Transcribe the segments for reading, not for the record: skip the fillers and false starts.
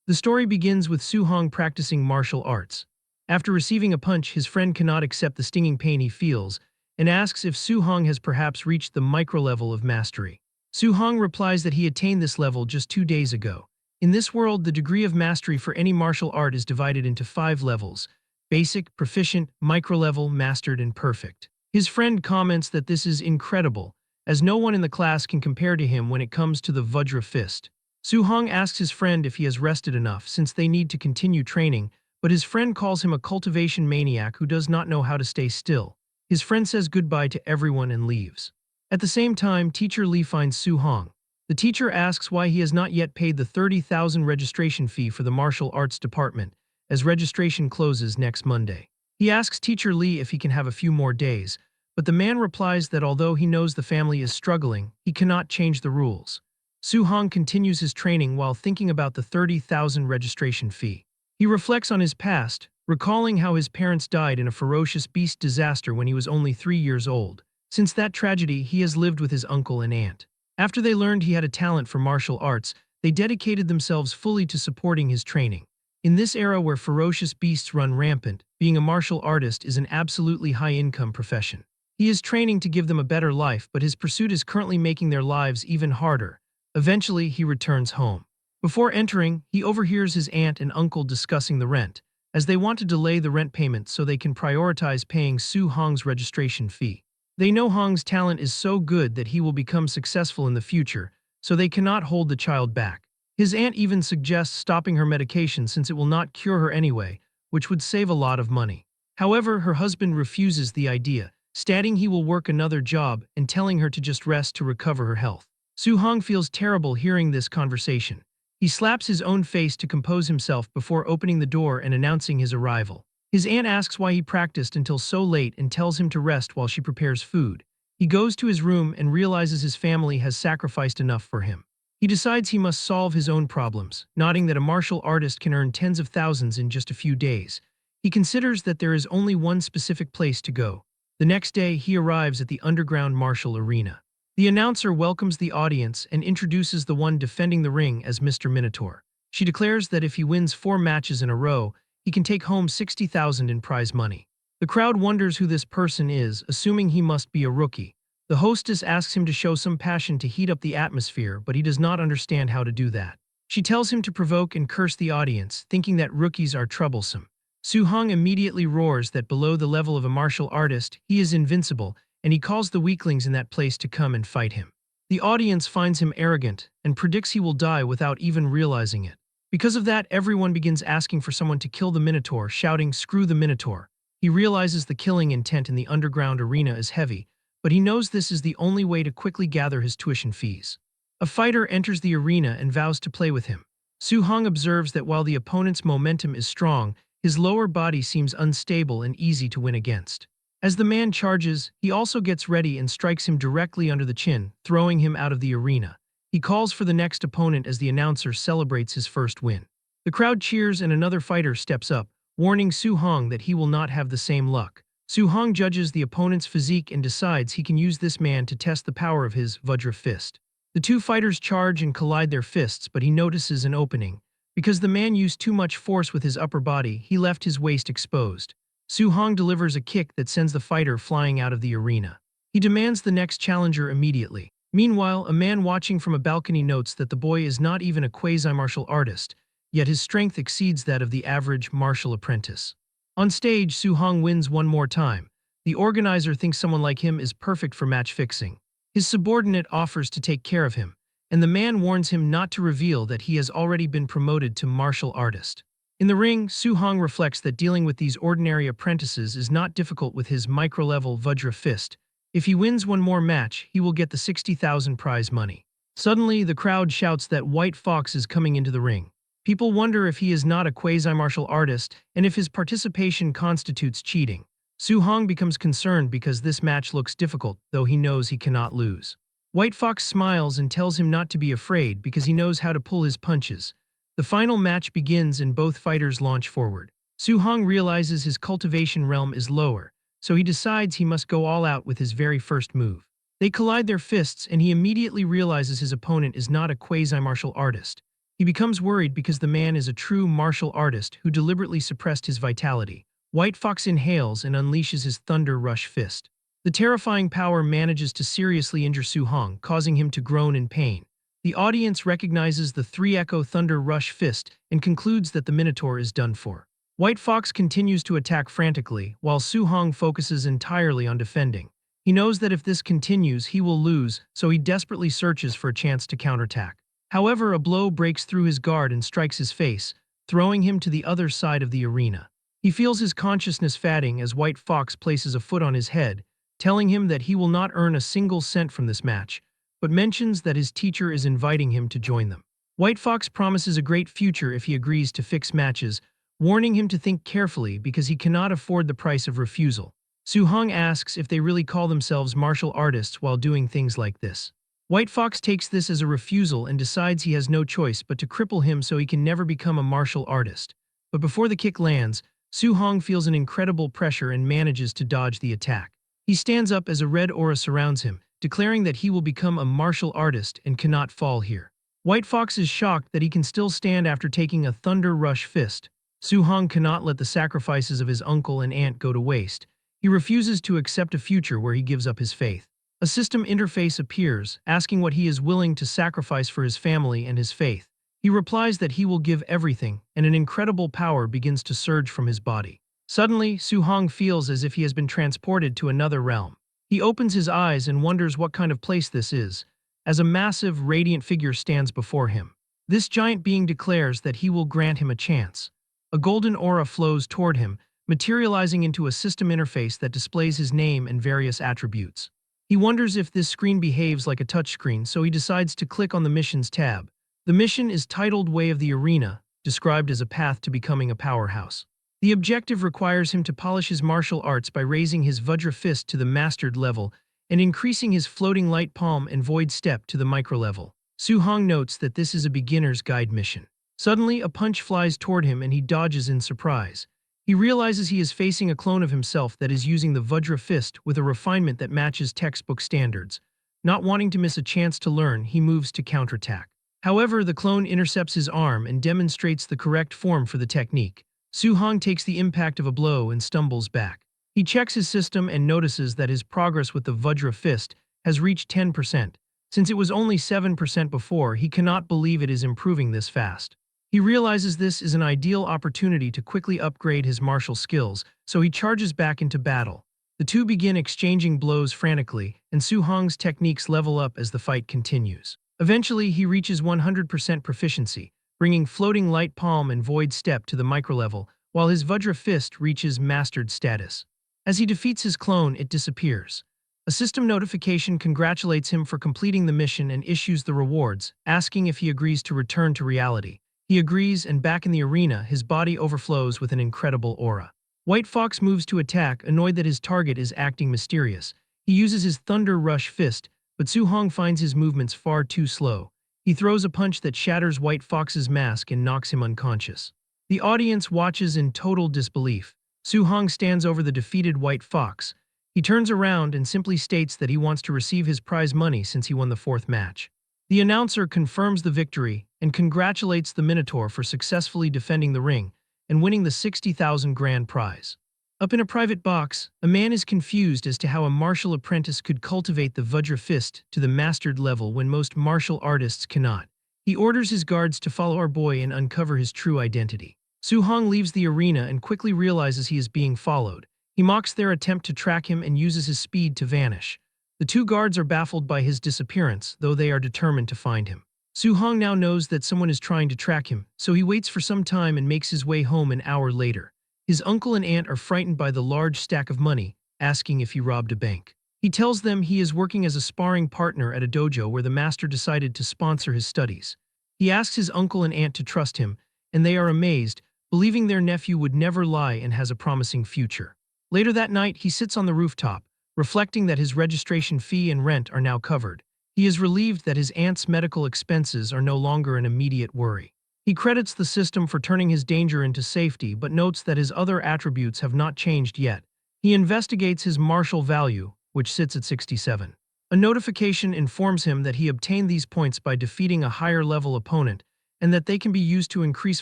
The story begins with Su Hong practicing martial arts. After receiving a punch, his friend cannot accept the stinging pain he feels and asks if Su Hong has perhaps reached the micro-level of mastery. Su Hong replies that he attained this level just 2 days ago. In this world, the degree of mastery for any martial art is divided into 5 levels: basic, proficient, micro-level, mastered, and perfect. His friend comments that this is incredible, as no one in the class can compare to him when it comes to the Vajra fist. Su Hong asks his friend if he has rested enough since they need to continue training, but his friend calls him a cultivation maniac who does not know how to stay still. His friend says goodbye to everyone and leaves. At the same time, teacher Lee finds Su Hong. The teacher asks why he has not yet paid the 30,000 registration fee for the martial arts department, as registration closes next Monday. He asks teacher Lee if he can have a few more days, but the man replies that although he knows the family is struggling, he cannot change the rules. Su Hong continues his training while thinking about the 30,000 registration fee. He reflects on his past, recalling how his parents died in a ferocious beast disaster when he was only 3 years old. Since that tragedy, he has lived with his uncle and aunt. After they learned he had a talent for martial arts, they dedicated themselves fully to supporting his training. In this era where ferocious beasts run rampant, being a martial artist is an absolutely high-income profession. He is training to give them a better life, but his pursuit is currently making their lives even harder. Eventually, he returns home. Before entering, he overhears his aunt and uncle discussing the rent, as they want to delay the rent payment so they can prioritize paying Su Hong's registration fee. They know Hong's talent is so good that he will become successful in the future, so they cannot hold the child back. His aunt even suggests stopping her medication since it will not cure her anyway, which would save a lot of money. However, her husband refuses the idea, stating he will work another job and telling her to just rest to recover her health. Su Hong feels terrible hearing this conversation. He slaps his own face to compose himself before opening the door and announcing his arrival. His aunt asks why he practiced until so late and tells him to rest while she prepares food. He goes to his room and realizes his family has sacrificed enough for him. He decides he must solve his own problems, noting that a martial artist can earn tens of thousands in just a few days. He considers that there is only one specific place to go. The next day, he arrives at the underground martial arena. The announcer welcomes the audience and introduces the one defending the ring as Mr. Minotaur. She declares that if he wins 4 matches in a row, he can take home 60,000 in prize money. The crowd wonders who this person is, assuming he must be a rookie. The hostess asks him to show some passion to heat up the atmosphere, but he does not understand how to do that. She tells him to provoke and curse the audience, thinking that rookies are troublesome. Su Hong immediately roars that below the level of a martial artist, he is invincible, and he calls the weaklings in that place to come and fight him. The audience finds him arrogant and predicts he will die without even realizing it. Because of that, everyone begins asking for someone to kill the Minotaur, shouting, "Screw the Minotaur." He realizes the killing intent in the underground arena is heavy, but he knows this is the only way to quickly gather his tuition fees. A fighter enters the arena and vows to play with him. Su Hong observes that while the opponent's momentum is strong, his lower body seems unstable and easy to win against. As the man charges, he also gets ready and strikes him directly under the chin, throwing him out of the arena. He calls for the next opponent as the announcer celebrates his first win. The crowd cheers and another fighter steps up, warning Su Hong that he will not have the same luck. Su Hong judges the opponent's physique and decides he can use this man to test the power of his Vajra fist. The 2 fighters charge and collide their fists, but he notices an opening. Because the man used too much force with his upper body, he left his waist exposed. Su Hong delivers a kick that sends the fighter flying out of the arena. He demands the next challenger immediately. Meanwhile, a man watching from a balcony notes that the boy is not even a quasi-martial artist, yet his strength exceeds that of the average martial apprentice. On stage, Su Hong wins one more time. The organizer thinks someone like him is perfect for match fixing. His subordinate offers to take care of him, and the man warns him not to reveal that he has already been promoted to martial artist. In the ring, Su Hong reflects that dealing with these ordinary apprentices is not difficult with his micro-level Vajra fist. If he wins one more match, he will get the 60,000 prize money. Suddenly, the crowd shouts that White Fox is coming into the ring. People wonder if he is not a quasi-martial artist and if his participation constitutes cheating. Su Hong becomes concerned because this match looks difficult, though he knows he cannot lose. White Fox smiles and tells him not to be afraid because he knows how to pull his punches. The final match begins and both fighters launch forward. Su Hong realizes his cultivation realm is lower, so he decides he must go all out with his very first move. They collide their fists and he immediately realizes his opponent is not a quasi-martial artist. He becomes worried because the man is a true martial artist who deliberately suppressed his vitality. White Fox inhales and unleashes his Thunder Rush Fist. The terrifying power manages to seriously injure Su Hong, causing him to groan in pain. The audience recognizes the 3-echo Thunder Rush Fist and concludes that the Minotaur is done for. White Fox continues to attack frantically, while Su Hong focuses entirely on defending. He knows that if this continues, he will lose, so he desperately searches for a chance to counterattack. However, a blow breaks through his guard and strikes his face, throwing him to the other side of the arena. He feels his consciousness fading as White Fox places a foot on his head, telling him that he will not earn a single cent from this match, but mentions that his teacher is inviting him to join them. White Fox promises a great future if he agrees to fix matches, warning him to think carefully because he cannot afford the price of refusal. Su Hong asks if they really call themselves martial artists while doing things like this. White Fox takes this as a refusal and decides he has no choice but to cripple him so he can never become a martial artist. But before the kick lands, Su Hong feels an incredible pressure and manages to dodge the attack. He stands up as a red aura surrounds him, declaring that he will become a martial artist and cannot fall here. White Fox is shocked that he can still stand after taking a Thunder Rush Fist. Su Hong cannot let the sacrifices of his uncle and aunt go to waste. He refuses to accept a future where he gives up his faith. A system interface appears, asking what he is willing to sacrifice for his family and his faith. He replies that he will give everything, and an incredible power begins to surge from his body. Suddenly, Su Hong feels as if he has been transported to another realm. He opens his eyes and wonders what kind of place this is, as a massive, radiant figure stands before him. This giant being declares that he will grant him a chance. A golden aura flows toward him, materializing into a system interface that displays his name and various attributes. He wonders if this screen behaves like a touchscreen, so he decides to click on the Missions tab. The mission is titled Way of the Arena, described as a path to becoming a powerhouse. The objective requires him to polish his martial arts by raising his Vajra Fist to the Mastered level and increasing his Floating Light Palm and Void Step to the Micro level. Su Hong notes that this is a beginner's guide mission. Suddenly, a punch flies toward him and he dodges in surprise. He realizes he is facing a clone of himself that is using the Vajra Fist with a refinement that matches textbook standards. Not wanting to miss a chance to learn, he moves to counterattack. However, the clone intercepts his arm and demonstrates the correct form for the technique. Su Hong takes the impact of a blow and stumbles back. He checks his system and notices that his progress with the Vajra Fist has reached 10%. Since it was only 7% before, he cannot believe it is improving this fast. He realizes this is an ideal opportunity to quickly upgrade his martial skills, so he charges back into battle. The two begin exchanging blows frantically, and Su Hong's techniques level up as the fight continues. Eventually, he reaches 100% proficiency, bringing Floating Light Palm and Void Step to the micro level, while his Vajra Fist reaches Mastered status. As he defeats his clone, it disappears. A system notification congratulates him for completing the mission and issues the rewards, asking if he agrees to return to reality. He agrees, and back in the arena, his body overflows with an incredible aura. White Fox moves to attack, annoyed that his target is acting mysterious. He uses his Thunder Rush Fist, but Su Hong finds his movements far too slow. He throws a punch that shatters White Fox's mask and knocks him unconscious. The audience watches in total disbelief. Su Hong stands over the defeated White Fox. He turns around and simply states that he wants to receive his prize money since he won the fourth match. The announcer confirms the victory and congratulates the Minotaur for successfully defending the ring and winning the 60,000 grand prize. Up in a private box, a man is confused as to how a martial apprentice could cultivate the Vajra Fist to the Mastered level when most martial artists cannot. He orders his guards to follow our boy and uncover his true identity. Su Hong leaves the arena and quickly realizes he is being followed. He mocks their attempt to track him and uses his speed to vanish. The two guards are baffled by his disappearance, though they are determined to find him. Su Hong now knows that someone is trying to track him, so he waits for some time and makes his way home an hour later. His uncle and aunt are frightened by the large stack of money, asking if he robbed a bank. He tells them he is working as a sparring partner at a dojo where the master decided to sponsor his studies. He asks his uncle and aunt to trust him, and they are amazed, believing their nephew would never lie and has a promising future. Later that night, he sits on the rooftop, reflecting that his registration fee and rent are now covered. He is relieved that his aunt's medical expenses are no longer an immediate worry. He credits the system for turning his danger into safety but notes that his other attributes have not changed yet. He investigates his martial value, which sits at 67. A notification informs him that he obtained these points by defeating a higher-level opponent and that they can be used to increase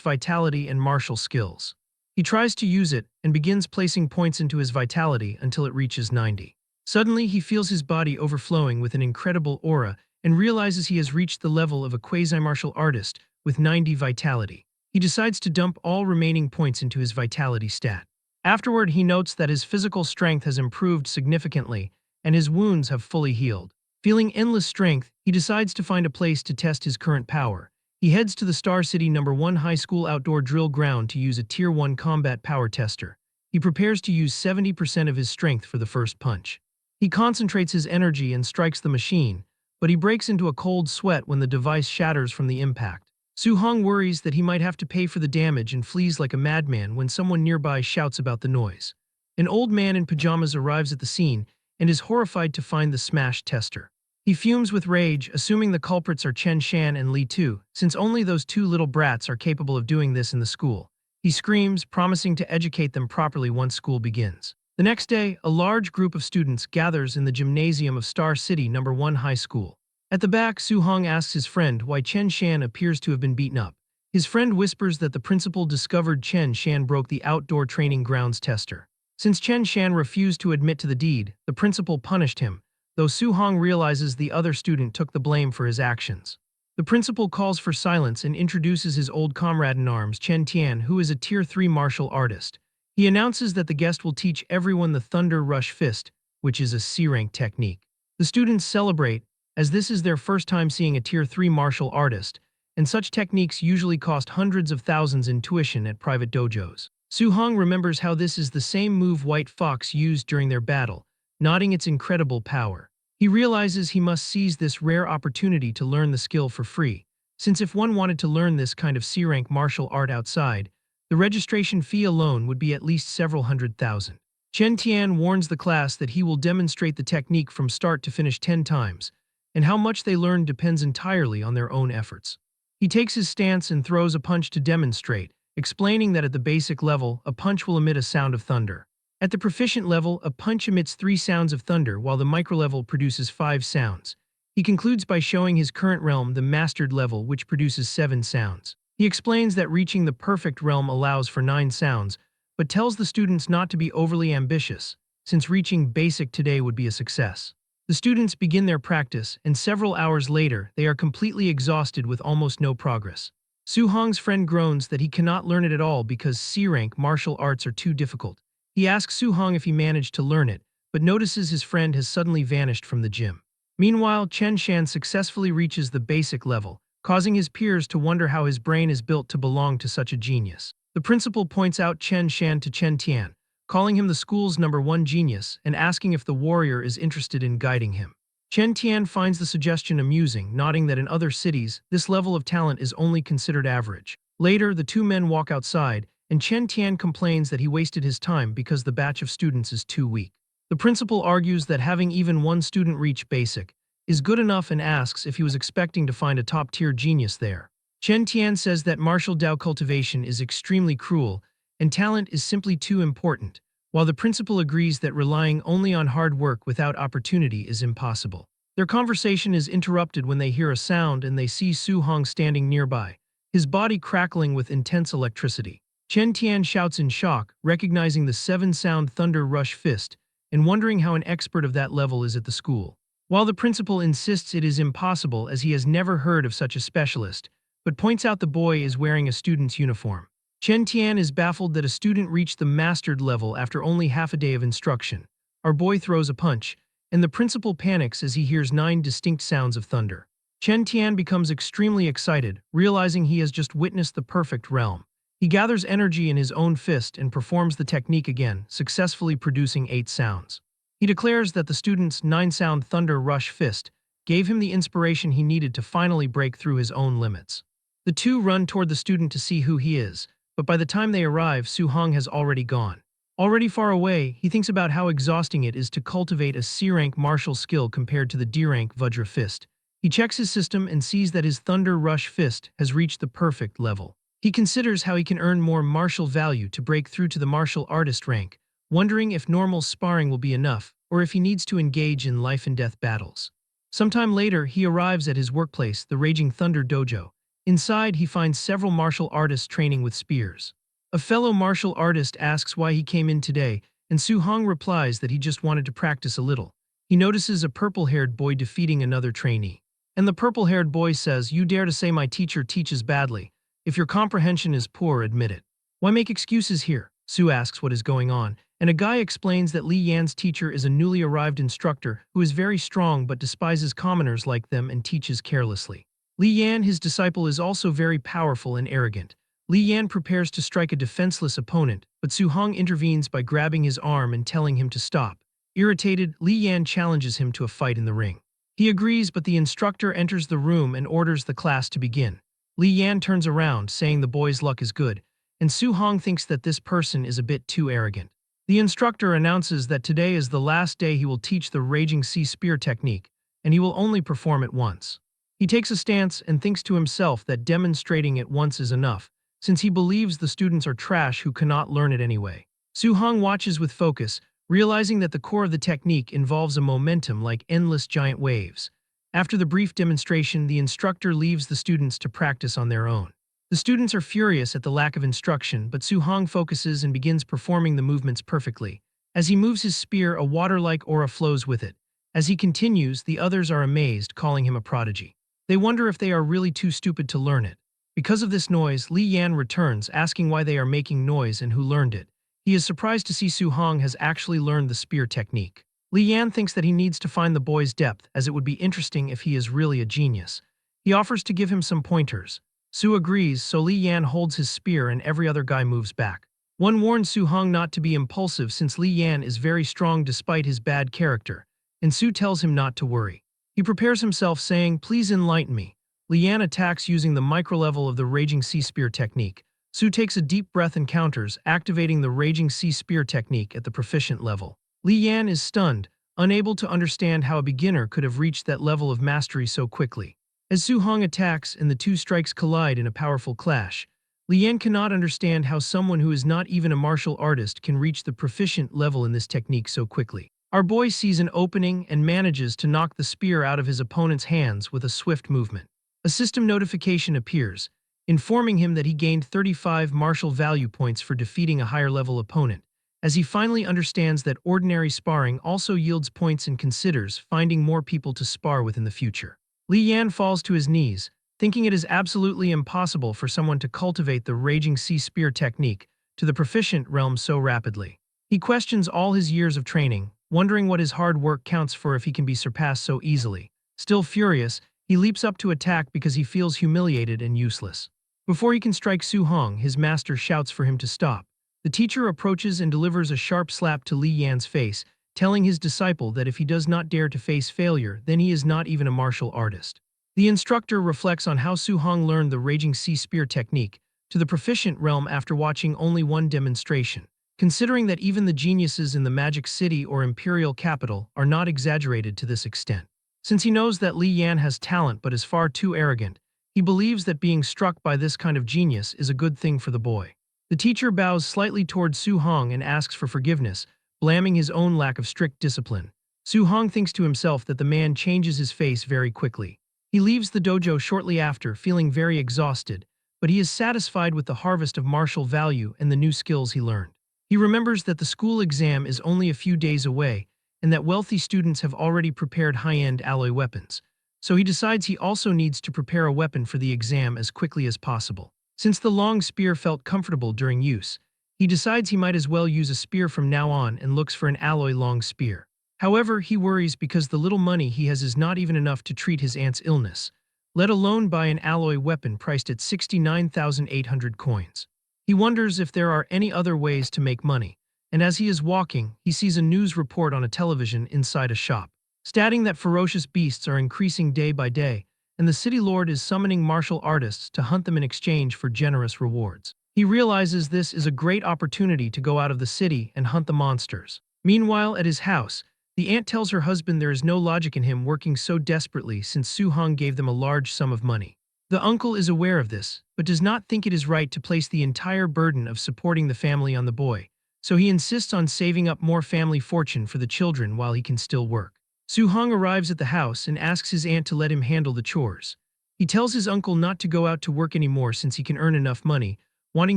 vitality and martial skills. He tries to use it and begins placing points into his vitality until it reaches 90. Suddenly, he feels his body overflowing with an incredible aura and realizes he has reached the level of a quasi-martial artist with 90 vitality. He decides to dump all remaining points into his vitality stat. Afterward, he notes that his physical strength has improved significantly and his wounds have fully healed. Feeling endless strength, he decides to find a place to test his current power. He heads to the Star City #1 High School outdoor drill ground to use a Tier 1 combat power tester. He prepares to use 70% of his strength for the first punch. He concentrates his energy and strikes the machine, but he breaks into a cold sweat when the device shatters from the impact. Su-hong worries that he might have to pay for the damage and flees like a madman when someone nearby shouts about the noise. An old man in pajamas arrives at the scene and is horrified to find the smashed tester. He fumes with rage, assuming the culprits are Chen Shan and Li Tu, since only those two little brats are capable of doing this in the school. He screams, promising to educate them properly once school begins. The next day, a large group of students gathers in the gymnasium of Star City #1 High School. At the back, Su-hong asks his friend why Chen Shan appears to have been beaten up. His friend whispers that the principal discovered Chen Shan broke the outdoor training grounds tester. Since Chen Shan refused to admit to the deed, the principal punished him, though Su-hong realizes the other student took the blame for his actions. The principal calls for silence and introduces his old comrade-in-arms, Chen Tian, who is a Tier 3 martial artist. He announces that the guest will teach everyone the Thunder Rush Fist, which is a C-rank technique. The students celebrate, as this is their first time seeing a Tier 3 martial artist, and such techniques usually cost hundreds of thousands in tuition at private dojos. Su-hong remembers how this is the same move White Fox used during their battle, noting its incredible power. He realizes he must seize this rare opportunity to learn the skill for free, since if one wanted to learn this kind of C-rank martial art outside, the registration fee alone would be at least several hundred thousand. Chen Tian warns the class that he will demonstrate the technique from start to finish 10 times, and how much they learn depends entirely on their own efforts. He takes his stance and throws a punch to demonstrate, explaining that at the basic level, a punch will emit a sound of thunder. At the proficient level, a punch emits 3 sounds of thunder while the micro-level produces 5 sounds. He concludes by showing his current realm, the mastered level, which produces 7 sounds. He explains that reaching the perfect realm allows for 9 sounds, but tells the students not to be overly ambitious, since reaching basic today would be a success. The students begin their practice, and several hours later, they are completely exhausted with almost no progress. Su-hong's friend groans that he cannot learn it at all because C-rank martial arts are too difficult. He asks Su-hong if he managed to learn it, but notices his friend has suddenly vanished from the gym. Meanwhile, Chen Shan successfully reaches the basic level, causing his peers to wonder how his brain is built to belong to such a genius. The principal points out Chen Shan to Chen Tian, calling him the school's #1 genius and asking if the warrior is interested in guiding him. Chen Tian finds the suggestion amusing, noting that in other cities, this level of talent is only considered average. Later, the two men walk outside, and Chen Tian complains that he wasted his time because the batch of students is too weak. The principal argues that having even one student reach basic is good enough and asks if he was expecting to find a top-tier genius there. Chen Tian says that martial Dao cultivation is extremely cruel, and talent is simply too important, while the principal agrees that relying only on hard work without opportunity is impossible. Their conversation is interrupted when they hear a sound and they see Su-hong standing nearby, his body crackling with intense electricity. Chen Tian shouts in shock, recognizing the 7-sound Thunder Rush Fist, and wondering how an expert of that level is at the school. While the principal insists it is impossible as he has never heard of such a specialist, but points out the boy is wearing a student's uniform. Chen Tian is baffled that a student reached the mastered level after only half a day of instruction. Our boy throws a punch, and the principal panics as he hears 9 distinct sounds of thunder. Chen Tian becomes extremely excited, realizing he has just witnessed the perfect realm. He gathers energy in his own fist and performs the technique again, successfully producing 8 sounds. He declares that the student's 9-sound Thunder Rush Fist gave him the inspiration he needed to finally break through his own limits. The two run toward the student to see who he is, but by the time they arrive, Su-hong has already gone. Already far away, he thinks about how exhausting it is to cultivate a C-rank martial skill compared to the D-rank Vajra Fist. He checks his system and sees that his Thunder Rush Fist has reached the perfect level. He considers how he can earn more martial value to break through to the martial artist rank, wondering if normal sparring will be enough, or if he needs to engage in life-and-death battles. Sometime later, he arrives at his workplace, the Raging Thunder Dojo, Inside, he finds several martial artists training with spears. A fellow martial artist asks why he came in today, and Su-hong replies that he just wanted to practice a little. He notices a purple-haired boy defeating another trainee. And the purple-haired boy says, "You dare to say my teacher teaches badly. If your comprehension is poor, admit it. Why make excuses here?" Su asks what is going on, and a guy explains that Li Yan's teacher is a newly arrived instructor who is very strong but despises commoners like them and teaches carelessly. Li Yan, his disciple, is also very powerful and arrogant. Li Yan prepares to strike a defenseless opponent, but Su-hong intervenes by grabbing his arm and telling him to stop. Irritated, Li Yan challenges him to a fight in the ring. He agrees, but the instructor enters the room and orders the class to begin. Li Yan turns around, saying the boy's luck is good, and Su-hong thinks that this person is a bit too arrogant. The instructor announces that today is the last day he will teach the Raging Sea Spear technique, and he will only perform it once. He takes a stance and thinks to himself that demonstrating it once is enough, since he believes the students are trash who cannot learn it anyway. Su-hong watches with focus, realizing that the core of the technique involves a momentum like endless giant waves. After the brief demonstration, the instructor leaves the students to practice on their own. The students are furious at the lack of instruction, but Su-hong focuses and begins performing the movements perfectly. As he moves his spear, a water-like aura flows with it. As he continues, the others are amazed, calling him a prodigy. They wonder if they are really too stupid to learn it. Because of this noise, Li Yan returns, asking why they are making noise and who learned it. He is surprised to see Su-hong has actually learned the spear technique. Li Yan thinks that he needs to find the boy's depth, as it would be interesting if he is really a genius. He offers to give him some pointers. Su agrees, so Li Yan holds his spear and every other guy moves back. One warns Su-hong not to be impulsive since Li Yan is very strong despite his bad character, and Su tells him not to worry. He prepares himself, saying, "Please enlighten me." Li Yan attacks using the micro-level of the Raging Sea Spear technique. Su takes a deep breath and counters, activating the Raging Sea Spear technique at the proficient level. Li Yan is stunned, unable to understand how a beginner could have reached that level of mastery so quickly. As Su-hong attacks and the two strikes collide in a powerful clash, Li Yan cannot understand how someone who is not even a martial artist can reach the proficient level in this technique so quickly. Our boy sees an opening and manages to knock the spear out of his opponent's hands with a swift movement. A system notification appears, informing him that he gained 35 martial value points for defeating a higher-level opponent, as he finally understands that ordinary sparring also yields points and considers finding more people to spar with in the future. Li Yan falls to his knees, thinking it is absolutely impossible for someone to cultivate the Raging Sea Spear technique to the proficient realm so rapidly. He questions all his years of training, wondering what his hard work counts for if he can be surpassed so easily. Still furious, he leaps up to attack because he feels humiliated and useless. Before he can strike Su-hong, his master shouts for him to stop. The teacher approaches and delivers a sharp slap to Li Yan's face, telling his disciple that if he does not dare to face failure, then he is not even a martial artist. The instructor reflects on how Su-hong learned the Raging Sea Spear technique to the proficient realm after watching only one demonstration, considering that even the geniuses in the Magic City or Imperial Capital are not exaggerated to this extent. Since he knows that Li Yan has talent but is far too arrogant, he believes that being struck by this kind of genius is a good thing for the boy. The teacher bows slightly toward Su-hong and asks for forgiveness, blaming his own lack of strict discipline. Su-hong thinks to himself that the man changes his face very quickly. He leaves the dojo shortly after, feeling very exhausted, but he is satisfied with the harvest of martial value and the new skills he learned. He remembers that the school exam is only a few days away, and that wealthy students have already prepared high-end alloy weapons, so he decides he also needs to prepare a weapon for the exam as quickly as possible. Since the long spear felt comfortable during use, he decides he might as well use a spear from now on and looks for an alloy long spear. However, he worries because the little money he has is not even enough to treat his aunt's illness, let alone buy an alloy weapon priced at 69,800 coins. He wonders if there are any other ways to make money, and as he is walking, he sees a news report on a television inside a shop, stating that ferocious beasts are increasing day by day, and the city lord is summoning martial artists to hunt them in exchange for generous rewards. He realizes this is a great opportunity to go out of the city and hunt the monsters. Meanwhile, at his house, the aunt tells her husband there is no logic in him working so desperately since Su-hong gave them a large sum of money. The uncle is aware of this, but does not think it is right to place the entire burden of supporting the family on the boy, so he insists on saving up more family fortune for the children while he can still work. Su-hong arrives at the house and asks his aunt to let him handle the chores. He He tells his uncle not to go out to work anymore since he can earn enough money, wanting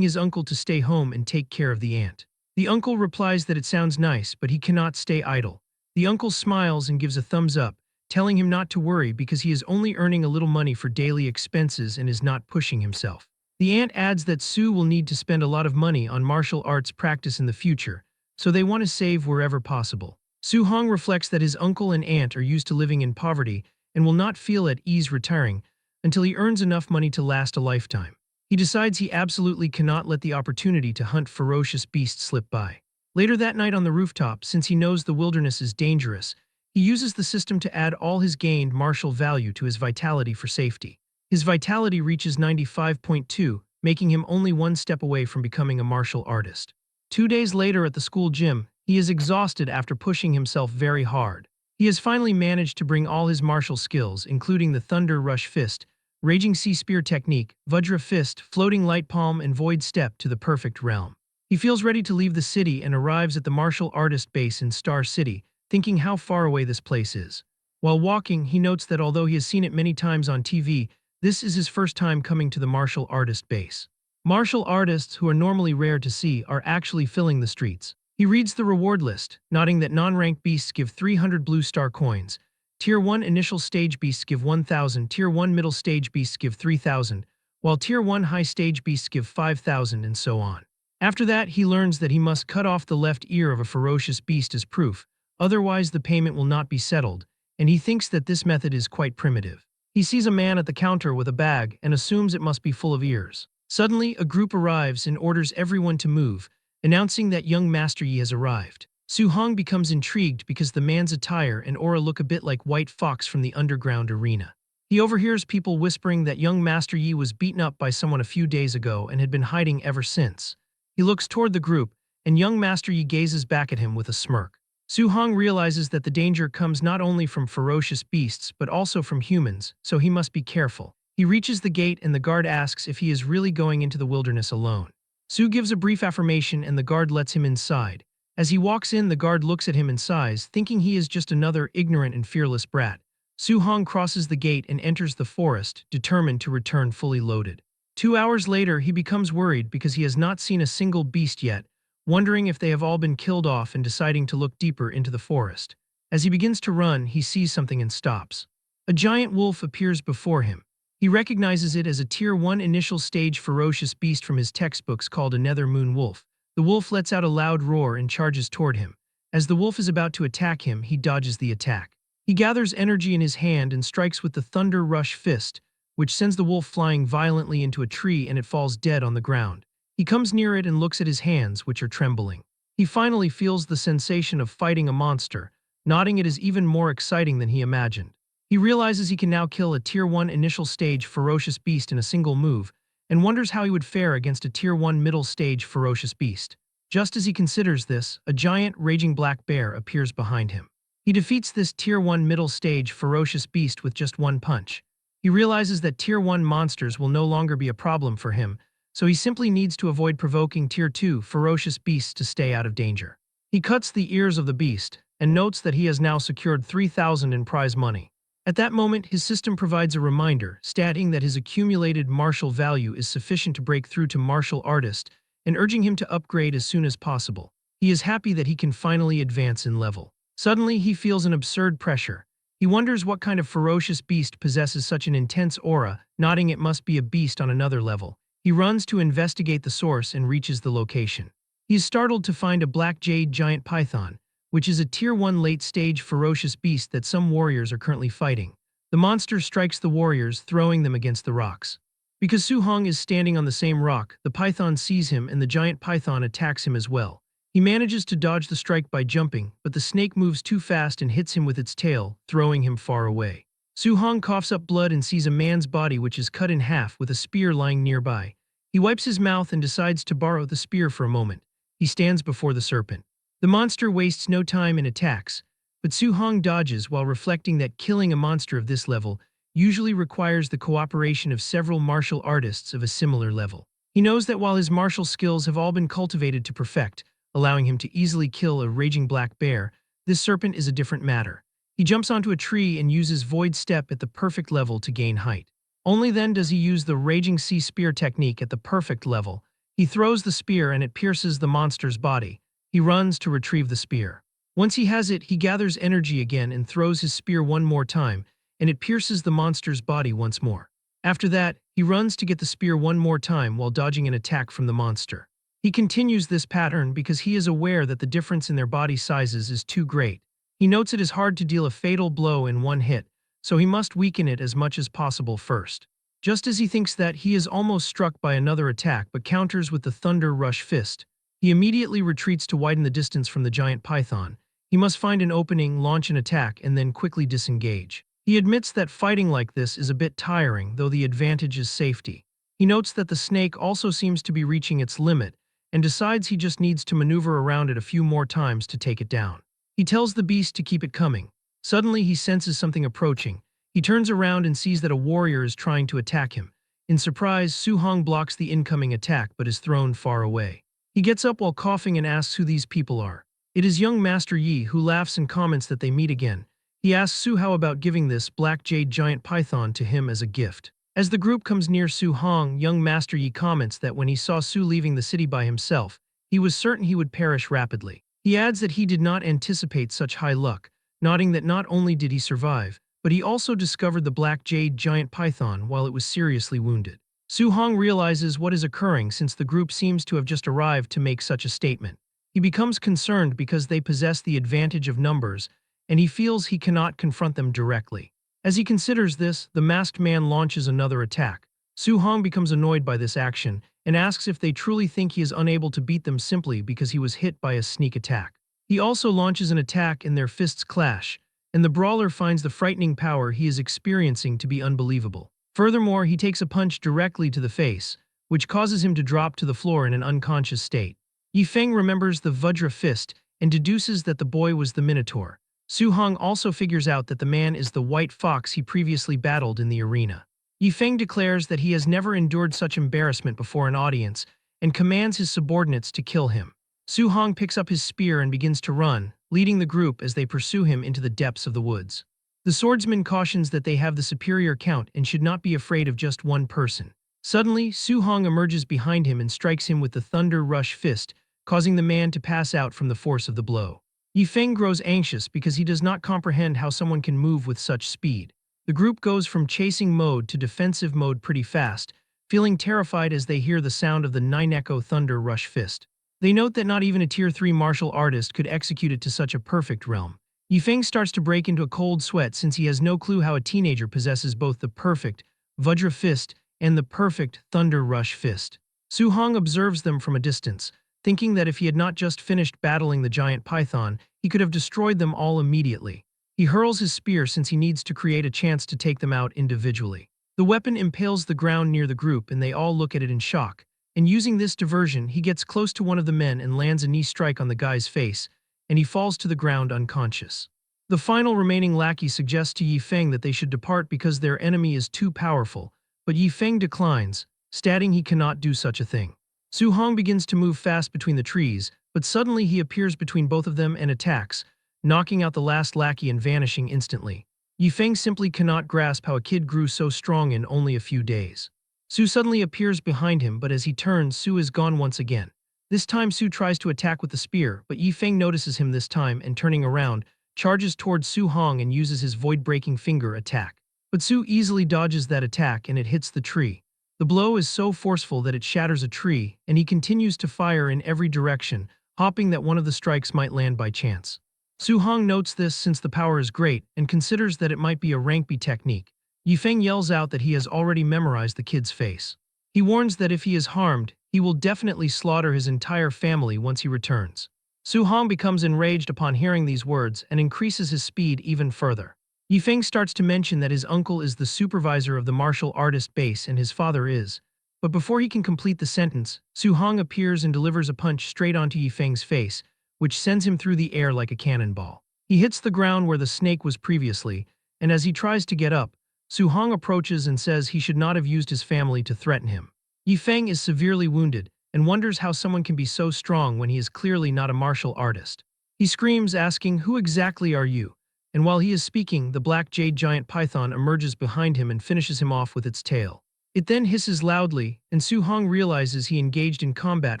his uncle to stay home and take care of the ant. The uncle replies that it sounds nice, but he cannot stay idle. The uncle smiles and gives a thumbs up, telling him not to worry because he is only earning a little money for daily expenses and is not pushing himself. The ant adds that Sue will need to spend a lot of money on martial arts practice in the future, so they want to save wherever possible. Soo-hong reflects that his uncle and aunt are used to living in poverty and will not feel at ease retiring until he earns enough money to last a lifetime. He decides he absolutely cannot let the opportunity to hunt ferocious beasts slip by. Later that night on the rooftop, since he knows the wilderness is dangerous, he uses the system to add all his gained martial value to his vitality for safety. His vitality reaches 95.2, making him only one step away from becoming a martial artist. 2 days later at the school gym, he is exhausted after pushing himself very hard. He has finally managed to bring all his martial skills, including the Thunder Rush Fist, Raging Sea Spear Technique, Vajra Fist, Floating Light Palm, and Void Step to the perfect realm. He feels ready to leave the city and arrives at the martial artist base in Star City, thinking how far away this place is. While walking, he notes that although he has seen it many times on TV, this is his first time coming to the martial artist base. Martial artists, who are normally rare to see, are actually filling the streets. He reads the reward list, noting that non-ranked beasts give 300 blue star coins, Tier 1 initial stage beasts give 1,000, Tier 1 middle stage beasts give 3,000, while Tier 1 high stage beasts give 5,000, and so on. After that, he learns that he must cut off the left ear of a ferocious beast as proof, otherwise the payment will not be settled, and he thinks that this method is quite primitive. He sees a man at the counter with a bag and assumes it must be full of ears. Suddenly, a group arrives and orders everyone to move, announcing that young Master Yi has arrived. Soo-hong becomes intrigued because the man's attire and aura look a bit like White Fox from the underground arena. He overhears people whispering that young Master Yi was beaten up by someone a few days ago and had been hiding ever since. He looks toward the group, and young Master Yi gazes back at him with a smirk. Soo-hong realizes that the danger comes not only from ferocious beasts but also from humans, so he must be careful. He reaches the gate and the guard asks if he is really going into the wilderness alone. Soo gives a brief affirmation and the guard lets him inside. As he walks in, the guard looks at him and sighs, thinking he is just another ignorant and fearless brat. Soo-hong crosses the gate and enters the forest, determined to return fully loaded. 2 hours later, he becomes worried because he has not seen a single beast yet, wondering if they have all been killed off and deciding to look deeper into the forest. As he begins to run, he sees something and stops. A giant wolf appears before him. He recognizes it as a Tier 1 initial stage ferocious beast from his textbooks called a Nether Moon Wolf. The wolf lets out a loud roar and charges toward him. As the wolf is about to attack him, he dodges the attack. He gathers energy in his hand and strikes with the Thunder Rush Fist, which sends the wolf flying violently into a tree and it falls dead on the ground. He comes near it and looks at his hands, which are trembling. He finally feels the sensation of fighting a monster, nodding it is even more exciting than he imagined. He realizes he can now kill a Tier 1 initial stage ferocious beast in a single move, and wonders how he would fare against a Tier 1 middle stage ferocious beast. Just as he considers this, a giant raging black bear appears behind him. He defeats this Tier 1 middle stage ferocious beast with just one punch. He realizes that Tier 1 monsters will no longer be a problem for him, so he simply needs to avoid provoking Tier 2 ferocious beasts to stay out of danger. He cuts the ears of the beast, and notes that he has now secured 3,000 in prize money. At that moment, his system provides a reminder, stating that his accumulated martial value is sufficient to break through to martial artist, and urging him to upgrade as soon as possible. He is happy that he can finally advance in level. Suddenly, he feels an absurd pressure. He wonders what kind of ferocious beast possesses such an intense aura, nodding it must be a beast on another level. He runs to investigate the source and reaches the location. He is startled to find a black jade giant python, which is a Tier 1 late-stage ferocious beast that some warriors are currently fighting. The monster strikes the warriors, throwing them against the rocks. Because Soo-hong is standing on the same rock, the python sees him and the giant python attacks him as well. He manages to dodge the strike by jumping, but the snake moves too fast and hits him with its tail, throwing him far away. Soo-hong coughs up blood and sees a man's body which is cut in half with a spear lying nearby. He wipes his mouth and decides to borrow the spear for a moment. He stands before the serpent. The monster wastes no time and attacks, but Soo-hong dodges while reflecting that killing a monster of this level usually requires the cooperation of several martial artists of a similar level. He knows that while his martial skills have all been cultivated to perfect, allowing him to easily kill a raging black bear, this serpent is a different matter. He jumps onto a tree and uses Void Step at the perfect level to gain height. Only then does he use the Raging Sea Spear technique at the perfect level. He throws the spear and it pierces the monster's body. He runs to retrieve the spear. Once he has it, he gathers energy again and throws his spear one more time, and it pierces the monster's body once more. After that, he runs to get the spear one more time while dodging an attack from the monster. He continues this pattern because he is aware that the difference in their body sizes is too great. He notes it is hard to deal a fatal blow in one hit, so he must weaken it as much as possible first. Just as he thinks that, he is almost struck by another attack but counters with the Thunder Rush Fist. He immediately retreats to widen the distance from the giant python. He must find an opening, launch an attack, and then quickly disengage. He admits that fighting like this is a bit tiring, though the advantage is safety. He notes that the snake also seems to be reaching its limit, and decides he just needs to maneuver around it a few more times to take it down. He tells the beast to keep it coming. Suddenly, he senses something approaching. He turns around and sees that a warrior is trying to attack him. In surprise, Su-hong blocks the incoming attack but is thrown far away. He gets up while coughing and asks who these people are. It is young Master Yi, who laughs and comments that they meet again. He asks Su how about giving this black jade giant python to him as a gift. As the group comes near Su-hong, young Master Yi comments that when he saw Su leaving the city by himself, he was certain he would perish rapidly. He adds that he did not anticipate such high luck, noting that not only did he survive, but he also discovered the black jade giant python while it was seriously wounded. Su-hong realizes what is occurring since the group seems to have just arrived to make such a statement. He becomes concerned because they possess the advantage of numbers, and he feels he cannot confront them directly. As he considers this, the masked man launches another attack. Su-hong becomes annoyed by this action and asks if they truly think he is unable to beat them simply because he was hit by a sneak attack. He also launches an attack and their fists clash, and the brawler finds the frightening power he is experiencing to be unbelievable. Furthermore, he takes a punch directly to the face, which causes him to drop to the floor in an unconscious state. Yifeng remembers the Vajra fist and deduces that the boy was the Minotaur. Su-hong also figures out that the man is the white fox he previously battled in the arena. Yifeng declares that he has never endured such embarrassment before an audience and commands his subordinates to kill him. Su-hong picks up his spear and begins to run, leading the group as they pursue him into the depths of the woods. The swordsman cautions that they have the superior count and should not be afraid of just one person. Suddenly, Su-hong emerges behind him and strikes him with the Thunder Rush Fist, causing the man to pass out from the force of the blow. Yifeng grows anxious because he does not comprehend how someone can move with such speed. The group goes from chasing mode to defensive mode pretty fast, feeling terrified as they hear the sound of the Nine-Echo Thunder Rush Fist. They note that not even a Tier 3 martial artist could execute it to such a perfect realm. Yifeng starts to break into a cold sweat since he has no clue how a teenager possesses both the perfect Vajra Fist and the perfect Thunder Rush Fist. Su-hong observes them from a distance, thinking that if he had not just finished battling the giant python, he could have destroyed them all immediately. He hurls his spear since he needs to create a chance to take them out individually. The weapon impales the ground near the group and they all look at it in shock. And using this diversion, he gets close to one of the men and lands a knee strike on the guy's face, and he falls to the ground unconscious. The final remaining lackey suggests to Yifeng that they should depart because their enemy is too powerful, but Yifeng declines, stating he cannot do such a thing. Su-hong begins to move fast between the trees, but suddenly he appears between both of them and attacks, knocking out the last lackey and vanishing instantly. Yifeng simply cannot grasp how a kid grew so strong in only a few days. Su suddenly appears behind him, but as he turns, Su is gone once again. This time Su tries to attack with the spear, but Yifeng notices him this time and turning around, charges towards Su-hong and uses his void-breaking finger attack. But Su easily dodges that attack and it hits the tree. The blow is so forceful that it shatters a tree, and he continues to fire in every direction, hoping that one of the strikes might land by chance. Su-hong notes this since the power is great and considers that it might be a rank B technique. Yifeng yells out that he has already memorized the kid's face. He warns that if he is harmed, he will definitely slaughter his entire family once he returns. Su-hong becomes enraged upon hearing these words and increases his speed even further. Yifeng starts to mention that his uncle is the supervisor of the martial artist base and his father is. But before he can complete the sentence, Su-hong appears and delivers a punch straight onto Yifeng's face, which sends him through the air like a cannonball. He hits the ground where the snake was previously, and as he tries to get up, Su-hong approaches and says he should not have used his family to threaten him. Yifeng is severely wounded and wonders how someone can be so strong when he is clearly not a martial artist. He screams asking, "Who exactly are you? and while he is speaking, the black jade giant python emerges behind him and finishes him off with its tail. It then hisses loudly, and Su-hong realizes he engaged in combat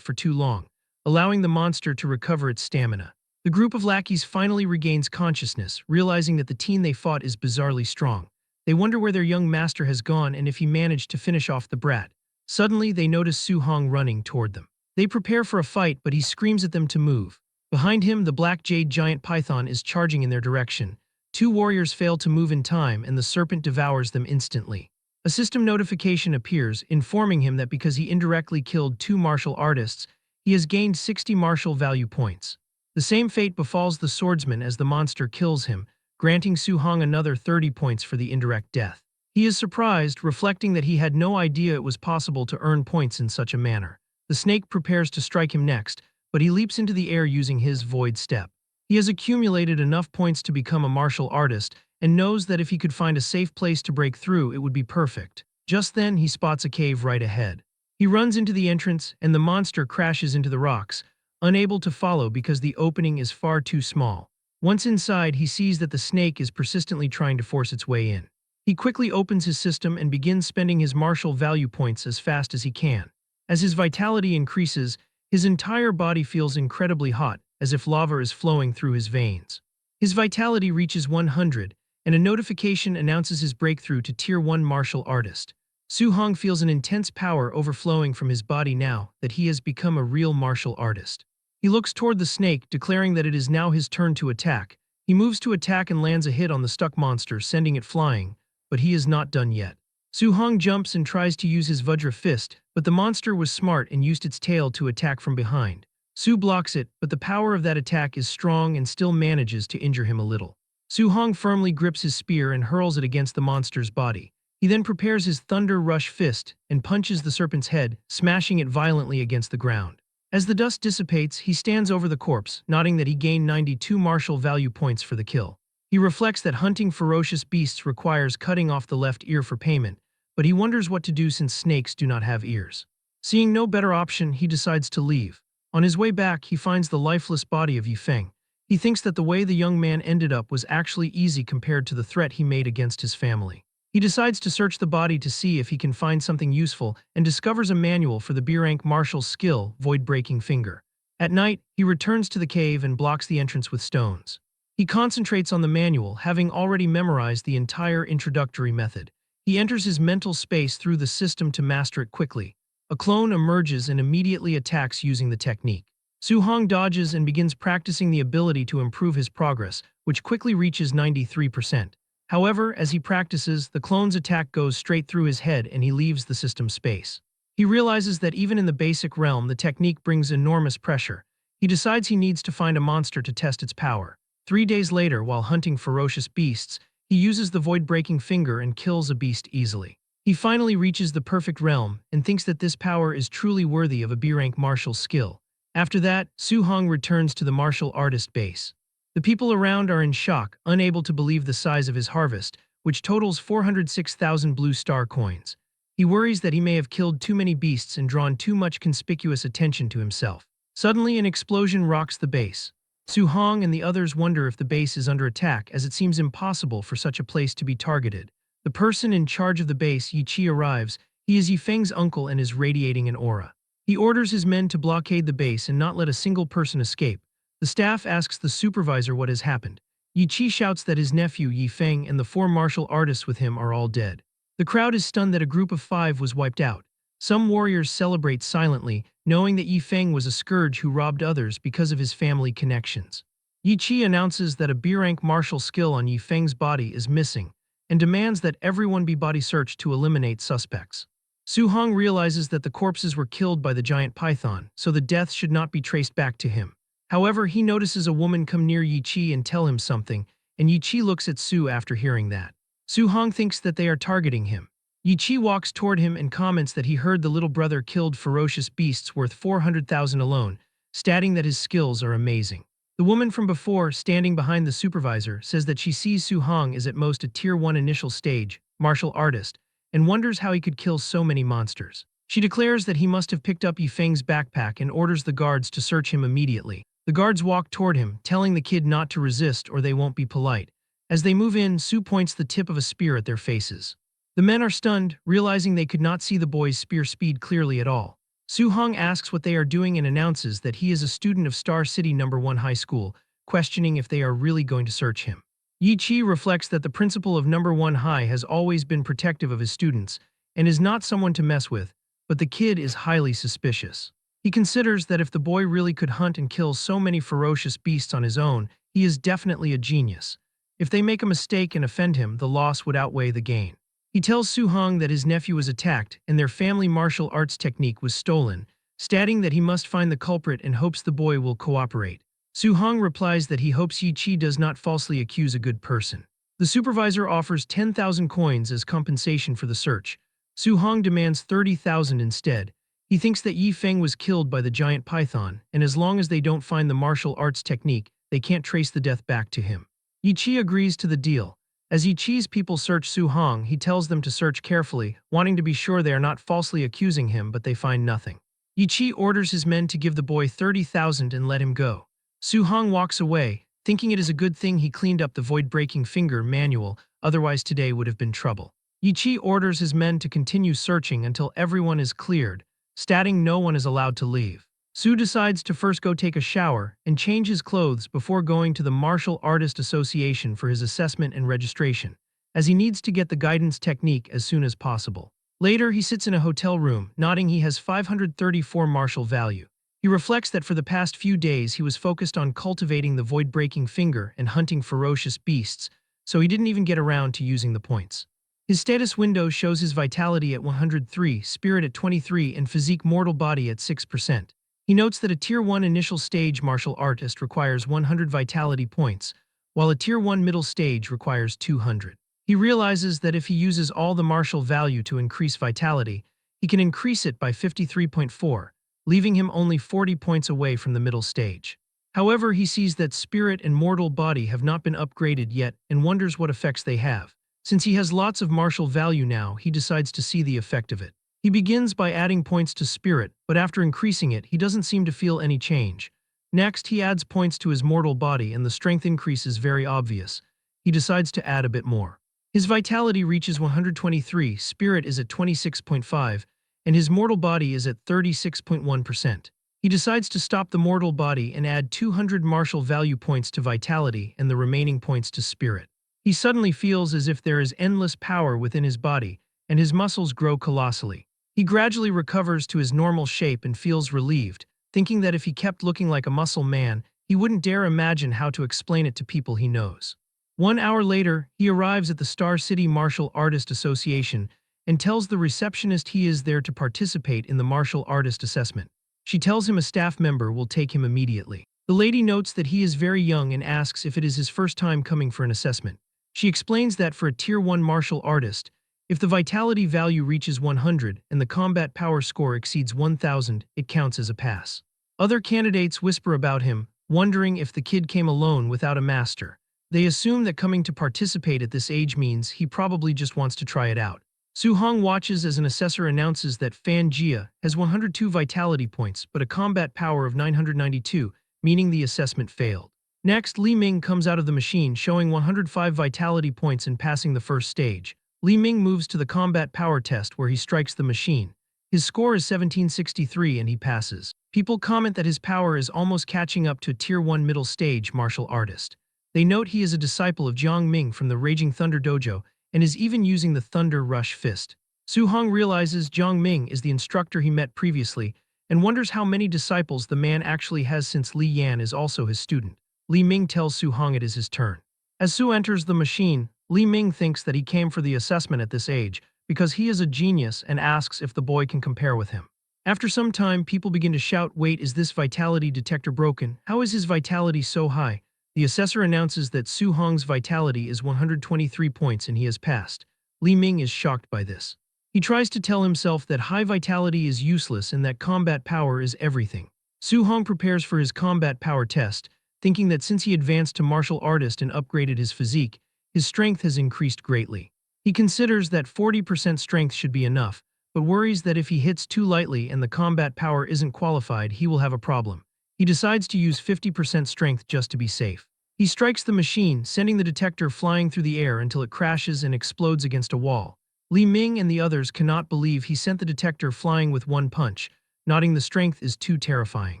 for too long, allowing the monster to recover its stamina. The group of lackeys finally regains consciousness, realizing that the teen they fought is bizarrely strong. They wonder where their young master has gone and if he managed to finish off the brat. Suddenly, they notice Su-hong running toward them. They prepare for a fight, but he screams at them to move. Behind him, the black jade giant python is charging in their direction. Two warriors fail to move in time, and the serpent devours them instantly. A system notification appears, informing him that because he indirectly killed two martial artists, he has gained 60 martial value points. The same fate befalls the swordsman as the monster kills him, granting Su-hong another 30 points for the indirect death. He is surprised, reflecting that he had no idea it was possible to earn points in such a manner. The snake prepares to strike him next, but he leaps into the air using his void step. He has accumulated enough points to become a martial artist and knows that if he could find a safe place to break through, it would be perfect. Just then, he spots a cave right ahead. He runs into the entrance, and the monster crashes into the rocks, unable to follow because the opening is far too small. Once inside, he sees that the snake is persistently trying to force its way in. He quickly opens his system and begins spending his martial value points as fast as he can. As his vitality increases, his entire body feels incredibly hot, as if lava is flowing through his veins. His vitality reaches 100, and a notification announces his breakthrough to Tier 1 martial artist. Su-hong feels an intense power overflowing from his body now that he has become a real martial artist. He looks toward the snake, declaring that it is now his turn to attack. He moves to attack and lands a hit on the stuck monster, sending it flying, but he is not done yet. Su-hong jumps and tries to use his Vajra fist, but the monster was smart and used its tail to attack from behind. Su blocks it, but the power of that attack is strong and still manages to injure him a little. Su-hong firmly grips his spear and hurls it against the monster's body. He then prepares his Thunder Rush fist and punches the serpent's head, smashing it violently against the ground. As the dust dissipates, he stands over the corpse, noting that he gained 92 martial value points for the kill. He reflects that hunting ferocious beasts requires cutting off the left ear for payment, but he wonders what to do since snakes do not have ears. Seeing no better option, he decides to leave. On his way back, he finds the lifeless body of Yifeng. He thinks that the way the young man ended up was actually easy compared to the threat he made against his family. He decides to search the body to see if he can find something useful and discovers a manual for the B-rank martial skill, Void-Breaking Finger. At night, he returns to the cave and blocks the entrance with stones. He concentrates on the manual, having already memorized the entire introductory method. He enters his mental space through the system to master it quickly. A clone emerges and immediately attacks using the technique. Su-hong dodges and begins practicing the ability to improve his progress, which quickly reaches 93%. However, as he practices, the clone's attack goes straight through his head and he leaves the system space. He realizes that even in the basic realm, the technique brings enormous pressure. He decides he needs to find a monster to test its power. 3 days later, while hunting ferocious beasts, he uses the Void-Breaking Finger and kills a beast easily. He finally reaches the perfect realm and thinks that this power is truly worthy of a B-rank martial skill. After that, Su-hong returns to the martial artist base. The people around are in shock, unable to believe the size of his harvest, which totals 406,000 blue star coins. He worries that he may have killed too many beasts and drawn too much conspicuous attention to himself. Suddenly, an explosion rocks the base. Su-hong and the others wonder if the base is under attack, as it seems impossible for such a place to be targeted. The person in charge of the base, Yi-chi, arrives. He is Yifeng's uncle and is radiating an aura. He orders his men to blockade the base and not let a single person escape. The staff asks the supervisor what has happened. Yi-chi shouts that his nephew Yifeng and the 4 martial artists with him are all dead. The crowd is stunned that a group of 5 was wiped out. Some warriors celebrate silently, knowing that Yifeng was a scourge who robbed others because of his family connections. Yi-chi announces that a B-rank martial skill on Yifeng's body is missing, and demands that everyone be body searched to eliminate suspects. Su-hong realizes that the corpses were killed by the giant python, so the death should not be traced back to him. However, he notices a woman come near Yi-chi and tell him something, and Yi-chi looks at Su after hearing that. Su-hong thinks that they are targeting him. Yi-chi walks toward him and comments that he heard the little brother killed ferocious beasts worth 400,000 alone, stating that his skills are amazing. The woman from before, standing behind the supervisor, says that she sees Su-hong as at most a Tier 1 initial stage martial artist, and wonders how he could kill so many monsters. She declares that he must have picked up Yifeng's backpack and orders the guards to search him immediately. The guards walk toward him, telling the kid not to resist or they won't be polite. As they move in, Su points the tip of a spear at their faces. The men are stunned, realizing they could not see the boy's spear speed clearly at all. Su-hong asks what they are doing and announces that he is a student of Star City No. 1 High School, questioning if they are really going to search him. Yi-chi reflects that the principal of No. 1 High has always been protective of his students and is not someone to mess with, but the kid is highly suspicious. He considers that if the boy really could hunt and kill so many ferocious beasts on his own, he is definitely a genius. If they make a mistake and offend him, the loss would outweigh the gain. He tells Su-hong that his nephew was attacked and their family martial arts technique was stolen, stating that he must find the culprit and hopes the boy will cooperate. Su-hong replies that he hopes Yi-chi does not falsely accuse a good person. The supervisor offers 10,000 coins as compensation for the search. Su-hong demands 30,000 instead. He thinks that Yi Feng was killed by the giant python, and as long as they don't find the martial arts technique, they can't trace the death back to him. Yi-chi agrees to the deal. As Yi-chi's people search Su-hong, he tells them to search carefully, wanting to be sure they are not falsely accusing him, but they find nothing. Yi-chi orders his men to give the boy 30,000 and let him go. Su-hong walks away, thinking it is a good thing he cleaned up the void-breaking finger manual, otherwise today would have been trouble. Yi-chi orders his men to continue searching until everyone is cleared, stating no one is allowed to leave. Su decides to first go take a shower and change his clothes before going to the Martial Artist Association for his assessment and registration, as he needs to get the guidance technique as soon as possible. Later, he sits in a hotel room, nodding he has 534 martial value. He reflects that for the past few days he was focused on cultivating the void-breaking finger and hunting ferocious beasts, so he didn't even get around to using the points. His status window shows his vitality at 103, spirit at 23, and physique mortal body at 6%. He notes that a Tier 1 initial stage martial artist requires 100 vitality points, while a Tier 1 middle stage requires 200. He realizes that if he uses all the martial value to increase vitality, he can increase it by 53.4, leaving him only 40 points away from the middle stage. However, he sees that spirit and mortal body have not been upgraded yet and wonders what effects they have. Since he has lots of martial value now, he decides to see the effect of it. He begins by adding points to spirit, but after increasing it, he doesn't seem to feel any change. Next, he adds points to his mortal body and the strength increase is very obvious. He decides to add a bit more. His vitality reaches 123, spirit is at 26.5, and his mortal body is at 36.1%. He decides to stop the mortal body and add 200 martial value points to vitality and the remaining points to spirit. He suddenly feels as if there is endless power within his body, and his muscles grow colossally. He gradually recovers to his normal shape and feels relieved, thinking that if he kept looking like a muscle man, he wouldn't dare imagine how to explain it to people he knows. 1 hour later, he arrives at the Star City Martial Artist Association and tells the receptionist he is there to participate in the martial artist assessment. She tells him a staff member will take him immediately. The lady notes that he is very young and asks if it is his first time coming for an assessment. She explains that for a Tier 1 martial artist, if the vitality value reaches 100 and the combat power score exceeds 1000, it counts as a pass. Other candidates whisper about him, wondering if the kid came alone without a master. They assume that coming to participate at this age means he probably just wants to try it out. Su-hong watches as an assessor announces that Fan Jia has 102 vitality points but a combat power of 992, meaning the assessment failed. Next, Li Ming comes out of the machine showing 105 vitality points and passing the first stage. Li Ming moves to the combat power test where he strikes the machine. His score is 1763 and he passes. People comment that his power is almost catching up to a Tier 1 middle stage martial artist. They note he is a disciple of Jiang Ming from the Raging Thunder Dojo and is even using the Thunder Rush Fist. Su-hong realizes Jiang Ming is the instructor he met previously and wonders how many disciples the man actually has since Li Yan is also his student. Li Ming tells Su-hong it is his turn. As Su enters the machine, Li Ming thinks that he came for the assessment at this age because he is a genius and asks if the boy can compare with him. After some time, people begin to shout, "Wait, is this vitality detector broken? How is his vitality so high?" The assessor announces that Su-hong's vitality is 123 points and he has passed. Li Ming is shocked by this. He tries to tell himself that high vitality is useless and that combat power is everything. Su-hong prepares for his combat power test, thinking that since he advanced to martial artist and upgraded his physique, his strength has increased greatly. He considers that 40% strength should be enough, but worries that if he hits too lightly and the combat power isn't qualified, he will have a problem. He decides to use 50% strength just to be safe. He strikes the machine, sending the detector flying through the air until it crashes and explodes against a wall. Li Ming and the others cannot believe he sent the detector flying with one punch, noting the strength is too terrifying.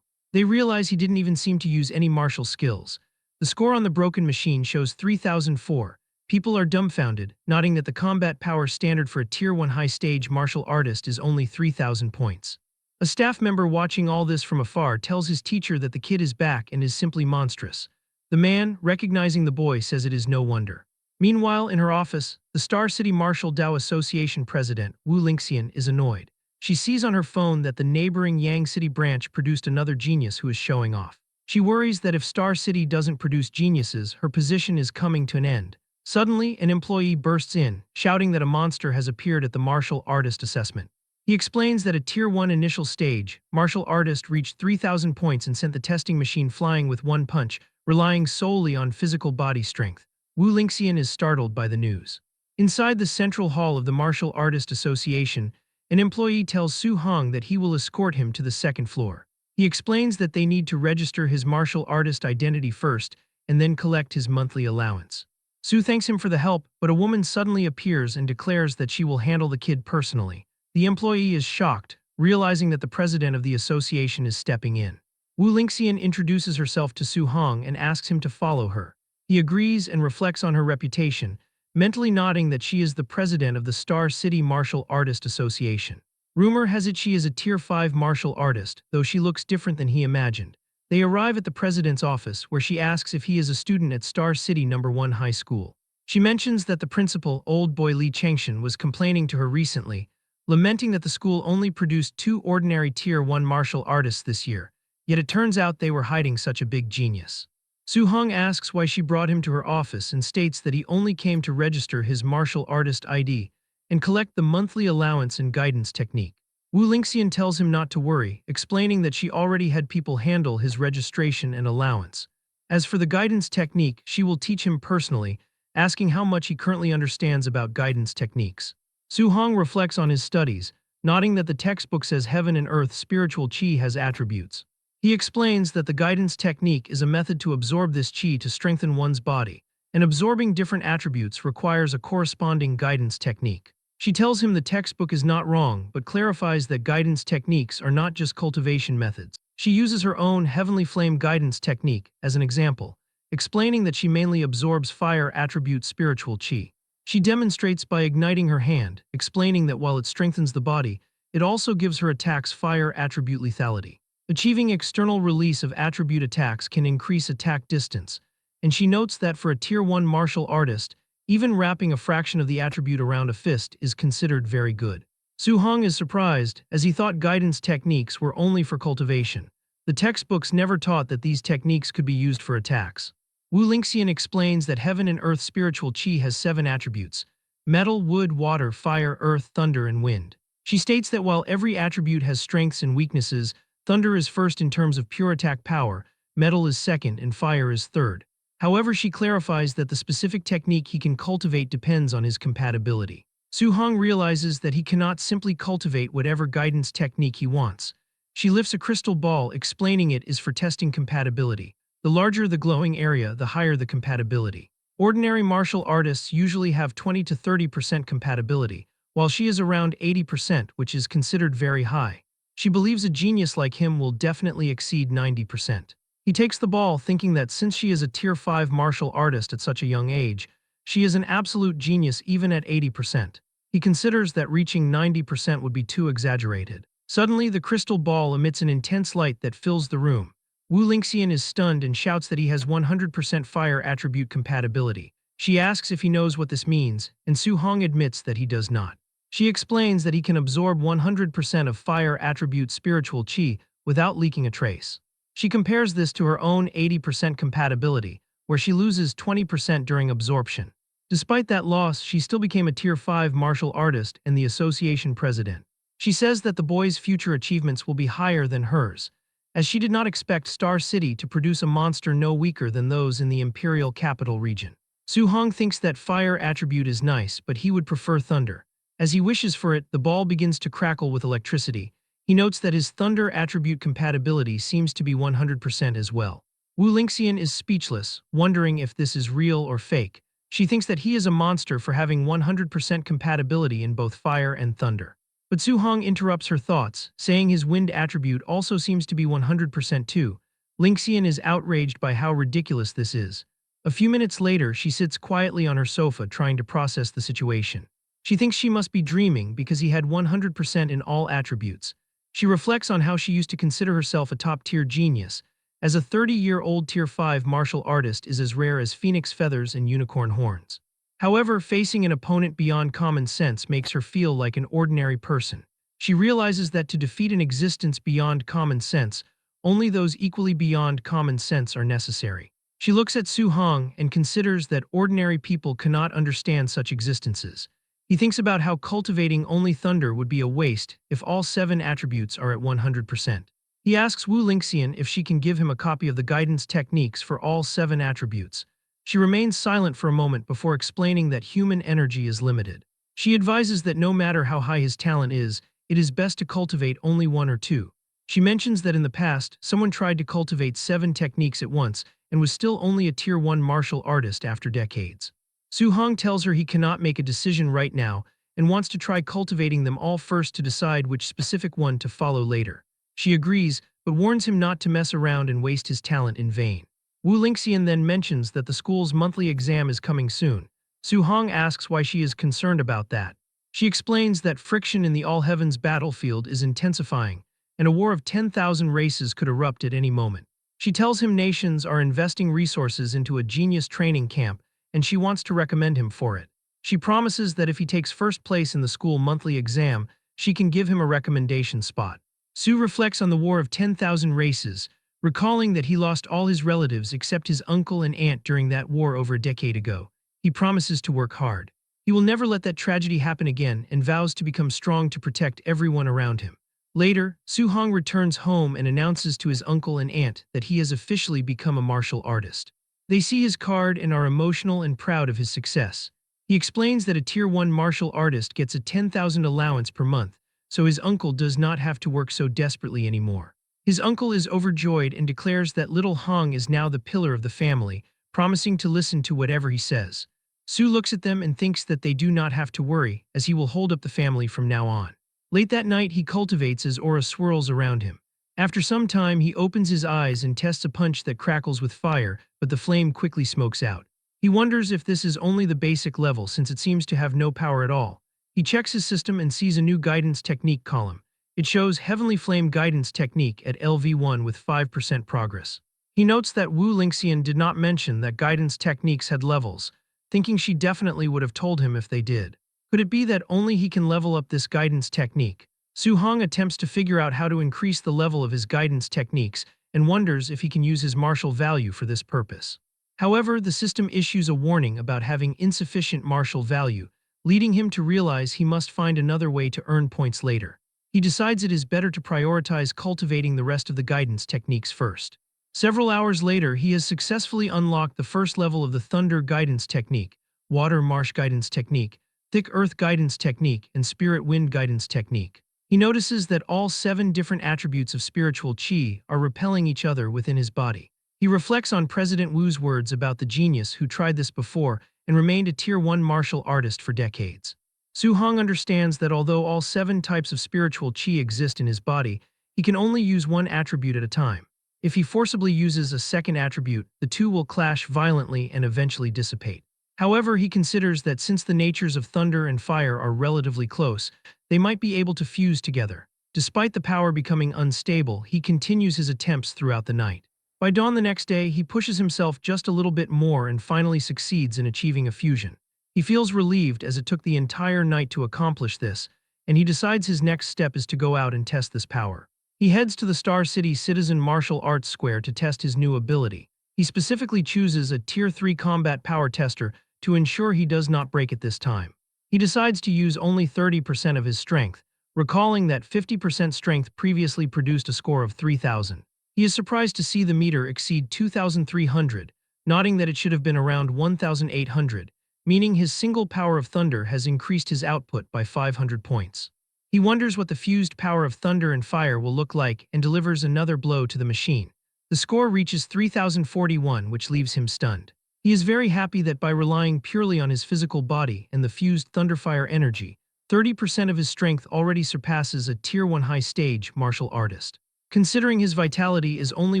They realize he didn't even seem to use any martial skills. The score on the broken machine shows 3004. People are dumbfounded, noting that the combat power standard for a Tier 1 high-stage martial artist is only 3,000 points. A staff member watching all this from afar tells his teacher that the kid is back and is simply monstrous. The man, recognizing the boy, says it is no wonder. Meanwhile, in her office, the Star City Martial Dao Association president, Wu Lingxian, is annoyed. She sees on her phone that the neighboring Yang City branch produced another genius who is showing off. She worries that if Star City doesn't produce geniuses, her position is coming to an end. Suddenly, an employee bursts in, shouting that a monster has appeared at the martial artist assessment. He explains that at Tier 1 initial stage, martial artist reached 3,000 points and sent the testing machine flying with one punch, relying solely on physical body strength. Wu Lingxian is startled by the news. Inside the central hall of the Martial Artist Association, an employee tells Su Hong that he will escort him to the second floor. He explains that they need to register his martial artist identity first and then collect his monthly allowance. Su thanks him for the help, but a woman suddenly appears and declares that she will handle the kid personally. The employee is shocked, realizing that the president of the association is stepping in. Wu Lingxian introduces herself to Su Hong and asks him to follow her. He agrees and reflects on her reputation, mentally nodding that she is the president of the Star City Martial Artist Association. Rumor has it she is a Tier 5 martial artist, though she looks different than he imagined. They arrive at the president's office, where she asks if he is a student at Star City No. 1 High School. She mentions that the principal, old boy Li Chengshan, was complaining to her recently, lamenting that the school only produced 2 ordinary Tier 1 martial artists this year, yet it turns out they were hiding such a big genius. Su Hong asks why she brought him to her office and states that he only came to register his martial artist ID and collect the monthly allowance and guidance technique. Wu Lingxian tells him not to worry, explaining that she already had people handle his registration and allowance. As for the guidance technique, she will teach him personally, asking how much he currently understands about guidance techniques. Su Hong reflects on his studies, nodding that the textbook says heaven and earth spiritual qi has attributes. He explains that the guidance technique is a method to absorb this qi to strengthen one's body, and absorbing different attributes requires a corresponding guidance technique. She tells him the textbook is not wrong, but clarifies that guidance techniques are not just cultivation methods. She uses her own heavenly flame guidance technique as an example, explaining that she mainly absorbs fire attribute spiritual qi. She demonstrates by igniting her hand, explaining that while it strengthens the body, it also gives her attacks fire attribute lethality. Achieving external release of attribute attacks can increase attack distance, and she notes that for a Tier 1 martial artist, even wrapping a fraction of the attribute around a fist is considered very good. Su Hong is surprised, as he thought guidance techniques were only for cultivation. The textbooks never taught that these techniques could be used for attacks. Wu Lingxian explains that heaven and earth spiritual qi has 7 attributes: metal, wood, water, fire, earth, thunder, and wind. She states that while every attribute has strengths and weaknesses, thunder is first in terms of pure attack power, metal is second, and fire is third. However, she clarifies that the specific technique he can cultivate depends on his compatibility. Su Hong realizes that he cannot simply cultivate whatever guidance technique he wants. She lifts a crystal ball, explaining it is for testing compatibility. The larger the glowing area, the higher the compatibility. Ordinary martial artists usually have 20 to 30% compatibility, while she is around 80%, which is considered very high. She believes a genius like him will definitely exceed 90%. He takes the ball, thinking that since she is a Tier 5 martial artist at such a young age, she is an absolute genius even at 80%. He considers that reaching 90% would be too exaggerated. Suddenly, the crystal ball emits an intense light that fills the room. Wu Lingxian is stunned and shouts that he has 100% fire attribute compatibility. She asks if he knows what this means, and Su Hong admits that he does not. She explains that he can absorb 100% of fire attribute spiritual qi without leaking a trace. She compares this to her own 80% compatibility, where she loses 20% during absorption. Despite that loss, she still became a Tier 5 martial artist and the association president. She says that the boy's future achievements will be higher than hers, as she did not expect Star City to produce a monster no weaker than those in the Imperial Capital region. Su Hong thinks that fire attribute is nice, but he would prefer thunder. As he wishes for it, the ball begins to crackle with electricity. He notes that his thunder attribute compatibility seems to be 100% as well. Wu Lingxian is speechless, wondering if this is real or fake. She thinks that he is a monster for having 100% compatibility in both fire and thunder. But Su Hong interrupts her thoughts, saying his wind attribute also seems to be 100% too. Lingxian is outraged by how ridiculous this is. A few minutes later, she sits quietly on her sofa trying to process the situation. She thinks she must be dreaming because he had 100% in all attributes. She reflects on how she used to consider herself a top-tier genius, as a 30-year-old Tier 5 martial artist is as rare as phoenix feathers and unicorn horns. However, facing an opponent beyond common sense makes her feel like an ordinary person. She realizes that to defeat an existence beyond common sense, only those equally beyond common sense are necessary. She looks at Su Hong and considers that ordinary people cannot understand such existences. He thinks about how cultivating only thunder would be a waste if all 7 attributes are at 100%. He asks Wu Lingxian if she can give him a copy of the guidance techniques for all 7 attributes. She remains silent for a moment before explaining that human energy is limited. She advises that no matter how high his talent is, it is best to cultivate only 1 or 2. She mentions that in the past, someone tried to cultivate 7 techniques at once and was still only a Tier 1 martial artist after decades. Su Hong tells her he cannot make a decision right now and wants to try cultivating them all first to decide which specific one to follow later. She agrees, but warns him not to mess around and waste his talent in vain. Wu Lingxian then mentions that the school's monthly exam is coming soon. Su Hong asks why she is concerned about that. She explains that friction in the All Heavens battlefield is intensifying, and a war of 10,000 races could erupt at any moment. She tells him nations are investing resources into a genius training camp, and she wants to recommend him for it. She promises that if he takes first place in the school monthly exam, she can give him a recommendation spot. Su reflects on the war of 10,000 races, recalling that he lost all his relatives except his uncle and aunt during that war over a decade ago. He promises to work hard. He will never let that tragedy happen again and vows to become strong to protect everyone around him. Later, Su Hong returns home and announces to his uncle and aunt that he has officially become a martial artist. They see his card and are emotional and proud of his success. He explains that a Tier 1 martial artist gets a 10,000 allowance per month, so his uncle does not have to work so desperately anymore. His uncle is overjoyed and declares that little Hong is now the pillar of the family, promising to listen to whatever he says. Su looks at them and thinks that they do not have to worry, as he will hold up the family from now on. Late that night, he cultivates as aura swirls around him. After some time, he opens his eyes and tests a punch that crackles with fire, but the flame quickly smokes out. He wonders if this is only the basic level since it seems to have no power at all. He checks his system and sees a new guidance technique column. It shows Heavenly Flame Guidance Technique at LV1 with 5% progress. He notes that Wu Lingxian did not mention that guidance techniques had levels, thinking she definitely would have told him if they did. Could it be that only he can level up this guidance technique? Su Hong attempts to figure out how to increase the level of his guidance techniques and wonders if he can use his martial value for this purpose. However, the system issues a warning about having insufficient martial value, leading him to realize he must find another way to earn points later. He decides it is better to prioritize cultivating the rest of the guidance techniques first. Several hours later, he has successfully unlocked the first level of the Thunder Guidance Technique, Water Marsh Guidance Technique, Thick Earth Guidance Technique, and Spirit Wind Guidance Technique. He notices that all 7 different attributes of spiritual qi are repelling each other within his body. He reflects on President Wu's words about the genius who tried this before and remained a Tier 1 martial artist for decades. Su Hong understands that although all 7 types of spiritual qi exist in his body, he can only use one attribute at a time. If he forcibly uses a second attribute, the two will clash violently and eventually dissipate. However, he considers that since the natures of thunder and fire are relatively close, they might be able to fuse together. Despite the power becoming unstable, he continues his attempts throughout the night. By dawn the next day, he pushes himself just a little bit more and finally succeeds in achieving a fusion. He feels relieved as it took the entire night to accomplish this, and he decides his next step is to go out and test this power. He heads to the Star City Citizen Martial Arts Square to test his new ability. He specifically chooses a Tier 3 combat power tester to ensure he does not break it this time. He decides to use only 30% of his strength, recalling that 50% strength previously produced a score of 3,000. He is surprised to see the meter exceed 2,300, noting that it should have been around 1,800, meaning his single power of thunder has increased his output by 500 points. He wonders what the fused power of thunder and fire will look like and delivers another blow to the machine. The score reaches 3041, which leaves him stunned. He is very happy that by relying purely on his physical body and the fused Thunderfire energy, 30% of his strength already surpasses a Tier 1 high-stage martial artist. Considering his vitality is only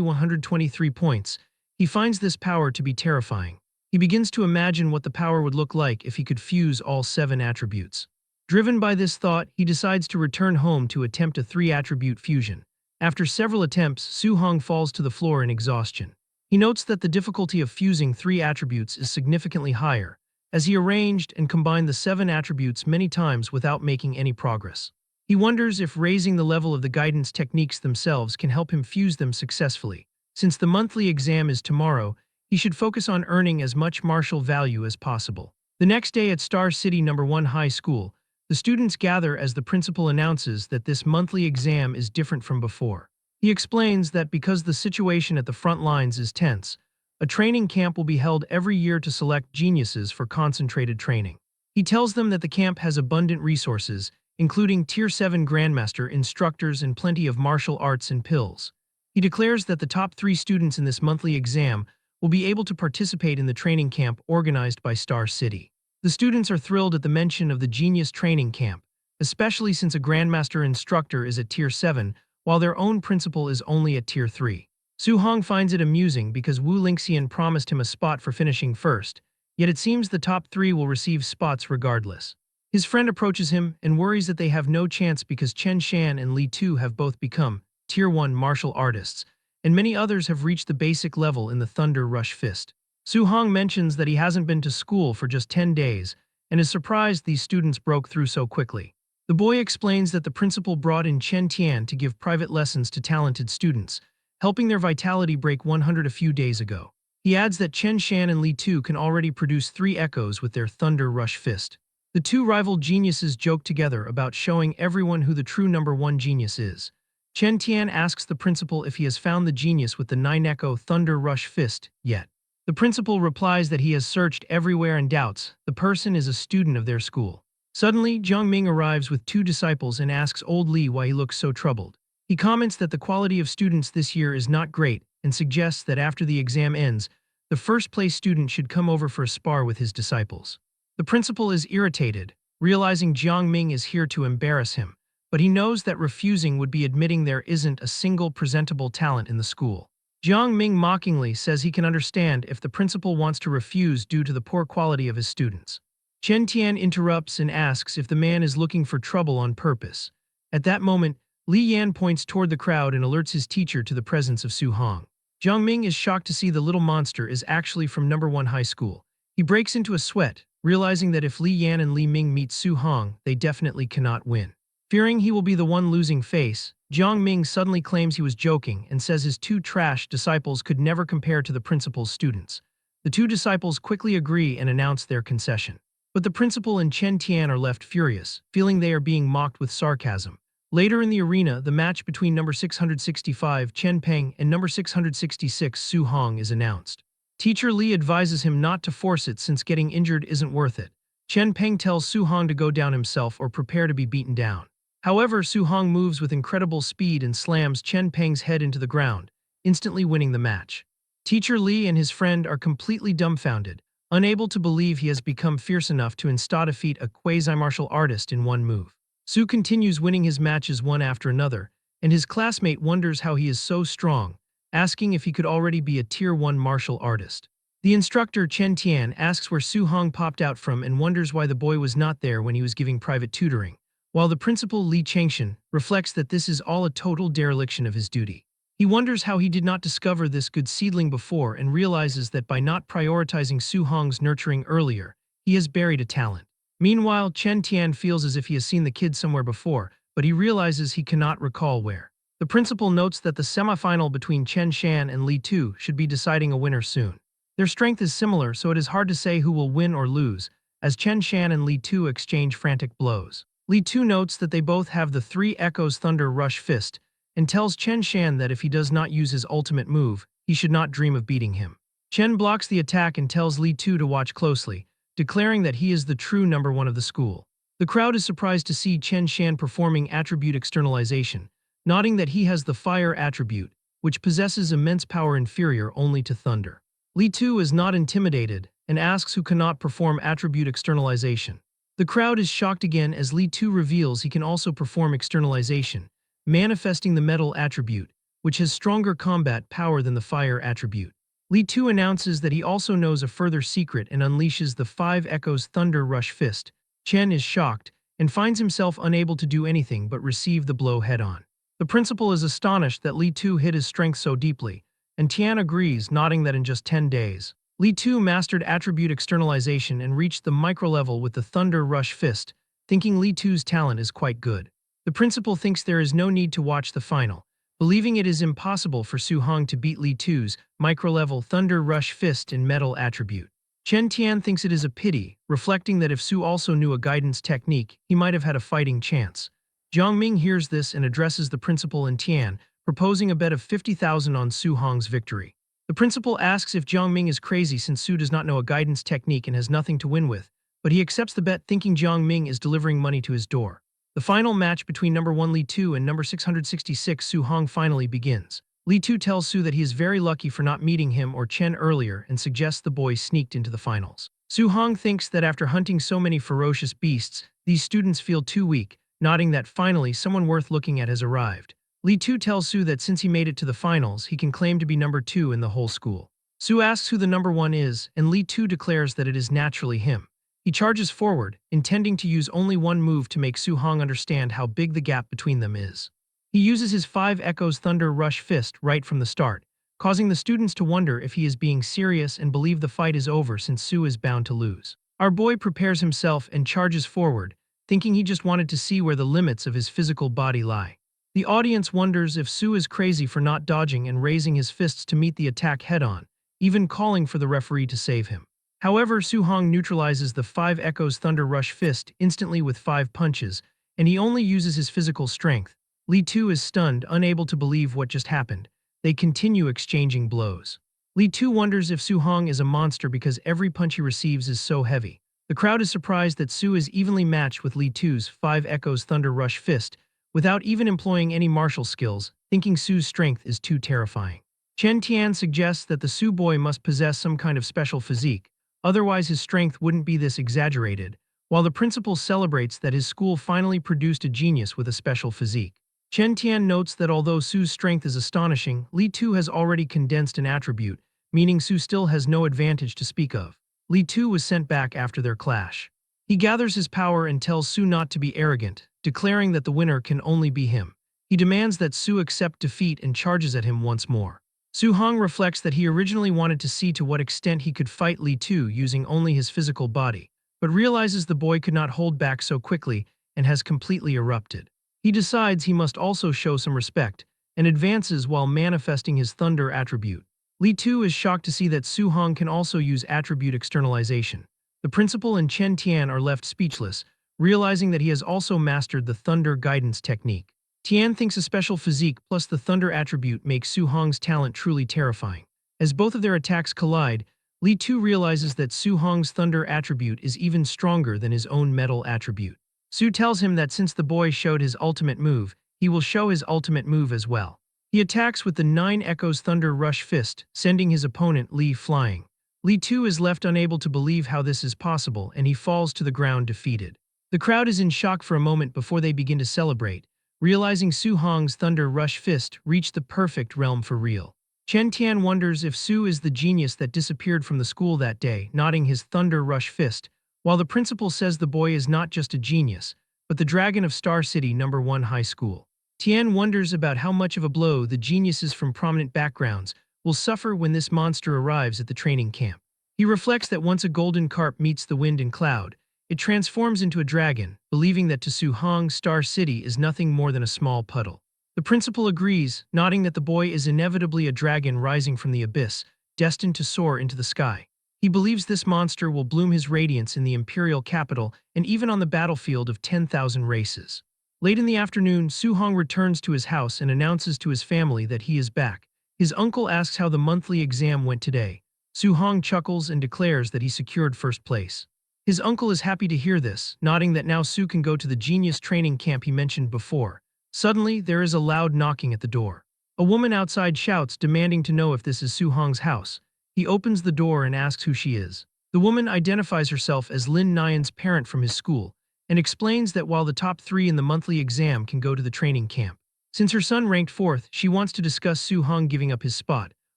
123 points, he finds this power to be terrifying. He begins to imagine what the power would look like if he could fuse all 7 attributes. Driven by this thought, he decides to return home to attempt a 3-attribute fusion. After several attempts, Su-hong falls to the floor in exhaustion. He notes that the difficulty of fusing 3 attributes is significantly higher, as he arranged and combined the 7 attributes many times without making any progress. He wonders if raising the level of the guidance techniques themselves can help him fuse them successfully. Since the monthly exam is tomorrow, he should focus on earning as much martial value as possible. The next day at Star City No. 1 High School, the students gather as the principal announces that this monthly exam is different from before. He explains that because the situation at the front lines is tense, a training camp will be held every year to select geniuses for concentrated training. He tells them that the camp has abundant resources, including Tier 7 Grandmaster instructors and plenty of martial arts and pills. He declares that the top 3 students in this monthly exam will be able to participate in the training camp organized by Star City. The students are thrilled at the mention of the Genius Training Camp, especially since a Grandmaster instructor is at Tier 7, while their own principal is only at Tier 3. Su-hong finds it amusing because Wu Lingxian promised him a spot for finishing first, yet it seems the top 3 will receive spots regardless. His friend approaches him and worries that they have no chance because Chen Shan and Li Tu have both become Tier 1 martial artists, and many others have reached the basic level in the Thunder Rush Fist. Su-hong mentions that he hasn't been to school for just 10 days and is surprised these students broke through so quickly. The boy explains that the principal brought in Chen Tian to give private lessons to talented students, helping their vitality break 100 a few days ago. He adds that Chen Shan and Li Tu can already produce 3 echoes with their Thunder Rush Fist. The 2 rival geniuses joke together about showing everyone who the true No. 1 genius is. Chen Tian asks the principal if he has found the genius with the 9-echo Thunder Rush Fist yet. The principal replies that he has searched everywhere and doubts the person is a student of their school. Suddenly, Jiang Ming arrives with 2 disciples and asks old Li why he looks so troubled. He comments that the quality of students this year is not great and suggests that after the exam ends, the first-place student should come over for a spar with his disciples. The principal is irritated, realizing Jiang Ming is here to embarrass him, but he knows that refusing would be admitting there isn't a single presentable talent in the school. Jiang Ming mockingly says he can understand if the principal wants to refuse due to the poor quality of his students. Chen Tian interrupts and asks if the man is looking for trouble on purpose. At that moment, Li Yan points toward the crowd and alerts his teacher to the presence of Su-hong. Jiang Ming is shocked to see the little monster is actually from No. 1 High School. He breaks into a sweat, realizing that if Li Yan and Li Ming meet Su-hong, they definitely cannot win. Fearing he will be the one losing face, Jiang Ming suddenly claims he was joking and says his 2 trash disciples could never compare to the principal's students. The 2 disciples quickly agree and announce their concession. But the principal and Chen Tian are left furious, feeling they are being mocked with sarcasm. Later in the arena, the match between No. 665 Chen Peng and No. 666 Su-hong is announced. Teacher Li advises him not to force it since getting injured isn't worth it. Chen Peng tells Su-hong to go down himself or prepare to be beaten down. However, Su-hong moves with incredible speed and slams Chen Peng's head into the ground, instantly winning the match. Teacher Li and his friend are completely dumbfounded, unable to believe he has become fierce enough to insta-defeat a quasi-martial artist in one move. Su continues winning his matches one after another, and his classmate wonders how he is so strong, asking if he could already be a Tier 1 martial artist. The instructor Chen Tian asks where Su-hong popped out from and wonders why the boy was not there when he was giving private tutoring, while the principal Li Changshan reflects that this is all a total dereliction of his duty. He wonders how he did not discover this good seedling before and realizes that by not prioritizing Su-hong's nurturing earlier, he has buried a talent. Meanwhile, Chen Tian feels as if he has seen the kid somewhere before, but he realizes he cannot recall where. The principal notes that the semifinal between Chen Shan and Li Tu should be deciding a winner soon. Their strength is similar, so it is hard to say who will win or lose, as Chen Shan and Li Tu exchange frantic blows. Li Tu notes that they both have the 3 Echoes Thunder Rush Fist, and tells Chen Shan that if he does not use his ultimate move, he should not dream of beating him. Chen blocks the attack and tells Li Tu to watch closely, declaring that he is the true No. 1 of the school. The crowd is surprised to see Chen Shan performing attribute externalization, noting that he has the fire attribute, which possesses immense power inferior only to thunder. Li Tu is not intimidated and asks who cannot perform attribute externalization. The crowd is shocked again as Li Tu reveals he can also perform externalization, manifesting the metal attribute, which has stronger combat power than the fire attribute. Li Tu announces that he also knows a further secret and unleashes the 5 Echoes Thunder Rush Fist. Chen is shocked and finds himself unable to do anything but receive the blow head-on. The principal is astonished that Li Tu hid his strength so deeply, and Tian agrees, nodding that in just 10 days, Li Tu mastered attribute externalization and reached the micro-level with the Thunder Rush Fist, thinking Li Tu's talent is quite good. The principal thinks there is no need to watch the final, believing it is impossible for Su Hong to beat Li Tu's micro-level Thunder Rush Fist in metal attribute. Chen Tian thinks it is a pity, reflecting that if Su also knew a guidance technique, he might have had a fighting chance. Jiang Ming hears this and addresses the principal and Tian, proposing a bet of 50,000 on Su Hong's victory. The principal asks if Jiang Ming is crazy since Su does not know a guidance technique and has nothing to win with, but he accepts the bet thinking Jiang Ming is delivering money to his door. The final match between number 1 Li Tu and number 666 Su Hong finally begins. Li Tu tells Su that he is very lucky for not meeting him or Chen earlier and suggests the boys sneaked into the finals. Su Hong thinks that after hunting so many ferocious beasts, these students feel too weak, nodding that finally someone worth looking at has arrived. Li Tu tells Su that since he made it to the finals, he can claim to be number 2 in the whole school. Su asks who the number 1 is, and Li Tu declares that it is naturally him. He charges forward, intending to use only one move to make Su Hong understand how big the gap between them is. He uses his 5 Echoes Thunder Rush Fist right from the start, causing the students to wonder if he is being serious and believe the fight is over since Su is bound to lose. Our boy prepares himself and charges forward, thinking he just wanted to see where the limits of his physical body lie. The audience wonders if Su is crazy for not dodging and raising his fists to meet the attack head-on, even calling for the referee to save him. However, Su Hong neutralizes the 5 Echoes Thunder Rush Fist instantly with 5 punches, and he only uses his physical strength. Li Tu is stunned, unable to believe what just happened. They continue exchanging blows. Li Tu wonders if Su Hong is a monster because every punch he receives is so heavy. The crowd is surprised that Su is evenly matched with Li Tu's 5 Echoes Thunder Rush Fist, without even employing any martial skills, thinking Su's strength is too terrifying. Chen Tian suggests that the Su boy must possess some kind of special physique, otherwise his strength wouldn't be this exaggerated, while the principal celebrates that his school finally produced a genius with a special physique. Chen Tian notes that although Su's strength is astonishing, Li Tu has already condensed an attribute, meaning Su still has no advantage to speak of. Li Tu was sent back after their clash. He gathers his power and tells Su not to be arrogant, declaring that the winner can only be him. He demands that Su accept defeat and charges at him once more. Su Hong reflects that he originally wanted to see to what extent he could fight Li Tu using only his physical body, but realizes the boy could not hold back so quickly and has completely erupted. He decides he must also show some respect, and advances while manifesting his thunder attribute. Li Tu is shocked to see that Su Hong can also use attribute externalization. The principal and Chen Tian are left speechless, realizing that he has also mastered the thunder guidance technique. Tian thinks a special physique plus the thunder attribute makes Su Hong's talent truly terrifying. As both of their attacks collide, Li Tu realizes that Su Hong's thunder attribute is even stronger than his own metal attribute. Su tells him that since the boy showed his ultimate move, he will show his ultimate move as well. He attacks with the 9 Echoes Thunder Rush Fist, sending his opponent Li flying. Li Tu is left unable to believe how this is possible, and he falls to the ground defeated. The crowd is in shock for a moment before they begin to celebrate, realizing Su Hong's Thunder Rush Fist reached the perfect realm for real. Chen Tian wonders if Su is the genius that disappeared from the school that day, nodding his Thunder Rush Fist, while the principal says the boy is not just a genius, but the dragon of Star City No. 1 High School. Tian wonders about how much of a blow the geniuses from prominent backgrounds will suffer when this monster arrives at the training camp. He reflects that once a golden carp meets the wind and cloud, it transforms into a dragon, believing that to Su Hong, Star City is nothing more than a small puddle. The principal agrees, nodding that the boy is inevitably a dragon rising from the abyss, destined to soar into the sky. He believes this monster will bloom his radiance in the imperial capital and even on the battlefield of 10,000 races. Late in the afternoon, Su Hong returns to his house and announces to his family that he is back. His uncle asks how the monthly exam went today. Su Hong chuckles and declares that he secured first place. His uncle is happy to hear this, nodding that now Su can go to the genius training camp he mentioned before. Suddenly, there is a loud knocking at the door. A woman outside shouts, demanding to know if this is Su Hong's house. He opens the door and asks who she is. The woman identifies herself as Lin Nyan's parent from his school, and explains that while the top 3 in the monthly exam can go to the training camp, since her son ranked 4th, she wants to discuss Su Hong giving up his spot,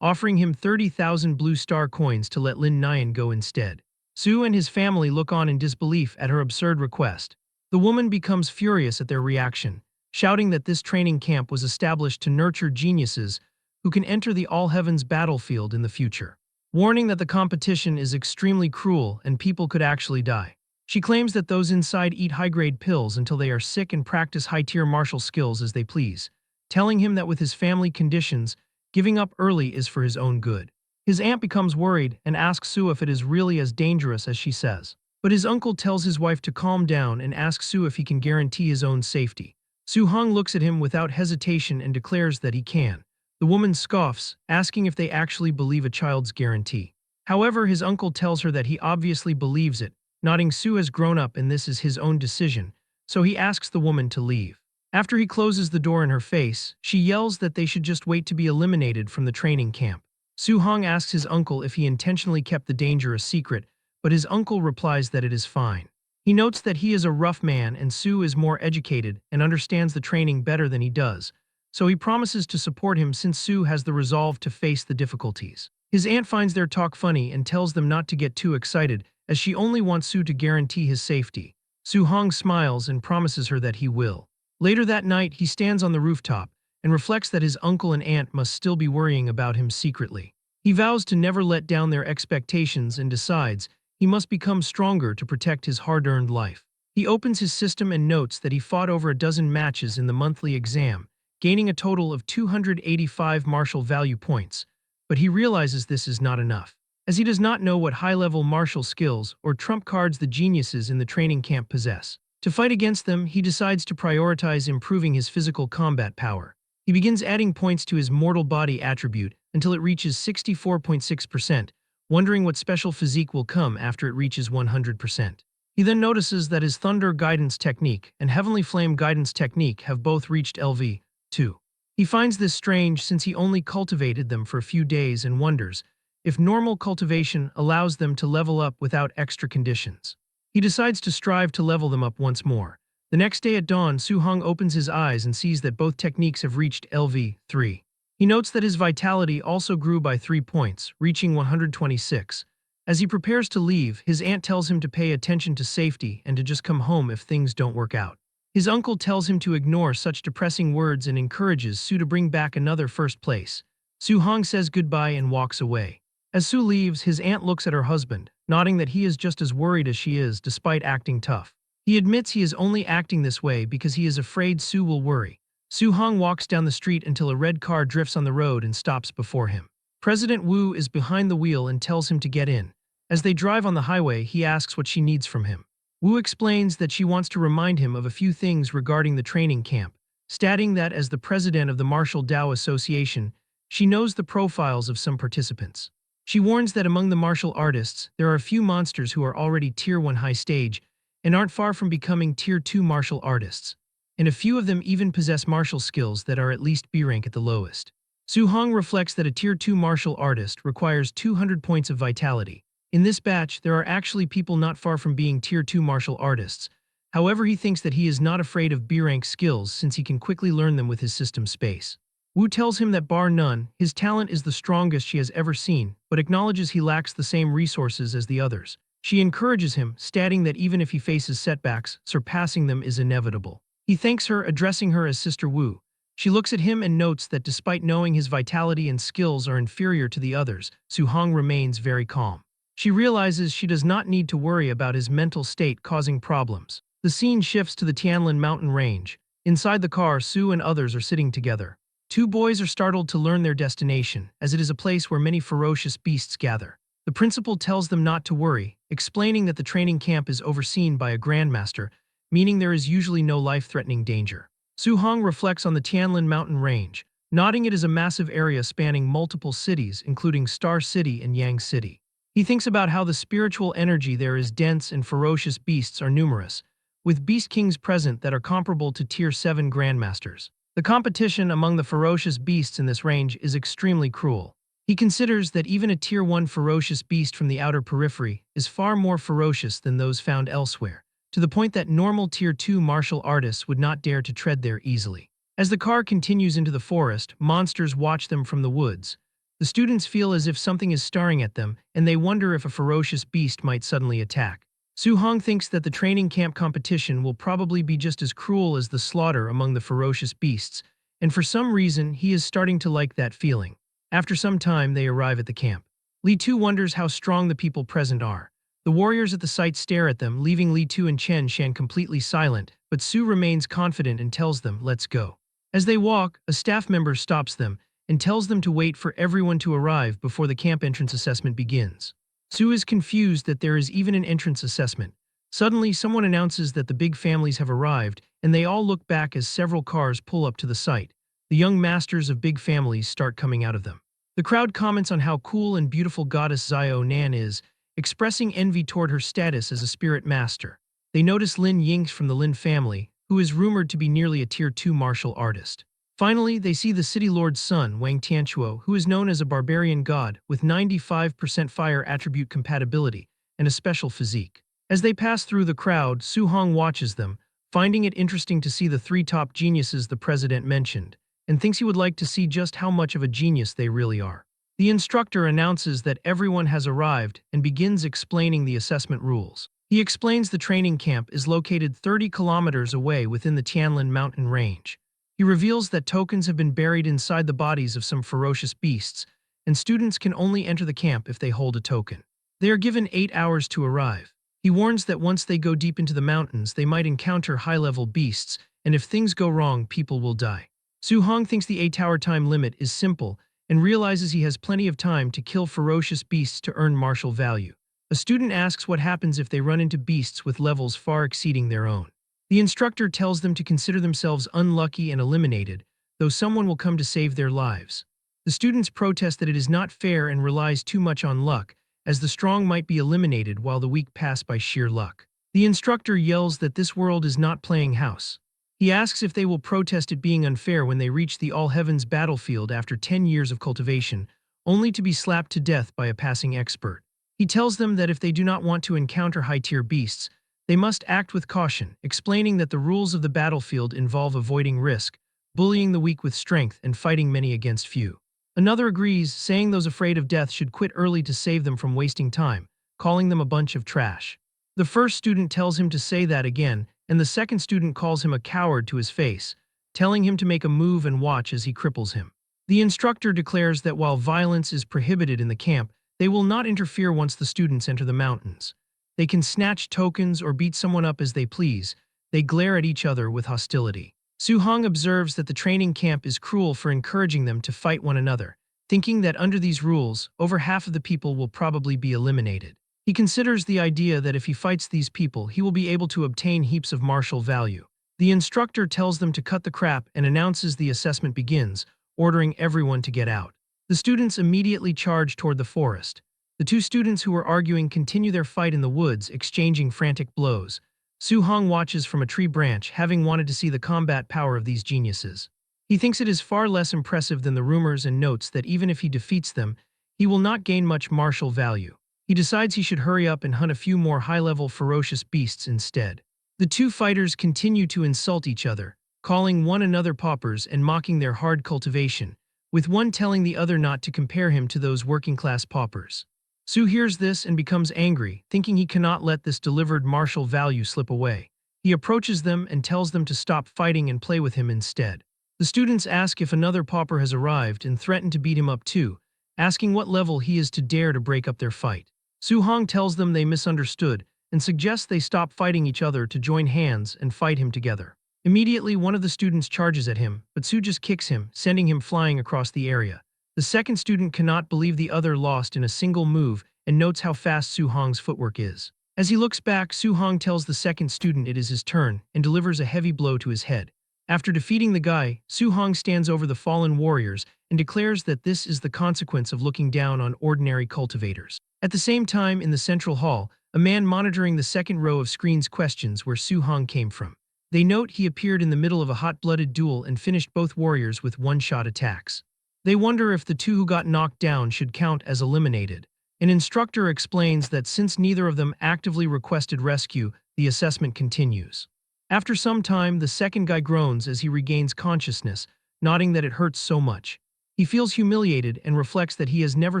offering him 30,000 blue star coins to let Lin Nyan go instead. Su and his family look on in disbelief at her absurd request. The woman becomes furious at their reaction, shouting that this training camp was established to nurture geniuses who can enter the all-heavens battlefield in the future, warning that the competition is extremely cruel and people could actually die. She claims that those inside eat high-grade pills until they are sick and practice high-tier martial skills as they please, telling him that with his family conditions, giving up early is for his own good. His aunt becomes worried and asks Su if it is really as dangerous as she says. But his uncle tells his wife to calm down and asks Su if he can guarantee his own safety. Su Hong looks at him without hesitation and declares that he can. The woman scoffs, asking if they actually believe a child's guarantee. However, his uncle tells her that he obviously believes it, nodding Su has grown up and this is his own decision, so he asks the woman to leave. After he closes the door in her face, she yells that they should just wait to be eliminated from the training camp. Su Hong asks his uncle if he intentionally kept the danger a secret, but his uncle replies that it is fine. He notes that he is a rough man and Su is more educated and understands the training better than he does, so he promises to support him since Su has the resolve to face the difficulties. His aunt finds their talk funny and tells them not to get too excited, as she only wants Su to guarantee his safety. Su Hong smiles and promises her that he will. Later that night, he stands on the rooftop and reflects that his uncle and aunt must still be worrying about him secretly. He vows to never let down their expectations and decides he must become stronger to protect his hard-earned life. He opens his system and notes that he fought over a dozen matches in the monthly exam, gaining a total of 285 martial value points, but he realizes this is not enough, as he does not know what high-level martial skills or trump cards the geniuses in the training camp possess. To fight against them, he decides to prioritize improving his physical combat power. He begins adding points to his mortal body attribute until it reaches 64.6%, wondering what special physique will come after it reaches 100%. He then notices that his Thunder Guidance Technique and Heavenly Flame Guidance Technique have both reached LV2. He finds this strange since he only cultivated them for a few days and wonders if normal cultivation allows them to level up without extra conditions. He decides to strive to level them up once more. The next day at dawn, Su Hong opens his eyes and sees that both techniques have reached LV3. He notes that his vitality also grew by 3 points, reaching 126. As he prepares to leave, his aunt tells him to pay attention to safety and to just come home if things don't work out. His uncle tells him to ignore such depressing words and encourages Su to bring back another first place. Su Hong says goodbye and walks away. As Su leaves, his aunt looks at her husband, nodding that he is just as worried as she is despite acting tough. He admits he is only acting this way because he is afraid Su will worry. Su Hong walks down the street until a red car drifts on the road and stops before him. President Wu is behind the wheel and tells him to get in. As they drive on the highway, he asks what she needs from him. Wu explains that she wants to remind him of a few things regarding the training camp, stating that as the president of the Martial Dao Association, she knows the profiles of some participants. She warns that among the martial artists, there are a few monsters who are already Tier 1 high stage and aren't far from becoming Tier 2 martial artists, and a few of them even possess martial skills that are at least B rank at the lowest. Su Hong reflects that a Tier 2 martial artist requires 200 points of vitality. In this batch, there are actually people not far from being Tier 2 martial artists. However, he thinks that he is not afraid of B rank skills since he can quickly learn them with his system space. Wu tells him that bar none, his talent is the strongest she has ever seen, but acknowledges he lacks the same resources as the others. She encourages him, stating that even if he faces setbacks, surpassing them is inevitable. He thanks her, addressing her as Sister Wu. She looks at him and notes that despite knowing his vitality and skills are inferior to the others, Su Hong remains very calm. She realizes she does not need to worry about his mental state causing problems. The scene shifts to the Tianlin mountain range. Inside the car, Su and others are sitting together. Two boys are startled to learn their destination, as it is a place where many ferocious beasts gather. The principal tells them not to worry, explaining that the training camp is overseen by a grandmaster, meaning there is usually no life-threatening danger. Su Hong reflects on the Tianlin mountain range, nodding it is a massive area spanning multiple cities, including Star City and Yang City. He thinks about how the spiritual energy there is dense and ferocious beasts are numerous, with beast kings present that are comparable to Tier 7 grandmasters. The competition among the ferocious beasts in this range is extremely cruel. He considers that even a Tier 1 ferocious beast from the outer periphery is far more ferocious than those found elsewhere, to the point that normal Tier 2 martial artists would not dare to tread there easily. As the car continues into the forest, monsters watch them from the woods. The students feel as if something is staring at them, and they wonder if a ferocious beast might suddenly attack. Su-hong thinks that the training camp competition will probably be just as cruel as the slaughter among the ferocious beasts, and for some reason he is starting to like that feeling. After some time, they arrive at the camp. Li Tu wonders how strong the people present are. The warriors at the site stare at them, leaving Li Tu and Chen Shan completely silent, but Su remains confident and tells them, "Let's go." As they walk, a staff member stops them and tells them to wait for everyone to arrive before the camp entrance assessment begins. Su is confused that there is even an entrance assessment. Suddenly, someone announces that the big families have arrived, and they all look back as several cars pull up to the site. The young masters of big families start coming out of them. The crowd comments on how cool and beautiful goddess Xiao Nan is, expressing envy toward her status as a spirit master. They notice Lin Ying from the Lin family, who is rumored to be nearly a Tier 2 martial artist. Finally, they see the city lord's son, Wang Tianchuo, who is known as a barbarian god with 95% fire attribute compatibility and a special physique. As they pass through the crowd, Su Hong watches them, finding it interesting to see the three top geniuses the president mentioned, and thinks he would like to see just how much of a genius they really are. The instructor announces that everyone has arrived and begins explaining the assessment rules. He explains the training camp is located 30 kilometers away within the Tianlin mountain range. He reveals that tokens have been buried inside the bodies of some ferocious beasts, and students can only enter the camp if they hold a token. They are given 8 hours to arrive. He warns that once they go deep into the mountains, they might encounter high-level beasts, and if things go wrong, people will die. Su Hong thinks the 8-hour time limit is simple and realizes he has plenty of time to kill ferocious beasts to earn martial value. A student asks what happens if they run into beasts with levels far exceeding their own. The instructor tells them to consider themselves unlucky and eliminated, though someone will come to save their lives. The students protest that it is not fair and relies too much on luck, as the strong might be eliminated while the weak pass by sheer luck. The instructor yells that this world is not playing house. He asks if they will protest it being unfair when they reach the All-Heavens battlefield after 10 years of cultivation, only to be slapped to death by a passing expert. He tells them that if they do not want to encounter high-tier beasts, they must act with caution, explaining that the rules of the battlefield involve avoiding risk, bullying the weak with strength, and fighting many against few. Another agrees, saying those afraid of death should quit early to save them from wasting time, calling them a bunch of trash. The first student tells him to say that again, and the second student calls him a coward to his face, telling him to make a move and watch as he cripples him. The instructor declares that while violence is prohibited in the camp, they will not interfere once the students enter the mountains. They can snatch tokens or beat someone up as they please. They glare at each other with hostility. Su Hong observes that the training camp is cruel for encouraging them to fight one another, thinking that under these rules, over half of the people will probably be eliminated. He considers the idea that if he fights these people, he will be able to obtain heaps of martial value. The instructor tells them to cut the crap and announces the assessment begins, ordering everyone to get out. The students immediately charge toward the forest. The two students who are arguing continue their fight in the woods, exchanging frantic blows. Su Hong watches from a tree branch, having wanted to see the combat power of these geniuses. He thinks it is far less impressive than the rumors and notes that even if he defeats them, he will not gain much martial value. He decides he should hurry up and hunt a few more high-level ferocious beasts instead. The two fighters continue to insult each other, calling one another paupers and mocking their hard cultivation, with one telling the other not to compare him to those working-class paupers. Su hears this and becomes angry, thinking he cannot let this delivered martial value slip away. He approaches them and tells them to stop fighting and play with him instead. The students ask if another pauper has arrived and threaten to beat him up too, asking what level he is to dare to break up their fight. Su Hong tells them they misunderstood and suggests they stop fighting each other to join hands and fight him together. Immediately, one of the students charges at him, but Su just kicks him, sending him flying across the area. The second student cannot believe the other lost in a single move and notes how fast Su Hong's footwork is. As he looks back, Su Hong tells the second student it is his turn and delivers a heavy blow to his head. After defeating the guy, Su Hong stands over the fallen warriors and declares that this is the consequence of looking down on ordinary cultivators. At the same time, in the central hall, a man monitoring the second row of screens questions where Su Hong came from. They note he appeared in the middle of a hot-blooded duel and finished both warriors with one-shot attacks. They wonder if the two who got knocked down should count as eliminated. An instructor explains that since neither of them actively requested rescue, the assessment continues. After some time, the second guy groans as he regains consciousness, nodding that it hurts so much. He feels humiliated and reflects that he has never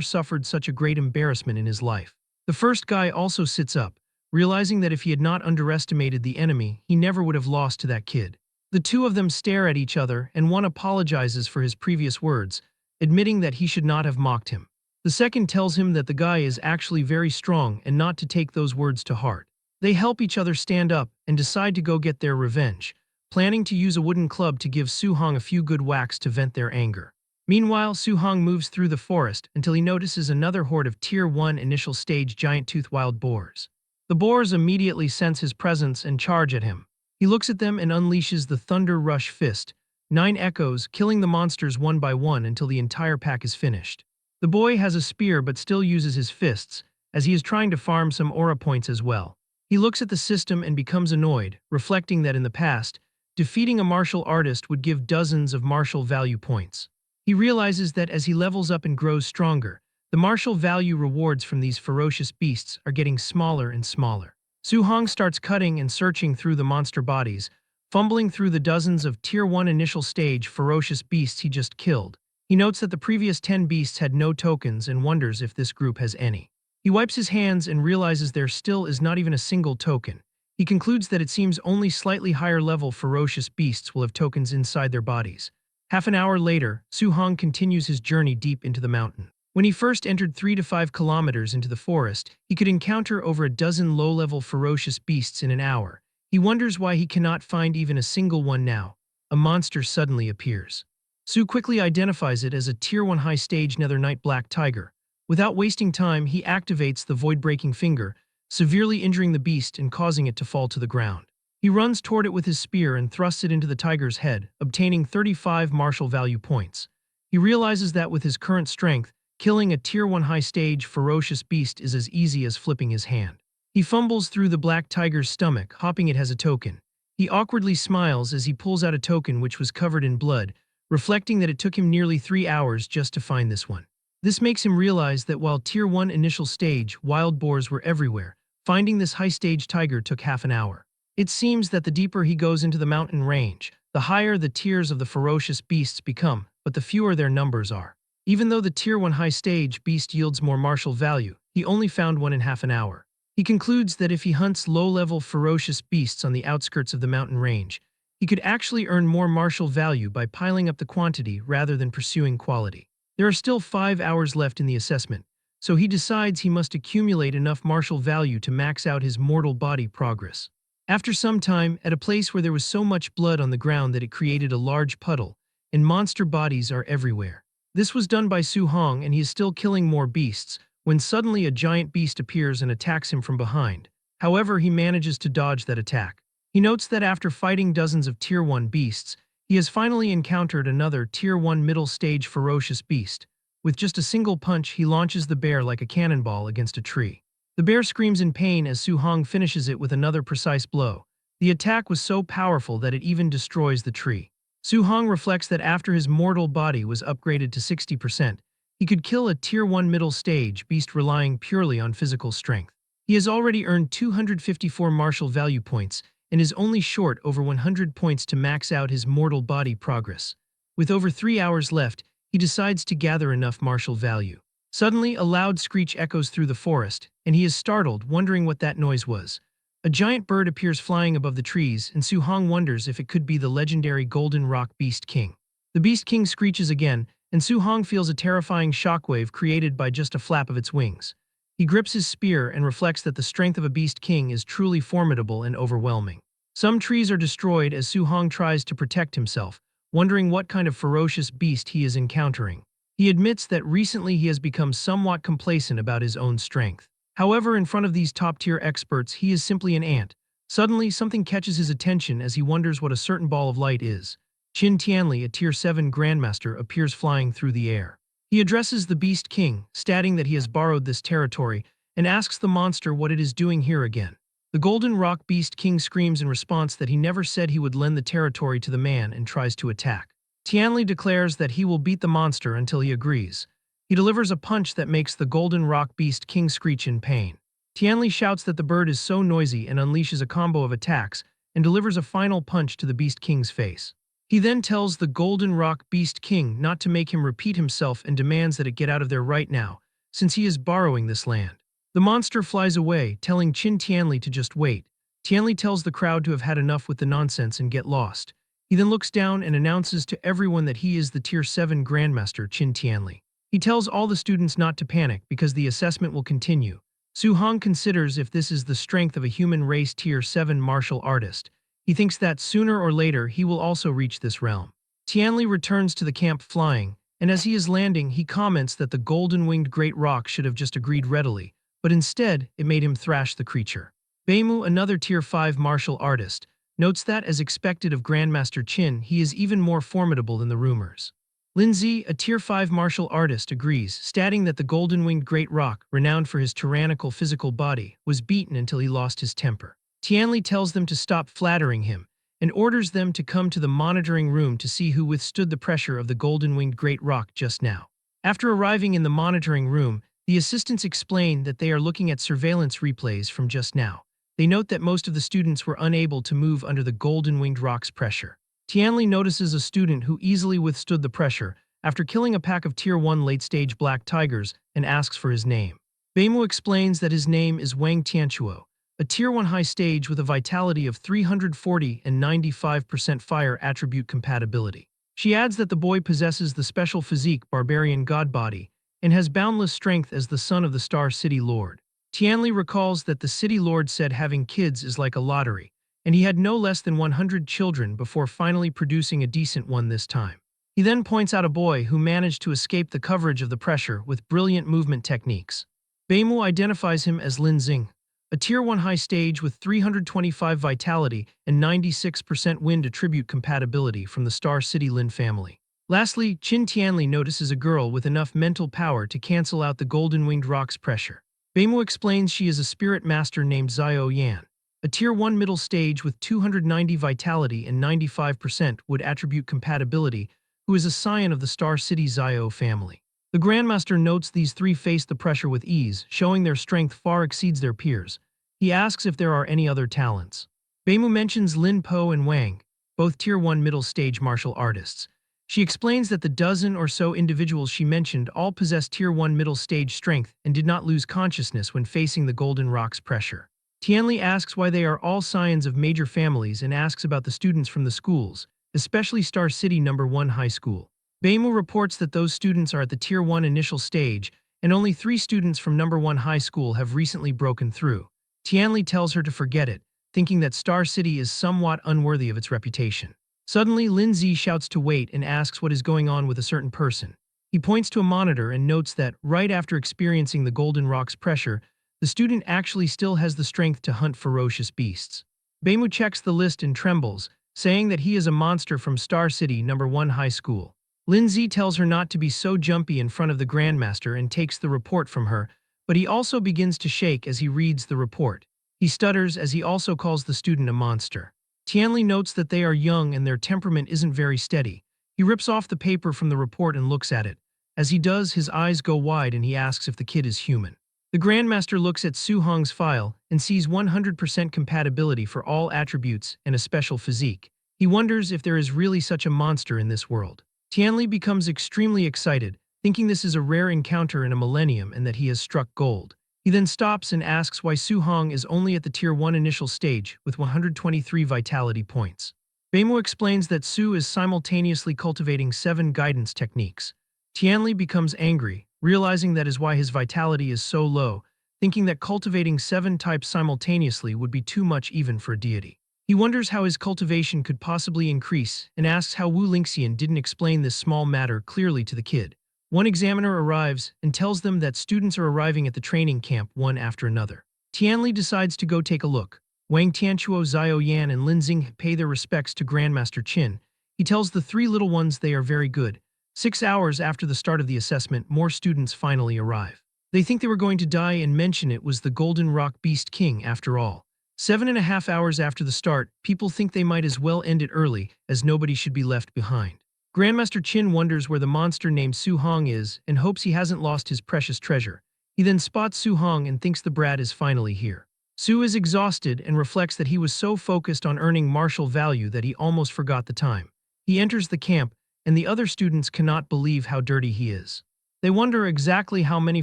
suffered such a great embarrassment in his life. The first guy also sits up, realizing that if he had not underestimated the enemy, he never would have lost to that kid. The two of them stare at each other and one apologizes for his previous words, admitting that he should not have mocked him. The second tells him that the guy is actually very strong and not to take those words to heart. They help each other stand up and decide to go get their revenge, planning to use a wooden club to give Su-hong a few good whacks to vent their anger. Meanwhile, Su-hong moves through the forest until he notices another horde of Tier 1 initial stage giant-toothed wild boars. The boars immediately sense his presence and charge at him. He looks at them and unleashes the Thunder Rush Fist, 9 echoes, killing the monsters one by one until the entire pack is finished. The boy has a spear but still uses his fists, as he is trying to farm some aura points as well. He looks at the system and becomes annoyed, reflecting that in the past, defeating a martial artist would give dozens of martial value points. He realizes that as he levels up and grows stronger, the martial value rewards from these ferocious beasts are getting smaller and smaller. Su-hong starts cutting and searching through the monster bodies, fumbling through the dozens of Tier 1 initial stage ferocious beasts he just killed. He notes that the previous 10 beasts had no tokens and wonders if this group has any. He wipes his hands and realizes there still is not even a single token. He concludes that it seems only slightly higher level ferocious beasts will have tokens inside their bodies. Half an hour later, Su-hong continues his journey deep into the mountain. When he first entered 3 to 5 kilometers into the forest, he could encounter over a dozen low-level ferocious beasts in an hour. He wonders why he cannot find even a single one now. A monster suddenly appears. Su quickly identifies it as a Tier 1 high-stage Nether Knight Black Tiger. Without wasting time, he activates the Void-Breaking Finger, severely injuring the beast and causing it to fall to the ground. He runs toward it with his spear and thrusts it into the tiger's head, obtaining 35 martial value points. He realizes that with his current strength, killing a Tier 1 high-stage ferocious beast is as easy as flipping his hand. He fumbles through the black tiger's stomach, hoping it has a token. He awkwardly smiles as he pulls out a token which was covered in blood, reflecting that it took him nearly 3 hours just to find this one. This makes him realize that while Tier 1 initial stage wild boars were everywhere, finding this high-stage tiger took half an hour. It seems that the deeper he goes into the mountain range, the higher the tiers of the ferocious beasts become, but the fewer their numbers are. Even though the Tier 1 high-stage beast yields more martial value, he only found one in half an hour. He concludes that if he hunts low-level ferocious beasts on the outskirts of the mountain range, he could actually earn more martial value by piling up the quantity rather than pursuing quality. There are still 5 hours left in the assessment, so he decides he must accumulate enough martial value to max out his mortal body progress. After some time, at a place where there was so much blood on the ground that it created a large puddle, and monster bodies are everywhere. This was done by Su-hong and he is still killing more beasts, when suddenly a giant beast appears and attacks him from behind. However, he manages to dodge that attack. He notes that after fighting dozens of Tier 1 beasts, he has finally encountered another Tier 1 middle stage ferocious beast. With just a single punch, he launches the bear like a cannonball against a tree. The bear screams in pain as Su-hong finishes it with another precise blow. The attack was so powerful that it even destroys the tree. Su-hong reflects that after his mortal body was upgraded to 60%, he could kill a Tier 1 middle stage beast relying purely on physical strength. He has already earned 254 martial value points and is only short over 100 points to max out his mortal body progress. With over 3 hours left, he decides to gather enough martial value. Suddenly, a loud screech echoes through the forest, and he is startled, wondering what that noise was. A giant bird appears flying above the trees, and Su-hong wonders if it could be the legendary Golden Rock Beast King. The Beast King screeches again, and Su-hong feels a terrifying shockwave created by just a flap of its wings. He grips his spear and reflects that the strength of a Beast King is truly formidable and overwhelming. Some trees are destroyed as Su-hong tries to protect himself, wondering what kind of ferocious beast he is encountering. He admits that recently he has become somewhat complacent about his own strength. However, in front of these top-tier experts, he is simply an ant. Suddenly, something catches his attention as he wonders what a certain ball of light is. Qin Tianli, a Tier 7 Grandmaster, appears flying through the air. He addresses the Beast King, stating that he has borrowed this territory, and asks the monster what it is doing here again. The Golden Rock Beast King screams in response that he never said he would lend the territory to the man and tries to attack. Tianli declares that he will beat the monster until he agrees. He delivers a punch that makes the Golden Rock Beast King screech in pain. Tianli shouts that the bird is so noisy and unleashes a combo of attacks and delivers a final punch to the Beast King's face. He then tells the Golden Rock Beast King not to make him repeat himself and demands that it get out of there right now, since he is borrowing this land. The monster flies away, telling Qin Tianli to just wait. Tianli tells the crowd to have had enough with the nonsense and get lost. He then looks down and announces to everyone that he is the Tier 7 Grandmaster Qin Tianli. He tells all the students not to panic because the assessment will continue. Su Hong considers if this is the strength of a human race Tier 7 martial artist. He thinks that sooner or later he will also reach this realm. Tianli returns to the camp flying, and as he is landing, he comments that the golden-winged great rock should have just agreed readily, but instead, it made him thrash the creature. Beimu, another Tier 5 martial artist, notes that, as expected of Grandmaster Qin, he is even more formidable than the rumors. Lindsay, a Tier 5 martial artist, agrees, stating that the golden-winged great rock, renowned for his tyrannical physical body, was beaten until he lost his temper. Tianli tells them to stop flattering him, and orders them to come to the monitoring room to see who withstood the pressure of the golden-winged great rock just now. After arriving in the monitoring room, the assistants explain that they are looking at surveillance replays from just now. They note that most of the students were unable to move under the golden-winged rock's pressure. Tianli notices a student who easily withstood the pressure after killing a pack of Tier 1 late-stage black tigers and asks for his name. Beimu explains that his name is Wang Tianchuo, a Tier 1 high stage with a vitality of 340 and 95% fire attribute compatibility. She adds that the boy possesses the special physique barbarian god body and has boundless strength as the son of the Star City Lord. Tianli recalls that the City Lord said having kids is like a lottery, and he had no less than 100 children before finally producing a decent one this time. He then points out a boy who managed to escape the coverage of the pressure with brilliant movement techniques. Beimu identifies him as Lin Xing, a Tier 1 high stage with 325 vitality and 96% wind attribute compatibility from the Star City Lin family. Lastly, Qin Tianli notices a girl with enough mental power to cancel out the golden-winged rock's pressure. Beimu explains she is a spirit master named Xiao Yan, a Tier 1 middle stage with 290 vitality and 95% wood attribute compatibility, who is a scion of the Star City Xiao family. The Grandmaster notes these three face the pressure with ease, showing their strength far exceeds their peers. He asks if there are any other talents. Beimu mentions Lin Po and Wang, both Tier 1 middle stage martial artists. She explains that the dozen or so individuals she mentioned all possess Tier 1 middle stage strength and did not lose consciousness when facing the Golden Rock's pressure. Tianli asks why they are all scions of major families and asks about the students from the schools, especially Star City No. 1 High School. Beimu reports that those students are at the Tier 1 initial stage, and only 3 students from No. 1 High School have recently broken through. Tianli tells her to forget it, thinking that Star City is somewhat unworthy of its reputation. Suddenly, Lin Zi shouts to wait and asks what is going on with a certain person. He points to a monitor and notes that, right after experiencing the Golden Rock's pressure, the student actually still has the strength to hunt ferocious beasts. Beimu checks the list and trembles, saying that he is a monster from Star City No. 1 High School. Lin Zi tells her not to be so jumpy in front of the Grandmaster and takes the report from her, but he also begins to shake as he reads the report. He stutters as he also calls the student a monster. Tianli notes that they are young and their temperament isn't very steady. He rips off the paper from the report and looks at it. As he does, his eyes go wide and he asks if the kid is human. The Grandmaster looks at Su Hong's file and sees 100% compatibility for all attributes and a special physique. He wonders if there is really such a monster in this world. Tianli becomes extremely excited, thinking this is a rare encounter in a millennium and that he has struck gold. He then stops and asks why Su Hong is only at the Tier 1 initial stage with 123 vitality points. Beimu explains that Su is simultaneously cultivating 7 guidance techniques. Tianli becomes angry, realizing that is why his vitality is so low, thinking that cultivating 7 types simultaneously would be too much even for a deity. He wonders how his cultivation could possibly increase and asks how Wu Lingxian didn't explain this small matter clearly to the kid. One examiner arrives and tells them that students are arriving at the training camp one after another. Tianli decides to go take a look. Wang Tianchuo, Xiao Yan, and Lin Xing pay their respects to Grandmaster Qin. He tells the 3 little ones they are very good. 6 hours after the start of the assessment, more students finally arrive. They think they were going to die and mention it was the Golden Rock Beast King after all. 7.5 hours after the start, people think they might as well end it early, as nobody should be left behind. Grandmaster Chin wonders where the monster named Su Hong is and hopes he hasn't lost his precious treasure. He then spots Su Hong and thinks the brat is finally here. Su is exhausted and reflects that he was so focused on earning martial value that he almost forgot the time. He enters the camp, and the other students cannot believe how dirty he is. They wonder exactly how many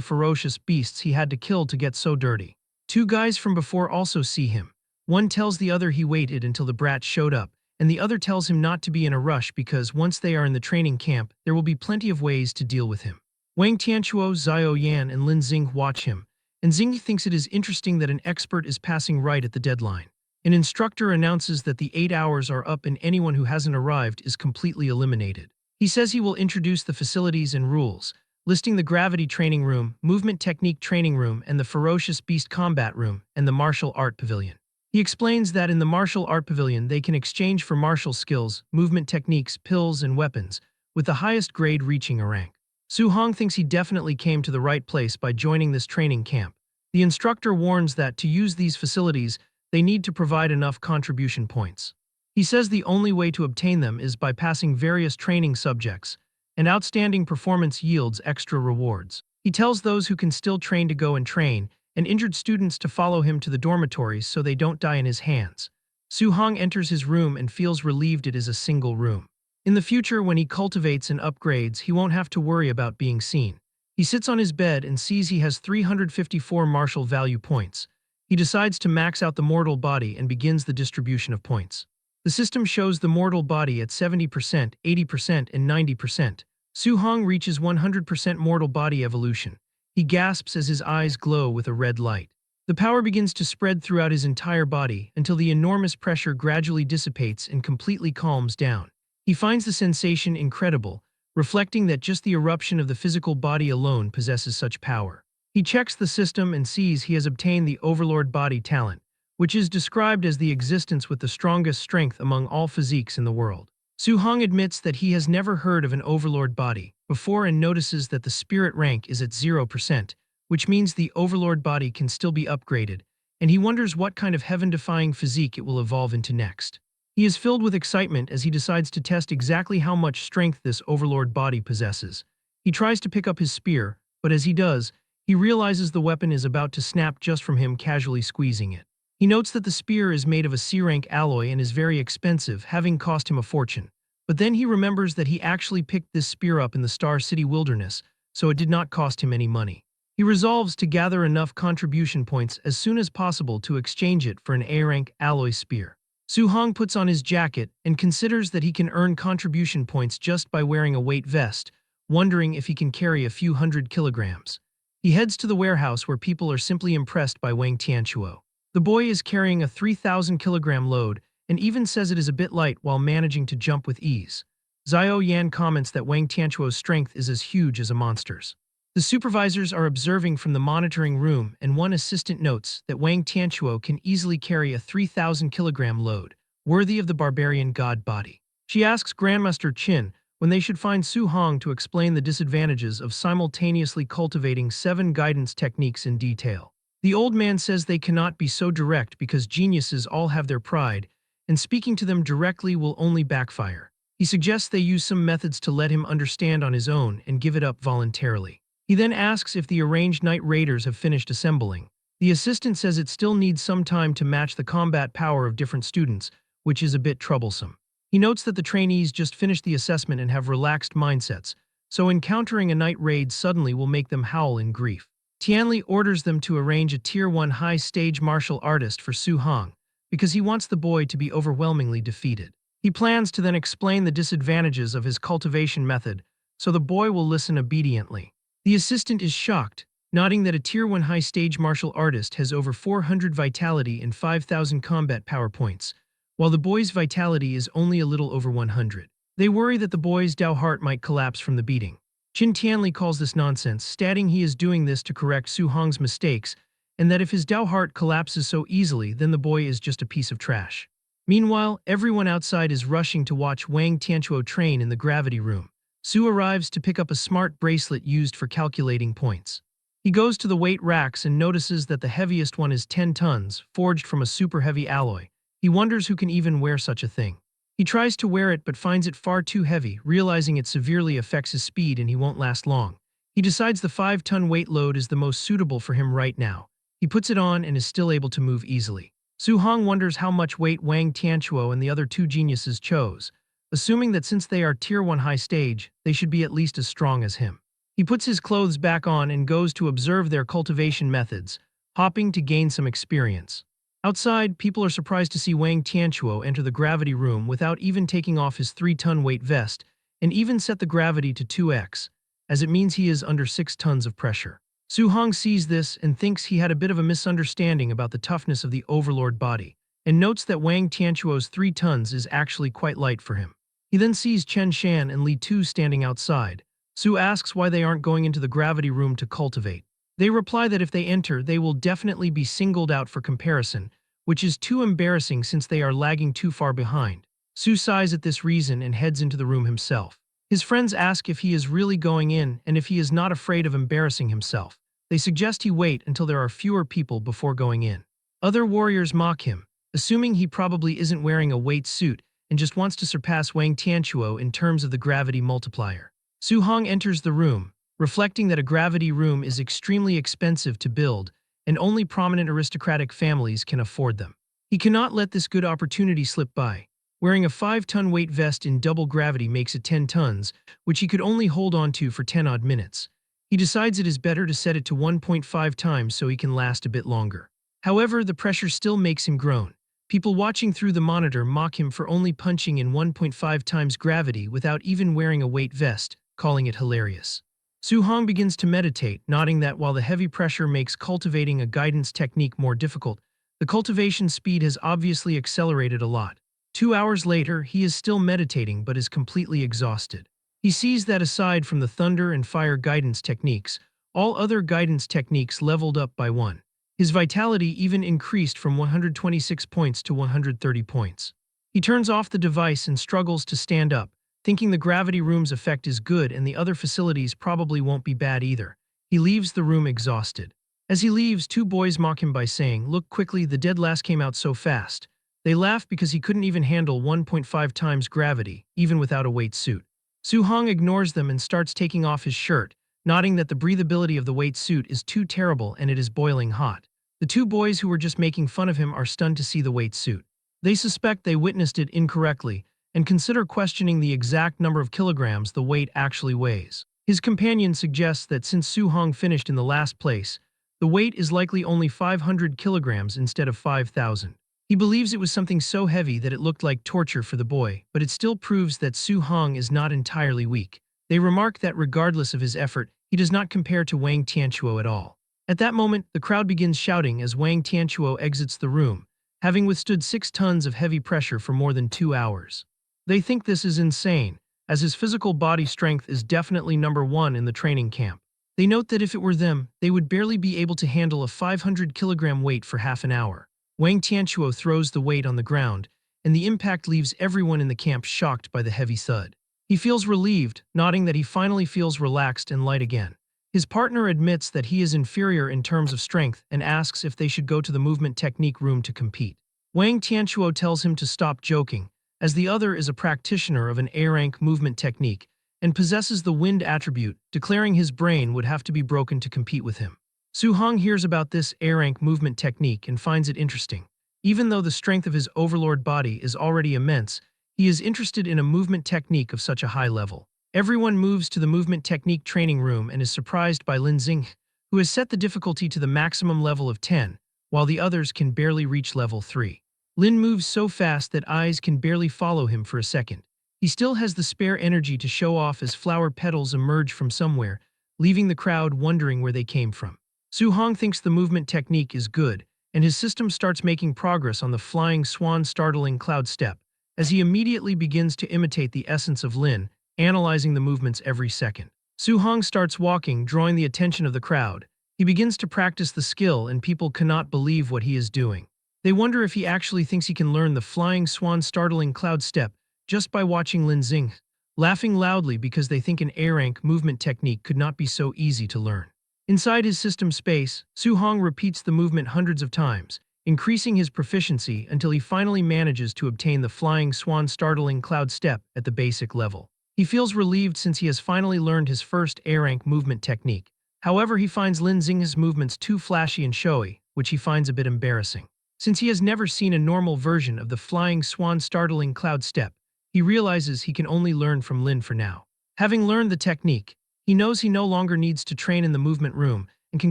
ferocious beasts he had to kill to get so dirty. Two guys from before also see him. One tells the other he waited until the brat showed up, and the other tells him not to be in a rush because once they are in the training camp, there will be plenty of ways to deal with him. Wang Tianchuo, Xiao Yan, and Lin Xing watch him, and Xing thinks it is interesting that an expert is passing right at the deadline. An instructor announces that the 8 hours are up and anyone who hasn't arrived is completely eliminated. He says he will introduce the facilities and rules, listing the gravity training room, movement technique training room, and the ferocious beast combat room, and the martial art pavilion. He explains that in the martial art pavilion they can exchange for martial skills, movement techniques, pills, and weapons, with the highest grade reaching a rank. Su Hong thinks he definitely came to the right place by joining this training camp. The instructor warns that to use these facilities, they need to provide enough contribution points. He says the only way to obtain them is by passing various training subjects, and outstanding performance yields extra rewards. He tells those who can still train to go and train, and injured students to follow him to the dormitories so they don't die in his hands. Su Hong enters his room and feels relieved it is a single room. In the future, when he cultivates and upgrades, he won't have to worry about being seen. He sits on his bed and sees he has 354 martial value points. He decides to max out the mortal body and begins the distribution of points. The system shows the mortal body at 70%, 80%, and 90%. Su Hong reaches 100% mortal body evolution. He gasps as his eyes glow with a red light. The power begins to spread throughout his entire body until the enormous pressure gradually dissipates and completely calms down. He finds the sensation incredible, reflecting that just the eruption of the physical body alone possesses such power. He checks the system and sees he has obtained the Overlord Body talent, which is described as the existence with the strongest strength among all physiques in the world. Su Hong admits that he has never heard of an Overlord Body before and notices that the spirit rank is at 0%, which means the Overlord Body can still be upgraded, and he wonders what kind of heaven-defying physique it will evolve into next. He is filled with excitement as he decides to test exactly how much strength this Overlord Body possesses. He tries to pick up his spear, but as he does, he realizes the weapon is about to snap just from him casually squeezing it. He notes that the spear is made of a C-rank alloy and is very expensive, having cost him a fortune. But then he remembers that he actually picked this spear up in the Star City wilderness, so it did not cost him any money. He resolves to gather enough contribution points as soon as possible to exchange it for an A-rank alloy spear. Su Hong puts on his jacket and considers that he can earn contribution points just by wearing a weight vest, wondering if he can carry a few hundred kilograms. He heads to the warehouse where people are simply impressed by Wang Tianchuo. The boy is carrying a 3,000-kilogram load and even says it is a bit light while managing to jump with ease. Xiao Yan comments that Wang Tianchuo's strength is as huge as a monster's. The supervisors are observing from the monitoring room, and one assistant notes that Wang Tianchuo can easily carry a 3,000-kilogram load, worthy of the barbarian god body. She asks Grandmaster Qin when they should find Su Hong to explain the disadvantages of simultaneously cultivating 7 guidance techniques in detail. The old man says they cannot be so direct because geniuses all have their pride, and speaking to them directly will only backfire. He suggests they use some methods to let him understand on his own and give it up voluntarily. He then asks if the arranged night raiders have finished assembling. The assistant says it still needs some time to match the combat power of different students, which is a bit troublesome. He notes that the trainees just finished the assessment and have relaxed mindsets, so encountering a night raid suddenly will make them howl in grief. Tianli orders them to arrange a Tier 1 high-stage martial artist for Su Hong, because he wants the boy to be overwhelmingly defeated. He plans to then explain the disadvantages of his cultivation method, so the boy will listen obediently. The assistant is shocked, noting that a Tier 1 high-stage martial artist has over 400 vitality and 5,000 combat power points, while the boy's vitality is only a little over 100. They worry that the boy's Dao heart might collapse from the beating. Qin Tianli calls this nonsense, stating he is doing this to correct Su Hong's mistakes, and that if his Dao heart collapses so easily, then the boy is just a piece of trash. Meanwhile, everyone outside is rushing to watch Wang Tianchuo train in the gravity room. Su arrives to pick up a smart bracelet used for calculating points. He goes to the weight racks and notices that the heaviest one is 10 tons, forged from a super heavy alloy. He wonders who can even wear such a thing. He tries to wear it but finds it far too heavy, realizing it severely affects his speed and he won't last long. He decides the 5-ton weight load is the most suitable for him right now. He puts it on and is still able to move easily. Su Hong wonders how much weight Wang Tianchuo and the other two geniuses chose, assuming that since they are Tier 1 high stage, they should be at least as strong as him. He puts his clothes back on and goes to observe their cultivation methods, hopping to gain some experience. Outside, people are surprised to see Wang Tianchuo enter the gravity room without even taking off his 3-ton weight vest, and even set the gravity to 2x, as it means he is under 6 tons of pressure. Su Hong sees this and thinks he had a bit of a misunderstanding about the toughness of the overlord body, and notes that Wang Tianchuo's 3 tons is actually quite light for him. He then sees Chen Shan and Li Tu standing outside. Su asks why they aren't going into the gravity room to cultivate. They reply that if they enter, they will definitely be singled out for comparison, which is too embarrassing since they are lagging too far behind. Su sighs at this reason and heads into the room himself. His friends ask if he is really going in and if he is not afraid of embarrassing himself. They suggest he wait until there are fewer people before going in. Other warriors mock him, assuming he probably isn't wearing a weight suit and just wants to surpass Wang Tianchuo in terms of the gravity multiplier. Su Hong enters the room, reflecting that a gravity room is extremely expensive to build and only prominent aristocratic families can afford them. He cannot let this good opportunity slip by. Wearing a 5-ton weight vest in double gravity makes it 10 tons, which he could only hold on to for 10 odd minutes. He decides it is better to set it to 1.5 times so he can last a bit longer. However, the pressure still makes him groan. People watching through the monitor mock him for only punching in 1.5 times gravity without even wearing a weight vest, calling it hilarious. Su Hong begins to meditate, noting that while the heavy pressure makes cultivating a guidance technique more difficult, the cultivation speed has obviously accelerated a lot. 2 hours later, he is still meditating but is completely exhausted. He sees that aside from the thunder and fire guidance techniques, all other guidance techniques leveled up by 1. His vitality even increased from 126 points to 130 points. He turns off the device and struggles to stand up, thinking the gravity room's effect is good and the other facilities probably won't be bad either. He leaves the room exhausted. As he leaves, 2 boys mock him by saying, "Look quickly, the dead last came out so fast." They laugh because he couldn't even handle 1.5 times gravity, even without a weight suit. Su Hong ignores them and starts taking off his shirt, noting that the breathability of the weight suit is too terrible and it is boiling hot. The 2 boys who were just making fun of him are stunned to see the weight suit. They suspect they witnessed it incorrectly, and consider questioning the exact number of kilograms the weight actually weighs. His companion suggests that since Su Hong finished in the last place, the weight is likely only 500 kilograms instead of 5,000. He believes it was something so heavy that it looked like torture for the boy, but it still proves that Su Hong is not entirely weak. They remark that regardless of his effort, he does not compare to Wang Tianchuo at all. At that moment, the crowd begins shouting as Wang Tianchuo exits the room, having withstood 6 tons of heavy pressure for more than 2 hours. They think this is insane, as his physical body strength is definitely number 1 in the training camp. They note that if it were them, they would barely be able to handle a 500-kilogram weight for half an hour. Wang Tianchuo throws the weight on the ground, and the impact leaves everyone in the camp shocked by the heavy thud. He feels relieved, nodding that he finally feels relaxed and light again. His partner admits that he is inferior in terms of strength and asks if they should go to the movement technique room to compete. Wang Tianchuo tells him to stop joking, as the other is a practitioner of an A-rank movement technique and possesses the wind attribute, declaring his brain would have to be broken to compete with him. Su Hong hears about this A-rank movement technique and finds it interesting. Even though the strength of his overlord body is already immense, he is interested in a movement technique of such a high level. Everyone moves to the movement technique training room and is surprised by Lin Xing, who has set the difficulty to the maximum level of 10, while the others can barely reach level 3. Lin moves so fast that eyes can barely follow him for a second. He still has the spare energy to show off as flower petals emerge from somewhere, leaving the crowd wondering where they came from. Su Hong thinks the movement technique is good, and his system starts making progress on the flying swan startling cloud step, as he immediately begins to imitate the essence of Lin, analyzing the movements every second. Su Hong starts walking, drawing the attention of the crowd. He begins to practice the skill and people cannot believe what he is doing. They wonder if he actually thinks he can learn the flying swan startling cloud step just by watching Lin Xing, laughing loudly because they think an A-rank movement technique could not be so easy to learn. Inside his system space, Su-hong repeats the movement hundreds of times, increasing his proficiency until he finally manages to obtain the flying swan startling cloud step at the basic level. He feels relieved since he has finally learned his first A-rank movement technique. However, he finds Lin Xinghe's movements too flashy and showy, which he finds a bit embarrassing. Since he has never seen a normal version of the flying swan startling cloud step, he realizes he can only learn from Lin for now. Having learned the technique, he knows he no longer needs to train in the movement room and can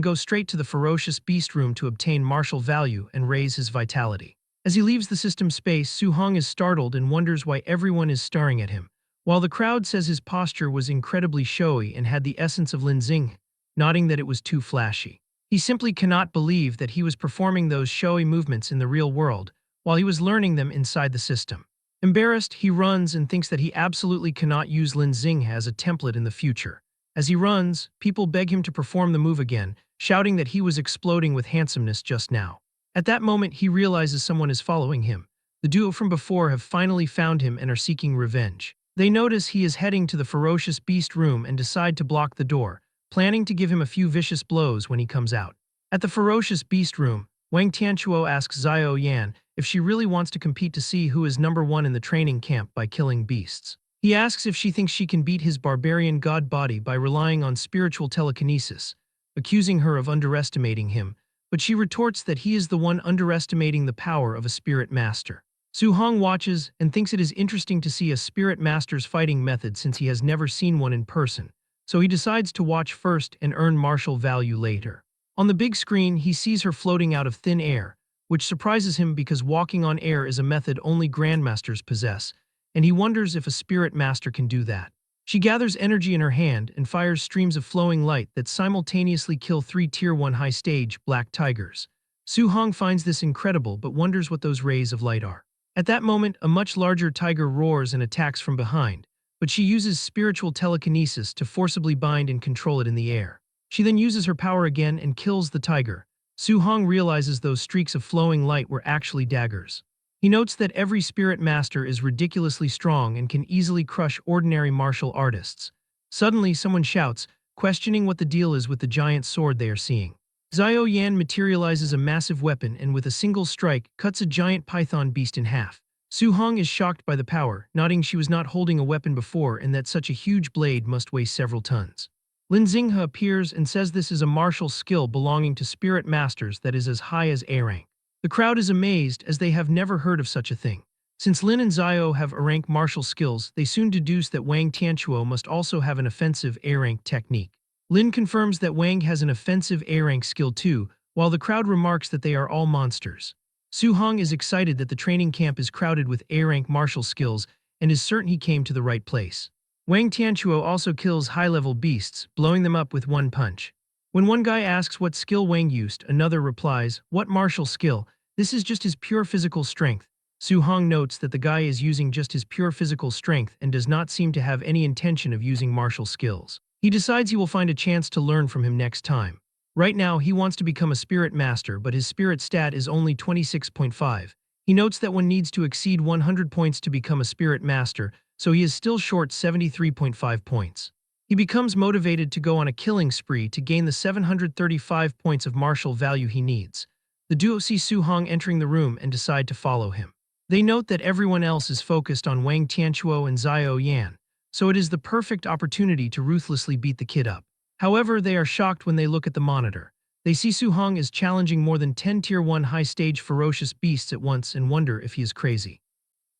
go straight to the ferocious beast room to obtain martial value and raise his vitality. As he leaves the system space, Su-hong is startled and wonders why everyone is staring at him. While the crowd says his posture was incredibly showy and had the essence of Lin Xing, nodding that it was too flashy. He simply cannot believe that he was performing those showy movements in the real world while he was learning them inside the system. Embarrassed, he runs and thinks that he absolutely cannot use Lin Xing as a template in the future. As he runs, people beg him to perform the move again, shouting that he was exploding with handsomeness just now. At that moment, he realizes someone is following him. The duo from before have finally found him and are seeking revenge. They notice he is heading to the ferocious beast room and decide to block the door, planning to give him a few vicious blows when he comes out. At the ferocious beast room, Wang Tianchuo asks Xiao Yan if she really wants to compete to see who is number one in the training camp by killing beasts. He asks if she thinks she can beat his barbarian god body by relying on spiritual telekinesis, accusing her of underestimating him, but she retorts that he is the one underestimating the power of a spirit master. Su-hong watches and thinks it is interesting to see a spirit master's fighting method since he has never seen one in person, so he decides to watch first and earn martial value later. On the big screen, he sees her floating out of thin air, which surprises him because walking on air is a method only grandmasters possess, and he wonders if a spirit master can do that. She gathers energy in her hand and fires streams of flowing light that simultaneously kill 3 Tier 1 high-stage black tigers. Su-hong finds this incredible but wonders what those rays of light are. At that moment, a much larger tiger roars and attacks from behind, but she uses spiritual telekinesis to forcibly bind and control it in the air. She then uses her power again and kills the tiger. Su-hong realizes those streaks of flowing light were actually daggers. He notes that every spirit master is ridiculously strong and can easily crush ordinary martial artists. Suddenly, someone shouts, questioning what the deal is with the giant sword they are seeing. Xiao Yan materializes a massive weapon and with a single strike cuts a giant python beast in half. Su-hong is shocked by the power, nodding she was not holding a weapon before and that such a huge blade must weigh several tons. Lin Xinghe appears and says this is a martial skill belonging to spirit masters that is as high as A-rank. The crowd is amazed as they have never heard of such a thing. Since Lin and Xiao have A-rank martial skills, they soon deduce that Wang Tianchuo must also have an offensive A-rank technique. Lin confirms that Wang has an offensive A-rank skill too, while the crowd remarks that they are all monsters. Su-hong is excited that the training camp is crowded with A-rank martial skills and is certain he came to the right place. Wang Tianchuo also kills high-level beasts, blowing them up with one punch. When one guy asks what skill Wang used, another replies, "What martial skill? This is just his pure physical strength." Su-hong notes that the guy is using just his pure physical strength and does not seem to have any intention of using martial skills. He decides he will find a chance to learn from him next time. Right now, he wants to become a spirit master, but his spirit stat is only 26.5. He notes that one needs to exceed 100 points to become a spirit master, so he is still short 73.5 points. He becomes motivated to go on a killing spree to gain the 735 points of martial value he needs. The duo see Su-hong entering the room and decide to follow him. They note that everyone else is focused on Wang Tianchuo and Xiao Yan, so it is the perfect opportunity to ruthlessly beat the kid up. However, they are shocked when they look at the monitor. They see Su-hong is challenging more than 10 Tier 1 high-stage ferocious beasts at once and wonder if he is crazy.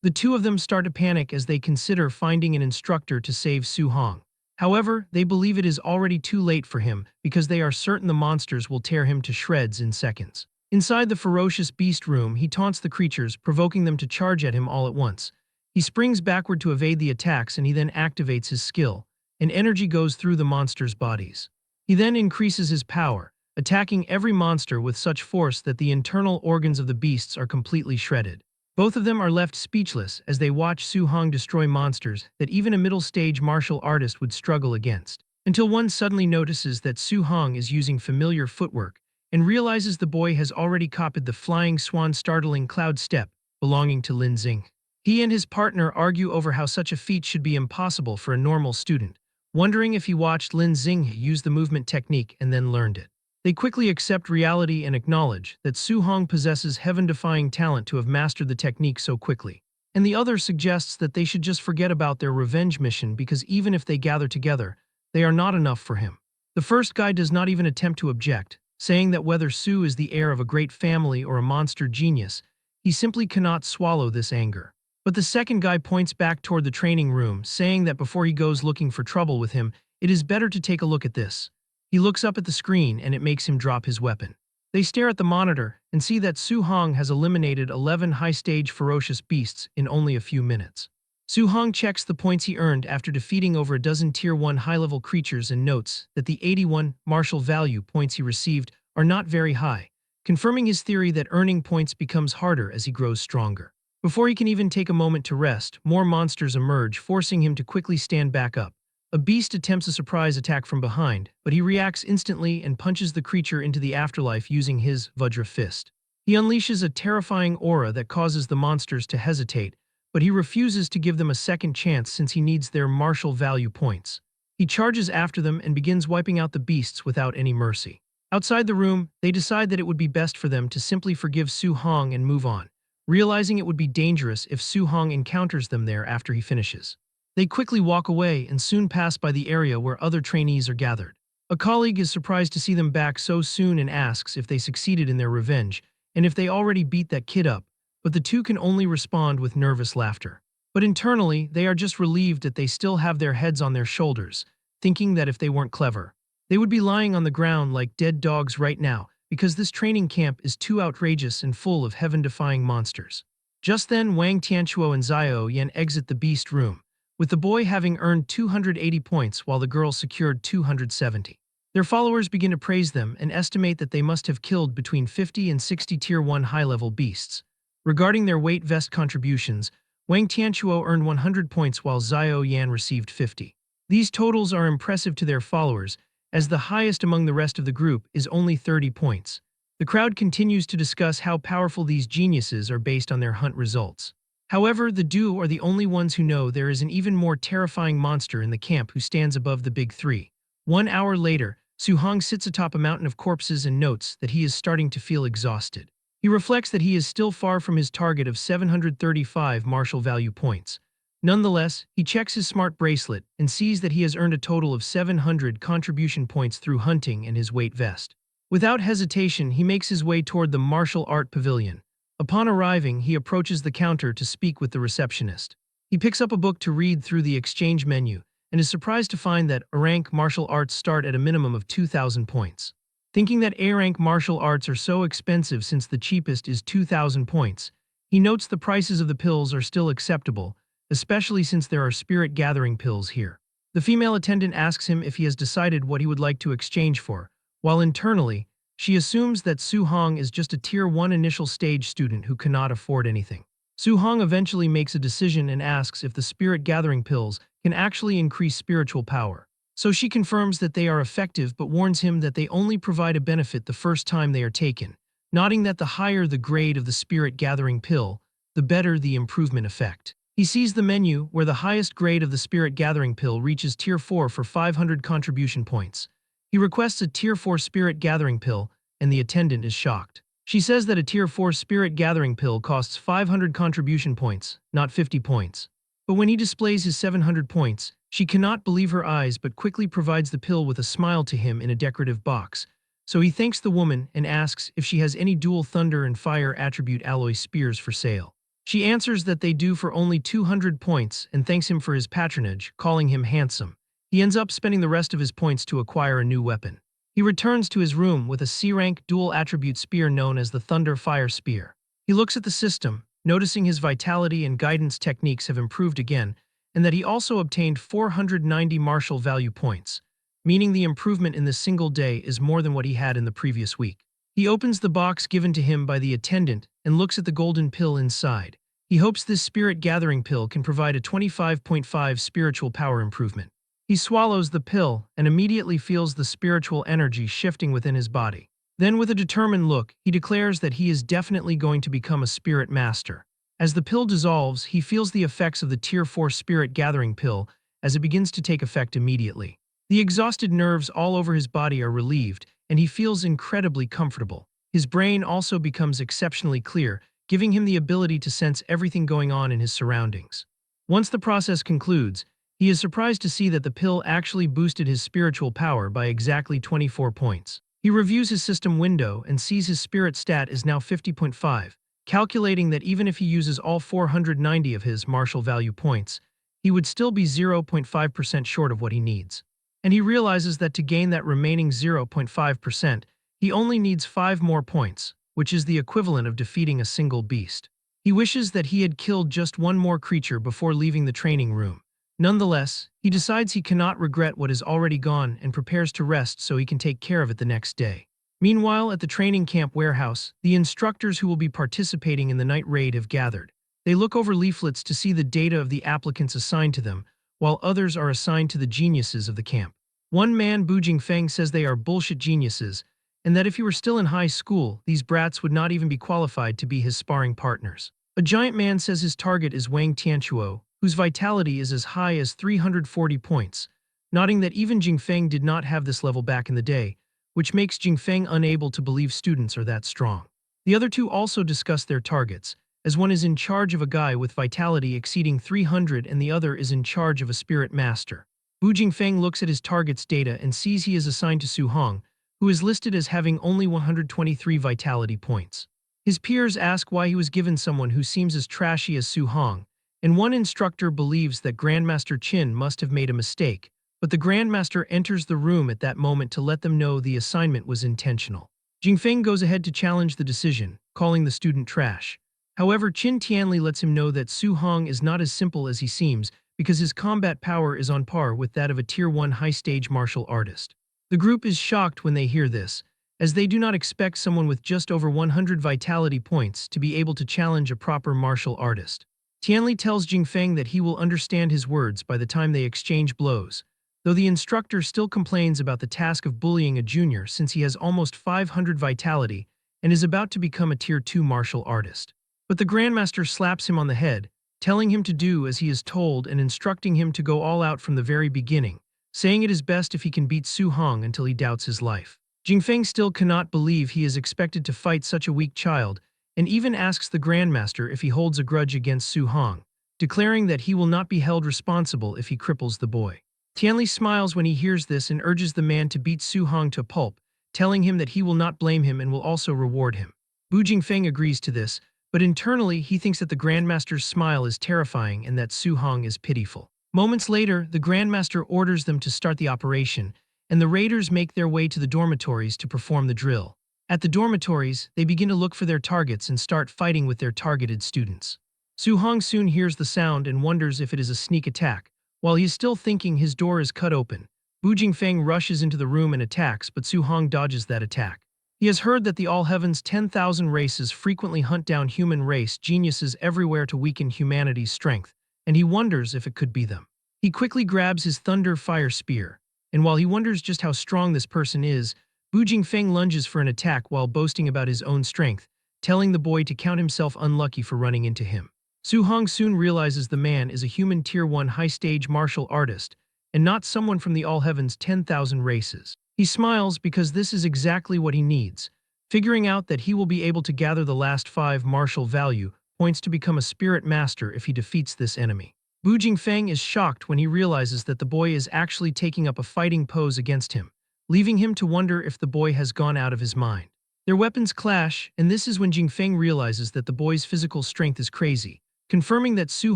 The two of them start to panic as they consider finding an instructor to save Su-hong. However, they believe it is already too late for him because they are certain the monsters will tear him to shreds in seconds. Inside the ferocious beast room, he taunts the creatures, provoking them to charge at him all at once. He springs backward to evade the attacks and he then activates his skill, and energy goes through the monsters' bodies. He then increases his power, attacking every monster with such force that the internal organs of the beasts are completely shredded. Both of them are left speechless as they watch Su-hong destroy monsters that even a middle-stage martial artist would struggle against, until one suddenly notices that Su-hong is using familiar footwork and realizes the boy has already copied the flying swan startling cloud step belonging to Lin Xing. He and his partner argue over how such a feat should be impossible for a normal student, wondering if he watched Lin Xinghe use the movement technique and then learned it. They quickly accept reality and acknowledge that Su Hong possesses heaven-defying talent to have mastered the technique so quickly. And the other suggests that they should just forget about their revenge mission because even if they gather together, they are not enough for him. The first guy does not even attempt to object, saying that whether Su is the heir of a great family or a monster genius, he simply cannot swallow this anger. But the second guy points back toward the training room, saying that before he goes looking for trouble with him, it is better to take a look at this. He looks up at the screen and it makes him drop his weapon. They stare at the monitor and see that Su Hong has eliminated 11 high-stage ferocious beasts in only a few minutes. Su Hong checks the points he earned after defeating over a dozen Tier 1 high-level creatures and notes that the 81 martial value points he received are not very high, confirming his theory that earning points becomes harder as he grows stronger. Before he can even take a moment to rest, more monsters emerge, forcing him to quickly stand back up. A beast attempts a surprise attack from behind, but he reacts instantly and punches the creature into the afterlife using his Vajra fist. He unleashes a terrifying aura that causes the monsters to hesitate, but he refuses to give them a second chance since he needs their martial value points. He charges after them and begins wiping out the beasts without any mercy. Outside the room, they decide that it would be best for them to simply forgive Su Hong and move on, realizing it would be dangerous if Su Hong encounters them there after he finishes. They quickly walk away and soon pass by the area where other trainees are gathered. A colleague is surprised to see them back so soon and asks if they succeeded in their revenge and if they already beat that kid up, but the two can only respond with nervous laughter. But internally, they are just relieved that they still have their heads on their shoulders, thinking that if they weren't clever, they would be lying on the ground like dead dogs right now because this training camp is too outrageous and full of heaven-defying monsters. Just then, Wang Tianchuo and Xiao Yan exit the beast room, with the boy having earned 280 points while the girl secured 270. Their followers begin to praise them and estimate that they must have killed between 50 and 60 Tier 1 high-level beasts. Regarding their weight vest contributions, Wang Tianchuo earned 100 points while Xiao Yan received 50. These totals are impressive to their followers, as the highest among the rest of the group is only 30 points. The crowd continues to discuss how powerful these geniuses are based on their hunt results. However, the duo are the only ones who know there is an even more terrifying monster in the camp who stands above the big three. 1 hour later, Su Hong sits atop a mountain of corpses and notes that he is starting to feel exhausted. He reflects that he is still far from his target of 735 martial value points. Nonetheless, he checks his smart bracelet and sees that he has earned a total of 700 contribution points through hunting and his weight vest. Without hesitation, he makes his way toward the martial art pavilion. Upon arriving, he approaches the counter to speak with the receptionist. He picks up a book to read through the exchange menu and is surprised to find that A-rank martial arts start at a minimum of 2,000 points. Thinking that A-rank martial arts are so expensive since the cheapest is 2,000 points, he notes the prices of the pills are still acceptable, especially since there are spirit-gathering pills here. The female attendant asks him if he has decided what he would like to exchange for, while internally, she assumes that Su Hong is just a Tier 1 initial stage student who cannot afford anything. Su Hong eventually makes a decision and asks if the spirit-gathering pills can actually increase spiritual power. So she confirms that they are effective but warns him that they only provide a benefit the first time they are taken, noting that the higher the grade of the spirit-gathering pill, the better the improvement effect. He sees the menu where the highest grade of the spirit-gathering pill reaches Tier 4 for 500 contribution points. He requests a Tier 4 spirit-gathering pill, and the attendant is shocked. She says that a Tier 4 spirit-gathering pill costs 500 contribution points, not 50 points. But when he displays his 700 points, she cannot believe her eyes but quickly provides the pill with a smile to him in a decorative box. So he thanks the woman and asks if she has any dual thunder and fire attribute alloy spears for sale. She answers that they do for only 200 points and thanks him for his patronage, calling him handsome. He ends up spending the rest of his points to acquire a new weapon. He returns to his room with a C-rank dual-attribute spear known as the Thunder Fire Spear. He looks at the system, noticing his vitality and guidance techniques have improved again, and that he also obtained 490 martial value points, meaning the improvement in this single day is more than what he had in the previous week. He opens the box given to him by the attendant and looks at the golden pill inside. He hopes this spirit-gathering pill can provide a 25.5 spiritual power improvement. He swallows the pill and immediately feels the spiritual energy shifting within his body. Then with a determined look, he declares that he is definitely going to become a spirit master. As the pill dissolves, he feels the effects of the Tier 4 spirit gathering pill as it begins to take effect immediately. The exhausted nerves all over his body are relieved, and he feels incredibly comfortable. His brain also becomes exceptionally clear, giving him the ability to sense everything going on in his surroundings. Once the process concludes, he is surprised to see that the pill actually boosted his spiritual power by exactly 24 points. He reviews his system window and sees his spirit stat is now 50.5, calculating that even if he uses all 490 of his martial value points, he would still be 0.5% short of what he needs. And he realizes that to gain that remaining 0.5%, he only needs 5 more points, which is the equivalent of defeating a single beast. He wishes that he had killed just one more creature before leaving the training room. Nonetheless, he decides he cannot regret what is already gone and prepares to rest so he can take care of it the next day. Meanwhile, at the training camp warehouse, the instructors who will be participating in the night raid have gathered. They look over leaflets to see the data of the applicants assigned to them, while others are assigned to the geniuses of the camp. One man, Bu Jingfeng, says they are bullshit geniuses, and that if he were still in high school, these brats would not even be qualified to be his sparring partners. A giant man says his target is Wang Tianchuo, whose vitality is as high as 340 points, noting that even Jingfeng did not have this level back in the day, which makes Jingfeng unable to believe students are that strong. The other two also discuss their targets, as one is in charge of a guy with vitality exceeding 300 and the other is in charge of a spirit master. Bu Jingfeng looks at his target's data and sees he is assigned to Su Hong, who is listed as having only 123 vitality points. His peers ask why he was given someone who seems as trashy as Su Hong, and one instructor believes that Grandmaster Qin must have made a mistake, but the Grandmaster enters the room at that moment to let them know the assignment was intentional. Jingfeng goes ahead to challenge the decision, calling the student trash. However, Qin Tianli lets him know that Su Hong is not as simple as he seems because his combat power is on par with that of a Tier 1 high-stage martial artist. The group is shocked when they hear this, as they do not expect someone with just over 100 vitality points to be able to challenge a proper martial artist. Tianli tells Jingfeng that he will understand his words by the time they exchange blows, though the instructor still complains about the task of bullying a junior since he has almost 500 vitality and is about to become a Tier 2 martial artist. But the Grandmaster slaps him on the head, telling him to do as he is told and instructing him to go all out from the very beginning, saying it is best if he can beat Su Hong until he doubts his life. Jingfeng still cannot believe he is expected to fight such a weak child, and even asks the Grandmaster if he holds a grudge against Su Hong, declaring that he will not be held responsible if he cripples the boy. Tianli smiles when he hears this and urges the man to beat Su Hong to pulp, telling him that he will not blame him and will also reward him. Bu Jingfeng agrees to this, but internally he thinks that the Grandmaster's smile is terrifying and that Su Hong is pitiful. Moments later, the Grandmaster orders them to start the operation, and the raiders make their way to the dormitories to perform the drill. At the dormitories, they begin to look for their targets and start fighting with their targeted students. Su Hong soon hears the sound and wonders if it is a sneak attack. While he is still thinking, his door is cut open. Bu Jingfeng rushes into the room and attacks, but Su Hong dodges that attack. He has heard that the All Heaven's 10,000 races frequently hunt down human race geniuses everywhere to weaken humanity's strength, and he wonders if it could be them. He quickly grabs his Thunder Fire Spear, and while he wonders just how strong this person is, Bu Jingfeng lunges for an attack while boasting about his own strength, telling the boy to count himself unlucky for running into him. Su Hong soon realizes the man is a human Tier 1 high-stage martial artist, and not someone from the All Heaven's 10,000 races. He smiles because this is exactly what he needs, figuring out that he will be able to gather the last 5 martial value points to become a spirit master if he defeats this enemy. Bu Jingfeng is shocked when he realizes that the boy is actually taking up a fighting pose against him, leaving him to wonder if the boy has gone out of his mind. Their weapons clash, and this is when Jingfeng realizes that the boy's physical strength is crazy, confirming that Su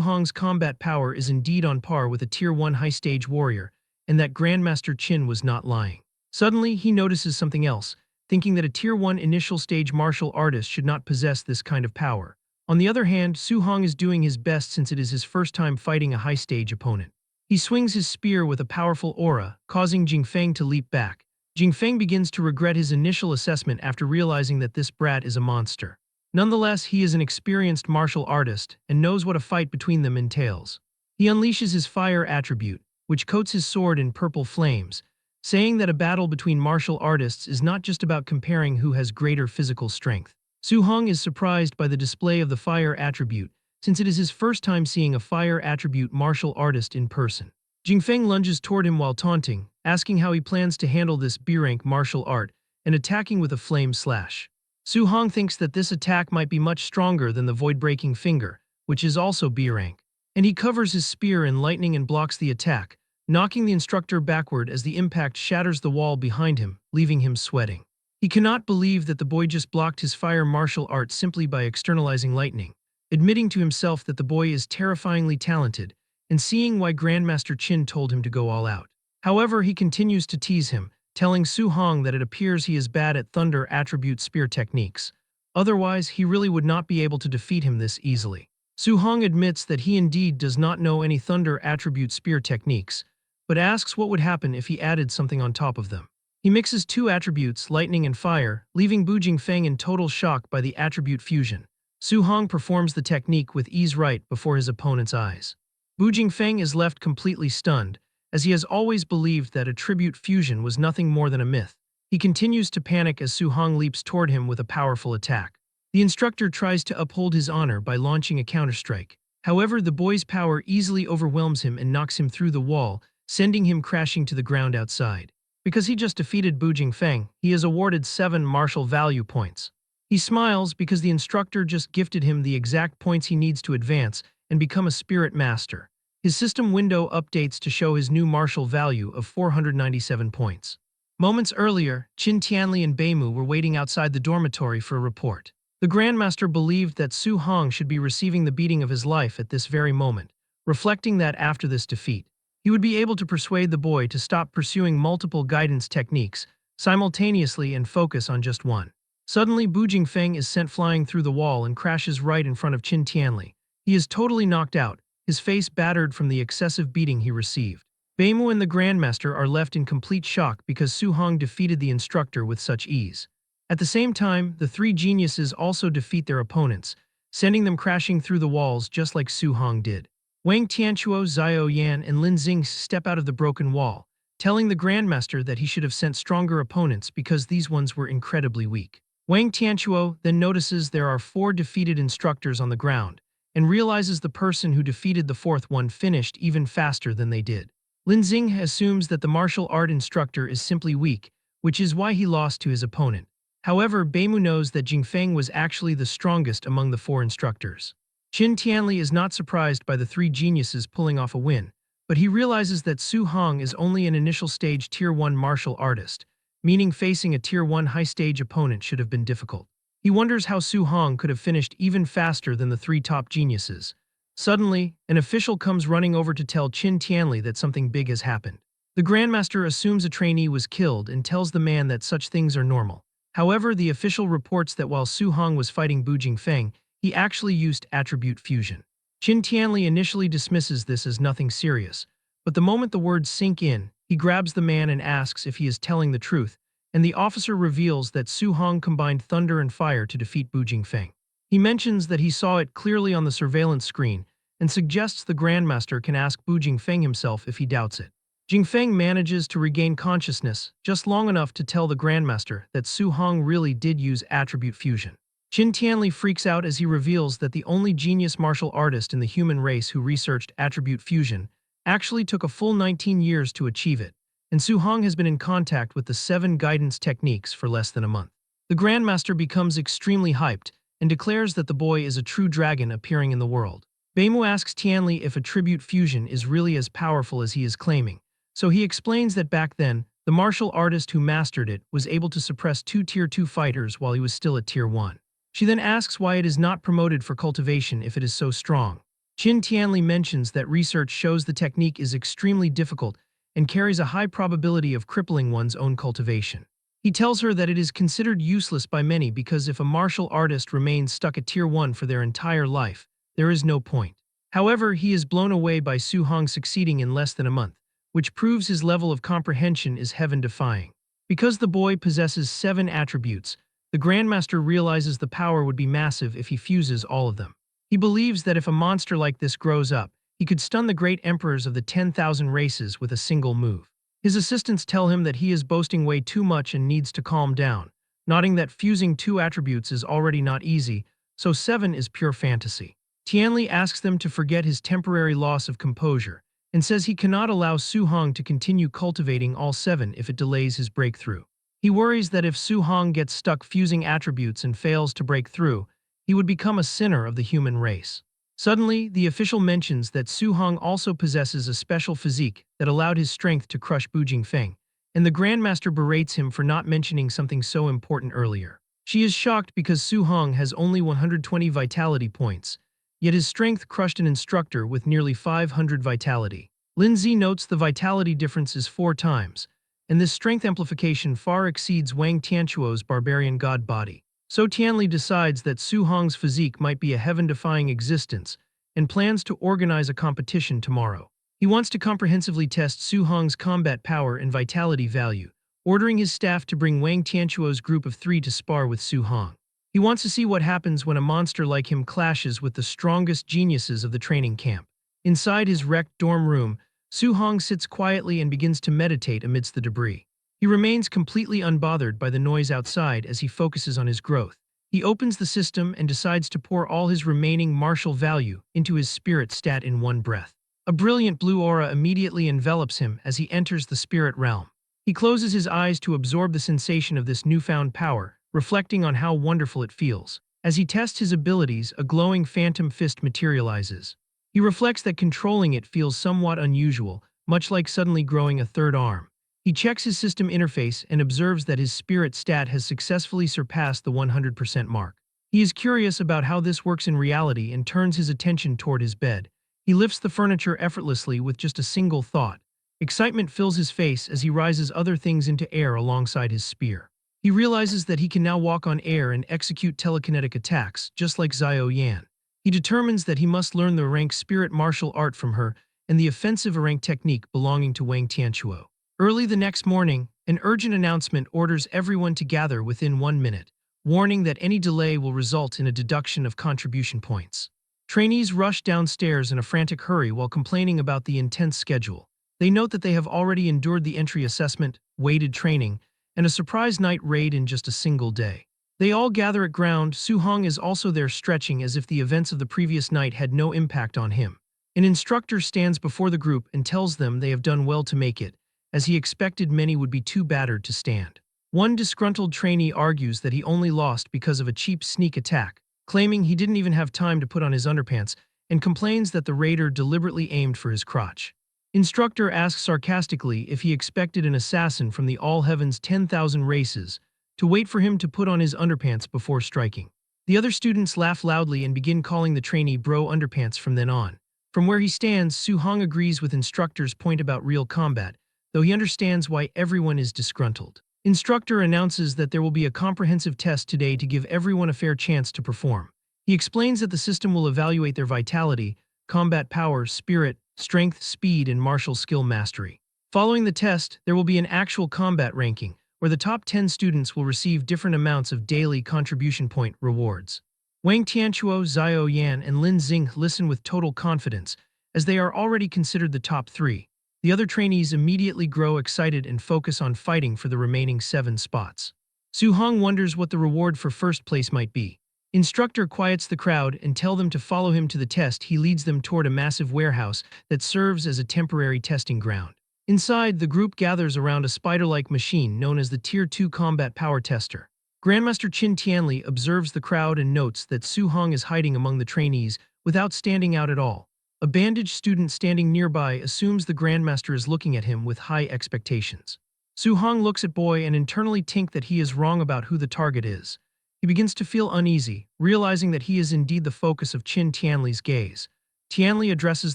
Hong's combat power is indeed on par with a Tier 1 high-stage warrior, and that Grandmaster Qin was not lying. Suddenly, he notices something else, thinking that a Tier 1 initial stage martial artist should not possess this kind of power. On the other hand, Su Hong is doing his best since it is his first time fighting a high-stage opponent. He swings his spear with a powerful aura, causing Jingfeng to leap back. Jingfeng begins to regret his initial assessment after realizing that this brat is a monster. Nonetheless, he is an experienced martial artist and knows what a fight between them entails. He unleashes his fire attribute, which coats his sword in purple flames, saying that a battle between martial artists is not just about comparing who has greater physical strength. Su Hong is surprised by the display of the fire attribute, since it is his first time seeing a fire attribute martial artist in person. Jingfeng lunges toward him while taunting, asking how he plans to handle this B-rank martial art and attacking with a flame slash. Su Hong thinks that this attack might be much stronger than the void-breaking finger, which is also B-rank. And he covers his spear in lightning and blocks the attack, knocking the instructor backward as the impact shatters the wall behind him, leaving him sweating. He cannot believe that the boy just blocked his fire martial art simply by externalizing lightning, admitting to himself that the boy is terrifyingly talented, and seeing why Grandmaster Qin told him to go all out. However, he continues to tease him, telling Su Hong that it appears he is bad at thunder attribute spear techniques. Otherwise, he really would not be able to defeat him this easily. Su Hong admits that he indeed does not know any thunder attribute spear techniques, but asks what would happen if he added something on top of them. He mixes two attributes, lightning and fire, leaving Bu Jingfeng in total shock by the attribute fusion. Su Hong performs the technique with ease right before his opponent's eyes. Bu Jingfeng is left completely stunned, as he has always believed that attribute fusion was nothing more than a myth. He continues to panic as Su Hong leaps toward him with a powerful attack. The instructor tries to uphold his honor by launching a counterstrike. However, the boy's power easily overwhelms him and knocks him through the wall, sending him crashing to the ground outside. Because he just defeated Bu Jingfeng, he is awarded 7 martial value points. He smiles because the instructor just gifted him the exact points he needs to advance and become a spirit master. His system window updates to show his new martial value of 497 points. Moments earlier, Qin Tianli and Beimu were waiting outside the dormitory for a report. The Grandmaster believed that Su Hong should be receiving the beating of his life at this very moment, reflecting that after this defeat, he would be able to persuade the boy to stop pursuing multiple guidance techniques simultaneously and focus on just one. Suddenly, Bu Jingfeng is sent flying through the wall and crashes right in front of Qin Tianli. He is totally knocked out, his face battered from the excessive beating he received. Beimu and the Grandmaster are left in complete shock because Su Hong defeated the instructor with such ease. At the same time, the 3 geniuses also defeat their opponents, sending them crashing through the walls just like Su Hong did. Wang Tianchuo, Xiao Yan, and Lin Xing step out of the broken wall, telling the Grandmaster that he should have sent stronger opponents because these ones were incredibly weak. Wang Tianchuo then notices there are 4 defeated instructors on the ground, and realizes the person who defeated the 4th one finished even faster than they did. Lin Xing assumes that the martial art instructor is simply weak, which is why he lost to his opponent. However, Beimu knows that Jingfeng was actually the strongest among the 4 instructors. Qin Tianli is not surprised by the 3 geniuses pulling off a win, but he realizes that Su Hong is only an initial stage Tier 1 martial artist, meaning facing a Tier 1 high-stage opponent should have been difficult. He wonders how Su Hong could have finished even faster than the 3 top geniuses. Suddenly, an official comes running over to tell Qin Tianli that something big has happened. The Grandmaster assumes a trainee was killed and tells the man that such things are normal. However, the official reports that while Su Hong was fighting Bu Jingfeng, he actually used attribute fusion. Qin Tianli initially dismisses this as nothing serious, but the moment the words sink in, he grabs the man and asks if he is telling the truth, and the officer reveals that Su Hong combined thunder and fire to defeat Bu Jingfeng. He mentions that he saw it clearly on the surveillance screen and suggests the Grandmaster can ask Bu Jingfeng himself if he doubts it. Jingfeng manages to regain consciousness just long enough to tell the Grandmaster that Su Hong really did use attribute fusion. Qin Tianli freaks out as he reveals that the only genius martial artist in the human race who researched attribute fusion actually took a full 19 years to achieve it, and Su Hong has been in contact with the 7 guidance techniques for less than a month. The Grandmaster becomes extremely hyped and declares that the boy is a true dragon appearing in the world. Beimu asks Tianli if attribute fusion is really as powerful as he is claiming, so he explains that back then, the martial artist who mastered it was able to suppress 2 Tier 2 fighters while he was still at Tier 1. She then asks why it is not promoted for cultivation if it is so strong. Qin Tianli mentions that research shows the technique is extremely difficult and carries a high probability of crippling one's own cultivation. He tells her that it is considered useless by many because if a martial artist remains stuck at Tier 1 for their entire life, there is no point. However, he is blown away by Su Hong succeeding in less than a month, which proves his level of comprehension is heaven-defying. Because the boy possesses 7 attributes, the Grandmaster realizes the power would be massive if he fuses all of them. He believes that if a monster like this grows up, he could stun the great emperors of the 10,000 races with a single move. His assistants tell him that he is boasting way too much and needs to calm down, nodding that fusing 2 attributes is already not easy, so 7 is pure fantasy. Tianli asks them to forget his temporary loss of composure, and says he cannot allow Su Hong to continue cultivating all 7 if it delays his breakthrough. He worries that if Su Hong gets stuck fusing attributes and fails to break through, he would become a sinner of the human race. Suddenly, the official mentions that Su Hong also possesses a special physique that allowed his strength to crush Bu Jingfeng, and the Grandmaster berates him for not mentioning something so important earlier. She is shocked because Su Hong has only 120 vitality points, yet his strength crushed an instructor with nearly 500 vitality. Lindsay notes the vitality difference is 4 times, and this strength amplification far exceeds Wang Tianquo's barbarian god body. So Tianli decides that Su Hong's physique might be a heaven-defying existence and plans to organize a competition tomorrow. He wants to comprehensively test Su Hong's combat power and vitality value, ordering his staff to bring Wang Tianquo's group of 3 to spar with Su Hong. He wants to see what happens when a monster like him clashes with the strongest geniuses of the training camp. Inside his wrecked dorm room, Su Hong sits quietly and begins to meditate amidst the debris. He remains completely unbothered by the noise outside as he focuses on his growth. He opens the system and decides to pour all his remaining martial value into his spirit stat in one breath. A brilliant blue aura immediately envelops him as he enters the spirit realm. He closes his eyes to absorb the sensation of this newfound power, reflecting on how wonderful it feels. As he tests his abilities, a glowing phantom fist materializes. He reflects that controlling it feels somewhat unusual, much like suddenly growing a third arm. He checks his system interface and observes that his spirit stat has successfully surpassed the 100% mark. He is curious about how this works in reality and turns his attention toward his bed. He lifts the furniture effortlessly with just a single thought. Excitement fills his face as he rises other things into air alongside his spear. He realizes that he can now walk on air and execute telekinetic attacks, just like Xiao Yan. He determines that he must learn the rank spirit martial art from her and the offensive rank technique belonging to Wang Tianquo. Early the next morning, an urgent announcement orders everyone to gather within 1 minute, warning that any delay will result in a deduction of contribution points. Trainees rush downstairs in a frantic hurry while complaining about the intense schedule. They note that they have already endured the entry assessment, weighted training, and a surprise night raid in just a single day. They all gather at ground. Su Hong is also there, stretching as if the events of the previous night had no impact on him. An instructor stands before the group and tells them they have done well to make it, as he expected many would be too battered to stand. One disgruntled trainee argues that he only lost because of a cheap sneak attack, claiming he didn't even have time to put on his underpants, and complains that the raider deliberately aimed for his crotch. Instructor asks sarcastically if he expected an assassin from the All Heaven's 10,000 races to wait for him to put on his underpants before striking. The other students laugh loudly and begin calling the trainee bro underpants from then on. From where he stands, Su Hong agrees with instructor's point about real combat, though he understands why everyone is disgruntled. Instructor announces that there will be a comprehensive test today to give everyone a fair chance to perform. He explains that the system will evaluate their vitality, combat power, spirit, strength, speed, and martial skill mastery. Following the test, there will be an actual combat ranking, where the top 10 students will receive different amounts of daily contribution point rewards. Wang Tianquo, Xiao Yan, and Lin Xing listen with total confidence, as they are already considered the top 3. The other trainees immediately grow excited and focus on fighting for the remaining 7 spots. Su Hong wonders what the reward for first place might be. Instructor quiets the crowd and tells them to follow him to the test. He leads them toward a massive warehouse that serves as a temporary testing ground. Inside, the group gathers around a spider-like machine known as the Tier 2 Combat Power Tester. Grandmaster Qin Tianli observes the crowd and notes that Su Hong is hiding among the trainees without standing out at all. A bandaged student standing nearby assumes the Grandmaster is looking at him with high expectations. Su Hong looks at Boy and internally thinks that he is wrong about who the target is. He begins to feel uneasy, realizing that he is indeed the focus of Qin Tianli's gaze. Tianli addresses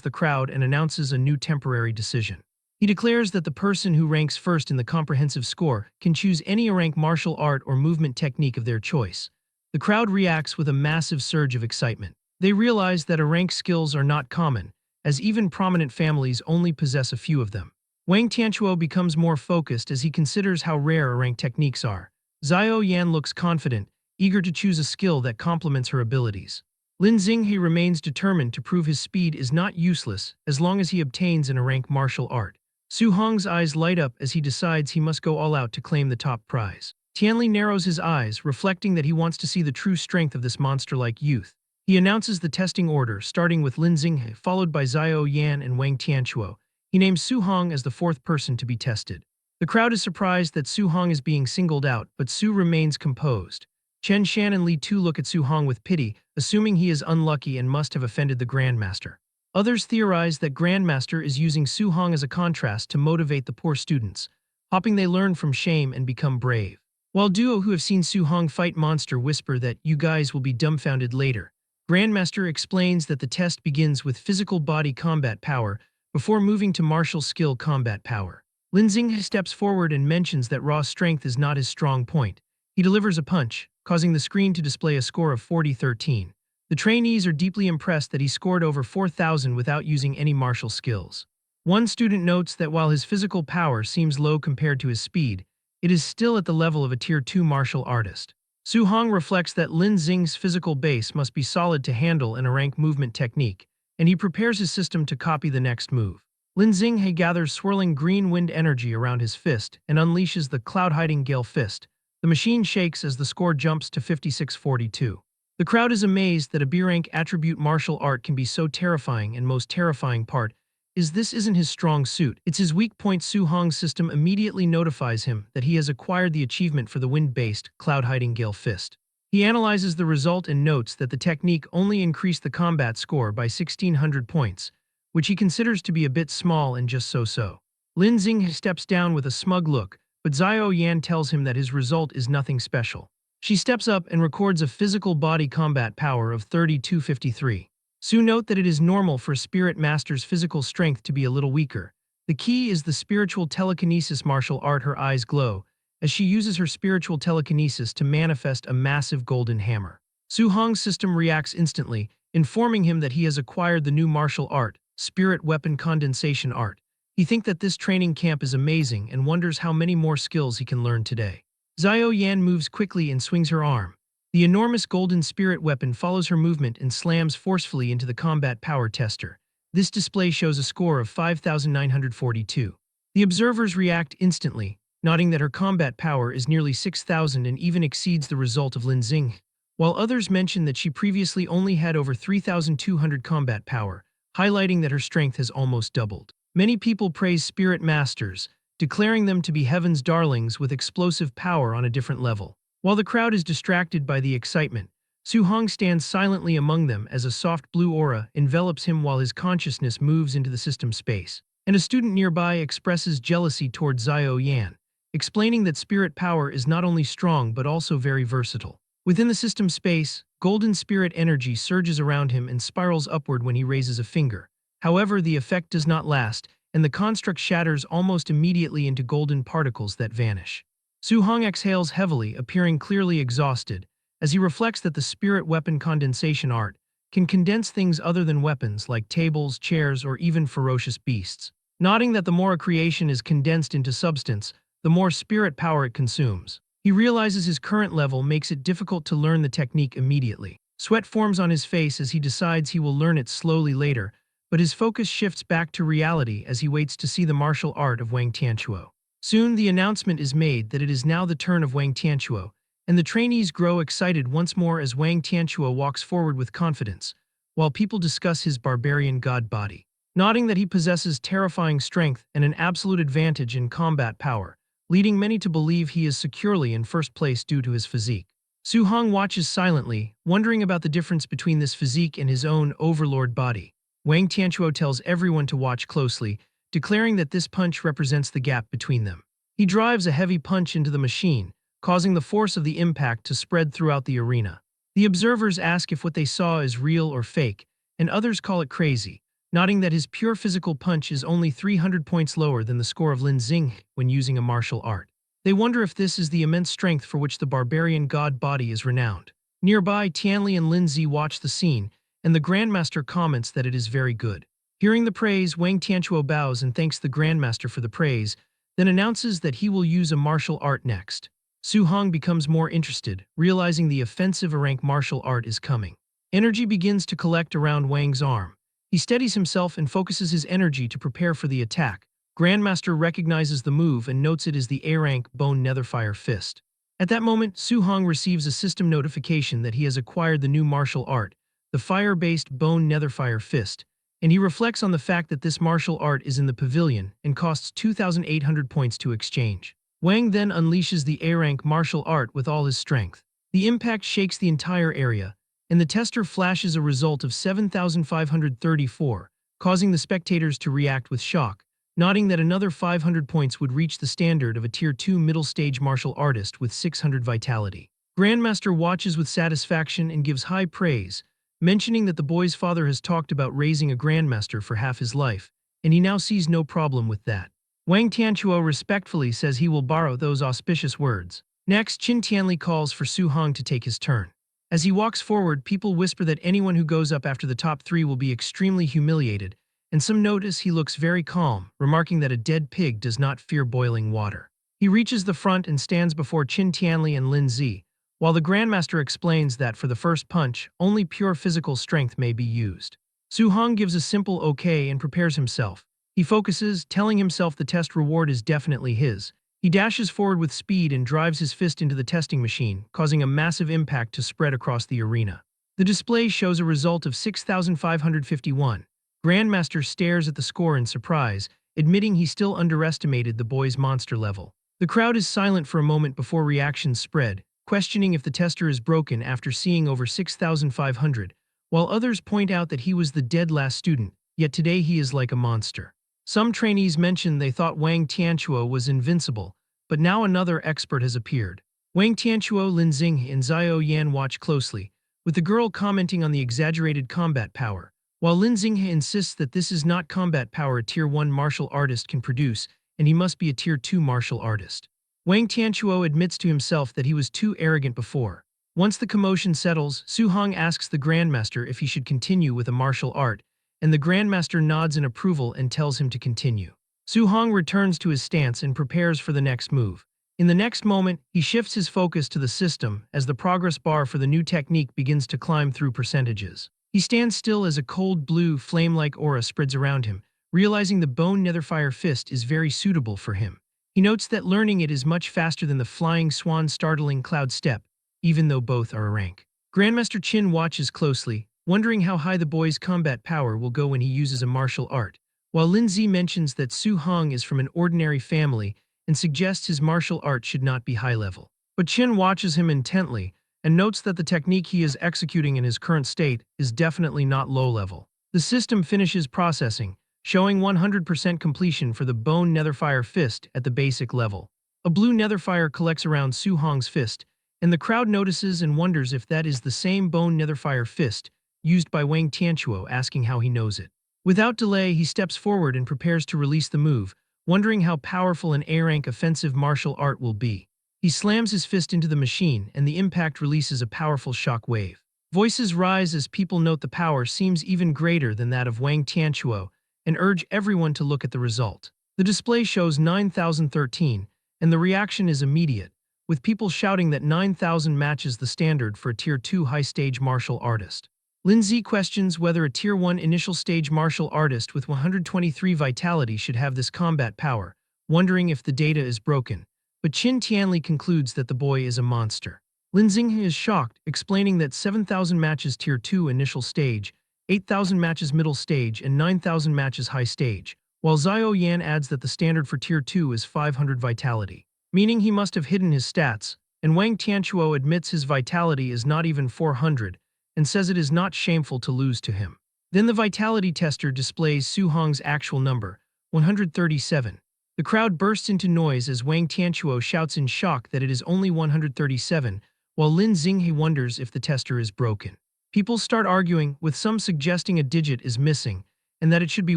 the crowd and announces a new temporary decision. He declares that the person who ranks first in the comprehensive score can choose any rank martial art or movement technique of their choice. The crowd reacts with a massive surge of excitement. They realize that rank skills are not common, as even prominent families only possess a few of them. Wang Tianquo becomes more focused as he considers how rare rank techniques are. Xiao Yan looks confident, eager to choose a skill that complements her abilities. Lin Xinghe remains determined to prove his speed is not useless as long as he obtains an rank martial art. Su Hong's eyes light up as he decides he must go all out to claim the top prize. Tianli narrows his eyes, reflecting that he wants to see the true strength of this monster-like youth. He announces the testing order, starting with Lin Xinghe, followed by Xiao Yan and Wang Tianquo, He names Su Hong as the fourth person to be tested. The crowd is surprised that Su Hong is being singled out, but Su remains composed. Chen Shan and Li Tu look at Su Hong with pity, assuming he is unlucky and must have offended the Grandmaster. Others theorize that Grandmaster is using Su Hong as a contrast to motivate the poor students, hoping they learn from shame and become brave. While duo who have seen Su Hong fight monster whisper that you guys will be dumbfounded later, Grandmaster explains that the test begins with physical body combat power before moving to martial skill combat power. Lin Xing steps forward and mentions that raw strength is not his strong point. He delivers a punch, causing the screen to display a score of 40-13. The trainees are deeply impressed that he scored over 4,000 without using any martial skills. One student notes that while his physical power seems low compared to his speed, it is still at the level of a Tier 2 martial artist. Su Hong reflects that Lin Xing's physical base must be solid to handle an rank movement technique, and he prepares his system to copy the next move. Lin Xinghe gathers swirling green wind energy around his fist and unleashes the cloud-hiding Gale Fist. The machine shakes as the score jumps to 56-42. The crowd is amazed that a B-rank attribute martial art can be so terrifying, and most terrifying part is this isn't his strong suit, it's his weak point. Su Hong's system immediately notifies him that he has acquired the achievement for the wind-based, cloud-hiding Gale Fist. He analyzes the result and notes that the technique only increased the combat score by 1,600 points, which he considers to be a bit small and just so-so. Lin Xing steps down with a smug look, but Xiao Yan tells him that his result is nothing special. She steps up and records a physical body combat power of 32-53. Su note that it is normal for a spirit master's physical strength to be a little weaker. The key is the spiritual telekinesis martial art. Her eyes glow as she uses her spiritual telekinesis to manifest a massive golden hammer. Su Hong's system reacts instantly, informing him that he has acquired the new martial art, Spirit Weapon Condensation Art. He thinks that this training camp is amazing and wonders how many more skills he can learn today. Xiao Yan moves quickly and swings her arm. The enormous golden spirit weapon follows her movement and slams forcefully into the combat power tester. This display shows a score of 5,942. The observers react instantly, noting that her combat power is nearly 6,000 and even exceeds the result of Lin Xing, while others mention that she previously only had over 3,200 combat power, highlighting that her strength has almost doubled. Many people praise spirit masters, declaring them to be heaven's darlings with explosive power on a different level. While the crowd is distracted by the excitement, Su Hong stands silently among them as a soft blue aura envelops him while his consciousness moves into the system space. And a student nearby expresses jealousy toward Xiao Yan, explaining that spirit power is not only strong but also very versatile. Within the system space, golden spirit energy surges around him and spirals upward when he raises a finger. However, the effect does not last, and the construct shatters almost immediately into golden particles that vanish. Su Hong exhales heavily, appearing clearly exhausted, as he reflects that the spirit weapon condensation art can condense things other than weapons like tables, chairs, or even ferocious beasts. Noting that the more a creation is condensed into substance, the more spirit power it consumes. He realizes his current level makes it difficult to learn the technique immediately. Sweat forms on his face as he decides he will learn it slowly later, but his focus shifts back to reality as he waits to see the martial art of Wang Tianquo. Soon the announcement is made that it is now the turn of Wang Tianquo, and the trainees grow excited once more as Wang Tianquo walks forward with confidence, while people discuss his barbarian god body. Noting that he possesses terrifying strength and an absolute advantage in combat power, leading many to believe he is securely in first place due to his physique. Su Hong watches silently, wondering about the difference between this physique and his own overlord body. Wang Tianquo tells everyone to watch closely, declaring that this punch represents the gap between them. He drives a heavy punch into the machine, causing the force of the impact to spread throughout the arena. The observers ask if what they saw is real or fake, and others call it crazy, noting that his pure physical punch is only 300 points lower than the score of Lin Xing when using a martial art. They wonder if this is the immense strength for which the barbarian god body is renowned. Nearby, Tianli and Lin Zi watch the scene, and the Grandmaster comments that it is very good. Hearing the praise, Wang Tianquo bows and thanks the Grandmaster for the praise, then announces that he will use a martial art next. Su Hong becomes more interested, realizing the offensive rank martial art is coming. Energy begins to collect around Wang's arm. He steadies himself and focuses his energy to prepare for the attack. Grandmaster recognizes the move and notes it is the A-rank Bone Netherfire Fist. At that moment, Su Hong receives a system notification that he has acquired the new martial art, the fire-based Bone Netherfire Fist, and he reflects on the fact that this martial art is in the pavilion and costs 2,800 points to exchange. Wang then unleashes the A-rank martial art with all his strength. The impact shakes the entire area, and the tester flashes a result of 7,534, causing the spectators to react with shock, noting that another 500 points would reach the standard of a Tier 2 middle stage martial artist with 600 vitality. Grandmaster watches with satisfaction and gives high praise, mentioning that the boy's father has talked about raising a grandmaster for half his life, and he now sees no problem with that. Wang Tianchuo respectfully says he will borrow those auspicious words. Next, Qin Tianli calls for Su Hong to take his turn. As he walks forward, people whisper that anyone who goes up after the top 3 will be extremely humiliated, and some notice he looks very calm, remarking that a dead pig does not fear boiling water. He reaches the front and stands before Qin Tianli and Lin Zi, while the Grandmaster explains that for the first punch, only pure physical strength may be used. Su Hong gives a simple okay and prepares himself. He focuses, telling himself the test reward is definitely his. He dashes forward with speed and drives his fist into the testing machine, causing a massive impact to spread across the arena. The display shows a result of 6,551. Grandmaster stares at the score in surprise, admitting he still underestimated the boy's monster level. The crowd is silent for a moment before reactions spread, questioning if the tester is broken after seeing over 6,500, while others point out that he was the dead last student, yet today he is like a monster. Some trainees mentioned they thought Wang Tianchuo was invincible, but now another expert has appeared. Wang Tianchuo, Lin Xinghe, and Xiao Yan watch closely, with the girl commenting on the exaggerated combat power, while Lin Xinghe insists that this is not combat power a Tier 1 martial artist can produce, and he must be a Tier 2 martial artist. Wang Tianchuo admits to himself that he was too arrogant before. Once the commotion settles, Su Hong asks the Grandmaster if he should continue with a martial art, and the Grandmaster nods in approval and tells him to continue. Su Hong returns to his stance and prepares for the next move. In the next moment, he shifts his focus to the system as the progress bar for the new technique begins to climb through percentages. He stands still as a cold blue, flame-like aura spreads around him, realizing the bone netherfire fist is very suitable for him. He notes that learning it is much faster than the flying swan startling cloud step, even though both are a rank. Grandmaster Qin watches closely, wondering how high the boy's combat power will go when he uses a martial art, while Lin Zi mentions that Su Hong is from an ordinary family and suggests his martial art should not be high level. But Qin watches him intently and notes that the technique he is executing in his current state is definitely not low level. The system finishes processing, showing 100% completion for the bone netherfire fist at the basic level. A blue netherfire collects around Su Hong's fist, and the crowd notices and wonders if that is the same bone netherfire fist used by Wang Tianchuo, asking how he knows it. Without delay, he steps forward and prepares to release the move, wondering how powerful an A-rank offensive martial art will be. He slams his fist into the machine, and the impact releases a powerful shock wave. Voices rise as people note the power seems even greater than that of Wang Tianchuo, and urge everyone to look at the result. The display shows 9,013, and the reaction is immediate, with people shouting that 9,000 matches the standard for a Tier 2 high-stage martial artist. Lin Zi questions whether a Tier 1 initial stage martial artist with 123 vitality should have this combat power, wondering if the data is broken, but Qin Tianli concludes that the boy is a monster. Lin Xinghe is shocked, explaining that 7,000 matches Tier 2 initial stage, 8,000 matches middle stage, and 9,000 matches high stage, while Xiao Yan adds that the standard for Tier 2 is 500 vitality, meaning he must have hidden his stats, and Wang Tianchuo admits his vitality is not even 400, and says it is not shameful to lose to him. Then the vitality tester displays Su Hong's actual number, 137. The crowd bursts into noise as Wang Tianchuo shouts in shock that it is only 137, while Lin Xinghe wonders if the tester is broken. People start arguing, with some suggesting a digit is missing, and that it should be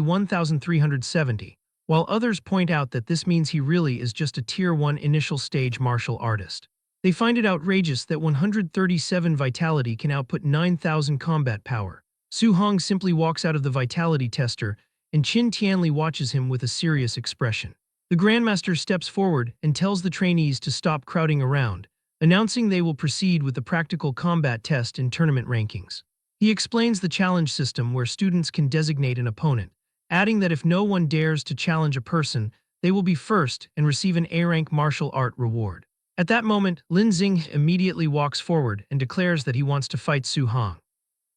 1,370, while others point out that this means he really is just a Tier 1 initial stage martial artist. They find it outrageous that 137 vitality can output 9,000 combat power. Su Hong simply walks out of the vitality tester, and Qin Tianli watches him with a serious expression. The Grandmaster steps forward and tells the trainees to stop crowding around, announcing they will proceed with the practical combat test and tournament rankings. He explains the challenge system where students can designate an opponent, adding that if no one dares to challenge a person, they will be first and receive an A-rank martial art reward. At that moment, Lin Xinghe immediately walks forward and declares that he wants to fight Su Hong.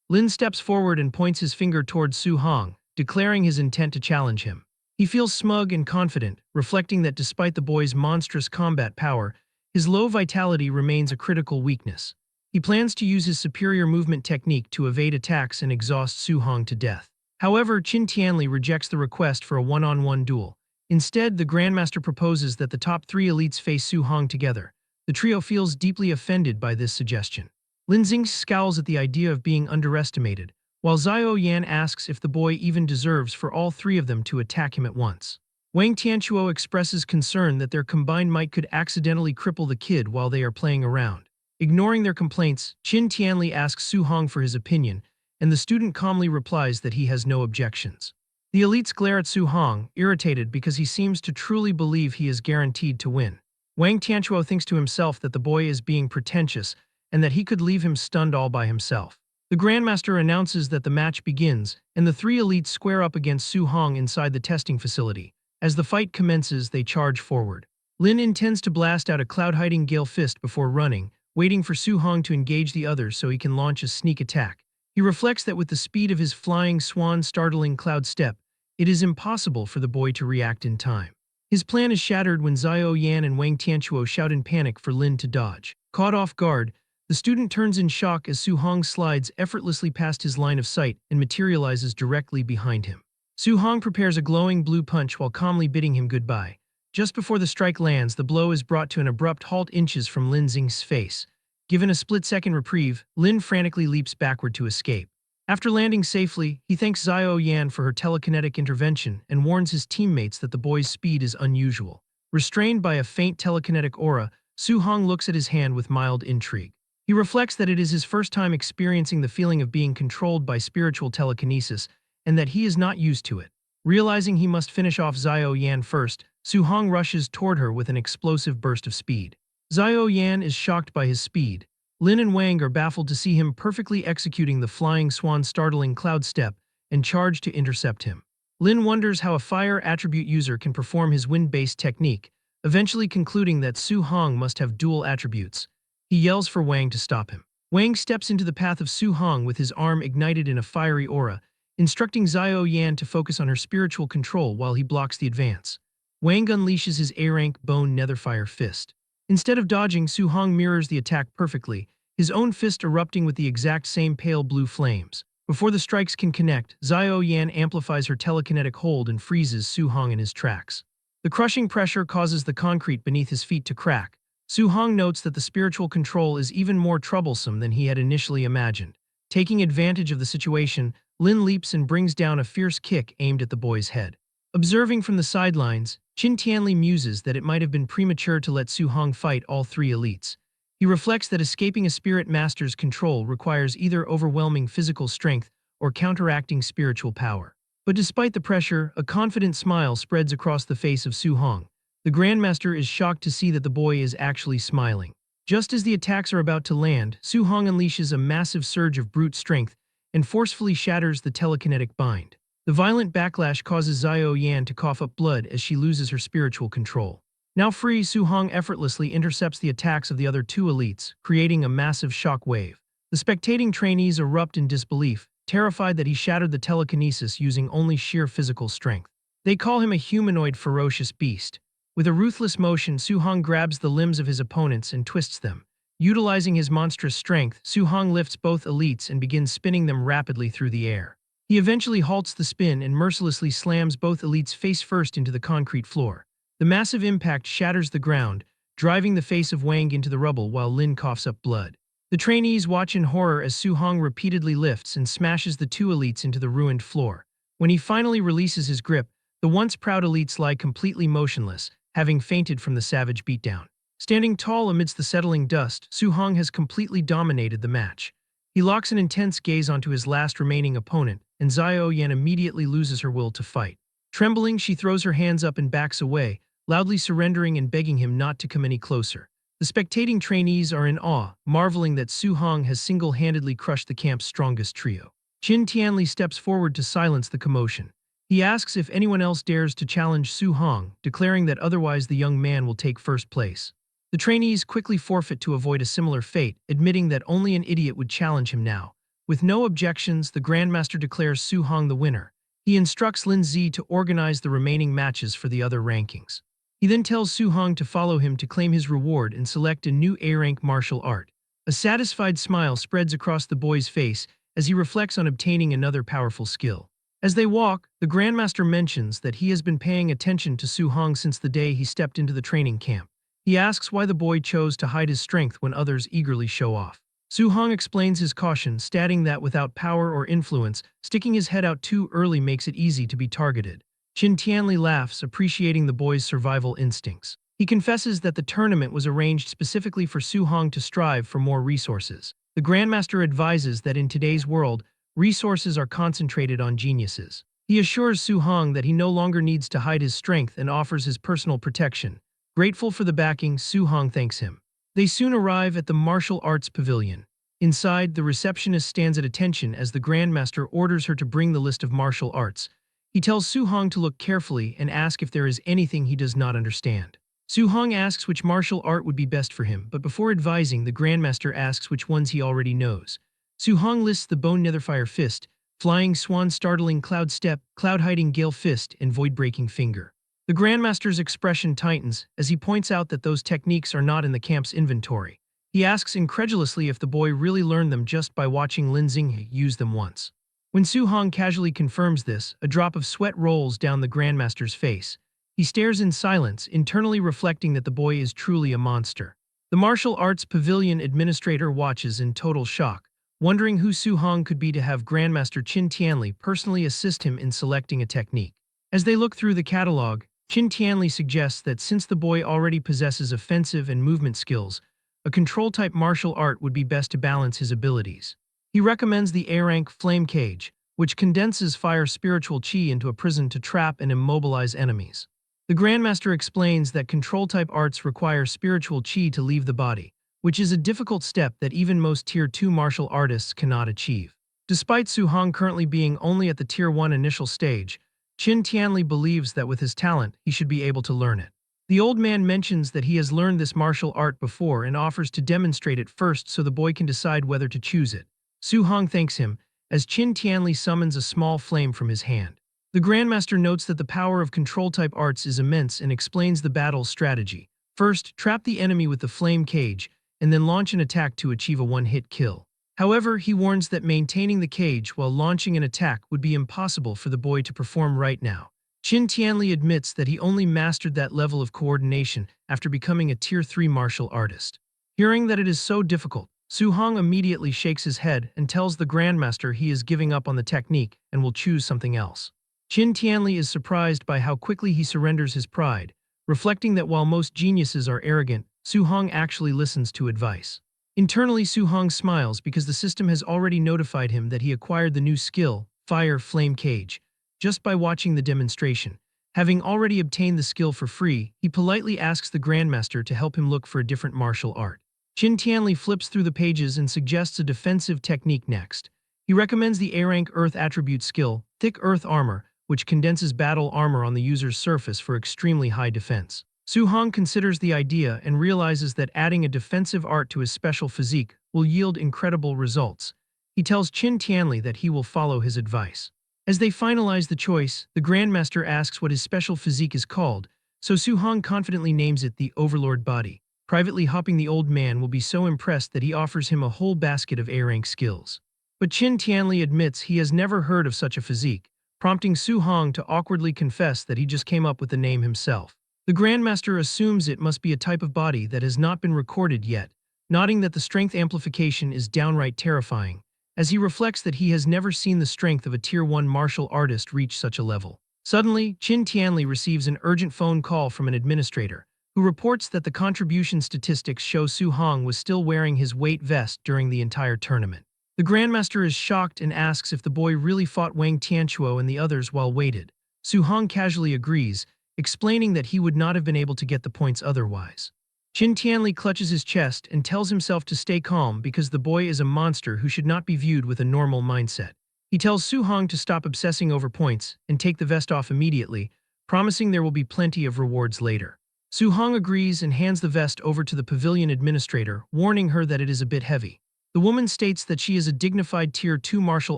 Lin steps forward and points his finger towards Su Hong, declaring his intent to challenge him. He feels smug and confident, reflecting that despite the boy's monstrous combat power, his low vitality remains a critical weakness. He plans to use his superior movement technique to evade attacks and exhaust Su Hong to death. However, Qin Tianli rejects the request for a one-on-one duel. Instead, the Grandmaster proposes that the top three elites face Su Hong together. The trio feels deeply offended by this suggestion. Lin Xing scowls at the idea of being underestimated, while Xiao Yan asks if the boy even deserves for all three of them to attack him at once. Wang Tianchuo expresses concern that their combined might could accidentally cripple the kid while they are playing around. Ignoring their complaints, Qin Tianli asks Su Hong for his opinion, and the student calmly replies that he has no objections. The elites glare at Su Hong, irritated because he seems to truly believe he is guaranteed to win. Wang Tianchuo thinks to himself that the boy is being pretentious and that he could leave him stunned all by himself. The Grandmaster announces that the match begins, and the three elites square up against Su Hong inside the testing facility. As the fight commences, they charge forward. Lin intends to blast out a cloud-hiding Gale Fist before running, waiting for Su Hong to engage the others so he can launch a sneak attack. He reflects that with the speed of his flying swan startling Cloud Step, it is impossible for the boy to react in time. His plan is shattered when Xiao Yan and Wang Tianchuo shout in panic for Lin to dodge. Caught off guard, the student turns in shock as Su Hong slides effortlessly past his line of sight and materializes directly behind him. Su Hong prepares a glowing blue punch while calmly bidding him goodbye. Just before the strike lands, the blow is brought to an abrupt halt inches from Lin Xing's face. Given a split-second reprieve, Lin frantically leaps backward to escape. After landing safely, he thanks Xiao Yan for her telekinetic intervention and warns his teammates that the boy's speed is unusual. Restrained by a faint telekinetic aura, Su Hong looks at his hand with mild intrigue. He reflects that it is his first time experiencing the feeling of being controlled by spiritual telekinesis and that he is not used to it. Realizing he must finish off Xiao Yan first, Su Hong rushes toward her with an explosive burst of speed. Xiao Yan is shocked by his speed. Lin and Wang are baffled to see him perfectly executing the flying swan startling Cloud Step and charge to intercept him. Lin wonders how a fire attribute user can perform his wind-based technique, eventually concluding that Su Hong must have dual attributes. He yells for Wang to stop him. Wang steps into the path of Su Hong with his arm ignited in a fiery aura, instructing Xiao Yan to focus on her spiritual control while he blocks the advance. Wang unleashes his A-rank bone netherfire fist. Instead of dodging, Su Hong mirrors the attack perfectly, his own fist erupting with the exact same pale blue flames. Before the strikes can connect, Xiao Yan amplifies her telekinetic hold and freezes Su Hong in his tracks. The crushing pressure causes the concrete beneath his feet to crack. Su Hong notes that the spiritual control is even more troublesome than he had initially imagined. Taking advantage of the situation, Lin leaps and brings down a fierce kick aimed at the boy's head. Observing from the sidelines, Qin Tianli muses that it might have been premature to let Su Hong fight all three elites. He reflects that escaping a spirit master's control requires either overwhelming physical strength or counteracting spiritual power. But despite the pressure, a confident smile spreads across the face of Su Hong. The Grandmaster is shocked to see that the boy is actually smiling. Just as the attacks are about to land, Su Hong unleashes a massive surge of brute strength and forcefully shatters the telekinetic bind. The violent backlash causes Xiao Yan to cough up blood as she loses her spiritual control. Now free, Su Hong effortlessly intercepts the attacks of the other two elites, creating a massive shock wave. The spectating trainees erupt in disbelief, terrified that he shattered the telekinesis using only sheer physical strength. They call him a humanoid ferocious beast. With a ruthless motion, Su Hong grabs the limbs of his opponents and twists them. Utilizing his monstrous strength, Su Hong lifts both elites and begins spinning them rapidly through the air. He eventually halts the spin and mercilessly slams both elites face first into the concrete floor. The massive impact shatters the ground, driving the face of Wang into the rubble while Lin coughs up blood. The trainees watch in horror as Su Hong repeatedly lifts and smashes the two elites into the ruined floor. When he finally releases his grip, the once proud elites lie completely motionless, having fainted from the savage beatdown. Standing tall amidst the settling dust, Su Hong has completely dominated the match. He locks an intense gaze onto his last remaining opponent, and Xiao Yan immediately loses her will to fight. Trembling, she throws her hands up and backs away, loudly surrendering and begging him not to come any closer. The spectating trainees are in awe, marveling that Su Hong has single-handedly crushed the camp's strongest trio. Qin Tianli steps forward to silence the commotion. He asks if anyone else dares to challenge Su Hong, declaring that otherwise the young man will take first place. The trainees quickly forfeit to avoid a similar fate, admitting that only an idiot would challenge him now. With no objections, the Grandmaster declares Su Hong the winner. He instructs Lin Zi to organize the remaining matches for the other rankings. He then tells Su Hong to follow him to claim his reward and select a new A-rank martial art. A satisfied smile spreads across the boy's face as he reflects on obtaining another powerful skill. As they walk, the Grandmaster mentions that he has been paying attention to Su Hong since the day he stepped into the training camp. He asks why the boy chose to hide his strength when others eagerly show off. Su Hong explains his caution, stating that without power or influence, sticking his head out too early makes it easy to be targeted. Qin Tianli laughs, appreciating the boy's survival instincts. He confesses that the tournament was arranged specifically for Su Hong to strive for more resources. The Grandmaster advises that in today's world, resources are concentrated on geniuses. He assures Su Hong that he no longer needs to hide his strength and offers his personal protection. Grateful for the backing, Su Hong thanks him. They soon arrive at the martial arts pavilion. Inside, the receptionist stands at attention as the Grandmaster orders her to bring the list of martial arts. He tells Su Hong to look carefully and ask if there is anything he does not understand. Su Hong asks which martial art would be best for him, but before advising, the Grandmaster asks which ones he already knows. Su Hong lists the Bone Netherfire Fist, Flying Swan Startling Cloud Step, Cloud Hiding Gale Fist, and Void Breaking Finger. The Grandmaster's expression tightens as he points out that those techniques are not in the camp's inventory. He asks incredulously if the boy really learned them just by watching Lin Xinghe use them once. When Su Hong casually confirms this, a drop of sweat rolls down the Grandmaster's face. He stares in silence, internally reflecting that the boy is truly a monster. The martial arts pavilion administrator watches in total shock, wondering who Su Hong could be to have Grandmaster Qin Tianli personally assist him in selecting a technique. As they look through the catalog, Qin Tianli suggests that since the boy already possesses offensive and movement skills, a control-type martial art would be best to balance his abilities. He recommends the A-rank Flame Cage, which condenses fire spiritual chi into a prison to trap and immobilize enemies. The Grandmaster explains that control-type arts require spiritual chi to leave the body, which is a difficult step that even most Tier 2 martial artists cannot achieve. Despite Su Hong currently being only at the Tier 1 initial stage, Qin Tianli believes that with his talent, he should be able to learn it. The old man mentions that he has learned this martial art before and offers to demonstrate it first so the boy can decide whether to choose it. Su Hong thanks him, as Qin Tianli summons a small flame from his hand. The Grandmaster notes that the power of control-type arts is immense and explains the battle's strategy. First, trap the enemy with the flame cage, and then launch an attack to achieve a one-hit kill. However, he warns that maintaining the cage while launching an attack would be impossible for the boy to perform right now. Qin Tianli admits that he only mastered that level of coordination after becoming a Tier 3 martial artist. Hearing that it is so difficult, Su Hong immediately shakes his head and tells the Grandmaster he is giving up on the technique and will choose something else. Qin Tianli is surprised by how quickly he surrenders his pride, reflecting that while most geniuses are arrogant, Su Hong actually listens to advice. Internally, Su Hong smiles because the system has already notified him that he acquired the new skill, Fire Flame Cage, just by watching the demonstration. Having already obtained the skill for free, he politely asks the Grandmaster to help him look for a different martial art. Qin Tianli flips through the pages and suggests a defensive technique next. He recommends the A-rank Earth attribute skill, Thick Earth Armor, which condenses battle armor on the user's surface for extremely high defense. Su Hong considers the idea and realizes that adding a defensive art to his special physique will yield incredible results. He tells Qin Tianli that he will follow his advice. As they finalize the choice, the Grandmaster asks what his special physique is called, so Su Hong confidently names it the Overlord Body. Privately hopping, the old man will be so impressed that he offers him a whole basket of A-rank skills. But Qin Tianli admits he has never heard of such a physique, prompting Su Hong to awkwardly confess that he just came up with the name himself. The Grandmaster assumes it must be a type of body that has not been recorded yet, noting that the strength amplification is downright terrifying, as he reflects that he has never seen the strength of a Tier 1 martial artist reach such a level. Suddenly, Qin Tianli receives an urgent phone call from an administrator, who reports that the contribution statistics show Su Hong was still wearing his weight vest during the entire tournament. The Grandmaster is shocked and asks if the boy really fought Wang Tianchuo and the others while weighted. Su Hong casually agrees, explaining that he would not have been able to get the points otherwise. Qin Tianli clutches his chest and tells himself to stay calm because the boy is a monster who should not be viewed with a normal mindset. He tells Su Hong to stop obsessing over points and take the vest off immediately, promising there will be plenty of rewards later. Su Hong agrees and hands the vest over to the pavilion administrator, warning her that it is a bit heavy. The woman states that she is a dignified Tier 2 martial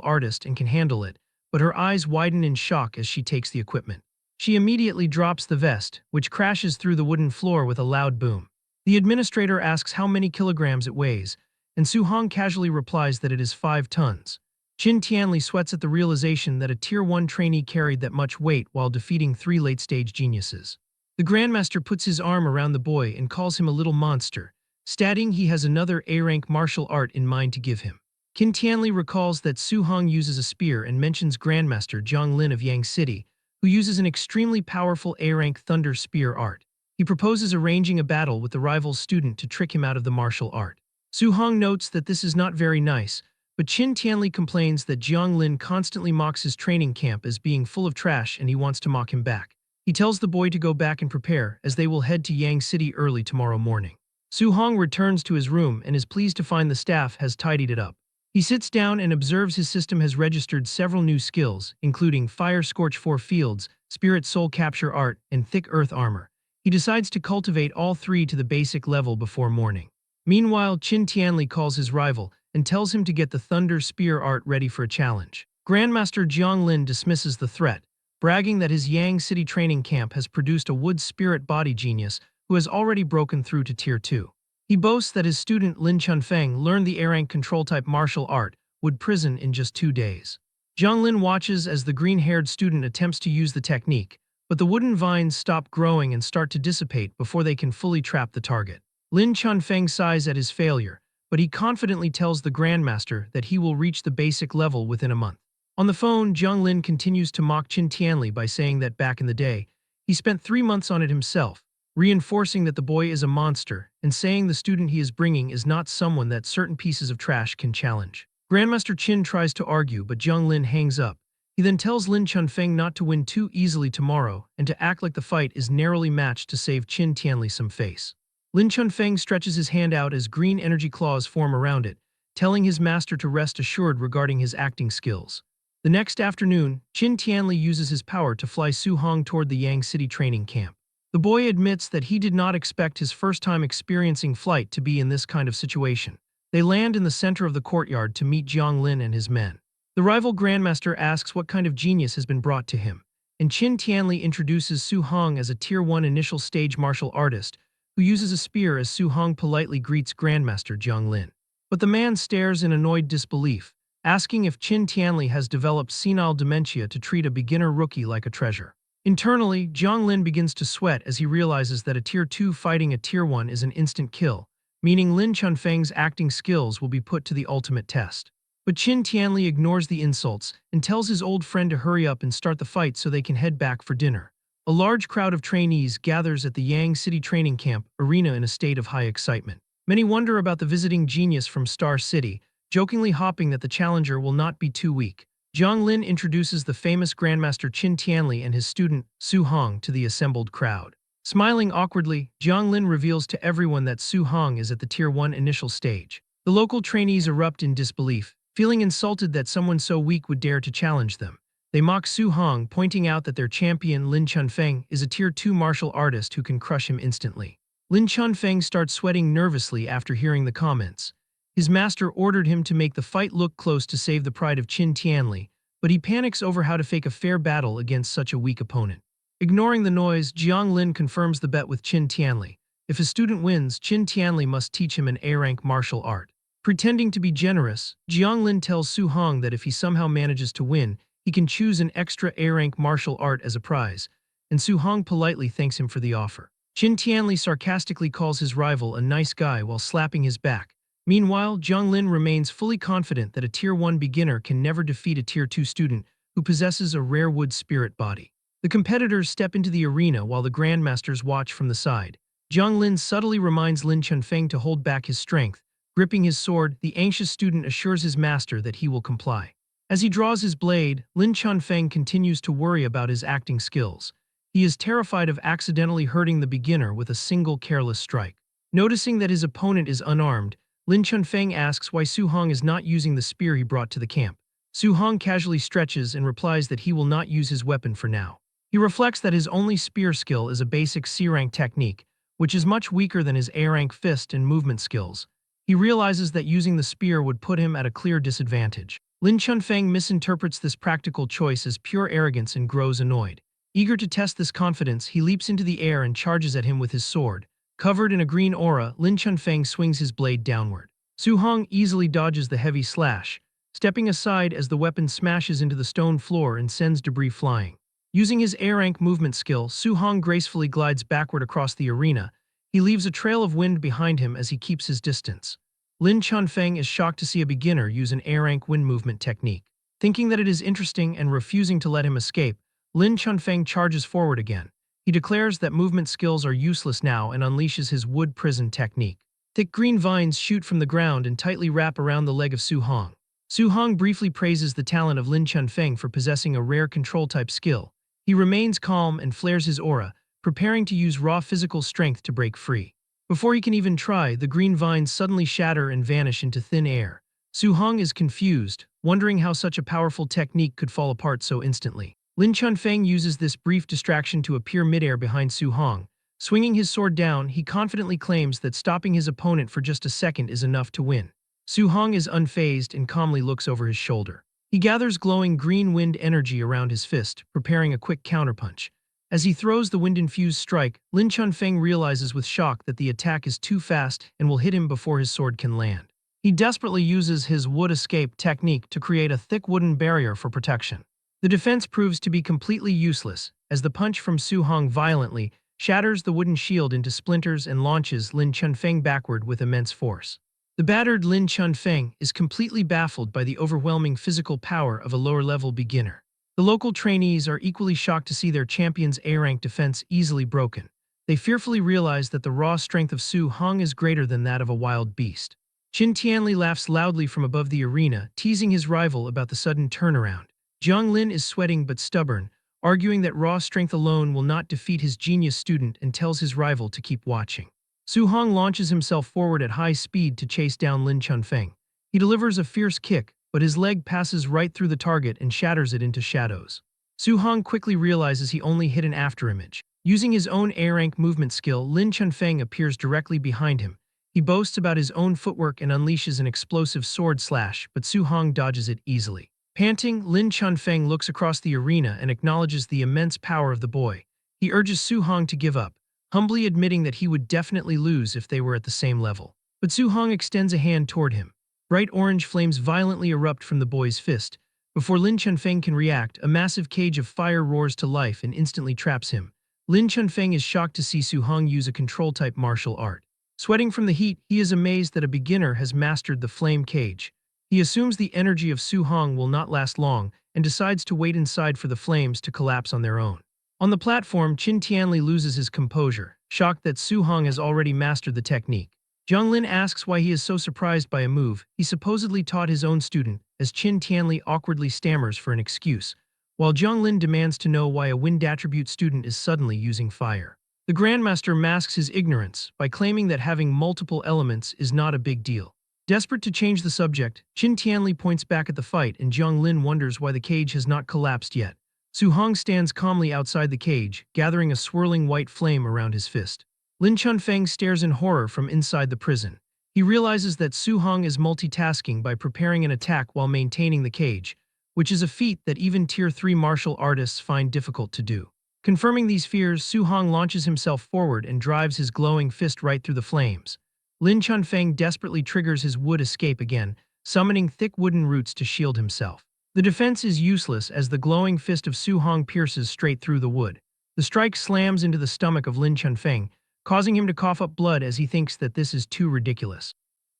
artist and can handle it, but her eyes widen in shock as she takes the equipment. She immediately drops the vest, which crashes through the wooden floor with a loud boom. The administrator asks how many kilograms it weighs, and Su-hong casually replies that it is 5 tons. Qin Tianli sweats at the realization that a Tier 1 trainee carried that much weight while defeating 3 late-stage geniuses. The Grandmaster puts his arm around the boy and calls him a little monster, stating he has another A-rank martial art in mind to give him. Qin Tianli recalls that Su-hong uses a spear and mentions Grandmaster Zhang Lin of Yang City, who uses an extremely powerful A-rank thunder spear art. He proposes arranging a battle with the rival's student to trick him out of the martial art. Su-hong notes that this is not very nice, but Qin Tianli complains that Zhang Lin constantly mocks his training camp as being full of trash and he wants to mock him back. He tells the boy to go back and prepare, as they will head to Yang City early tomorrow morning. Su-hong returns to his room and is pleased to find the staff has tidied it up. He sits down and observes his system has registered several new skills, including Fire Scorch 4 Fields, Spirit Soul Capture Art, and Thick Earth Armor. He decides to cultivate all 3 to the basic level before morning. Meanwhile, Qin Tianli calls his rival and tells him to get the Thunder Spear art ready for a challenge. Grandmaster Zhang Lin dismisses the threat, bragging that his Yang City training camp has produced a wood spirit body genius who has already broken through to Tier 2. He boasts that his student Lin Chunfeng learned the A-rank control-type martial art, Wood Prison, in just 2 days. Zhang Lin watches as the green-haired student attempts to use the technique, but the wooden vines stop growing and start to dissipate before they can fully trap the target. Lin Chunfeng sighs at his failure, but he confidently tells the Grandmaster that he will reach the basic level within a month. On the phone, Zhang Lin continues to mock Qin Tianli by saying that back in the day, he spent 3 months on it himself, reinforcing that the boy is a monster and saying the student he is bringing is not someone that certain pieces of trash can challenge. Grandmaster Qin tries to argue, but Zhang Lin hangs up. He then tells Lin Chunfeng not to win too easily tomorrow and to act like the fight is narrowly matched to save Qin Tianli some face. Lin Chunfeng stretches his hand out as green energy claws form around it, telling his master to rest assured regarding his acting skills. The next afternoon, Qin Tianli uses his power to fly Su-hong toward the Yang City training camp. The boy admits that he did not expect his first time experiencing flight to be in this kind of situation. They land in the center of the courtyard to meet Zhang Lin and his men. The rival Grandmaster asks what kind of genius has been brought to him, and Qin Tianli introduces Su-hong as a Tier 1 initial stage martial artist who uses a spear as Su-hong politely greets Grandmaster Zhang Lin. But the man stares in annoyed disbelief, asking if Qin Tianli has developed senile dementia to treat a beginner rookie like a treasure. Internally, Zhang Lin begins to sweat as he realizes that a Tier 2 fighting a Tier 1 is an instant kill, meaning Lin Chunfeng's acting skills will be put to the ultimate test. But Qin Tianli ignores the insults and tells his old friend to hurry up and start the fight so they can head back for dinner. A large crowd of trainees gathers at the Yang City training camp arena in a state of high excitement. Many wonder about the visiting genius from Star City, jokingly hoping that the challenger will not be too weak. Zhang Lin introduces the famous Grandmaster Qin Tianli and his student, Su-hong, to the assembled crowd. Smiling awkwardly, Zhang Lin reveals to everyone that Su-hong is at the Tier 1 initial stage. The local trainees erupt in disbelief, feeling insulted that someone so weak would dare to challenge them. They mock Su-hong, pointing out that their champion, Lin Chunfeng, is a Tier 2 martial artist who can crush him instantly. Lin Chunfeng starts sweating nervously after hearing the comments. His master ordered him to make the fight look close to save the pride of Qin Tianli, but he panics over how to fake a fair battle against such a weak opponent. Ignoring the noise, Zhang Lin confirms the bet with Qin Tianli. If his student wins, Qin Tianli must teach him an A-rank martial art. Pretending to be generous, Zhang Lin tells Su-hong that if he somehow manages to win, he can choose an extra A-rank martial art as a prize, and Su-hong politely thanks him for the offer. Qin Tianli sarcastically calls his rival a nice guy while slapping his back. Meanwhile, Zhang Lin remains fully confident that a Tier 1 beginner can never defeat a Tier 2 student who possesses a rare wood spirit body. The competitors step into the arena while the Grandmasters watch from the side. Zhang Lin subtly reminds Lin Chunfeng to hold back his strength. Gripping his sword, the anxious student assures his master that he will comply. As he draws his blade, Lin Chunfeng continues to worry about his acting skills. He is terrified of accidentally hurting the beginner with a single careless strike. Noticing that his opponent is unarmed, Lin Chunfeng asks why Su-hong is not using the spear he brought to the camp. Su-hong casually stretches and replies that he will not use his weapon for now. He reflects that his only spear skill is a basic C-rank technique, which is much weaker than his A-rank fist and movement skills. He realizes that using the spear would put him at a clear disadvantage. Lin Chunfeng misinterprets this practical choice as pure arrogance and grows annoyed. Eager to test this confidence, he leaps into the air and charges at him with his sword. Covered in a green aura, Lin Chunfeng swings his blade downward. Su Hong easily dodges the heavy slash, stepping aside as the weapon smashes into the stone floor and sends debris flying. Using his A-rank movement skill, Su Hong gracefully glides backward across the arena. He leaves a trail of wind behind him as he keeps his distance. Lin Chunfeng is shocked to see a beginner use an A-rank wind movement technique. Thinking that it is interesting and refusing to let him escape, Lin Chunfeng charges forward again. He declares that movement skills are useless now and unleashes his wood prison technique. Thick green vines shoot from the ground and tightly wrap around the leg of Su Hong. Su Hong briefly praises the talent of Lin Chunfeng for possessing a rare control-type skill. He remains calm and flares his aura, preparing to use raw physical strength to break free. Before he can even try, the green vines suddenly shatter and vanish into thin air. Su Hong is confused, wondering how such a powerful technique could fall apart so instantly. Lin Chunfeng uses this brief distraction to appear midair behind Su Hong. Swinging his sword down, he confidently claims that stopping his opponent for just a second is enough to win. Su Hong is unfazed and calmly looks over his shoulder. He gathers glowing green wind energy around his fist, preparing a quick counterpunch. As he throws the wind-infused strike, Lin Chunfeng realizes with shock that the attack is too fast and will hit him before his sword can land. He desperately uses his wood escape technique to create a thick wooden barrier for protection. The defense proves to be completely useless, as the punch from Su Hong violently shatters the wooden shield into splinters and launches Lin Chunfeng backward with immense force. The battered Lin Chunfeng is completely baffled by the overwhelming physical power of a lower-level beginner. The local trainees are equally shocked to see their champion's A-rank defense easily broken. They fearfully realize that the raw strength of Su Hong is greater than that of a wild beast. Qin Tianli laughs loudly from above the arena, teasing his rival about the sudden turnaround. Jiang Lin is sweating but stubborn, arguing that raw strength alone will not defeat his genius student and tells his rival to keep watching. Su Hong launches himself forward at high speed to chase down Lin Chunfeng. He delivers a fierce kick, but his leg passes right through the target and shatters it into shadows. Su Hong quickly realizes he only hit an afterimage. Using his own A-rank movement skill, Lin Chunfeng appears directly behind him. He boasts about his own footwork and unleashes an explosive sword slash, but Su Hong dodges it easily. Panting, Lin Chunfeng looks across the arena and acknowledges the immense power of the boy. He urges Su Hong to give up, humbly admitting that he would definitely lose if they were at the same level. But Su Hong extends a hand toward him. Bright orange flames violently erupt from the boy's fist. Before Lin Chunfeng can react, a massive cage of fire roars to life and instantly traps him. Lin Chunfeng is shocked to see Su Hong use a control-type martial art. Sweating from the heat, he is amazed that a beginner has mastered the flame cage. He assumes the energy of Su Hong will not last long and decides to wait inside for the flames to collapse on their own. On the platform, Qin Tianli loses his composure, shocked that Su Hong has already mastered the technique. Jiang Lin asks why he is so surprised by a move he supposedly taught his own student, as Qin Tianli awkwardly stammers for an excuse, while Jiang Lin demands to know why a wind attribute student is suddenly using fire. The Grandmaster masks his ignorance by claiming that having multiple elements is not a big deal. Desperate to change the subject, Qin Tianli points back at the fight and Jiang Lin wonders why the cage has not collapsed yet. Su Hong stands calmly outside the cage, gathering a swirling white flame around his fist. Lin Chunfeng stares in horror from inside the prison. He realizes that Su Hong is multitasking by preparing an attack while maintaining the cage, which is a feat that even Tier 3 martial artists find difficult to do. Confirming these fears, Su Hong launches himself forward and drives his glowing fist right through the flames. Lin Chunfeng desperately triggers his wood escape again, summoning thick wooden roots to shield himself. The defense is useless as the glowing fist of Su Hong pierces straight through the wood. The strike slams into the stomach of Lin Chunfeng, causing him to cough up blood as he thinks that this is too ridiculous.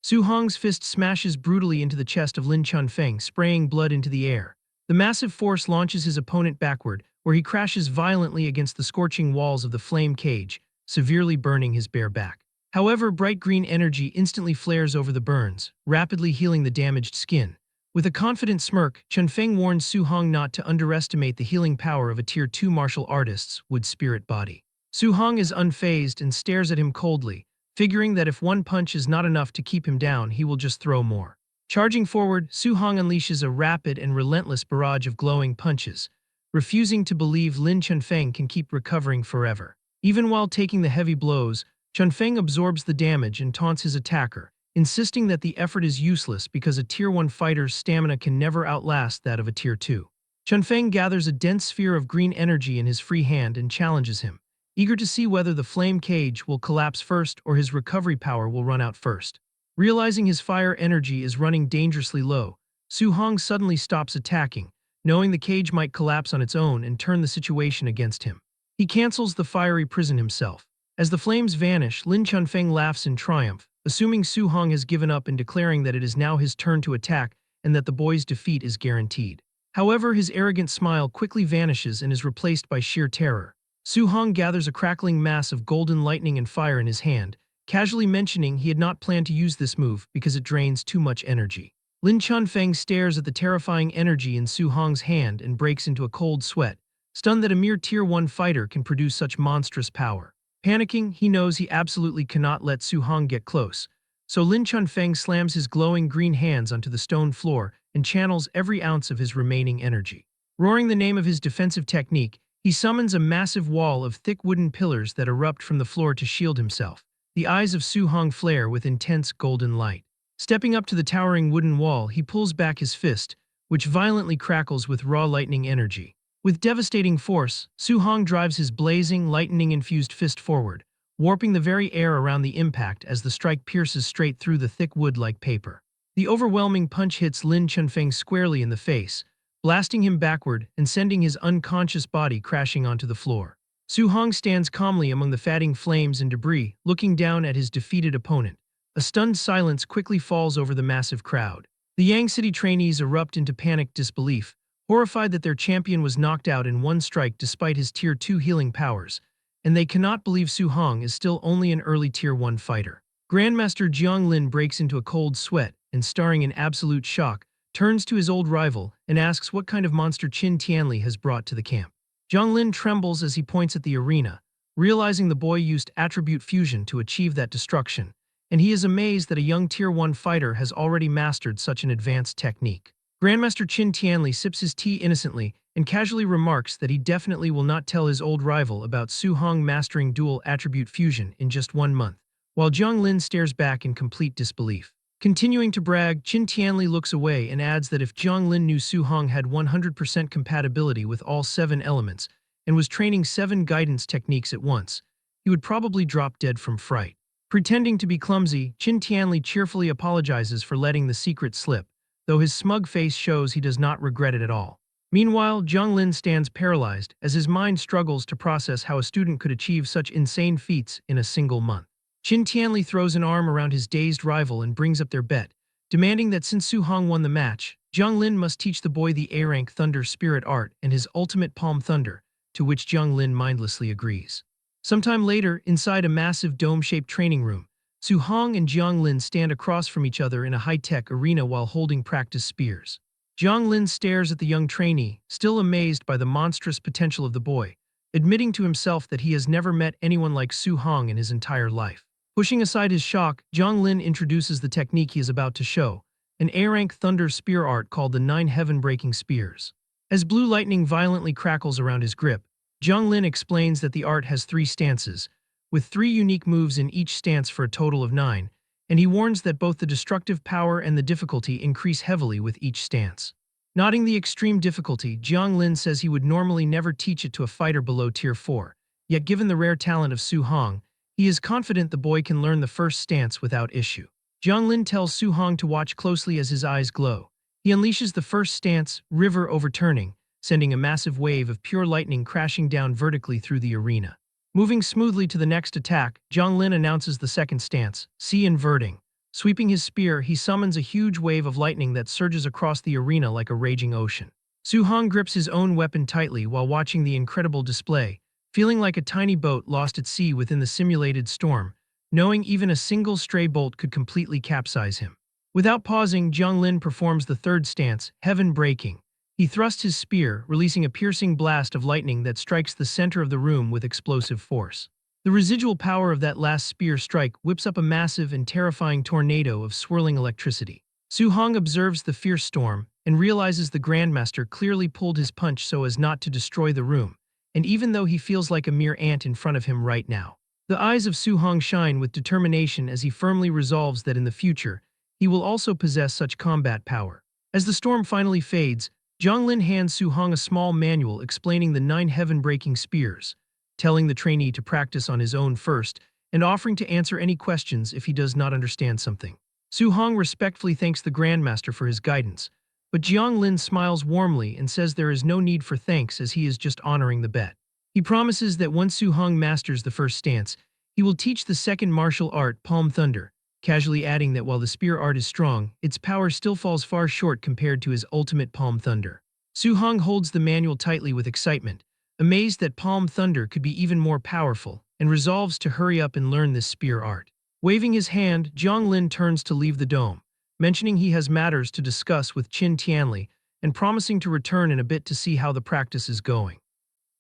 Su Hong's fist smashes brutally into the chest of Lin Chunfeng, spraying blood into the air. The massive force launches his opponent backward, where he crashes violently against the scorching walls of the flame cage, severely burning his bare back. However, bright green energy instantly flares over the burns, rapidly healing the damaged skin. With a confident smirk, Chunfeng warns Su Hong not to underestimate the healing power of a Tier 2 martial artist's wood spirit body. Su Hong is unfazed and stares at him coldly, figuring that if one punch is not enough to keep him down, he will just throw more. Charging forward, Su Hong unleashes a rapid and relentless barrage of glowing punches, refusing to believe Lin Chunfeng can keep recovering forever. Even while taking the heavy blows, Chunfeng absorbs the damage and taunts his attacker, insisting that the effort is useless because a Tier 1 fighter's stamina can never outlast that of a Tier 2. Chunfeng gathers a dense sphere of green energy in his free hand and challenges him, eager to see whether the flame cage will collapse first or his recovery power will run out first. Realizing his fire energy is running dangerously low, Su Hong suddenly stops attacking, knowing the cage might collapse on its own and turn the situation against him. He cancels the fiery prison himself. As the flames vanish, Lin Chunfeng laughs in triumph, assuming Su Hong has given up and declaring that it is now his turn to attack and that the boy's defeat is guaranteed. However, his arrogant smile quickly vanishes and is replaced by sheer terror. Su Hong gathers a crackling mass of golden lightning and fire in his hand, casually mentioning he had not planned to use this move because it drains too much energy. Lin Chunfeng stares at the terrifying energy in Su Hong's hand and breaks into a cold sweat, stunned that a mere Tier 1 fighter can produce such monstrous power. Panicking, he knows he absolutely cannot let Su Hong get close, so Lin Chunfeng slams his glowing green hands onto the stone floor and channels every ounce of his remaining energy. Roaring the name of his defensive technique, he summons a massive wall of thick wooden pillars that erupt from the floor to shield himself. The eyes of Su Hong flare with intense golden light. Stepping up to the towering wooden wall, he pulls back his fist, which violently crackles with raw lightning energy. With devastating force, Su Hong drives his blazing, lightning-infused fist forward, warping the very air around the impact as the strike pierces straight through the thick wood like paper. The overwhelming punch hits Lin Chunfeng squarely in the face, blasting him backward and sending his unconscious body crashing onto the floor. Su Hong stands calmly among the fatting flames and debris, looking down at his defeated opponent. A stunned silence quickly falls over the massive crowd. The Yang City trainees erupt into panicked disbelief, horrified that their champion was knocked out in one strike despite his Tier 2 healing powers, and they cannot believe Su Hong is still only an early Tier 1 fighter. Grandmaster Jiang Lin breaks into a cold sweat and, staring in absolute shock, turns to his old rival and asks what kind of monster Qin Tianli has brought to the camp. Jiang Lin trembles as he points at the arena, realizing the boy used attribute fusion to achieve that destruction, and he is amazed that a young Tier 1 fighter has already mastered such an advanced technique. Grandmaster Qin Tianli sips his tea innocently and casually remarks that he definitely will not tell his old rival about Su Hong mastering dual attribute fusion in just 1 month, while Jiang Lin stares back in complete disbelief. Continuing to brag, Qin Tianli looks away and adds that if Jiang Lin knew Su Hong had 100% compatibility with all 7 elements and was training 7 guidance techniques at once, he would probably drop dead from fright. Pretending to be clumsy, Qin Tianli cheerfully apologizes for letting the secret slip, though his smug face shows he does not regret it at all. Meanwhile, Jiang Lin stands paralyzed as his mind struggles to process how a student could achieve such insane feats in a single month. Qin Tianli throws an arm around his dazed rival and brings up their bet, demanding that since Su Hong won the match, Jiang Lin must teach the boy the A-Rank Thunder Spirit Art and his ultimate Palm Thunder, to which Jiang Lin mindlessly agrees. Sometime later, inside a massive dome-shaped training room, Su Hong and Jiang Lin stand across from each other in a high-tech arena while holding practice spears. Jiang Lin stares at the young trainee, still amazed by the monstrous potential of the boy, admitting to himself that he has never met anyone like Su Hong in his entire life. Pushing aside his shock, Jiang Lin introduces the technique he is about to show, an A-Rank Thunder Spear art called the 9 Heaven-Breaking Spears. As blue lightning violently crackles around his grip, Jiang Lin explains that the art has 3 stances, with 3 unique moves in each stance for a total of 9, and he warns that both the destructive power and the difficulty increase heavily with each stance. Noting the extreme difficulty, Jiang Lin says he would normally never teach it to a fighter below Tier 4, yet given the rare talent of Su Hong, he is confident the boy can learn the first stance without issue. Jiang Lin tells Su Hong to watch closely as his eyes glow. He unleashes the first stance, River Overturning, sending a massive wave of pure lightning crashing down vertically through the arena. Moving smoothly to the next attack, Jiang Lin announces the second stance, Sea Inverting. Sweeping his spear, he summons a huge wave of lightning that surges across the arena like a raging ocean. Su Hong grips his own weapon tightly while watching the incredible display, feeling like a tiny boat lost at sea within the simulated storm, knowing even a single stray bolt could completely capsize him. Without pausing, Jiang Lin performs the third stance, Heaven Breaking. He thrusts his spear, releasing a piercing blast of lightning that strikes the center of the room with explosive force. The residual power of that last spear strike whips up a massive and terrifying tornado of swirling electricity. Su Hong observes the fierce storm and realizes the Grandmaster clearly pulled his punch so as not to destroy the room, and even though he feels like a mere ant in front of him right now. The eyes of Su Hong shine with determination as he firmly resolves that in the future, he will also possess such combat power. As the storm finally fades, Zhang Lin hands Su Hong a small manual explaining the 9 heaven-breaking spears, telling the trainee to practice on his own first and offering to answer any questions if he does not understand something. Su Hong respectfully thanks the Grandmaster for his guidance, but Jiang Lin smiles warmly and says there is no need for thanks as he is just honoring the bet. He promises that once Su Hong masters the first stance, he will teach the second martial art, Palm Thunder, casually adding that while the spear art is strong, its power still falls far short compared to his ultimate Palm Thunder. Su Hong holds the manual tightly with excitement, amazed that Palm Thunder could be even more powerful, and resolves to hurry up and learn this spear art. Waving his hand, Jiang Lin turns to leave the dome, mentioning he has matters to discuss with Qin Tianli and promising to return in a bit to see how the practice is going.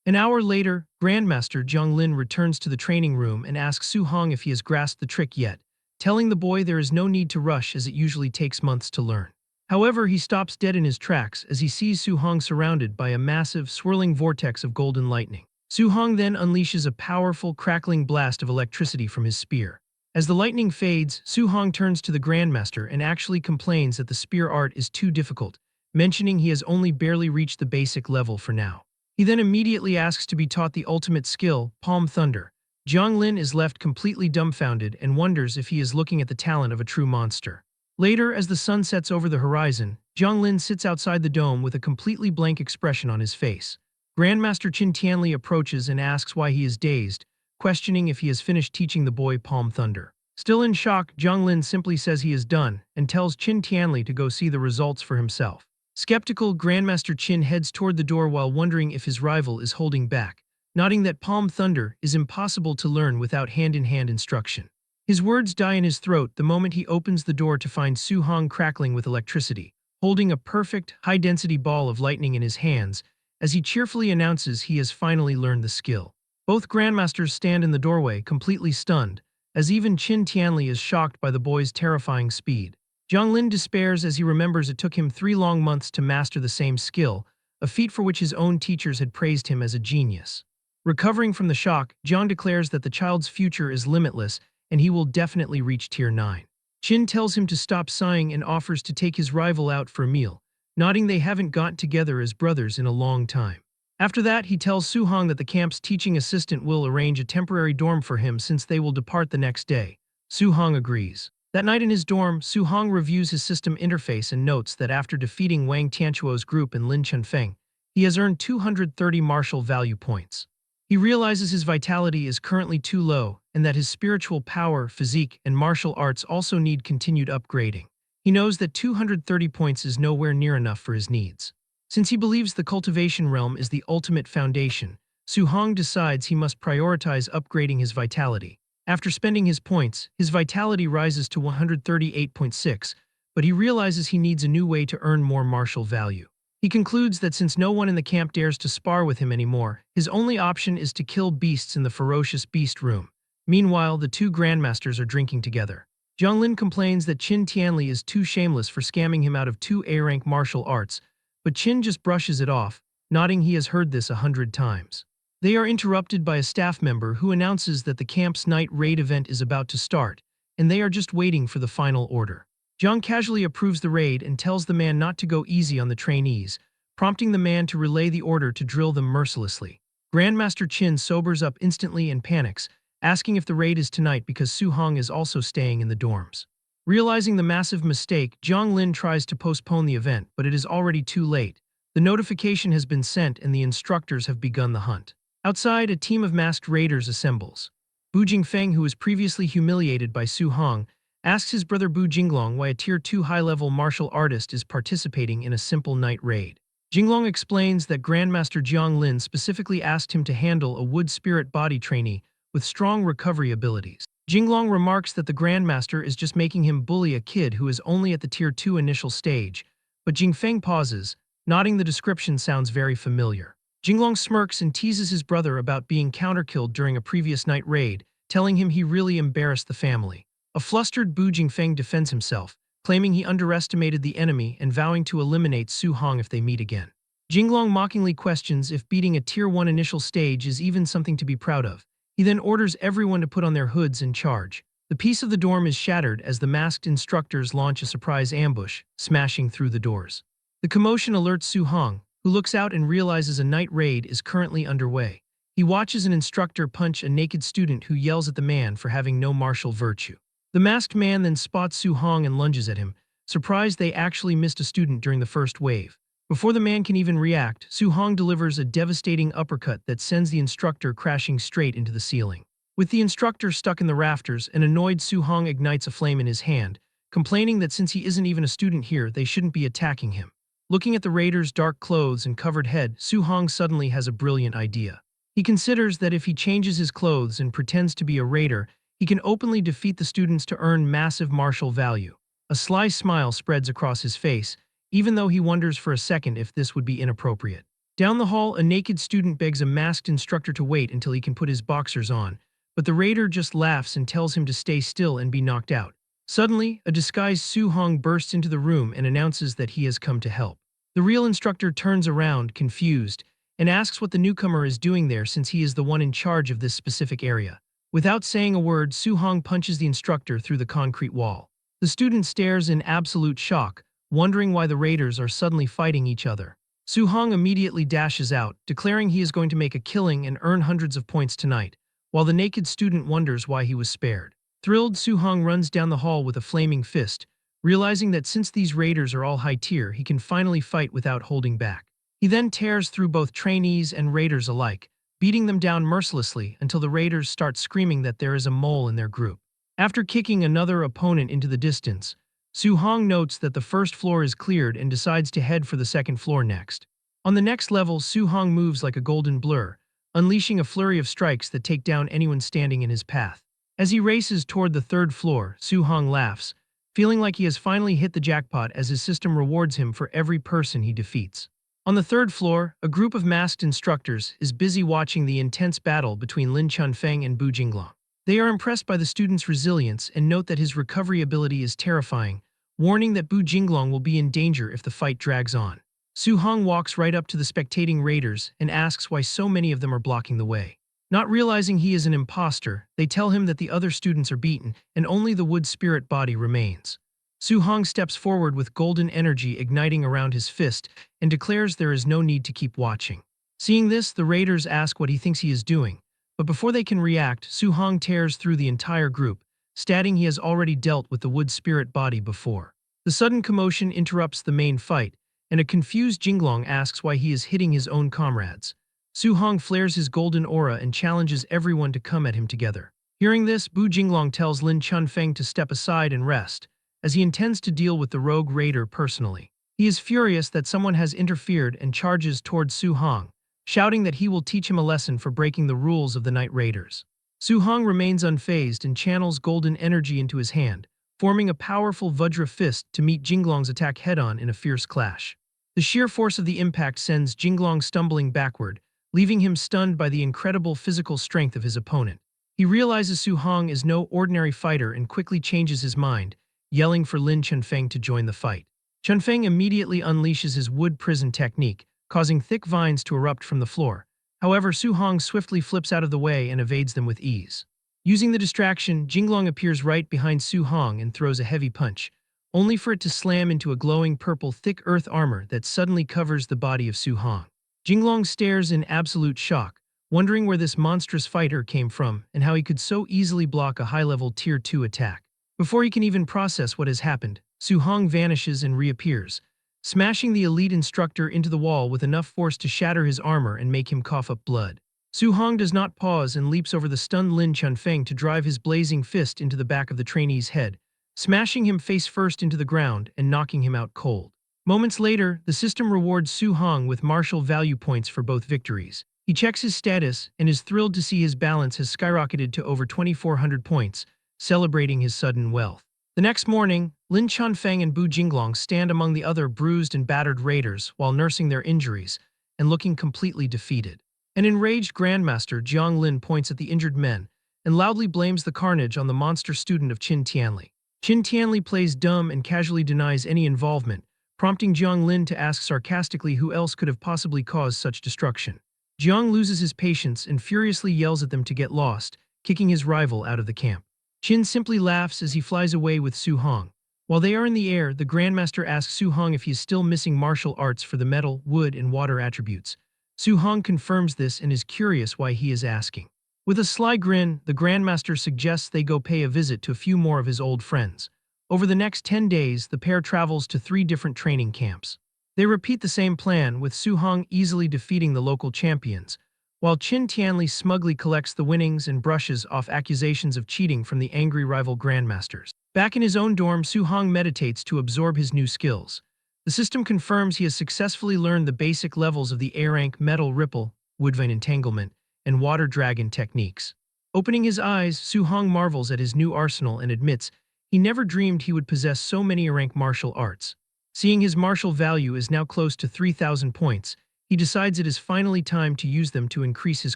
An hour later, Grandmaster Jiang Lin returns to the training room and asks Su Hong if he has grasped the trick yet, telling the boy there is no need to rush as it usually takes months to learn. However, he stops dead in his tracks as he sees Su Hong surrounded by a massive, swirling vortex of golden lightning. Su Hong then unleashes a powerful, crackling blast of electricity from his spear. As the lightning fades, Su Hong turns to the Grandmaster and actually complains that the spear art is too difficult, mentioning he has only barely reached the basic level for now. He then immediately asks to be taught the ultimate skill, Palm Thunder. Jiang Lin is left completely dumbfounded and wonders if he is looking at the talent of a true monster. Later, as the sun sets over the horizon, Jiang Lin sits outside the dome with a completely blank expression on his face. Grandmaster Qin Tianli approaches and asks why he is dazed, questioning if he has finished teaching the boy Palm Thunder. Still in shock, Jiang Lin simply says he is done and tells Qin Tianli to go see the results for himself. Skeptical, Grandmaster Qin heads toward the door while wondering if his rival is holding back, noting that Palm Thunder is impossible to learn without hand-in-hand instruction. His words die in his throat the moment he opens the door to find Su Hong crackling with electricity, holding a perfect, high-density ball of lightning in his hands, as he cheerfully announces he has finally learned the skill. Both Grandmasters stand in the doorway, completely stunned, as even Qin Tianli is shocked by the boy's terrifying speed. Jiang Lin despairs as he remembers it took him 3 long months to master the same skill, a feat for which his own teachers had praised him as a genius. Recovering from the shock, Jiang declares that the child's future is limitless and he will definitely reach Tier 9. Qin tells him to stop sighing and offers to take his rival out for a meal, nodding they haven't got together as brothers in a long time. After that, he tells Su Hong that the camp's teaching assistant will arrange a temporary dorm for him since they will depart the next day. Su Hong agrees. That night in his dorm, Su Hong reviews his system interface and notes that after defeating Wang Tianchuo's group and Lin Chunfeng, he has earned 230 martial value points. He realizes his vitality is currently too low and that his spiritual power, physique, and martial arts also need continued upgrading. He knows that 230 points is nowhere near enough for his needs. Since he believes the cultivation realm is the ultimate foundation, Su Hong decides he must prioritize upgrading his vitality. After spending his points, his vitality rises to 138.6, but he realizes he needs a new way to earn more martial value. He concludes that since no one in the camp dares to spar with him anymore, his only option is to kill beasts in the ferocious beast room. Meanwhile, the 2 grandmasters are drinking together. Jiang Lin complains that Qin Tianli is too shameless for scamming him out of 2 A-rank martial arts, but Qin just brushes it off, nodding he has heard this 100 times. They are interrupted by a staff member who announces that the camp's night raid event is about to start, and they are just waiting for the final order. Jiang casually approves the raid and tells the man not to go easy on the trainees, prompting the man to relay the order to drill them mercilessly. Grandmaster Qin sobers up instantly and panics, asking if the raid is tonight because Su Hong is also staying in the dorms. Realizing the massive mistake, Jiang Lin tries to postpone the event, but it is already too late. The notification has been sent and the instructors have begun the hunt. Outside, a team of masked raiders assembles. Bu Jingfeng, who was previously humiliated by Su Hong, asks his brother Bu Jinglong why a Tier 2 high-level martial artist is participating in a simple night raid. Jinglong explains that Grandmaster Jiang Lin specifically asked him to handle a wood spirit body trainee with strong recovery abilities. Jinglong remarks that the Grandmaster is just making him bully a kid who is only at the Tier 2 initial stage, but Jingfeng pauses, nodding the description sounds very familiar. Jinglong smirks and teases his brother about being counterkilled during a previous night raid, telling him he really embarrassed the family. A flustered Bu Jingfeng defends himself, claiming he underestimated the enemy and vowing to eliminate Su Hong if they meet again. Jinglong mockingly questions if beating a Tier 1 initial stage is even something to be proud of, He then orders everyone to put on their hoods and charge. The peace of the dorm is shattered as the masked instructors launch a surprise ambush, smashing through the doors. The commotion alerts Su-hong, who looks out and realizes a night raid is currently underway. He watches an instructor punch a naked student who yells at the man for having no martial virtue. The masked man then spots Su-hong and lunges at him, surprised they actually missed a student during the first wave. Before the man can even react, Su-hong delivers a devastating uppercut that sends the instructor crashing straight into the ceiling. With the instructor stuck in the rafters, an annoyed Su-hong ignites a flame in his hand, complaining that since he isn't even a student here, they shouldn't be attacking him. Looking at the raiders' dark clothes and covered head, Su-hong suddenly has a brilliant idea. He considers that if he changes his clothes and pretends to be a raider, he can openly defeat the students to earn massive martial value. A sly smile spreads across his face, even though he wonders for a second if this would be inappropriate. Down the hall, a naked student begs a masked instructor to wait until he can put his boxers on, but the raider just laughs and tells him to stay still and be knocked out. Suddenly, a disguised Su-hong bursts into the room and announces that he has come to help. The real instructor turns around, confused, and asks what the newcomer is doing there since he is the one in charge of this specific area. Without saying a word, Su-hong punches the instructor through the concrete wall. The student stares in absolute shock, wondering why the raiders are suddenly fighting each other. Su-hong immediately dashes out, declaring he is going to make a killing and earn hundreds of points tonight, while the naked student wonders why he was spared. Thrilled, Su-hong runs down the hall with a flaming fist, realizing that since these raiders are all high tier, he can finally fight without holding back. He then tears through both trainees and raiders alike, beating them down mercilessly until the raiders start screaming that there is a mole in their group. After kicking another opponent into the distance, Su-hong notes that the first floor is cleared and decides to head for the second floor next. On the next level, Su-hong moves like a golden blur, unleashing a flurry of strikes that take down anyone standing in his path. As he races toward the third floor, Su-hong laughs, feeling like he has finally hit the jackpot as his system rewards him for every person he defeats. On the third floor, a group of masked instructors is busy watching the intense battle between Lin Chunfeng and Bu Jinglong. They are impressed by the student's resilience and note that his recovery ability is terrifying, warning that Bu Jinglong will be in danger if the fight drags on. Su-hong walks right up to the spectating raiders and asks why so many of them are blocking the way. Not realizing he is an imposter, they tell him that the other students are beaten and only the wood spirit body remains. Su-hong steps forward with golden energy igniting around his fist and declares there is no need to keep watching. Seeing this, the raiders ask what he thinks he is doing, but before they can react, Su-hong tears through the entire group, stating he has already dealt with the wood spirit body before. The sudden commotion interrupts the main fight, and a confused Jinglong asks why he is hitting his own comrades. Su-hong flares his golden aura and challenges everyone to come at him together. Hearing this, Bu Jinglong tells Lin Chunfeng to step aside and rest, as he intends to deal with the rogue raider personally. He is furious that someone has interfered and charges towards Su-hong, shouting that he will teach him a lesson for breaking the rules of the Night Raiders. Su-hong remains unfazed and channels golden energy into his hand, forming a powerful Vajra fist to meet Jinglong's attack head-on in a fierce clash. The sheer force of the impact sends Jinglong stumbling backward, leaving him stunned by the incredible physical strength of his opponent. He realizes Su-hong is no ordinary fighter and quickly changes his mind, yelling for Lin Chunfeng to join the fight. Chunfeng immediately unleashes his wood prison technique, causing thick vines to erupt from the floor. However, Su-hong swiftly flips out of the way and evades them with ease. Using the distraction, Jinglong appears right behind Su-hong and throws a heavy punch, only for it to slam into a glowing purple thick earth armor that suddenly covers the body of Su-hong. Jinglong stares in absolute shock, wondering where this monstrous fighter came from and how he could so easily block a high-level Tier 2 attack. Before he can even process what has happened, Su-hong vanishes and reappears, smashing the elite instructor into the wall with enough force to shatter his armor and make him cough up blood. Su-hong does not pause and leaps over the stunned Lin Chunfeng to drive his blazing fist into the back of the trainee's head, smashing him face first into the ground and knocking him out cold. Moments later, the system rewards Su-hong with martial value points for both victories. He checks his status and is thrilled to see his balance has skyrocketed to over 2,400 points, celebrating his sudden wealth. The next morning, Lin Chunfeng and Bu Jinglong stand among the other bruised and battered raiders while nursing their injuries and looking completely defeated. An enraged Grandmaster Jiang Lin points at the injured men and loudly blames the carnage on the monster student of Qin Tianli. Qin Tianli plays dumb and casually denies any involvement, prompting Jiang Lin to ask sarcastically who else could have possibly caused such destruction. Jiang loses his patience and furiously yells at them to get lost, kicking his rival out of the camp. Qin simply laughs as he flies away with Su Hong. While they are in the air, the Grandmaster asks Su Hong if he is still missing martial arts for the metal, wood, and water attributes. Su Hong confirms this and is curious why he is asking. With a sly grin, the Grandmaster suggests they go pay a visit to a few more of his old friends. Over the next 10 days, the pair travels to 3 different training camps. They repeat the same plan, with Su Hong easily defeating the local champions, while Qin Tianli smugly collects the winnings and brushes off accusations of cheating from the angry rival grandmasters. Back in his own dorm, Su Hong meditates to absorb his new skills. The system confirms he has successfully learned the basic levels of the A-rank metal ripple, woodvine entanglement, and water dragon techniques. Opening his eyes, Su Hong marvels at his new arsenal and admits he never dreamed he would possess so many A-rank martial arts. Seeing his martial value is now close to 3,000 points, he decides it is finally time to use them to increase his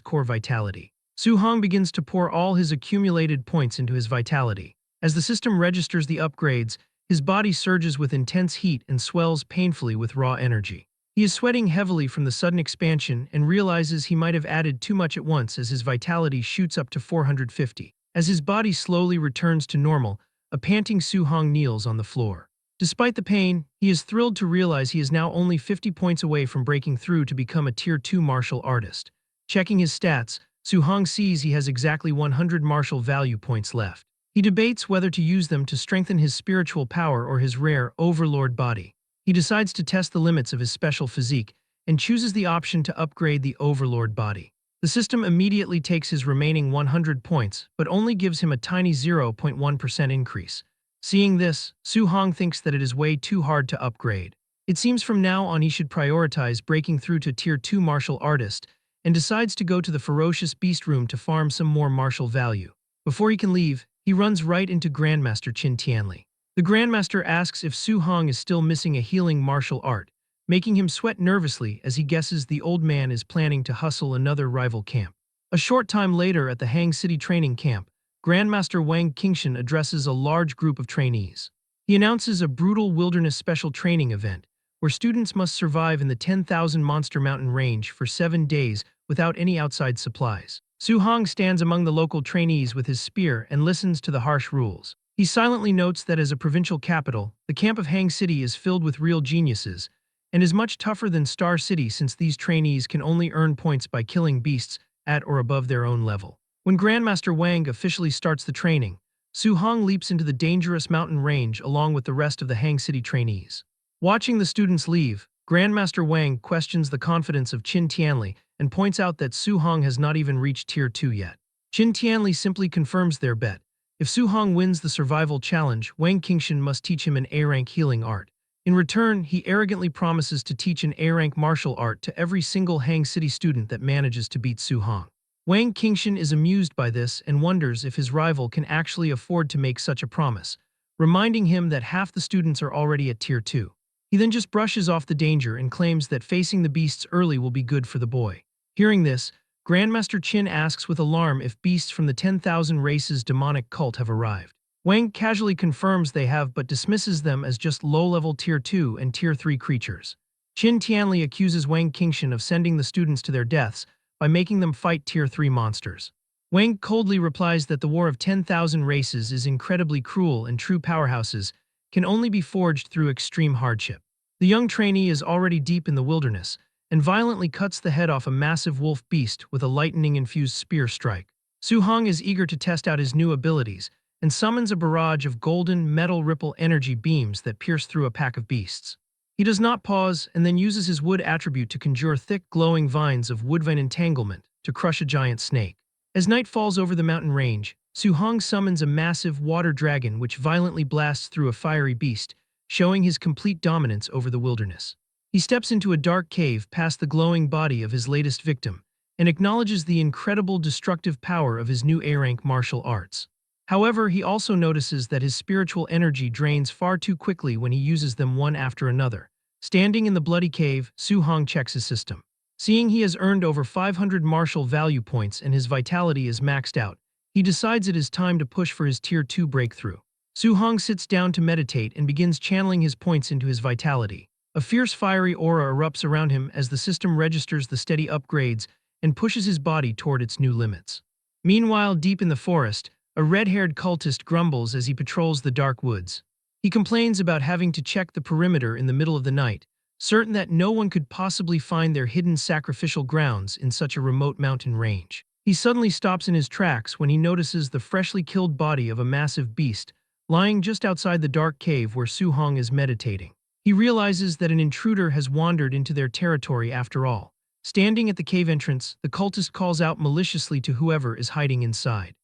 core vitality. Su Hong begins to pour all his accumulated points into his vitality. As the system registers the upgrades, his body surges with intense heat and swells painfully with raw energy. He is sweating heavily from the sudden expansion and realizes he might have added too much at once as his vitality shoots up to 450. As his body slowly returns to normal, a panting Su Hong kneels on the floor. Despite the pain, he is thrilled to realize he is now only 50 points away from breaking through to become a Tier 2 martial artist. Checking his stats, Su Hong sees he has exactly 100 martial value points left. He debates whether to use them to strengthen his spiritual power or his rare overlord body. He decides to test the limits of his special physique and chooses the option to upgrade the overlord body. The system immediately takes his remaining 100 points, but only gives him a tiny 0.1% increase. Seeing this, Su Hong thinks that it is way too hard to upgrade. It seems from now on he should prioritize breaking through to Tier 2 martial artist and decides to go to the ferocious beast room to farm some more martial value. Before he can leave, he runs right into Grandmaster Qin Tianli. The Grandmaster asks if Su Hong is still missing a healing martial art, making him sweat nervously as he guesses the old man is planning to hustle another rival camp. A short time later at the Hang City training camp, Grandmaster Wang Qingshan addresses a large group of trainees. He announces a brutal wilderness special training event, where students must survive in the 10,000 Monster Mountain range for 7 days without any outside supplies. Su Hong stands among the local trainees with his spear and listens to the harsh rules. He silently notes that as a provincial capital, the camp of Hang City is filled with real geniuses, and is much tougher than Star City since these trainees can only earn points by killing beasts at or above their own level. When Grandmaster Wang officially starts the training, Su Hong leaps into the dangerous mountain range along with the rest of the Hang City trainees. Watching the students leave, Grandmaster Wang questions the confidence of Qin Tianli and points out that Su Hong has not even reached Tier 2 yet. Qin Tianli simply confirms their bet. If Su Hong wins the survival challenge, Wang Qingshan must teach him an A-rank healing art. In return, he arrogantly promises to teach an A-rank martial art to every single Hang City student that manages to beat Su Hong. Wang Qingshan is amused by this and wonders if his rival can actually afford to make such a promise, reminding him that half the students are already at Tier 2. He then just brushes off the danger and claims that facing the beasts early will be good for the boy. Hearing this, Grandmaster Qin asks with alarm if beasts from the 10,000 races demonic cult have arrived. Wang casually confirms they have but dismisses them as just low-level Tier 2 and Tier 3 creatures. Qin Tianli accuses Wang Qingshan of sending the students to their deaths by making them fight Tier 3 monsters. Wang coldly replies that the war of 10,000 races is incredibly cruel and true powerhouses can only be forged through extreme hardship. The young trainee is already deep in the wilderness and violently cuts the head off a massive wolf beast with a lightning-infused spear strike. Su Hong is eager to test out his new abilities and summons a barrage of golden metal ripple energy beams that pierce through a pack of beasts. He does not pause and then uses his wood attribute to conjure thick, glowing vines of woodvine entanglement to crush a giant snake. As night falls over the mountain range, Su Hong summons a massive water dragon which violently blasts through a fiery beast, showing his complete dominance over the wilderness. He steps into a dark cave past the glowing body of his latest victim and acknowledges the incredible destructive power of his new A-rank martial arts. However, he also notices that his spiritual energy drains far too quickly when he uses them one after another. Standing in the bloody cave, Su Hong checks his system. Seeing he has earned over 500 martial value points and his vitality is maxed out, he decides it is time to push for his Tier 2 breakthrough. Su Hong sits down to meditate and begins channeling his points into his vitality. A fierce fiery aura erupts around him as the system registers the steady upgrades and pushes his body toward its new limits. Meanwhile, deep in the forest, a red-haired cultist grumbles as he patrols the dark woods. He complains about having to check the perimeter in the middle of the night, certain that no one could possibly find their hidden sacrificial grounds in such a remote mountain range. He suddenly stops in his tracks when he notices the freshly killed body of a massive beast lying just outside the dark cave where Su-hong is meditating. He realizes that an intruder has wandered into their territory after all. Standing at the cave entrance, the cultist calls out maliciously to whoever is hiding inside.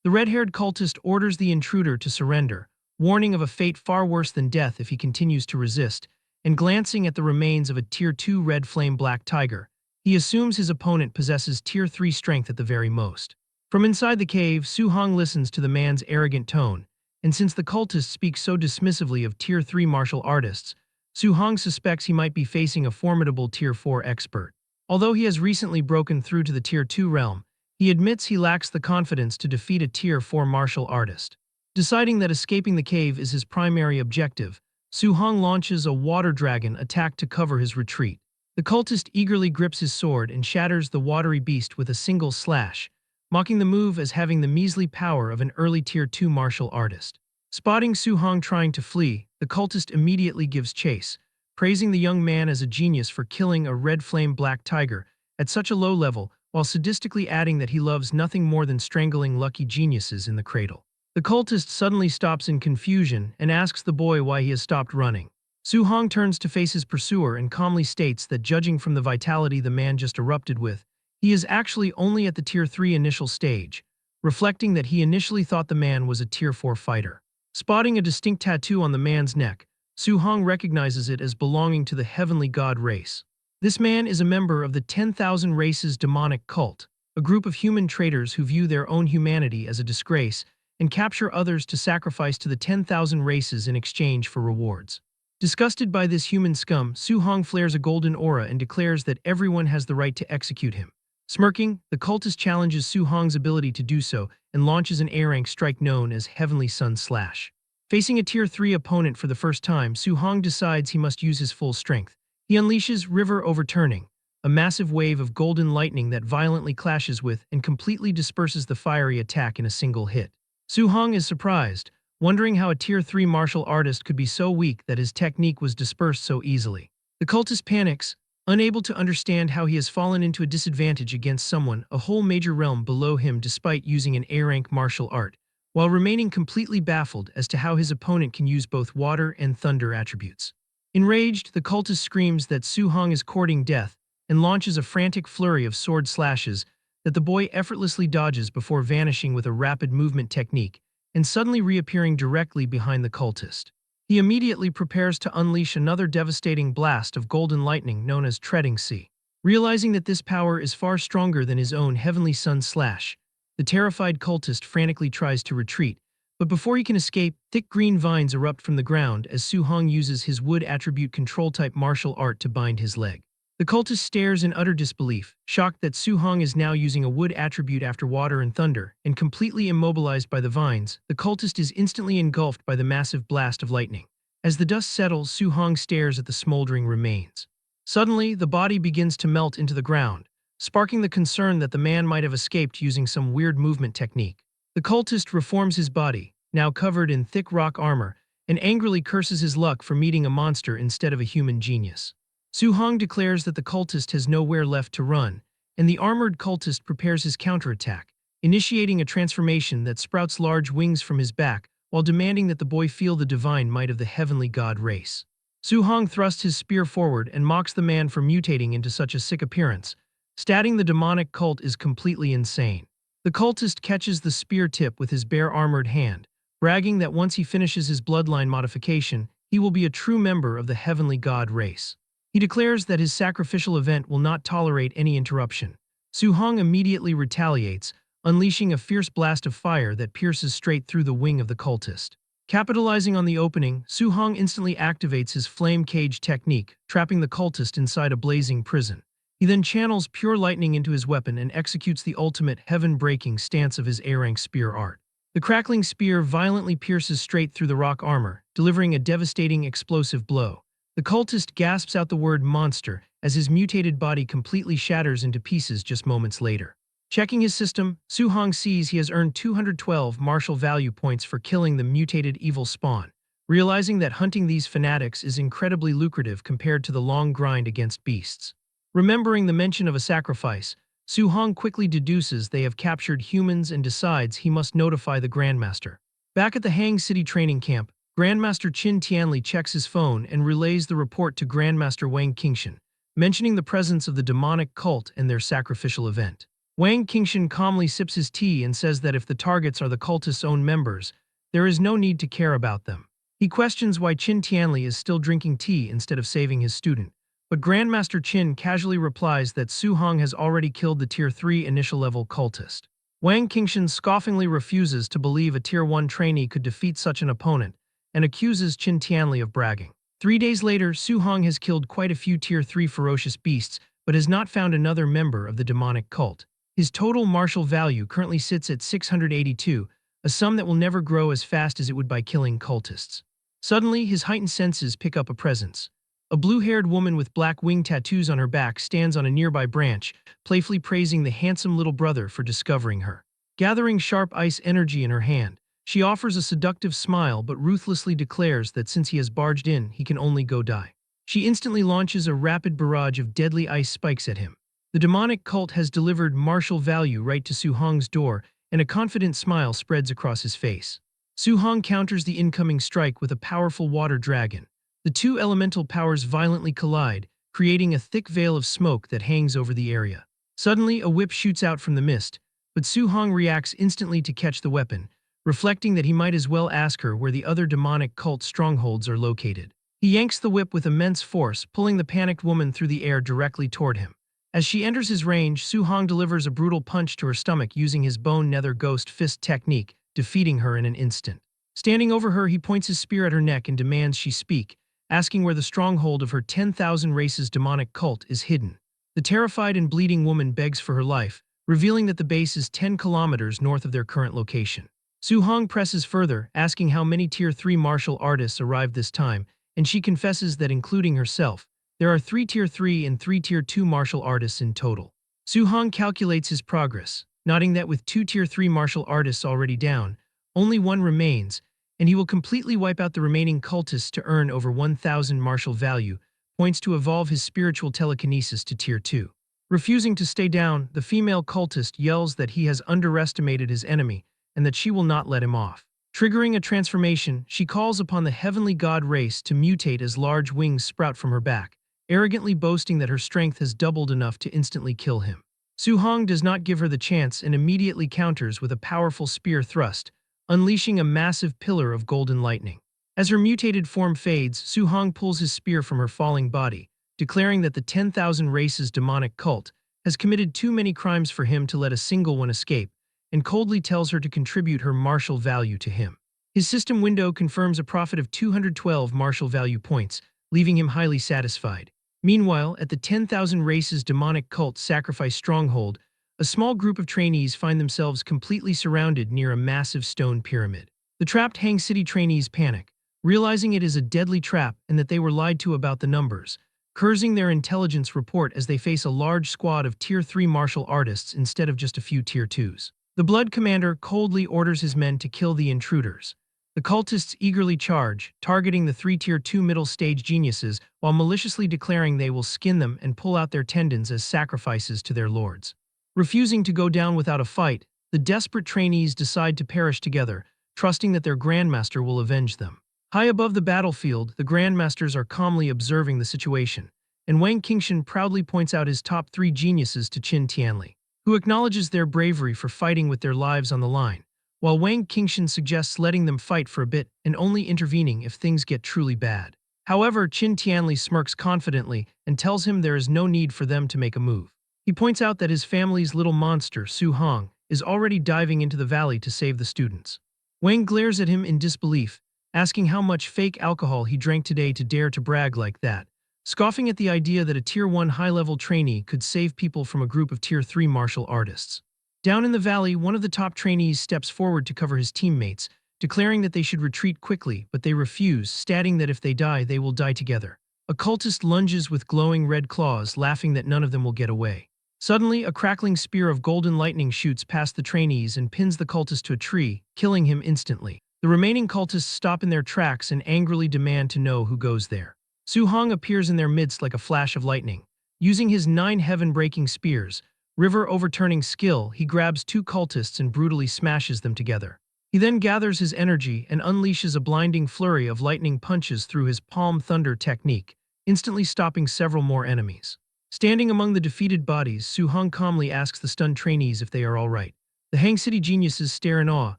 The red-haired cultist orders the intruder to surrender, warning of a fate far worse than death if he continues to resist, and glancing at the remains of a Tier 2 red flame black tiger, he assumes his opponent possesses Tier 3 strength at the very most. From inside the cave, Su-hong listens to the man's arrogant tone, and since the cultist speaks so dismissively of Tier 3 martial artists, Su-hong suspects he might be facing a formidable Tier 4 expert. Although he has recently broken through to the Tier 2 realm, he admits he lacks the confidence to defeat a Tier 4 martial artist. Deciding that escaping the cave is his primary objective, Su-hong launches a water dragon attack to cover his retreat. The cultist eagerly grips his sword and shatters the watery beast with a single slash, mocking the move as having the measly power of an early Tier 2 martial artist. Spotting Su-hong trying to flee, the cultist immediately gives chase, praising the young man as a genius for killing a red flame black tiger at such a low level, while sadistically adding that he loves nothing more than strangling lucky geniuses in the cradle. The cultist suddenly stops in confusion and asks the boy why he has stopped running. Su-hong turns to face his pursuer and calmly states that judging from the vitality the man just erupted with, he is actually only at the Tier 3 initial stage, reflecting that he initially thought the man was a Tier 4 fighter. Spotting a distinct tattoo on the man's neck, Su-hong recognizes it as belonging to the heavenly god race. This man is a member of the 10,000 Races demonic cult, a group of human traitors who view their own humanity as a disgrace and capture others to sacrifice to the 10,000 races in exchange for rewards. Disgusted by this human scum, Su-hong flares a golden aura and declares that everyone has the right to execute him. Smirking, the cultist challenges Su-hong's ability to do so and launches an A-rank strike known as Heavenly Sun Slash. Facing a Tier 3 opponent for the first time, Su-hong decides he must use his full strength. He unleashes River Overturning, a massive wave of golden lightning that violently clashes with and completely disperses the fiery attack in a single hit. Su-hong is surprised, wondering how a Tier 3 martial artist could be so weak that his technique was dispersed so easily. The cultist panics, unable to understand how he has fallen into a disadvantage against someone a whole major realm below him despite using an A-rank martial art, while remaining completely baffled as to how his opponent can use both water and thunder attributes. Enraged, the cultist screams that Su-hong is courting death and launches a frantic flurry of sword slashes that the boy effortlessly dodges before vanishing with a rapid movement technique and suddenly reappearing directly behind the cultist. He immediately prepares to unleash another devastating blast of golden lightning known as Treading Sea. Realizing that this power is far stronger than his own Heavenly Sun Slash, the terrified cultist frantically tries to retreat, but before he can escape, thick green vines erupt from the ground as Su-hong uses his wood attribute control-type martial art to bind his leg. The cultist stares in utter disbelief, shocked that Su-hong is now using a wood attribute after water and thunder, and completely immobilized by the vines. The cultist is instantly engulfed by the massive blast of lightning. As the dust settles, Su-hong stares at the smoldering remains. Suddenly, the body begins to melt into the ground, sparking the concern that the man might have escaped using some weird movement technique. The cultist reforms his body, now covered in thick rock armor, and angrily curses his luck for meeting a monster instead of a human genius. Su-hong declares that the cultist has nowhere left to run, and the armored cultist prepares his counterattack, initiating a transformation that sprouts large wings from his back while demanding that the boy feel the divine might of the heavenly god race. Su-hong thrusts his spear forward and mocks the man for mutating into such a sick appearance, stating the demonic cult is completely insane. The cultist catches the spear tip with his bare armored hand, bragging that once he finishes his bloodline modification, he will be a true member of the heavenly god race. He declares that his sacrificial event will not tolerate any interruption. Su-hong immediately retaliates, unleashing a fierce blast of fire that pierces straight through the wing of the cultist. Capitalizing on the opening, Su-hong instantly activates his flame cage technique, trapping the cultist inside a blazing prison. He then channels pure lightning into his weapon and executes the ultimate heaven-breaking stance of his A-rank spear art. The crackling spear violently pierces straight through the rock armor, delivering a devastating explosive blow. The cultist gasps out the word monster as his mutated body completely shatters into pieces just moments later. Checking his system, Su-hong sees he has earned 212 martial value points for killing the mutated evil spawn, realizing that hunting these fanatics is incredibly lucrative compared to the long grind against beasts. Remembering the mention of a sacrifice, Su-hong quickly deduces they have captured humans and decides he must notify the Grandmaster. Back at the Hang City training camp, Grandmaster Qin Tianli checks his phone and relays the report to Grandmaster Wang Qingshan, mentioning the presence of the demonic cult and their sacrificial event. Wang Qingshan calmly sips his tea and says that if the targets are the cultists' own members, there is no need to care about them. He questions why Qin Tianli is still drinking tea instead of saving his student, but Grandmaster Qin casually replies that Su-hong has already killed the Tier 3 initial-level cultist. Wang Qingshan scoffingly refuses to believe a Tier 1 trainee could defeat such an opponent and accuses Qin Tianli of bragging. 3 days later, Su-hong has killed quite a few Tier 3 ferocious beasts but has not found another member of the demonic cult. His total martial value currently sits at 682, a sum that will never grow as fast as it would by killing cultists. Suddenly, his heightened senses pick up a presence. A blue-haired woman with black wing tattoos on her back stands on a nearby branch, playfully praising the handsome little brother for discovering her. Gathering sharp ice energy in her hand, she offers a seductive smile but ruthlessly declares that since he has barged in, he can only go die. She instantly launches a rapid barrage of deadly ice spikes at him. The demonic cult has delivered martial value right to Su-hong's door, and a confident smile spreads across his face. Su-hong counters the incoming strike with a powerful water dragon. The two elemental powers violently collide, creating a thick veil of smoke that hangs over the area. Suddenly, a whip shoots out from the mist, but Su-hong reacts instantly to catch the weapon, reflecting that he might as well ask her where the other demonic cult strongholds are located. He yanks the whip with immense force, pulling the panicked woman through the air directly toward him. As she enters his range, Su-hong delivers a brutal punch to her stomach using his bone nether ghost fist technique, defeating her in an instant. Standing over her, he points his spear at her neck and demands she speak, asking where the stronghold of her 10,000 races demonic cult is hidden. The terrified and bleeding woman begs for her life, revealing that the base is 10 kilometers north of their current location. Su-hong presses further, asking how many Tier 3 martial artists arrived this time, and she confesses that including herself, there are 3 Tier 3 and 3 Tier 2 martial artists in total. Su-hong calculates his progress, noting that with 2 Tier 3 martial artists already down, only one remains, and he will completely wipe out the remaining cultists to earn over 1,000 martial value, points to evolve his spiritual telekinesis to Tier 2. Refusing to stay down, the female cultist yells that he has underestimated his enemy and that she will not let him off. Triggering a transformation, she calls upon the heavenly god race to mutate as large wings sprout from her back, arrogantly boasting that her strength has doubled enough to instantly kill him. Su-hong does not give her the chance and immediately counters with a powerful spear thrust, unleashing a massive pillar of golden lightning. As her mutated form fades, Su-hong pulls his spear from her falling body, declaring that the 10,000 races demonic cult has committed too many crimes for him to let a single one escape, and coldly tells her to contribute her martial value to him. His system window confirms a profit of 212 martial value points, leaving him highly satisfied. Meanwhile, at the 10,000 races demonic cult sacrifice stronghold, a small group of trainees find themselves completely surrounded near a massive stone pyramid. The trapped Hang City trainees panic, realizing it is a deadly trap and that they were lied to about the numbers, cursing their intelligence report as they face a large squad of Tier 3 martial artists instead of just a few Tier 2s. The Blood Commander coldly orders his men to kill the intruders. The cultists eagerly charge, targeting the 3 Tier 2 middle-stage geniuses while maliciously declaring they will skin them and pull out their tendons as sacrifices to their lords. Refusing to go down without a fight, the desperate trainees decide to perish together, trusting that their Grandmaster will avenge them. High above the battlefield, the Grandmasters are calmly observing the situation, and Wang Qingshan proudly points out his top 3 geniuses to Qin Tianli, who acknowledges their bravery for fighting with their lives on the line, while Wang Qingshan suggests letting them fight for a bit and only intervening if things get truly bad. However, Qin Tianli smirks confidently and tells him there is no need for them to make a move. He points out that his family's little monster, Su-hong, is already diving into the valley to save the students. Wang glares at him in disbelief, asking how much fake alcohol he drank today to dare to brag like that, scoffing at the idea that a Tier 1 high-level trainee could save people from a group of Tier 3 martial artists. Down in the valley, one of the top trainees steps forward to cover his teammates, declaring that they should retreat quickly, but they refuse, stating that if they die, they will die together. A cultist lunges with glowing red claws, laughing that none of them will get away. Suddenly, a crackling spear of golden lightning shoots past the trainees and pins the cultist to a tree, killing him instantly. The remaining cultists stop in their tracks and angrily demand to know who goes there. Su-hong appears in their midst like a flash of lightning. Using his 9 heaven-breaking spears, river-overturning skill, he grabs 2 cultists and brutally smashes them together. He then gathers his energy and unleashes a blinding flurry of lightning punches through his palm thunder technique, instantly stopping several more enemies. Standing among the defeated bodies, Su-hong calmly asks the stunned trainees if they are all right. The Hang City geniuses stare in awe,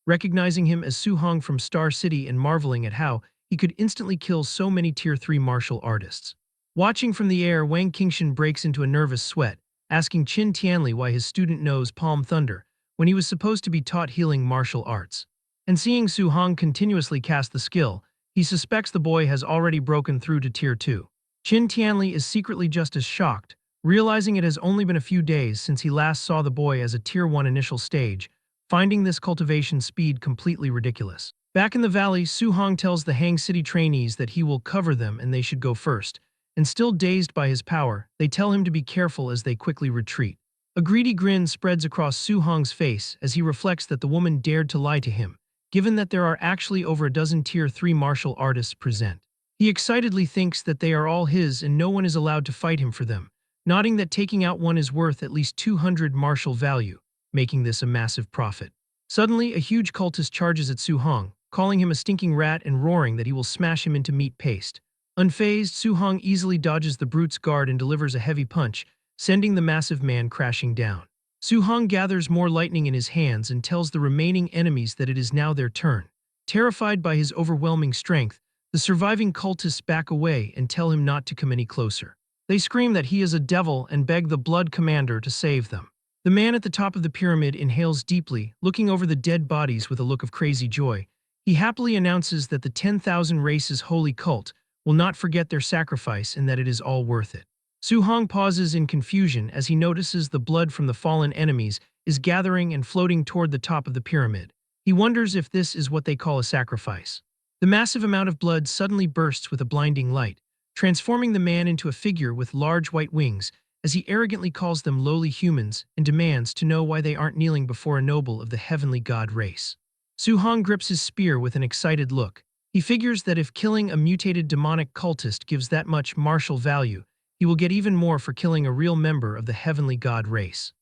recognizing him as Su-hong from Star City and marveling at how he could instantly kill so many Tier 3 martial artists. Watching from the air, Wang Qingshan breaks into a nervous sweat, asking Qin Tianli why his student knows Palm Thunder when he was supposed to be taught healing martial arts. And seeing Su-hong continuously cast the skill, he suspects the boy has already broken through to Tier 2. Qin Tianli is secretly just as shocked, realizing it has only been a few days since he last saw the boy as a Tier 1 initial stage, finding this cultivation speed completely ridiculous. Back in the valley, Su-hong tells the Hang City trainees that he will cover them and they should go first, and still dazed by his power, they tell him to be careful as they quickly retreat. A greedy grin spreads across Su-hong's face as he reflects that the woman dared to lie to him, given that there are actually over a dozen Tier 3 martial artists present. He excitedly thinks that they are all his and no one is allowed to fight him for them, nodding that taking out one is worth at least 200 martial value, making this a massive profit. Suddenly, a huge cultist charges at Su-hong, calling him a stinking rat and roaring that he will smash him into meat paste. Unfazed, Su-hong easily dodges the brute's guard and delivers a heavy punch, sending the massive man crashing down. Su-hong gathers more lightning in his hands and tells the remaining enemies that it is now their turn. Terrified by his overwhelming strength, the surviving cultists back away and tell him not to come any closer. They scream that he is a devil and beg the Blood Commander to save them. The man at the top of the pyramid inhales deeply, looking over the dead bodies with a look of crazy joy. He happily announces that the 10,000 races holy cult will not forget their sacrifice and that it is all worth it. Su-hong pauses in confusion as he notices the blood from the fallen enemies is gathering and floating toward the top of the pyramid. He wonders if this is what they call a sacrifice. The massive amount of blood suddenly bursts with a blinding light, transforming the man into a figure with large white wings as he arrogantly calls them lowly humans and demands to know why they aren't kneeling before a noble of the heavenly god race. Su-hong grips his spear with an excited look. He figures that if killing a mutated demonic cultist gives that much martial value, he will get even more for killing a real member of the heavenly god race.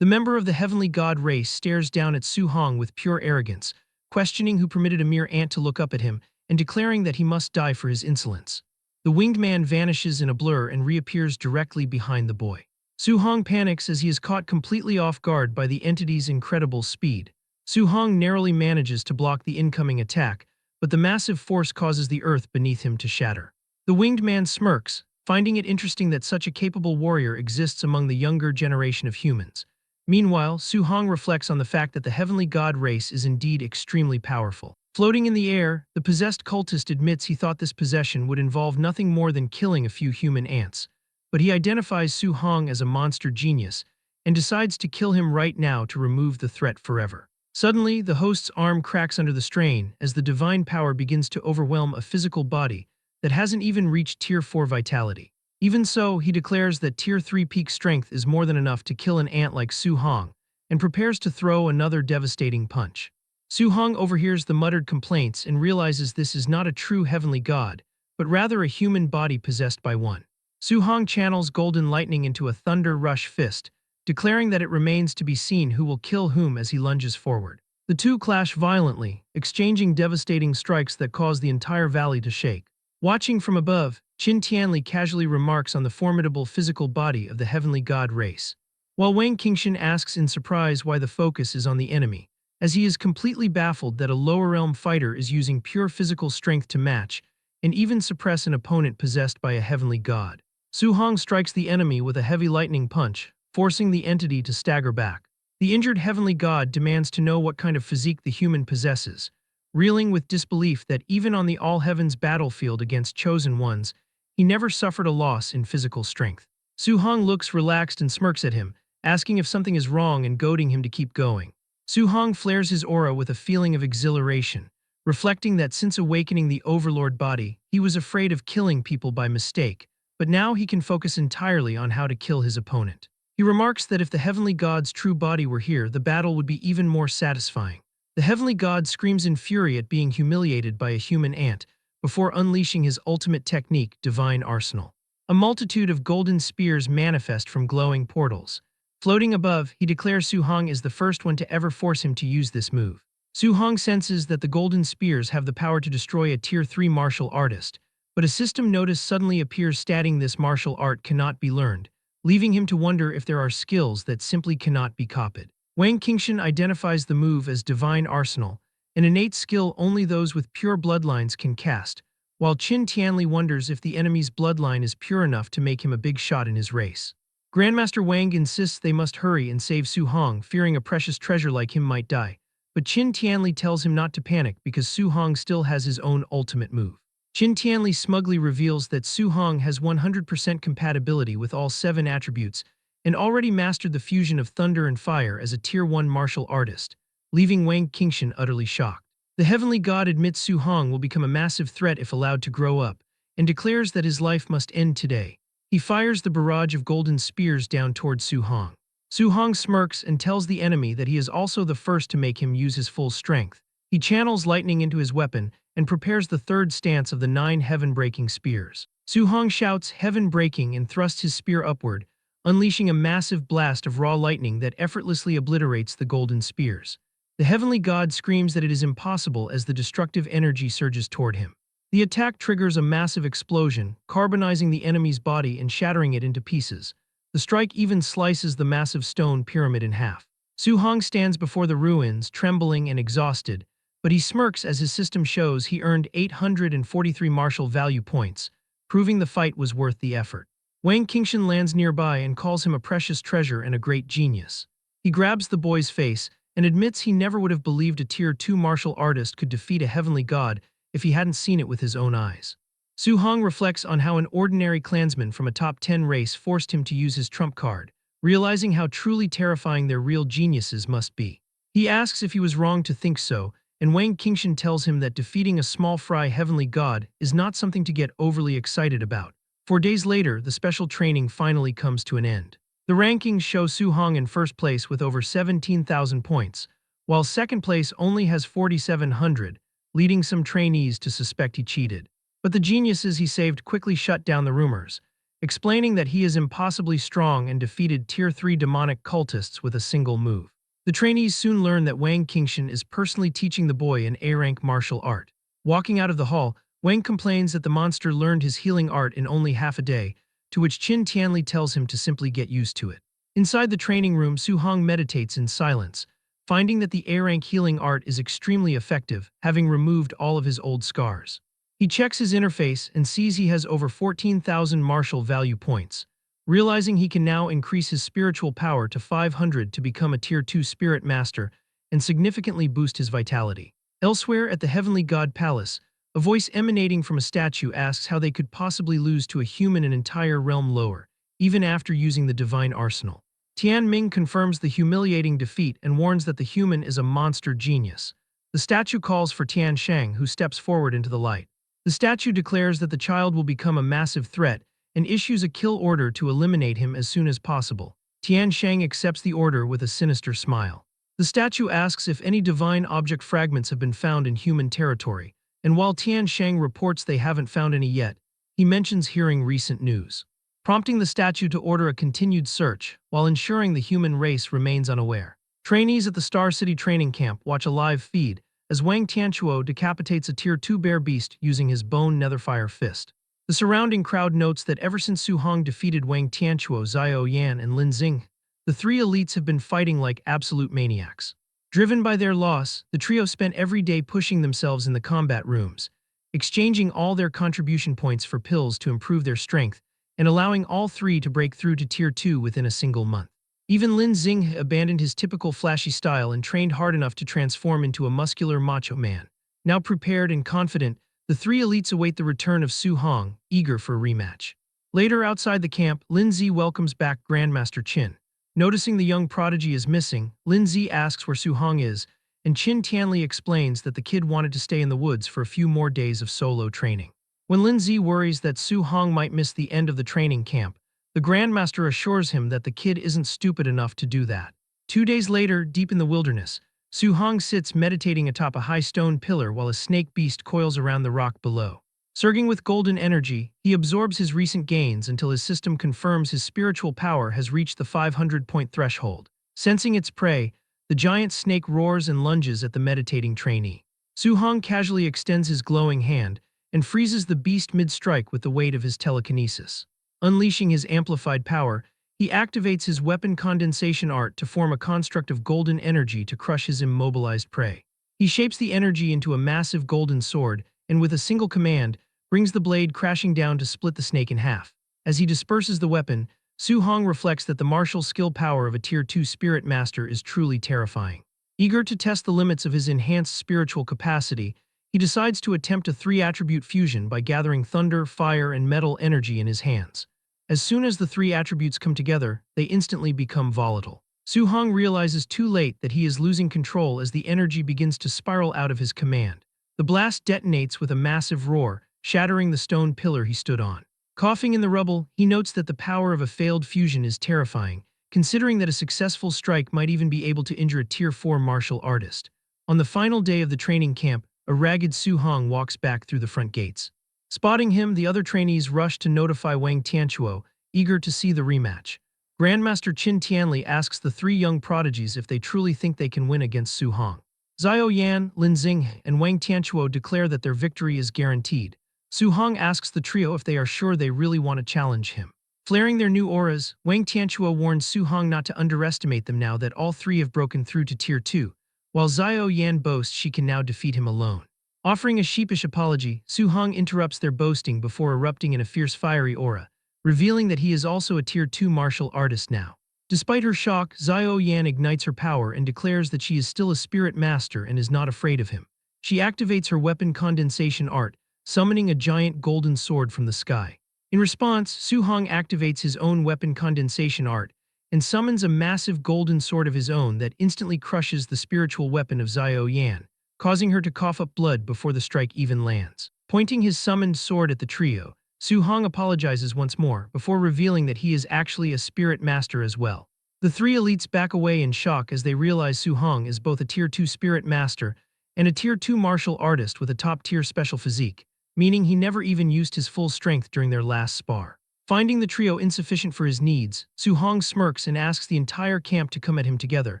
The member of the heavenly god race stares down at Su-hong with pure arrogance, questioning who permitted a mere ant to look up at him and declaring that he must die for his insolence. The winged man vanishes in a blur and reappears directly behind the boy. Su-hong panics as he is caught completely off guard by the entity's incredible speed. Su-hong narrowly manages to block the incoming attack, but the massive force causes the earth beneath him to shatter. The winged man smirks, finding it interesting that such a capable warrior exists among the younger generation of humans. Meanwhile, Su-hong reflects on the fact that the heavenly god race is indeed extremely powerful. Floating in the air, the possessed cultist admits he thought this possession would involve nothing more than killing a few human ants, but he identifies Su-hong as a monster genius and decides to kill him right now to remove the threat forever. Suddenly, the host's arm cracks under the strain as the divine power begins to overwhelm a physical body that hasn't even reached Tier 4 vitality. Even so, he declares that Tier 3 peak strength is more than enough to kill an ant like Su-hong and prepares to throw another devastating punch. Su-hong overhears the muttered complaints and realizes this is not a true heavenly god, but rather a human body possessed by one. Su-hong channels golden lightning into a thunder rush fist, declaring that it remains to be seen who will kill whom as he lunges forward. The two clash violently, exchanging devastating strikes that cause the entire valley to shake. Watching from above, Qin Tianli casually remarks on the formidable physical body of the heavenly god race, while Wang Qingshan asks in surprise why the focus is on the enemy, as he is completely baffled that a lower realm fighter is using pure physical strength to match and even suppress an opponent possessed by a heavenly god. Su-hong strikes the enemy with a heavy lightning punch, forcing the entity to stagger back. The injured heavenly god demands to know what kind of physique the human possesses, reeling with disbelief that even on the all-heavens battlefield against chosen ones, he never suffered a loss in physical strength. Su-hong looks relaxed and smirks at him, asking if something is wrong and goading him to keep going. Su-hong flares his aura with a feeling of exhilaration, reflecting that since awakening the Overlord body, he was afraid of killing people by mistake, but now he can focus entirely on how to kill his opponent. He remarks that if the heavenly god's true body were here, the battle would be even more satisfying. The heavenly god screams in fury at being humiliated by a human ant, before unleashing his ultimate technique, Divine Arsenal. A multitude of golden spears manifest from glowing portals. Floating above, he declares Su Hong is the first one to ever force him to use this move. Su Hong senses that the golden spears have the power to destroy a Tier 3 martial artist, but a system notice suddenly appears stating this martial art cannot be learned, leaving him to wonder if there are skills that simply cannot be copied. Wang Qingshan identifies the move as Divine Arsenal, an innate skill only those with pure bloodlines can cast, while Qin Tianli wonders if the enemy's bloodline is pure enough to make him a big shot in his race. Grandmaster Wang insists they must hurry and save Su Hong, fearing a precious treasure like him might die, but Qin Tianli tells him not to panic because Su Hong still has his own ultimate move. Qin Tianli smugly reveals that Su Hong has 100% compatibility with all 7 attributes and already mastered the fusion of thunder and fire as a Tier 1 martial artist, leaving Wang Qingshan utterly shocked. The heavenly god admits Su Hong will become a massive threat if allowed to grow up, and declares that his life must end today. He fires the barrage of golden spears down toward Su Hong. Su Hong smirks and tells the enemy that he is also the first to make him use his full strength. He channels lightning into his weapon and prepares the third stance of the 9 heaven-breaking spears. Su Hong shouts heaven-breaking and thrusts his spear upward, unleashing a massive blast of raw lightning that effortlessly obliterates the golden spears. The heavenly god screams that it is impossible as the destructive energy surges toward him. The attack triggers a massive explosion, carbonizing the enemy's body and shattering it into pieces. The strike even slices the massive stone pyramid in half. Su Hong stands before the ruins, trembling and exhausted, but he smirks as his system shows he earned 843 martial value points, proving the fight was worth the effort. Wang Qingshan lands nearby and calls him a precious treasure and a great genius. He grabs the boy's face and admits he never would have believed a Tier 2 martial artist could defeat a heavenly god if he hadn't seen it with his own eyes. Su Hong reflects on how an ordinary clansman from a top 10 race forced him to use his trump card, realizing how truly terrifying their real geniuses must be. He asks if he was wrong to think so, and Wang Qingshan tells him that defeating a small fry heavenly god is not something to get overly excited about. 4 days later, the special training finally comes to an end. The rankings show Su Hong in first place with over 17,000 points, while second place only has 4,700, leading some trainees to suspect he cheated. But the geniuses he saved quickly shut down the rumors, explaining that he is impossibly strong and defeated Tier 3 demonic cultists with a single move. The trainees soon learn that Wang Qingshan is personally teaching the boy an A-rank martial art. Walking out of the hall, Wang complains that the monster learned his healing art in only half a day, to which Qin Tianli tells him to simply get used to it. Inside the training room, Su Hong meditates in silence, finding that the A-rank healing art is extremely effective, having removed all of his old scars. He checks his interface and sees he has over 14,000 martial value points, realizing he can now increase his spiritual power to 500 to become a Tier 2 spirit master and significantly boost his vitality. Elsewhere at the Heavenly God Palace, a voice emanating from a statue asks how they could possibly lose to a human an entire realm lower, even after using the divine arsenal. Tian Ming confirms the humiliating defeat and warns that the human is a monster genius. The statue calls for Tian Shang, who steps forward into the light. The statue declares that the child will become a massive threat and issues a kill order to eliminate him as soon as possible. Tian Shang accepts the order with a sinister smile. The statue asks if any divine object fragments have been found in human territory, and while Tian Shang reports they haven't found any yet, he mentions hearing recent news, prompting the statue to order a continued search while ensuring the human race remains unaware. Trainees at the Star City training camp watch a live feed as Wang Tianchuo decapitates a Tier 2 bear beast using his bone netherfire fist. The surrounding crowd notes that ever since Su Hong defeated Wang Tianchuo, Xiao Yan, and Lin Xing, the 3 elites have been fighting like absolute maniacs. Driven by their loss, the trio spent every day pushing themselves in the combat rooms, exchanging all their contribution points for pills to improve their strength, and allowing all 3 to break through to Tier 2 within a single month. Even Lin Xing abandoned his typical flashy style and trained hard enough to transform into a muscular macho man. Now prepared and confident, the 3 elites await the return of Su Hong, eager for a rematch. Later outside the camp, Lin Zi welcomes back Grandmaster Qin. Noticing the young prodigy is missing, Lin Zi asks where Su Hong is, and Qin Tianli explains that the kid wanted to stay in the woods for a few more days of solo training. When Lin Zi worries that Su Hong might miss the end of the training camp, the Grandmaster assures him that the kid isn't stupid enough to do that. 2 days later, deep in the wilderness, Su Hong sits meditating atop a high stone pillar while a snake beast coils around the rock below. Surging with golden energy, he absorbs his recent gains until his system confirms his spiritual power has reached the 500-point threshold. Sensing its prey, the giant snake roars and lunges at the meditating trainee. Su Hong casually extends his glowing hand and freezes the beast mid-strike with the weight of his telekinesis. Unleashing his amplified power, he activates his weapon condensation art to form a construct of golden energy to crush his immobilized prey. He shapes the energy into a massive golden sword and with a single command, brings the blade crashing down to split the snake in half. As he disperses the weapon, Su Hong reflects that the martial skill power of a Tier 2 Spirit Master is truly terrifying. Eager to test the limits of his enhanced spiritual capacity, he decides to attempt a 3-attribute fusion by gathering thunder, fire, and metal energy in his hands. As soon as the 3 attributes come together, they instantly become volatile. Su Hong realizes too late that he is losing control as the energy begins to spiral out of his command. The blast detonates with a massive roar, shattering the stone pillar he stood on. Coughing in the rubble, he notes that the power of a failed fusion is terrifying, considering that a successful strike might even be able to injure a Tier 4 martial artist. On the final day of the training camp, a ragged Su Hong walks back through the front gates. Spotting him, the other trainees rush to notify Wang Tianchuo, eager to see the rematch. Grandmaster Qin Tianli asks the 3 young prodigies if they truly think they can win against Su Hong. Xiao Yan, Lin Xing, and Wang Tianchuo declare that their victory is guaranteed. Su Hong asks the trio if they are sure they really want to challenge him. Flaring their new auras, Wang Tianchuo warns Su Hong not to underestimate them now that all 3 have broken through to Tier 2, while Xiao Yan boasts she can now defeat him alone. Offering a sheepish apology, Su Hong interrupts their boasting before erupting in a fierce fiery aura, revealing that he is also a Tier 2 martial artist now. Despite her shock, Xiao Yan ignites her power and declares that she is still a spirit master and is not afraid of him. She activates her weapon condensation art, summoning a giant golden sword from the sky. In response, Su Hong activates his own weapon condensation art and summons a massive golden sword of his own that instantly crushes the spiritual weapon of Xiao Yan, causing her to cough up blood before the strike even lands. Pointing his summoned sword at the trio, Su Hong apologizes once more before revealing that he is actually a spirit master as well. The 3 elites back away in shock as they realize Su Hong is both a Tier 2 spirit master and a Tier 2 martial artist with a top-tier special physique, meaning he never even used his full strength during their last spar. Finding the trio insufficient for his needs, Su Hong smirks and asks the entire camp to come at him together,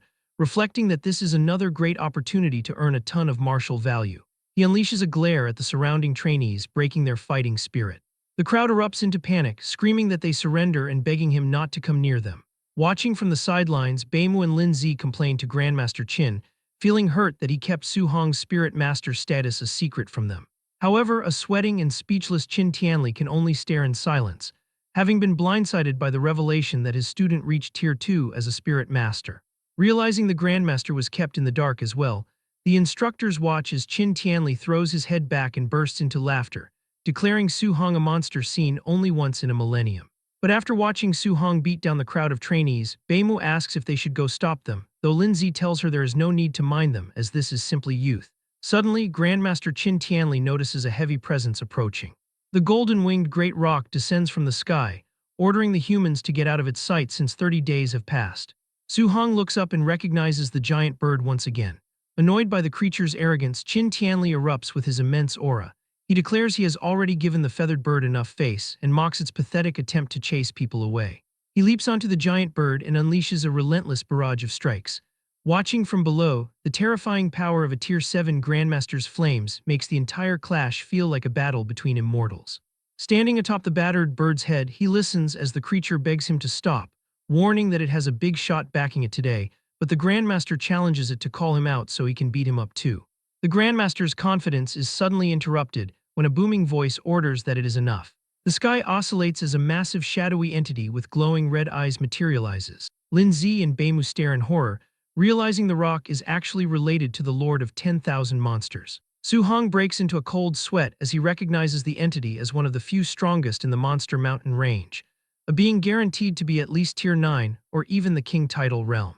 reflecting that this is another great opportunity to earn a ton of martial value. He unleashes a glare at the surrounding trainees, breaking their fighting spirit. The crowd erupts into panic, screaming that they surrender and begging him not to come near them. Watching from the sidelines, Beimu and Lin Zi complain to Grandmaster Qin, feeling hurt that he kept Su Hong's spirit master status a secret from them. However, a sweating and speechless Qin Tianli can only stare in silence, having been blindsided by the revelation that his student reached Tier 2 as a spirit master. Realizing the Grandmaster was kept in the dark as well, the instructors watch as Qin Tianli throws his head back and bursts into laughter, declaring Su Hong a monster seen only once in a millennium. But after watching Su Hong beat down the crowd of trainees, Beimu asks if they should go stop them, though Lin Zi tells her there is no need to mind them as this is simply youth. Suddenly, Grandmaster Qin Tianli notices a heavy presence approaching. The golden-winged great rock descends from the sky, ordering the humans to get out of its sight since 30 days have passed. Su Hong looks up and recognizes the giant bird once again. Annoyed by the creature's arrogance, Qin Tianli erupts with his immense aura. He declares he has already given the feathered bird enough face and mocks its pathetic attempt to chase people away. He leaps onto the giant bird and unleashes a relentless barrage of strikes. Watching from below, the terrifying power of a Tier 7 Grandmaster's flames makes the entire clash feel like a battle between immortals. Standing atop the battered bird's head, he listens as the creature begs him to stop, warning that it has a big shot backing it today, but the Grandmaster challenges it to call him out so he can beat him up too. The Grandmaster's confidence is suddenly interrupted when a booming voice orders that it is enough. The sky oscillates as a massive shadowy entity with glowing red eyes materializes. Lin Zi and Beimu stare in horror, realizing the rock is actually related to the Lord of 10,000 Monsters. Su Hong breaks into a cold sweat as he recognizes the entity as one of the few strongest in the Monster Mountain range, a being guaranteed to be at least Tier 9 or even the King title realm.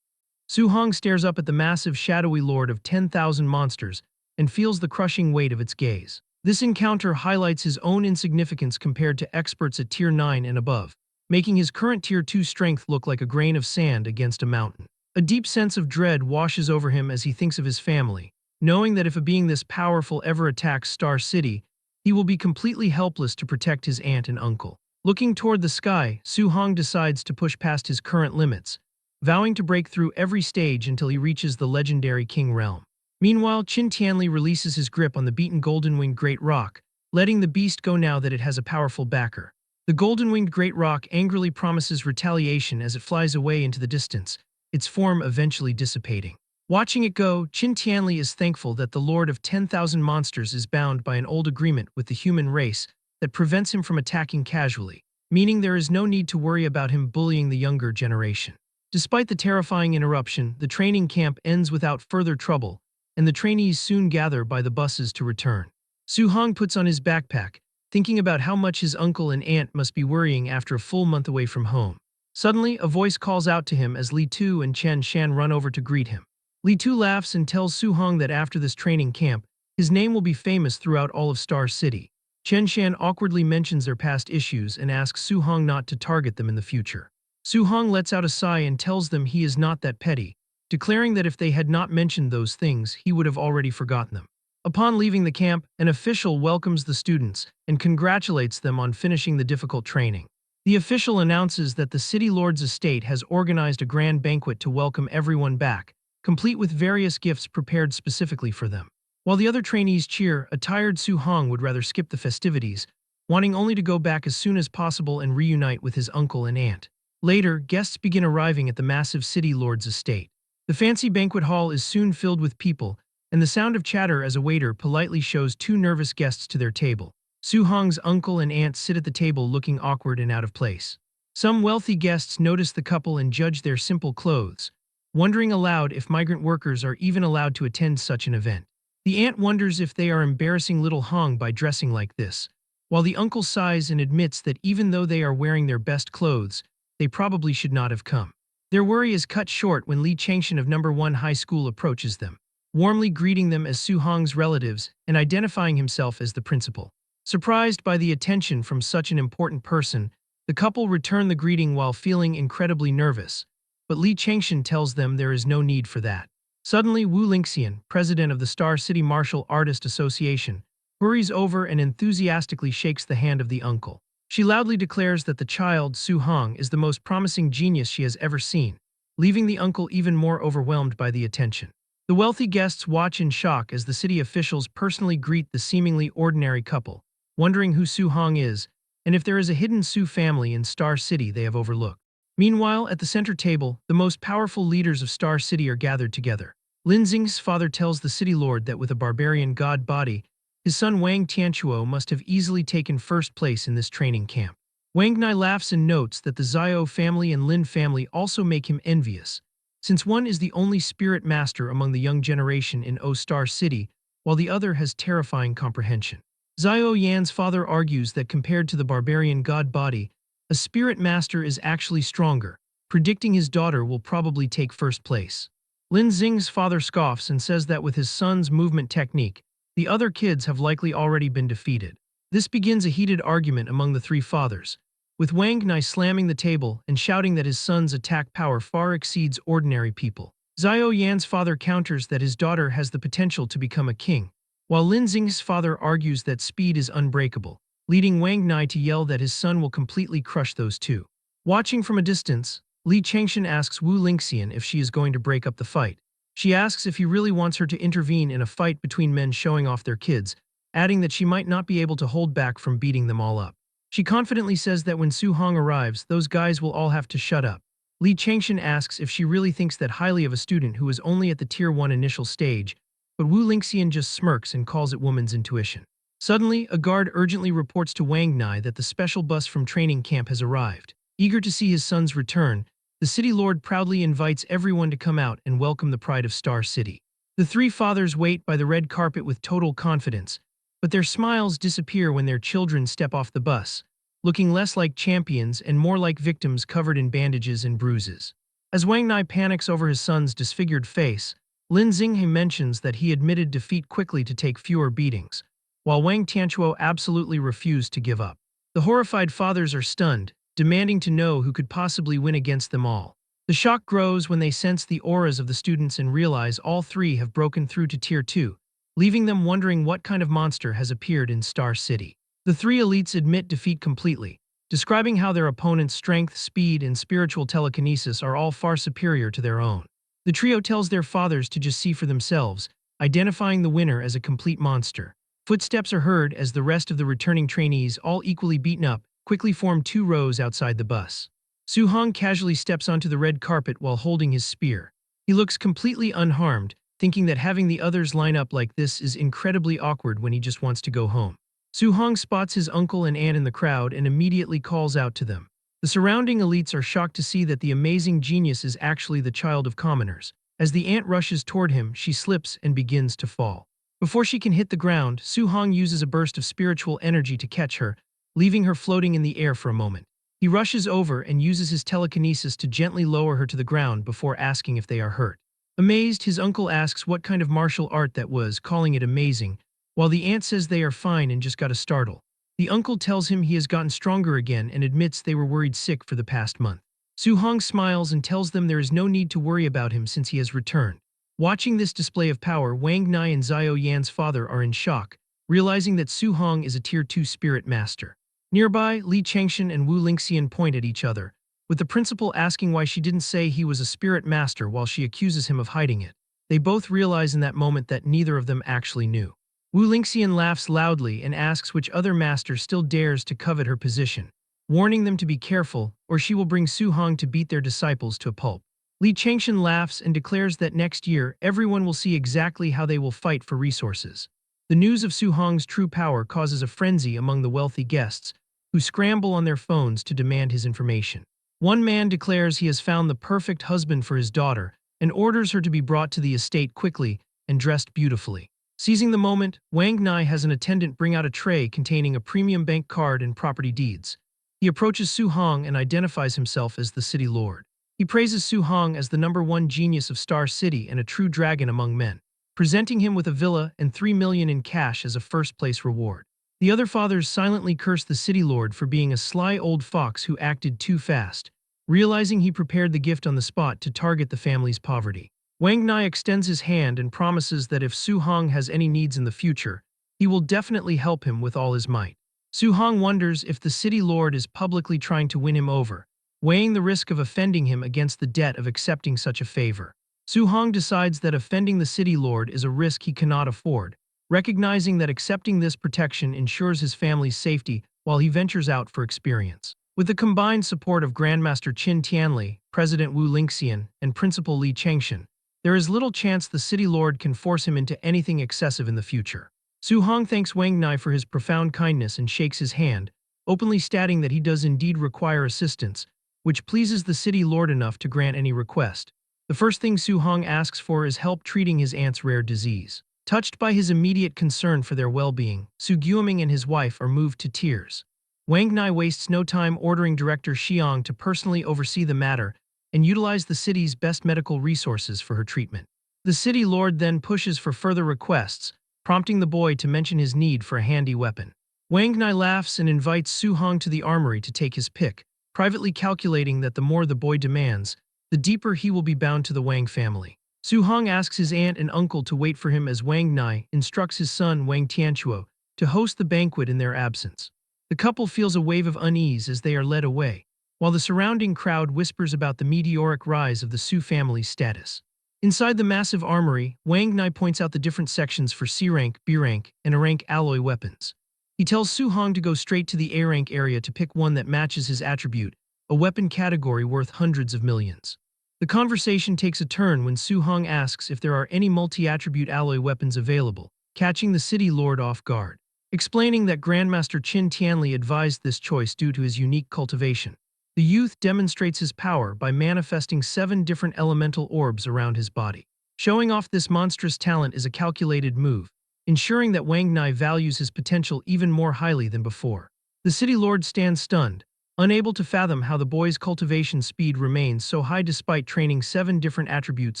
Su Hong stares up at the massive shadowy lord of 10,000 monsters and feels the crushing weight of its gaze. This encounter highlights his own insignificance compared to experts at Tier 9 and above, making his current Tier 2 strength look like a grain of sand against a mountain. A deep sense of dread washes over him as he thinks of his family, knowing that if a being this powerful ever attacks Star City, he will be completely helpless to protect his aunt and uncle. Looking toward the sky, Su Hong decides to push past his current limits, vowing to break through every stage until he reaches the legendary King Realm. Meanwhile, Qin Tianli releases his grip on the beaten golden-winged Great Rock, letting the beast go now that it has a powerful backer. The golden-winged Great Rock angrily promises retaliation as it flies away into the distance, its form eventually dissipating. Watching it go, Qin Tianli is thankful that the Lord of 10,000 Monsters is bound by an old agreement with the human race that prevents him from attacking casually, meaning there is no need to worry about him bullying the younger generation. Despite the terrifying interruption, the training camp ends without further trouble, and the trainees soon gather by the buses to return. Su Hong puts on his backpack, thinking about how much his uncle and aunt must be worrying after a full month away from home. Suddenly, a voice calls out to him as Li Tu and Chen Shan run over to greet him. Li Tu laughs and tells Su Hong that after this training camp, his name will be famous throughout all of Star City. Chen Shan awkwardly mentions their past issues and asks Su Hong not to target them in the future. Su Hong lets out a sigh and tells them he is not that petty, declaring that if they had not mentioned those things, he would have already forgotten them. Upon leaving the camp, an official welcomes the students and congratulates them on finishing the difficult training. The official announces that the City Lord's estate has organized a grand banquet to welcome everyone back, complete with various gifts prepared specifically for them. While the other trainees cheer, a tired Su Hong would rather skip the festivities, wanting only to go back as soon as possible and reunite with his uncle and aunt. Later, guests begin arriving at the massive City Lord's estate. The fancy banquet hall is soon filled with people, and the sound of chatter as a waiter politely shows two nervous guests to their table. Su Hong's uncle and aunt sit at the table looking awkward and out of place. Some wealthy guests notice the couple and judge their simple clothes, wondering aloud if migrant workers are even allowed to attend such an event. The aunt wonders if they are embarrassing little Hong by dressing like this, while the uncle sighs and admits that even though they are wearing their best clothes, they probably should not have come. Their worry is cut short when Li Changshan of No. 1 High School approaches them, warmly greeting them as Su Hong's relatives and identifying himself as the principal. Surprised by the attention from such an important person, the couple return the greeting while feeling incredibly nervous, but Li Changshan tells them there is no need for that. Suddenly, Wu Lingxian, president of the Star City Martial Artist Association, hurries over and enthusiastically shakes the hand of the uncle. She loudly declares that the child, Su Hong, is the most promising genius she has ever seen, leaving the uncle even more overwhelmed by the attention. The wealthy guests watch in shock as the city officials personally greet the seemingly ordinary couple, wondering who Su Hong is and if there is a hidden Su family in Star City they have overlooked. Meanwhile, at the center table, the most powerful leaders of Star City are gathered together. Lin Xing's father tells the city lord that with a barbarian god body, his son Wang Tianchuo must have easily taken first place in this training camp. Wang Nai laughs and notes that the Xiao family and Lin family also make him envious, since one is the only spirit master among the young generation in O Star City, while the other has terrifying comprehension. Xiao Yan's father argues that compared to the barbarian god body, a spirit master is actually stronger, predicting his daughter will probably take first place. Lin Xing's father scoffs and says that with his son's movement technique, the other kids have likely already been defeated. This begins a heated argument among the three fathers, with Wang Nai slamming the table and shouting that his son's attack power far exceeds ordinary people. Xiao Yan's father counters that his daughter has the potential to become a king, while Lin Xing's father argues that speed is unbreakable, leading Wang Nai to yell that his son will completely crush those two. Watching from a distance, Li Changshan asks Wu Lingxian if she is going to break up the fight. She asks if he really wants her to intervene in a fight between men showing off their kids, adding that she might not be able to hold back from beating them all up. She confidently says that when Su Hong arrives, those guys will all have to shut up. Li Changshan asks if she really thinks that highly of a student who is only at the Tier 1 initial stage, but Wu Lingxian just smirks and calls it woman's intuition. Suddenly, a guard urgently reports to Wang Nai that the special bus from training camp has arrived. Eager to see his son's return, the city lord proudly invites everyone to come out and welcome the pride of Star City. The three fathers wait by the red carpet with total confidence, but their smiles disappear when their children step off the bus, looking less like champions and more like victims covered in bandages and bruises. As Wang Nai panics over his son's disfigured face, Lin Xinghe mentions that he admitted defeat quickly to take fewer beatings, while Wang Tianchuo absolutely refused to give up. The horrified fathers are stunned, demanding to know who could possibly win against them all. The shock grows when they sense the auras of the students and realize all three have broken through to Tier 2, leaving them wondering what kind of monster has appeared in Star City. The three elites admit defeat completely, describing how their opponent's strength, speed, and spiritual telekinesis are all far superior to their own. The trio tells their fathers to just see for themselves, identifying the winner as a complete monster. Footsteps are heard as the rest of the returning trainees, all equally beaten up, quickly form two rows outside the bus. Su Hong casually steps onto the red carpet while holding his spear. He looks completely unharmed, thinking that having the others line up like this is incredibly awkward when he just wants to go home. Su Hong spots his uncle and aunt in the crowd and immediately calls out to them. The surrounding elites are shocked to see that the amazing genius is actually the child of commoners. As the aunt rushes toward him, she slips and begins to fall. Before she can hit the ground, Su Hong uses a burst of spiritual energy to catch her, leaving her floating in the air for a moment. He rushes over and uses his telekinesis to gently lower her to the ground before asking if they are hurt. Amazed, his uncle asks what kind of martial art that was, calling it amazing, while the aunt says they are fine and just got a startle. The uncle tells him he has gotten stronger again and admits they were worried sick for the past month. Su Hong smiles and tells them there is no need to worry about him since he has returned. Watching this display of power, Wang Nai and Xiao Yan's father are in shock, realizing that Su Hong is a Tier 2 spirit master. Nearby, Li Changshan and Wu Lingxian point at each other, with the principal asking why she didn't say he was a spirit master while she accuses him of hiding it. They both realize in that moment that neither of them actually knew. Wu Lingxian laughs loudly and asks which other master still dares to covet her position, warning them to be careful or she will bring Su Hong to beat their disciples to a pulp. Li Changshan laughs and declares that next year everyone will see exactly how they will fight for resources. The news of Su Hong's true power causes a frenzy among the wealthy guests, who scramble on their phones to demand his information. One man declares he has found the perfect husband for his daughter and orders her to be brought to the estate quickly and dressed beautifully. Seizing the moment, Wang Nai has an attendant bring out a tray containing a premium bank card and property deeds. He approaches Su Hong and identifies himself as the city lord. He praises Su Hong as the #1 genius of Star City and a true dragon among men, presenting him with a villa and 3 million in cash as a first-place reward. The other fathers silently curse the city lord for being a sly old fox who acted too fast, realizing he prepared the gift on the spot to target the family's poverty. Wang Nai extends his hand and promises that if Su Hong has any needs in the future, he will definitely help him with all his might. Su Hong wonders if the city lord is publicly trying to win him over, weighing the risk of offending him against the debt of accepting such a favor. Su Hong decides that offending the city lord is a risk he cannot afford, recognizing that accepting this protection ensures his family's safety while he ventures out for experience. With the combined support of Grandmaster Qin Tianli, President Wu Lingxian, and Principal Li Changshan, there is little chance the city lord can force him into anything excessive in the future. Su Hong thanks Wang Nai for his profound kindness and shakes his hand, openly stating that he does indeed require assistance, which pleases the city lord enough to grant any request. The first thing Su Hong asks for is help treating his aunt's rare disease. Touched by his immediate concern for their well-being, Su Guoming and his wife are moved to tears. Wang Nai wastes no time ordering Director Xiang to personally oversee the matter and utilize the city's best medical resources for her treatment. The city lord then pushes for further requests, prompting the boy to mention his need for a handy weapon. Wang Nai laughs and invites Su Hong to the armory to take his pick, privately calculating that the more the boy demands, the deeper he will be bound to the Wang family. Su Hong asks his aunt and uncle to wait for him as Wang Nai instructs his son Wang Tianchuo to host the banquet in their absence. The couple feels a wave of unease as they are led away, while the surrounding crowd whispers about the meteoric rise of the Su family's status. Inside the massive armory, Wang Nai points out the different sections for C-rank, B-rank, and A-rank alloy weapons. He tells Su Hong to go straight to the A-rank area to pick one that matches his attribute, a weapon category worth hundreds of millions. The conversation takes a turn when Su Hong asks if there are any multi-attribute alloy weapons available, catching the city lord off guard. Explaining that Grandmaster Qin Tianli advised this choice due to his unique cultivation. The youth demonstrates his power by manifesting 7 different elemental orbs around his body. Showing off this monstrous talent is a calculated move, ensuring that Wang Nai values his potential even more highly than before. The city lord stands stunned, unable to fathom how the boy's cultivation speed remains so high despite training 7 different attributes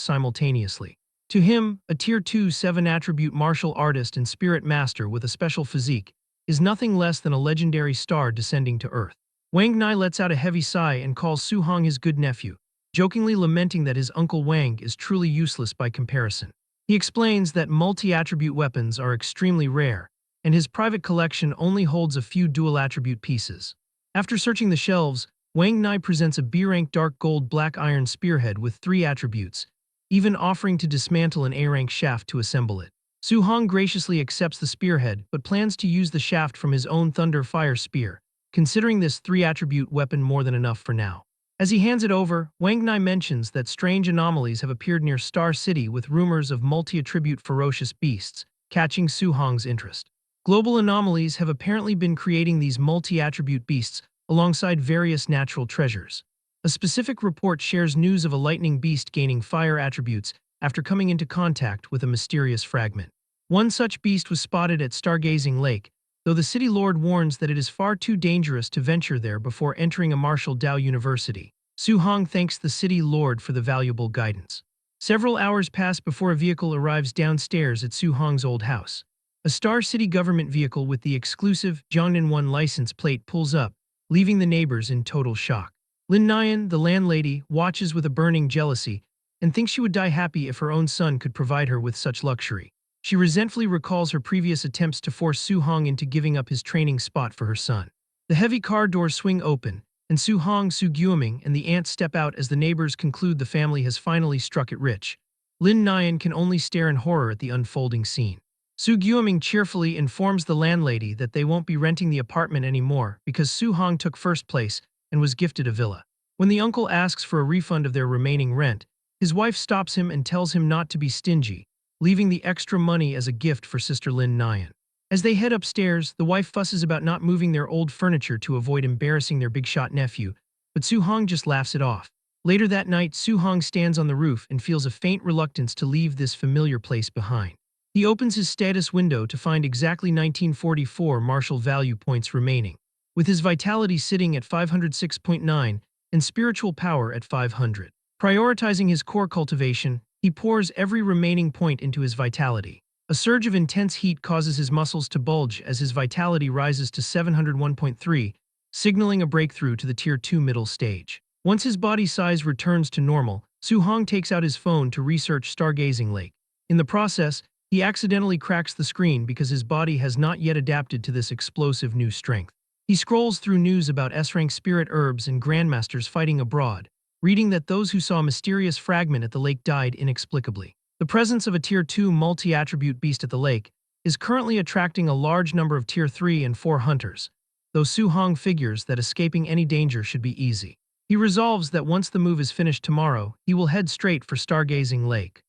simultaneously. To him, a Tier 2 7-attribute martial artist and spirit master with a special physique is nothing less than a legendary star descending to Earth. Wang Nai lets out a heavy sigh and calls Su Hong his good nephew, jokingly lamenting that his uncle Wang is truly useless by comparison. He explains that multi-attribute weapons are extremely rare, and his private collection only holds a few dual-attribute pieces. After searching the shelves, Wang Nai presents a B-rank dark gold black iron spearhead with 3 attributes, even offering to dismantle an A-rank shaft to assemble it. Su Hong graciously accepts the spearhead but plans to use the shaft from his own Thunder Fire Spear, considering this 3-attribute weapon more than enough for now. As he hands it over, Wang Nai mentions that strange anomalies have appeared near Star City with rumors of multi-attribute ferocious beasts, catching Su Hong's interest. Global anomalies have apparently been creating these multi-attribute beasts alongside various natural treasures. A specific report shares news of a lightning beast gaining fire attributes after coming into contact with a mysterious fragment. One such beast was spotted at Stargazing Lake, though the city lord warns that it is far too dangerous to venture there before entering a Martial Dao University. Su Hong thanks the city lord for the valuable guidance. Several hours pass before a vehicle arrives downstairs at Su Hong's old house. A Star City government vehicle with the exclusive Jiangnan 1 license plate pulls up, leaving the neighbors in total shock. Lin Nian, the landlady, watches with a burning jealousy and thinks she would die happy if her own son could provide her with such luxury. She resentfully recalls her previous attempts to force Su Hong into giving up his training spot for her son. The heavy car doors swing open, and Su Hong, Su Guoming, and the aunt step out as the neighbors conclude the family has finally struck it rich. Lin Nian can only stare in horror at the unfolding scene. Su Guoming cheerfully informs the landlady that they won't be renting the apartment anymore because Su Hong took first place and was gifted a villa. When the uncle asks for a refund of their remaining rent, his wife stops him and tells him not to be stingy, leaving the extra money as a gift for sister Lin Nian. As they head upstairs, the wife fusses about not moving their old furniture to avoid embarrassing their big-shot nephew, but Su Hong just laughs it off. Later that night, Su Hong stands on the roof and feels a faint reluctance to leave this familiar place behind. He opens his status window to find exactly 1944 martial value points remaining, with his vitality sitting at 506.9 and spiritual power at 500. Prioritizing his core cultivation, he pours every remaining point into his vitality. A surge of intense heat causes his muscles to bulge as his vitality rises to 701.3, signaling a breakthrough to the Tier 2 middle stage. Once his body size returns to normal, Su Hong takes out his phone to research Stargazing Lake. In the process, he accidentally cracks the screen because his body has not yet adapted to this explosive new strength. He scrolls through news about S-rank spirit herbs and grandmasters fighting abroad, reading that those who saw a mysterious fragment at the lake died inexplicably. The presence of a Tier 2 multi-attribute beast at the lake is currently attracting a large number of Tier 3 and 4 hunters, though Su Hong figures that escaping any danger should be easy. He resolves that once the move is finished tomorrow, he will head straight for Stargazing Lake.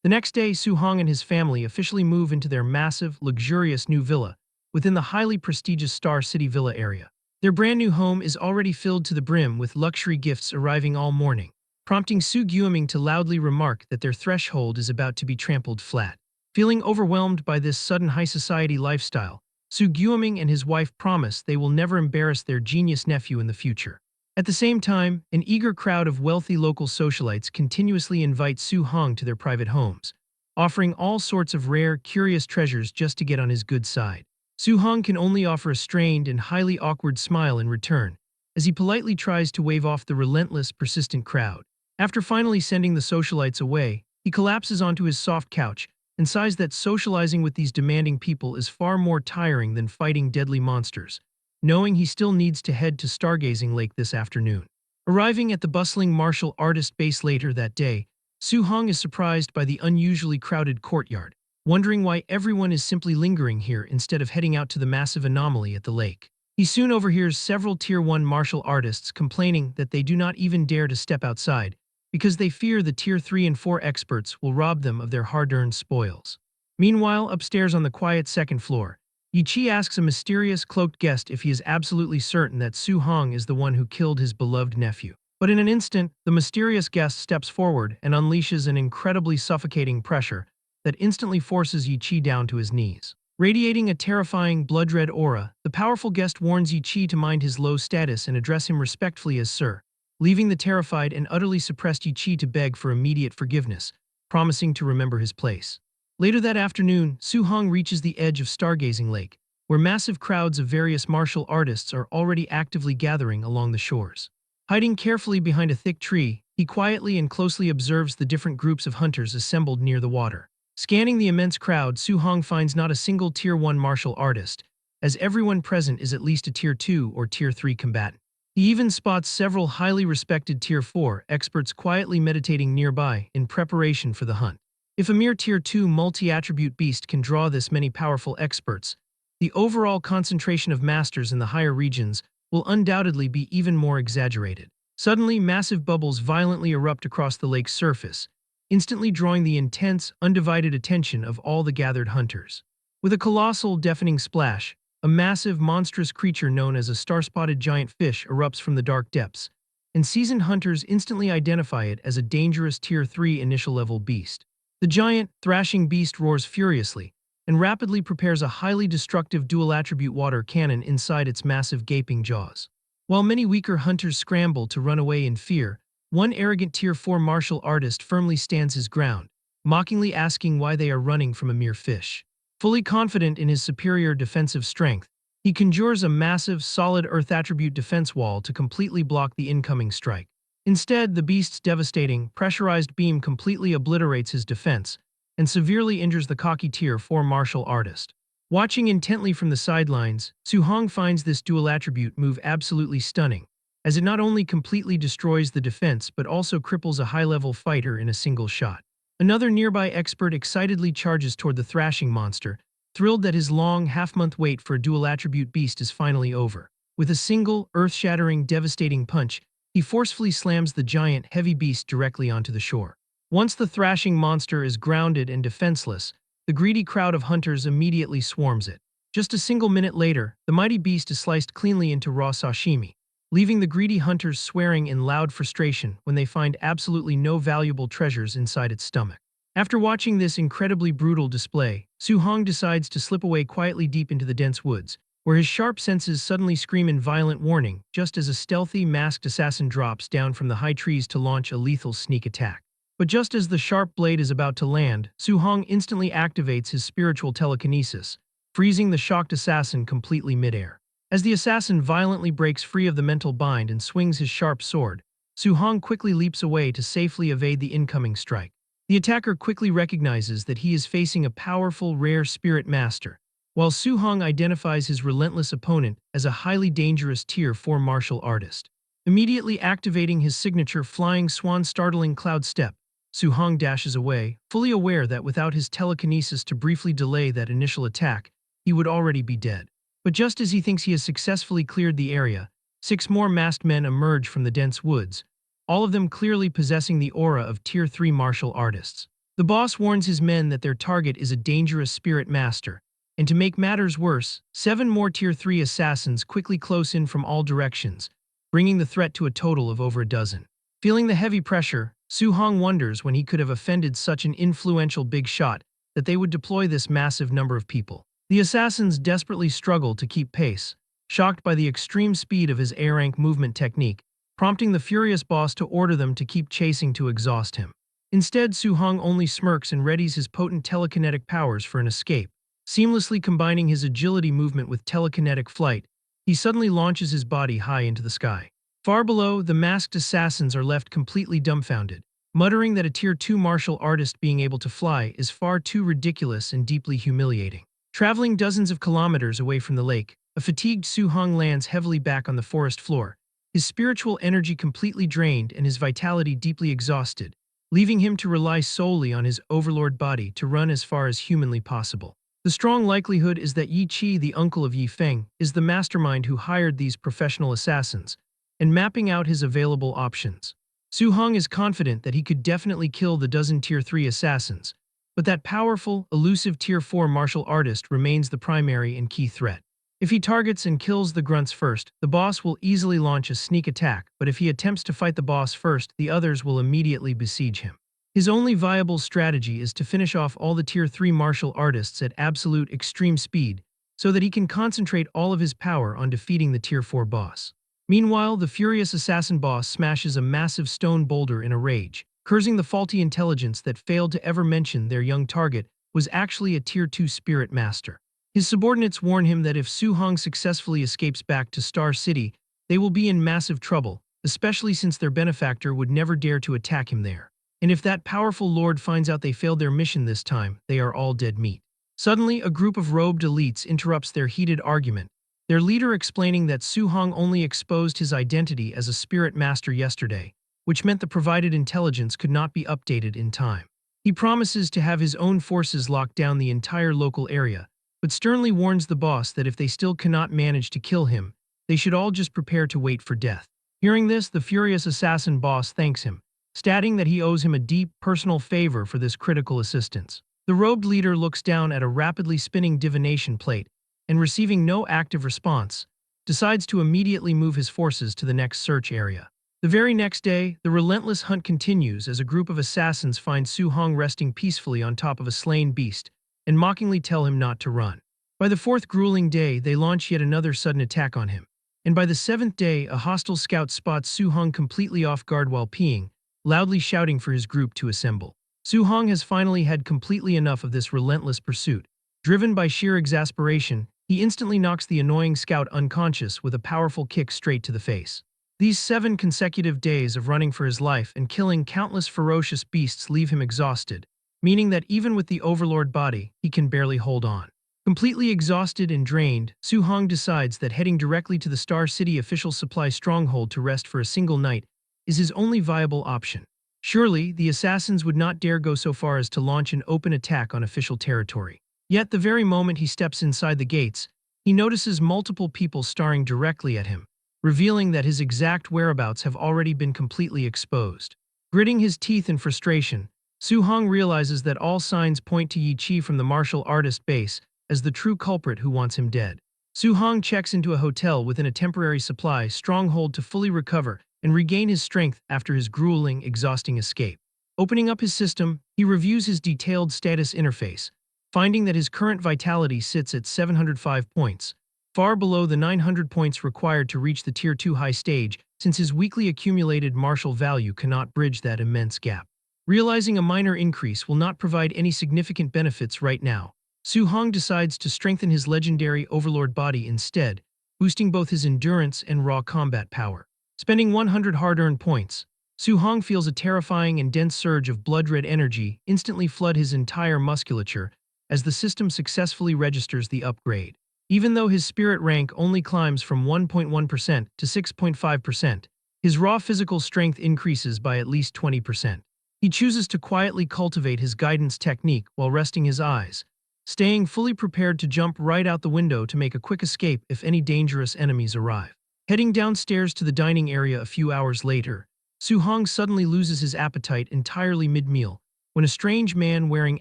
The next day, Su Hong and his family officially move into their massive, luxurious new villa within the highly prestigious Star City Villa area. Their brand new home is already filled to the brim with luxury gifts arriving all morning, prompting Su Guoming to loudly remark that their threshold is about to be trampled flat. Feeling overwhelmed by this sudden high society lifestyle, Su Guoming and his wife promise they will never embarrass their genius nephew in the future. At the same time, an eager crowd of wealthy local socialites continuously invite Su Hong to their private homes, offering all sorts of rare, curious treasures just to get on his good side. Su Hong can only offer a strained and highly awkward smile in return, as he politely tries to wave off the relentless, persistent crowd. After finally sending the socialites away, he collapses onto his soft couch and sighs that socializing with these demanding people is far more tiring than fighting deadly monsters, knowing he still needs to head to Stargazing Lake this afternoon. Arriving at the bustling martial artist base later that day, Su Hong is surprised by the unusually crowded courtyard, wondering why everyone is simply lingering here instead of heading out to the massive anomaly at the lake. He soon overhears several Tier 1 martial artists complaining that they do not even dare to step outside because they fear the Tier 3 and 4 experts will rob them of their hard-earned spoils. Meanwhile, upstairs on the quiet second floor, Yi Chi asks a mysterious cloaked guest if he is absolutely certain that Su Hong is the one who killed his beloved nephew. But in an instant, the mysterious guest steps forward and unleashes an incredibly suffocating pressure that instantly forces Yi Chi down to his knees. Radiating a terrifying blood-red aura, the powerful guest warns Yi Chi to mind his low status and address him respectfully as Sir, leaving the terrified and utterly suppressed Yi Chi to beg for immediate forgiveness, promising to remember his place. Later that afternoon, Su Hong reaches the edge of Stargazing Lake, where massive crowds of various martial artists are already actively gathering along the shores. Hiding carefully behind a thick tree, he quietly and closely observes the different groups of hunters assembled near the water. Scanning the immense crowd, Su Hong finds not a single Tier 1 martial artist, as everyone present is at least a Tier 2 or Tier 3 combatant. He even spots several highly respected Tier 4 experts quietly meditating nearby in preparation for the hunt. If a mere Tier 2 multi-attribute beast can draw this many powerful experts, the overall concentration of masters in the higher regions will undoubtedly be even more exaggerated. Suddenly, massive bubbles violently erupt across the lake's surface, instantly drawing the intense, undivided attention of all the gathered hunters. With a colossal, deafening splash, a massive, monstrous creature known as a star-spotted giant fish erupts from the dark depths, and seasoned hunters instantly identify it as a dangerous Tier 3 initial-level beast. The giant, thrashing beast roars furiously, and rapidly prepares a highly destructive dual-attribute water cannon inside its massive gaping jaws. While many weaker hunters scramble to run away in fear, one arrogant Tier 4 martial artist firmly stands his ground, mockingly asking why they are running from a mere fish. Fully confident in his superior defensive strength, he conjures a massive, solid earth attribute defense wall to completely block the incoming strike. Instead, the beast's devastating, pressurized beam completely obliterates his defense and severely injures the cocky Tier 4 martial artist. Watching intently from the sidelines, Su Hong finds this dual attribute move absolutely stunning, as it not only completely destroys the defense but also cripples a high-level fighter in a single shot. Another nearby expert excitedly charges toward the thrashing monster, thrilled that his long, half-month wait for a dual-attribute beast is finally over. With a single, earth-shattering, devastating punch, he forcefully slams the giant, heavy beast directly onto the shore. Once the thrashing monster is grounded and defenseless, the greedy crowd of hunters immediately swarms it. Just a single minute later, the mighty beast is sliced cleanly into raw sashimi, leaving the greedy hunters swearing in loud frustration when they find absolutely no valuable treasures inside its stomach. After watching this incredibly brutal display, Su Hong decides to slip away quietly deep into the dense woods, where his sharp senses suddenly scream in violent warning just as a stealthy, masked assassin drops down from the high trees to launch a lethal sneak attack. But just as the sharp blade is about to land, Su Hong instantly activates his spiritual telekinesis, freezing the shocked assassin completely midair. As the assassin violently breaks free of the mental bind and swings his sharp sword, Su Hong quickly leaps away to safely evade the incoming strike. The attacker quickly recognizes that he is facing a powerful, rare spirit master, while Su Hong identifies his relentless opponent as a highly dangerous Tier 4 martial artist. Immediately activating his signature flying swan startling cloud step, Su Hong dashes away, fully aware that without his telekinesis to briefly delay that initial attack, he would already be dead. But just as he thinks he has successfully cleared the area, 6 more masked men emerge from the dense woods, all of them clearly possessing the aura of Tier 3 martial artists. The boss warns his men that their target is a dangerous spirit master, and to make matters worse, 7 more Tier 3 assassins quickly close in from all directions, bringing the threat to a total of over a dozen. Feeling the heavy pressure, Su Hong wonders when he could have offended such an influential big shot that they would deploy this massive number of people. The assassins desperately struggle to keep pace, shocked by the extreme speed of his A-rank movement technique, prompting the furious boss to order them to keep chasing to exhaust him. Instead, Su Hong only smirks and readies his potent telekinetic powers for an escape. Seamlessly combining his agility movement with telekinetic flight, he suddenly launches his body high into the sky. Far below, the masked assassins are left completely dumbfounded, muttering that a Tier 2 martial artist being able to fly is far too ridiculous and deeply humiliating. Traveling dozens of kilometers away from the lake, a fatigued Su Hong lands heavily back on the forest floor, his spiritual energy completely drained and his vitality deeply exhausted, leaving him to rely solely on his overlord body to run as far as humanly possible. The strong likelihood is that Yi Chi, the uncle of Yi Feng, is the mastermind who hired these professional assassins, and mapping out his available options. Su Hong is confident that he could definitely kill the dozen Tier 3 assassins, but that powerful, elusive Tier 4 martial artist remains the primary and key threat. If he targets and kills the grunts first, the boss will easily launch a sneak attack, but if he attempts to fight the boss first, the others will immediately besiege him. His only viable strategy is to finish off all the Tier 3 martial artists at absolute extreme speed so that he can concentrate all of his power on defeating the Tier 4 boss. Meanwhile, the furious assassin boss smashes a massive stone boulder in a rage, cursing the faulty intelligence that failed to ever mention their young target was actually a Tier 2 spirit master. His subordinates warn him that if Su-hong successfully escapes back to Star City, they will be in massive trouble, especially since their benefactor would never dare to attack him there. And if that powerful lord finds out they failed their mission this time, they are all dead meat. Suddenly, a group of robed elites interrupts their heated argument, their leader explaining that Su-hong only exposed his identity as a spirit master yesterday, which meant the provided intelligence could not be updated in time. He promises to have his own forces lock down the entire local area, but sternly warns the boss that if they still cannot manage to kill him, they should all just prepare to wait for death. Hearing this, the furious assassin boss thanks him, stating that he owes him a deep, personal favor for this critical assistance. The robed leader looks down at a rapidly spinning divination plate, and receiving no active response, decides to immediately move his forces to the next search area. The very next day, the relentless hunt continues as a group of assassins find Su-hong resting peacefully on top of a slain beast, and mockingly tell him not to run. By the fourth grueling day, they launch yet another sudden attack on him. And by the seventh day, a hostile scout spots Su-hong completely off guard while peeing, loudly shouting for his group to assemble. Su-hong has finally had completely enough of this relentless pursuit. Driven by sheer exasperation, he instantly knocks the annoying scout unconscious with a powerful kick straight to the face. These 7 consecutive days of running for his life and killing countless ferocious beasts leave him exhausted, meaning that even with the overlord body, he can barely hold on. Completely exhausted and drained, Su-hong decides that heading directly to the Star City official supply stronghold to rest for a single night is his only viable option. Surely, the assassins would not dare go so far as to launch an open attack on official territory. Yet the very moment he steps inside the gates, he notices multiple people staring directly at him, revealing that his exact whereabouts have already been completely exposed. Gritting his teeth in frustration, Su-hong realizes that all signs point to Yi Chi from the martial artist base as the true culprit who wants him dead. Su-hong checks into a hotel within a temporary supply stronghold to fully recover and regain his strength after his grueling, exhausting escape. Opening up his system, he reviews his detailed status interface, finding that his current vitality sits at 705 points, far below the 900 points required to reach the Tier 2 high stage since his weekly accumulated martial value cannot bridge that immense gap. Realizing a minor increase will not provide any significant benefits right now, Su-hong decides to strengthen his legendary overlord body instead, boosting both his endurance and raw combat power. Spending 100 hard-earned points, Su-hong feels a terrifying and dense surge of blood-red energy instantly flood his entire musculature as the system successfully registers the upgrade. Even though his spirit rank only climbs from 1.1% to 6.5%, his raw physical strength increases by at least 20%. He chooses to quietly cultivate his guidance technique while resting his eyes, staying fully prepared to jump right out the window to make a quick escape if any dangerous enemies arrive. Heading downstairs to the dining area a few hours later, Su-hong suddenly loses his appetite entirely mid-meal when a strange man wearing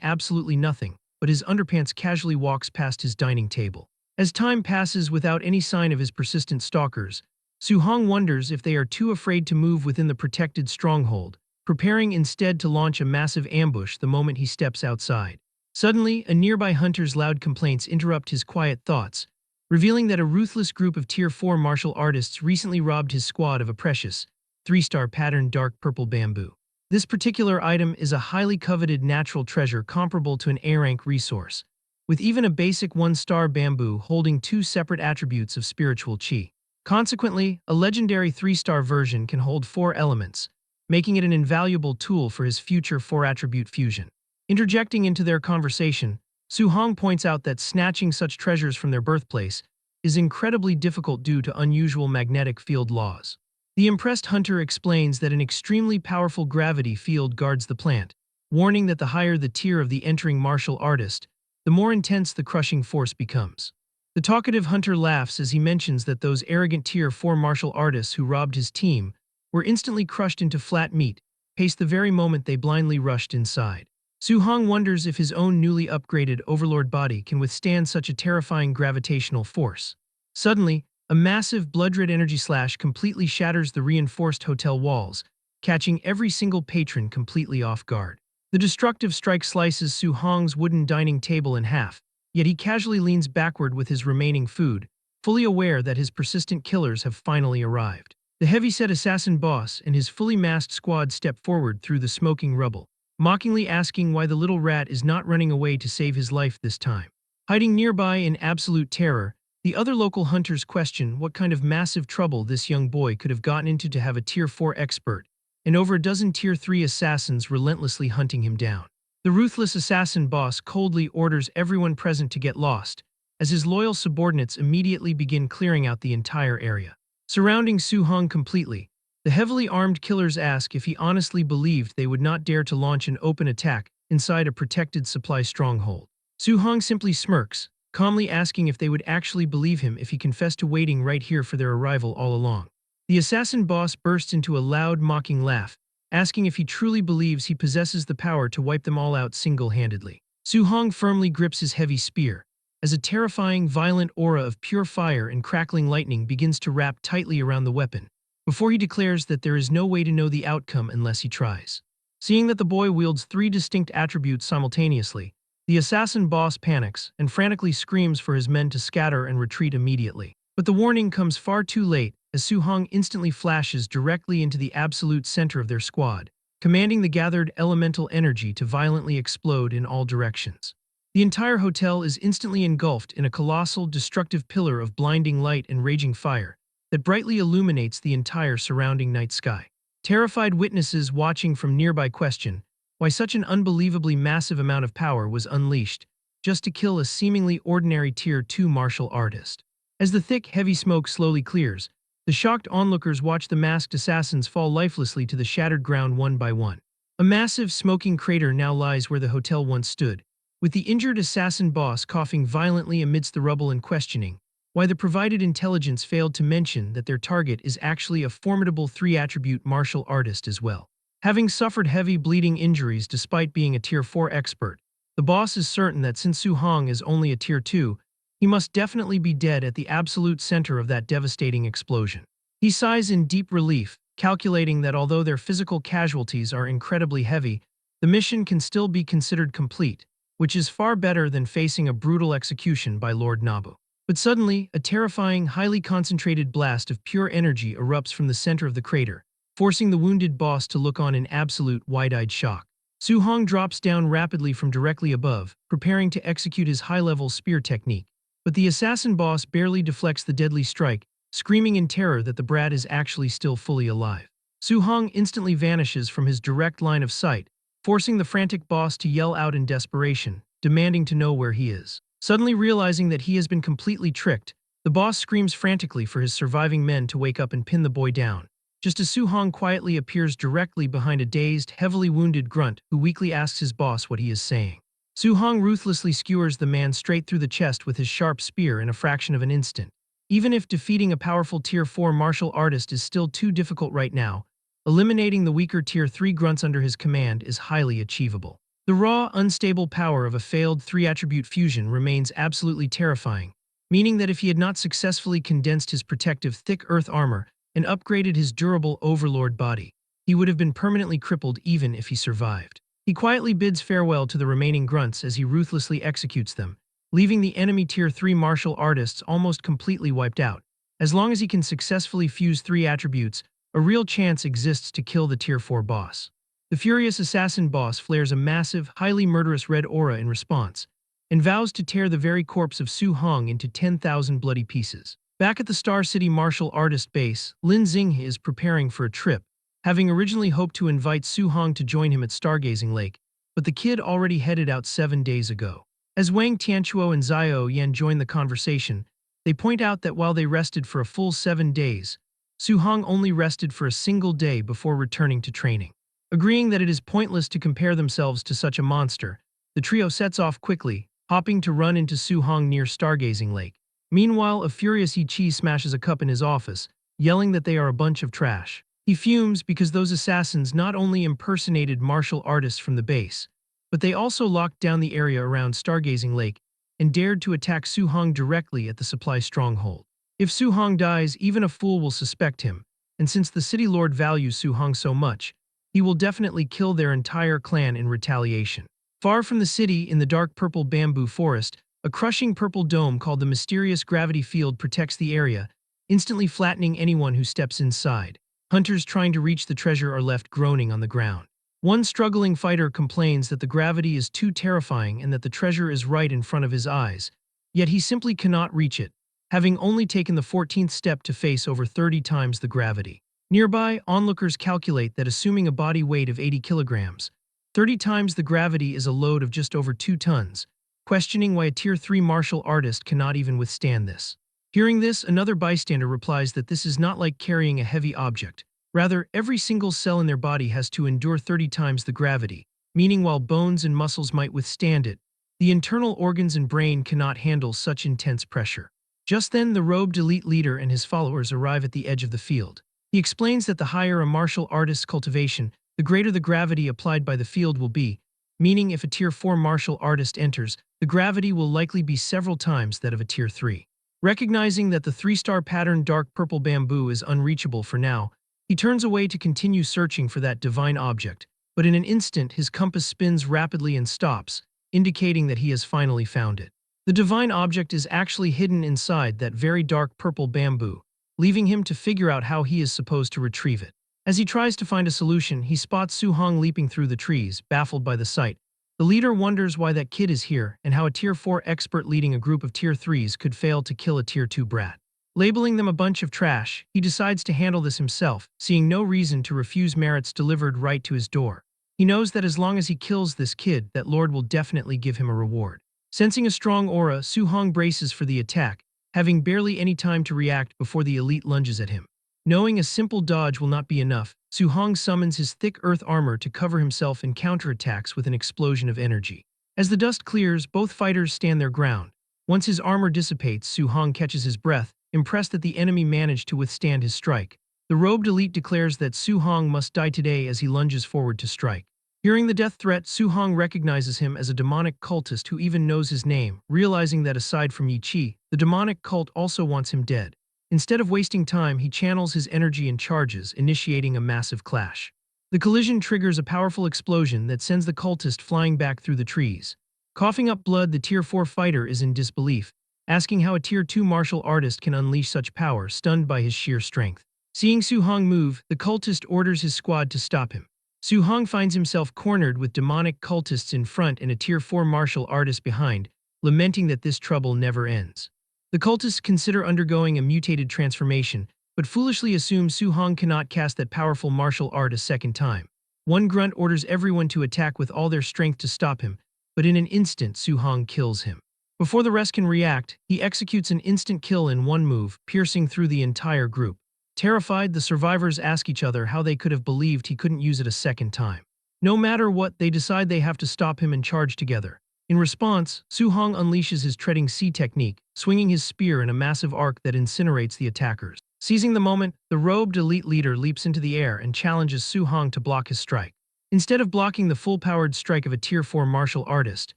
absolutely nothing but his underpants casually walks past his dining table. As time passes without any sign of his persistent stalkers, Su-hong wonders if they are too afraid to move within the protected stronghold, preparing instead to launch a massive ambush the moment he steps outside. Suddenly, a nearby hunter's loud complaints interrupt his quiet thoughts, revealing that a ruthless group of Tier 4 martial artists recently robbed his squad of a precious, 3-star patterned dark purple bamboo. This particular item is a highly coveted natural treasure comparable to an A-rank resource, with even a basic 1-star bamboo holding 2 separate attributes of spiritual chi. Consequently, a legendary 3-star version can hold 4 elements, making it an invaluable tool for his future 4-attribute fusion. Interjecting into their conversation, Su-hong points out that snatching such treasures from their birthplace is incredibly difficult due to unusual magnetic field laws. The impressed hunter explains that an extremely powerful gravity field guards the plant, warning that the higher the tier of the entering martial artist, the more intense the crushing force becomes. The talkative hunter laughs as he mentions that those arrogant Tier 4 martial artists who robbed his team were instantly crushed into flat meat, paced the very moment they blindly rushed inside. Su-hong wonders if his own newly upgraded overlord body can withstand such a terrifying gravitational force. Suddenly, a massive blood-red energy slash completely shatters the reinforced hotel walls, catching every single patron completely off guard. The destructive strike slices Su Hong's wooden dining table in half, yet he casually leans backward with his remaining food, fully aware that his persistent killers have finally arrived. The heavy-set assassin boss and his fully masked squad step forward through the smoking rubble, mockingly asking why the little rat is not running away to save his life this time. Hiding nearby in absolute terror, the other local hunters question what kind of massive trouble this young boy could have gotten into to have a Tier 4 expert, and over a dozen Tier 3 assassins relentlessly hunting him down. The ruthless assassin boss coldly orders everyone present to get lost, as his loyal subordinates immediately begin clearing out the entire area. Surrounding Su Hong completely, the heavily armed killers ask if he honestly believed they would not dare to launch an open attack inside a protected supply stronghold. Su Hong simply smirks, calmly asking if they would actually believe him if he confessed to waiting right here for their arrival all along. The assassin boss bursts into a loud, mocking laugh, asking if he truly believes he possesses the power to wipe them all out single-handedly. Su Hong firmly grips his heavy spear, as a terrifying, violent aura of pure fire and crackling lightning begins to wrap tightly around the weapon, before he declares that there is no way to know the outcome unless he tries. Seeing that the boy wields 3 distinct attributes simultaneously, the assassin boss panics and frantically screams for his men to scatter and retreat immediately. But the warning comes far too late, as Su Hong instantly flashes directly into the absolute center of their squad, commanding the gathered elemental energy to violently explode in all directions. The entire hotel is instantly engulfed in a colossal, destructive pillar of blinding light and raging fire that brightly illuminates the entire surrounding night sky. Terrified witnesses watching from nearby question why such an unbelievably massive amount of power was unleashed just to kill a seemingly ordinary Tier 2 martial artist. As the thick, heavy smoke slowly clears, the shocked onlookers watch the masked assassins fall lifelessly to the shattered ground one by one. A massive, smoking crater now lies where the hotel once stood, with the injured assassin boss coughing violently amidst the rubble and questioning why the provided intelligence failed to mention that their target is actually a formidable 3-attribute martial artist as well. Having suffered heavy bleeding injuries despite being a Tier 4 expert, the boss is certain that since Su Hong is only a Tier 2, he must definitely be dead at the absolute center of that devastating explosion. He sighs in deep relief, calculating that although their physical casualties are incredibly heavy, the mission can still be considered complete, which is far better than facing a brutal execution by Lord Nabu. But suddenly, a terrifying, highly concentrated blast of pure energy erupts from the center of the crater, forcing the wounded boss to look on in absolute, wide-eyed shock. Su Hong drops down rapidly from directly above, preparing to execute his high-level spear technique. But the assassin boss barely deflects the deadly strike, screaming in terror that the brat is actually still fully alive. Su Hong instantly vanishes from his direct line of sight, forcing the frantic boss to yell out in desperation, demanding to know where he is. Suddenly realizing that he has been completely tricked, the boss screams frantically for his surviving men to wake up and pin the boy down, just as Su Hong quietly appears directly behind a dazed, heavily wounded grunt who weakly asks his boss what he is saying. Su Hong ruthlessly skewers the man straight through the chest with his sharp spear in a fraction of an instant. Even if defeating a powerful Tier 4 martial artist is still too difficult right now, eliminating the weaker Tier 3 grunts under his command is highly achievable. The raw, unstable power of a failed 3-attribute fusion remains absolutely terrifying, meaning that if he had not successfully condensed his protective thick earth armor and upgraded his durable overlord body, he would have been permanently crippled even if he survived. He quietly bids farewell to the remaining grunts as he ruthlessly executes them, leaving the enemy Tier 3 martial artists almost completely wiped out. As long as he can successfully fuse 3 attributes, a real chance exists to kill the Tier 4 boss. The furious assassin boss flares a massive, highly murderous red aura in response, and vows to tear the very corpse of Su Hong into 10,000 bloody pieces. Back at the Star City martial artist base, Lin Xinghe is preparing for a trip, having originally hoped to invite Su Hong to join him at Stargazing Lake, but the kid already headed out 7 days ago. As Wang Tianchuo and Zhao Yan join the conversation, they point out that while they rested for a full 7 days, Su Hong only rested for a single day before returning to training. Agreeing that it is pointless to compare themselves to such a monster, the trio sets off quickly, hopping to run into Su Hong near Stargazing Lake. Meanwhile, a furious Yi smashes a cup in his office, yelling that they are a bunch of trash. He fumes because those assassins not only impersonated martial artists from the base, but they also locked down the area around Stargazing Lake and dared to attack Su Hong directly at the supply stronghold. If Su Hong dies, even a fool will suspect him, and since the city lord values Su-hong so much, he will definitely kill their entire clan in retaliation. Far from the city, in the dark purple bamboo forest, a crushing purple dome called the Mysterious Gravity Field protects the area, instantly flattening anyone who steps inside. Hunters trying to reach the treasure are left groaning on the ground. One struggling fighter complains that the gravity is too terrifying and that the treasure is right in front of his eyes, yet he simply cannot reach it, having only taken the 14th step to face over 30 times the gravity. Nearby, onlookers calculate that assuming a body weight of 80 kilograms, 30 times the gravity is a load of just over 2 tons, questioning why a Tier 3 martial artist cannot even withstand this. Hearing this, another bystander replies that this is not like carrying a heavy object. Rather, every single cell in their body has to endure 30 times the gravity, meaning while bones and muscles might withstand it, the internal organs and brain cannot handle such intense pressure. Just then, the robed elite leader and his followers arrive at the edge of the field. He explains that the higher a martial artist's cultivation, the greater the gravity applied by the field will be, meaning if a Tier 4 martial artist enters, the gravity will likely be several times that of a Tier 3. Recognizing that the 3-star pattern dark purple bamboo is unreachable for now, he turns away to continue searching for that divine object, but in an instant his compass spins rapidly and stops, indicating that he has finally found it. The divine object is actually hidden inside that very dark purple bamboo, leaving him to figure out how he is supposed to retrieve it. As he tries to find a solution, he spots Su-hong leaping through the trees, baffled by the sight. The leader wonders why that kid is here and how a Tier 4 expert leading a group of Tier 3s could fail to kill a Tier 2 brat. Labeling them a bunch of trash, he decides to handle this himself, seeing no reason to refuse merits delivered right to his door. He knows that as long as he kills this kid, that Lord will definitely give him a reward. Sensing a strong aura, Su-hong braces for the attack, having barely any time to react before the elite lunges at him. Knowing a simple dodge will not be enough, Su-hong summons his thick earth armor to cover himself in counterattacks with an explosion of energy. As the dust clears, both fighters stand their ground. Once his armor dissipates, Su-hong catches his breath, impressed that the enemy managed to withstand his strike. The robed elite declares that Su-hong must die today as he lunges forward to strike. Hearing the death threat, Su-hong recognizes him as a demonic cultist who even knows his name, realizing that aside from Yi Chi, the demonic cult also wants him dead. Instead of wasting time, he channels his energy and charges, initiating a massive clash. The collision triggers a powerful explosion that sends the cultist flying back through the trees. Coughing up blood, the Tier 4 fighter is in disbelief, asking how a Tier 2 martial artist can unleash such power, stunned by his sheer strength. Seeing Su-hong move, the cultist orders his squad to stop him. Su-hong finds himself cornered with demonic cultists in front and a Tier 4 martial artist behind, lamenting that this trouble never ends. The cultists consider undergoing a mutated transformation, but foolishly assume Su-hong cannot cast that powerful martial art a second time. One grunt orders everyone to attack with all their strength to stop him, but in an instant Su-hong kills him. Before the rest can react, he executes an instant kill in one move, piercing through the entire group. Terrified, the survivors ask each other how they could have believed he couldn't use it a second time. No matter what, they decide they have to stop him and charge together. In response, Su-hong unleashes his treading sea technique, swinging his spear in a massive arc that incinerates the attackers. Seizing the moment, the robed elite leader leaps into the air and challenges Su-hong to block his strike. Instead of blocking the full-powered strike of a Tier 4 martial artist,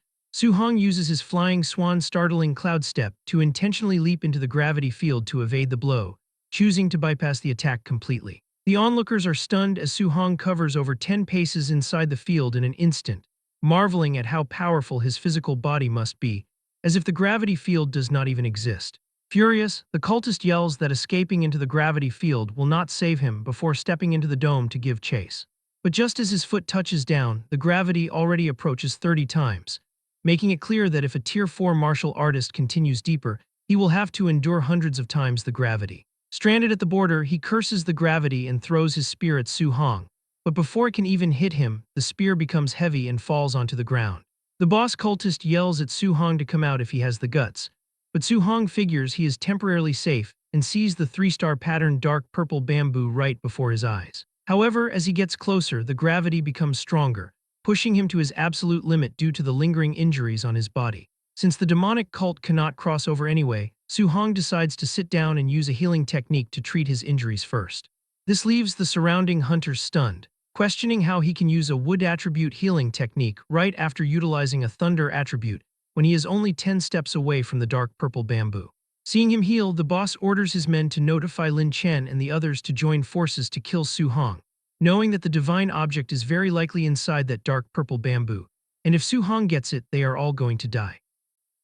Su-hong uses his flying swan startling cloud step to intentionally leap into the gravity field to evade the blow, choosing to bypass the attack completely. The onlookers are stunned as Su-hong covers over 10 paces inside the field in an instant, marveling at how powerful his physical body must be, as if the gravity field does not even exist. Furious, the cultist yells that escaping into the gravity field will not save him before stepping into the dome to give chase. But just as his foot touches down, the gravity already approaches 30 times, making it clear that if a Tier 4 martial artist continues deeper, he will have to endure hundreds of times the gravity. Stranded at the border, he curses the gravity and throws his spear at Su-hong. But before it can even hit him, the spear becomes heavy and falls onto the ground. The boss cultist yells at Su-hong to come out if he has the guts, but Su-hong figures he is temporarily safe and sees the 3-star pattern dark purple bamboo right before his eyes. However, as he gets closer, the gravity becomes stronger, pushing him to his absolute limit due to the lingering injuries on his body. Since the demonic cult cannot cross over anyway, Su-hong decides to sit down and use a healing technique to treat his injuries first. This leaves the surrounding hunters stunned, questioning how he can use a wood attribute healing technique right after utilizing a thunder attribute when he is only 10 steps away from the dark purple bamboo. Seeing him heal, the boss orders his men to notify Lin Chen and the others to join forces to kill Su Hong, knowing that the divine object is very likely inside that dark purple bamboo, and if Su Hong gets it, they are all going to die.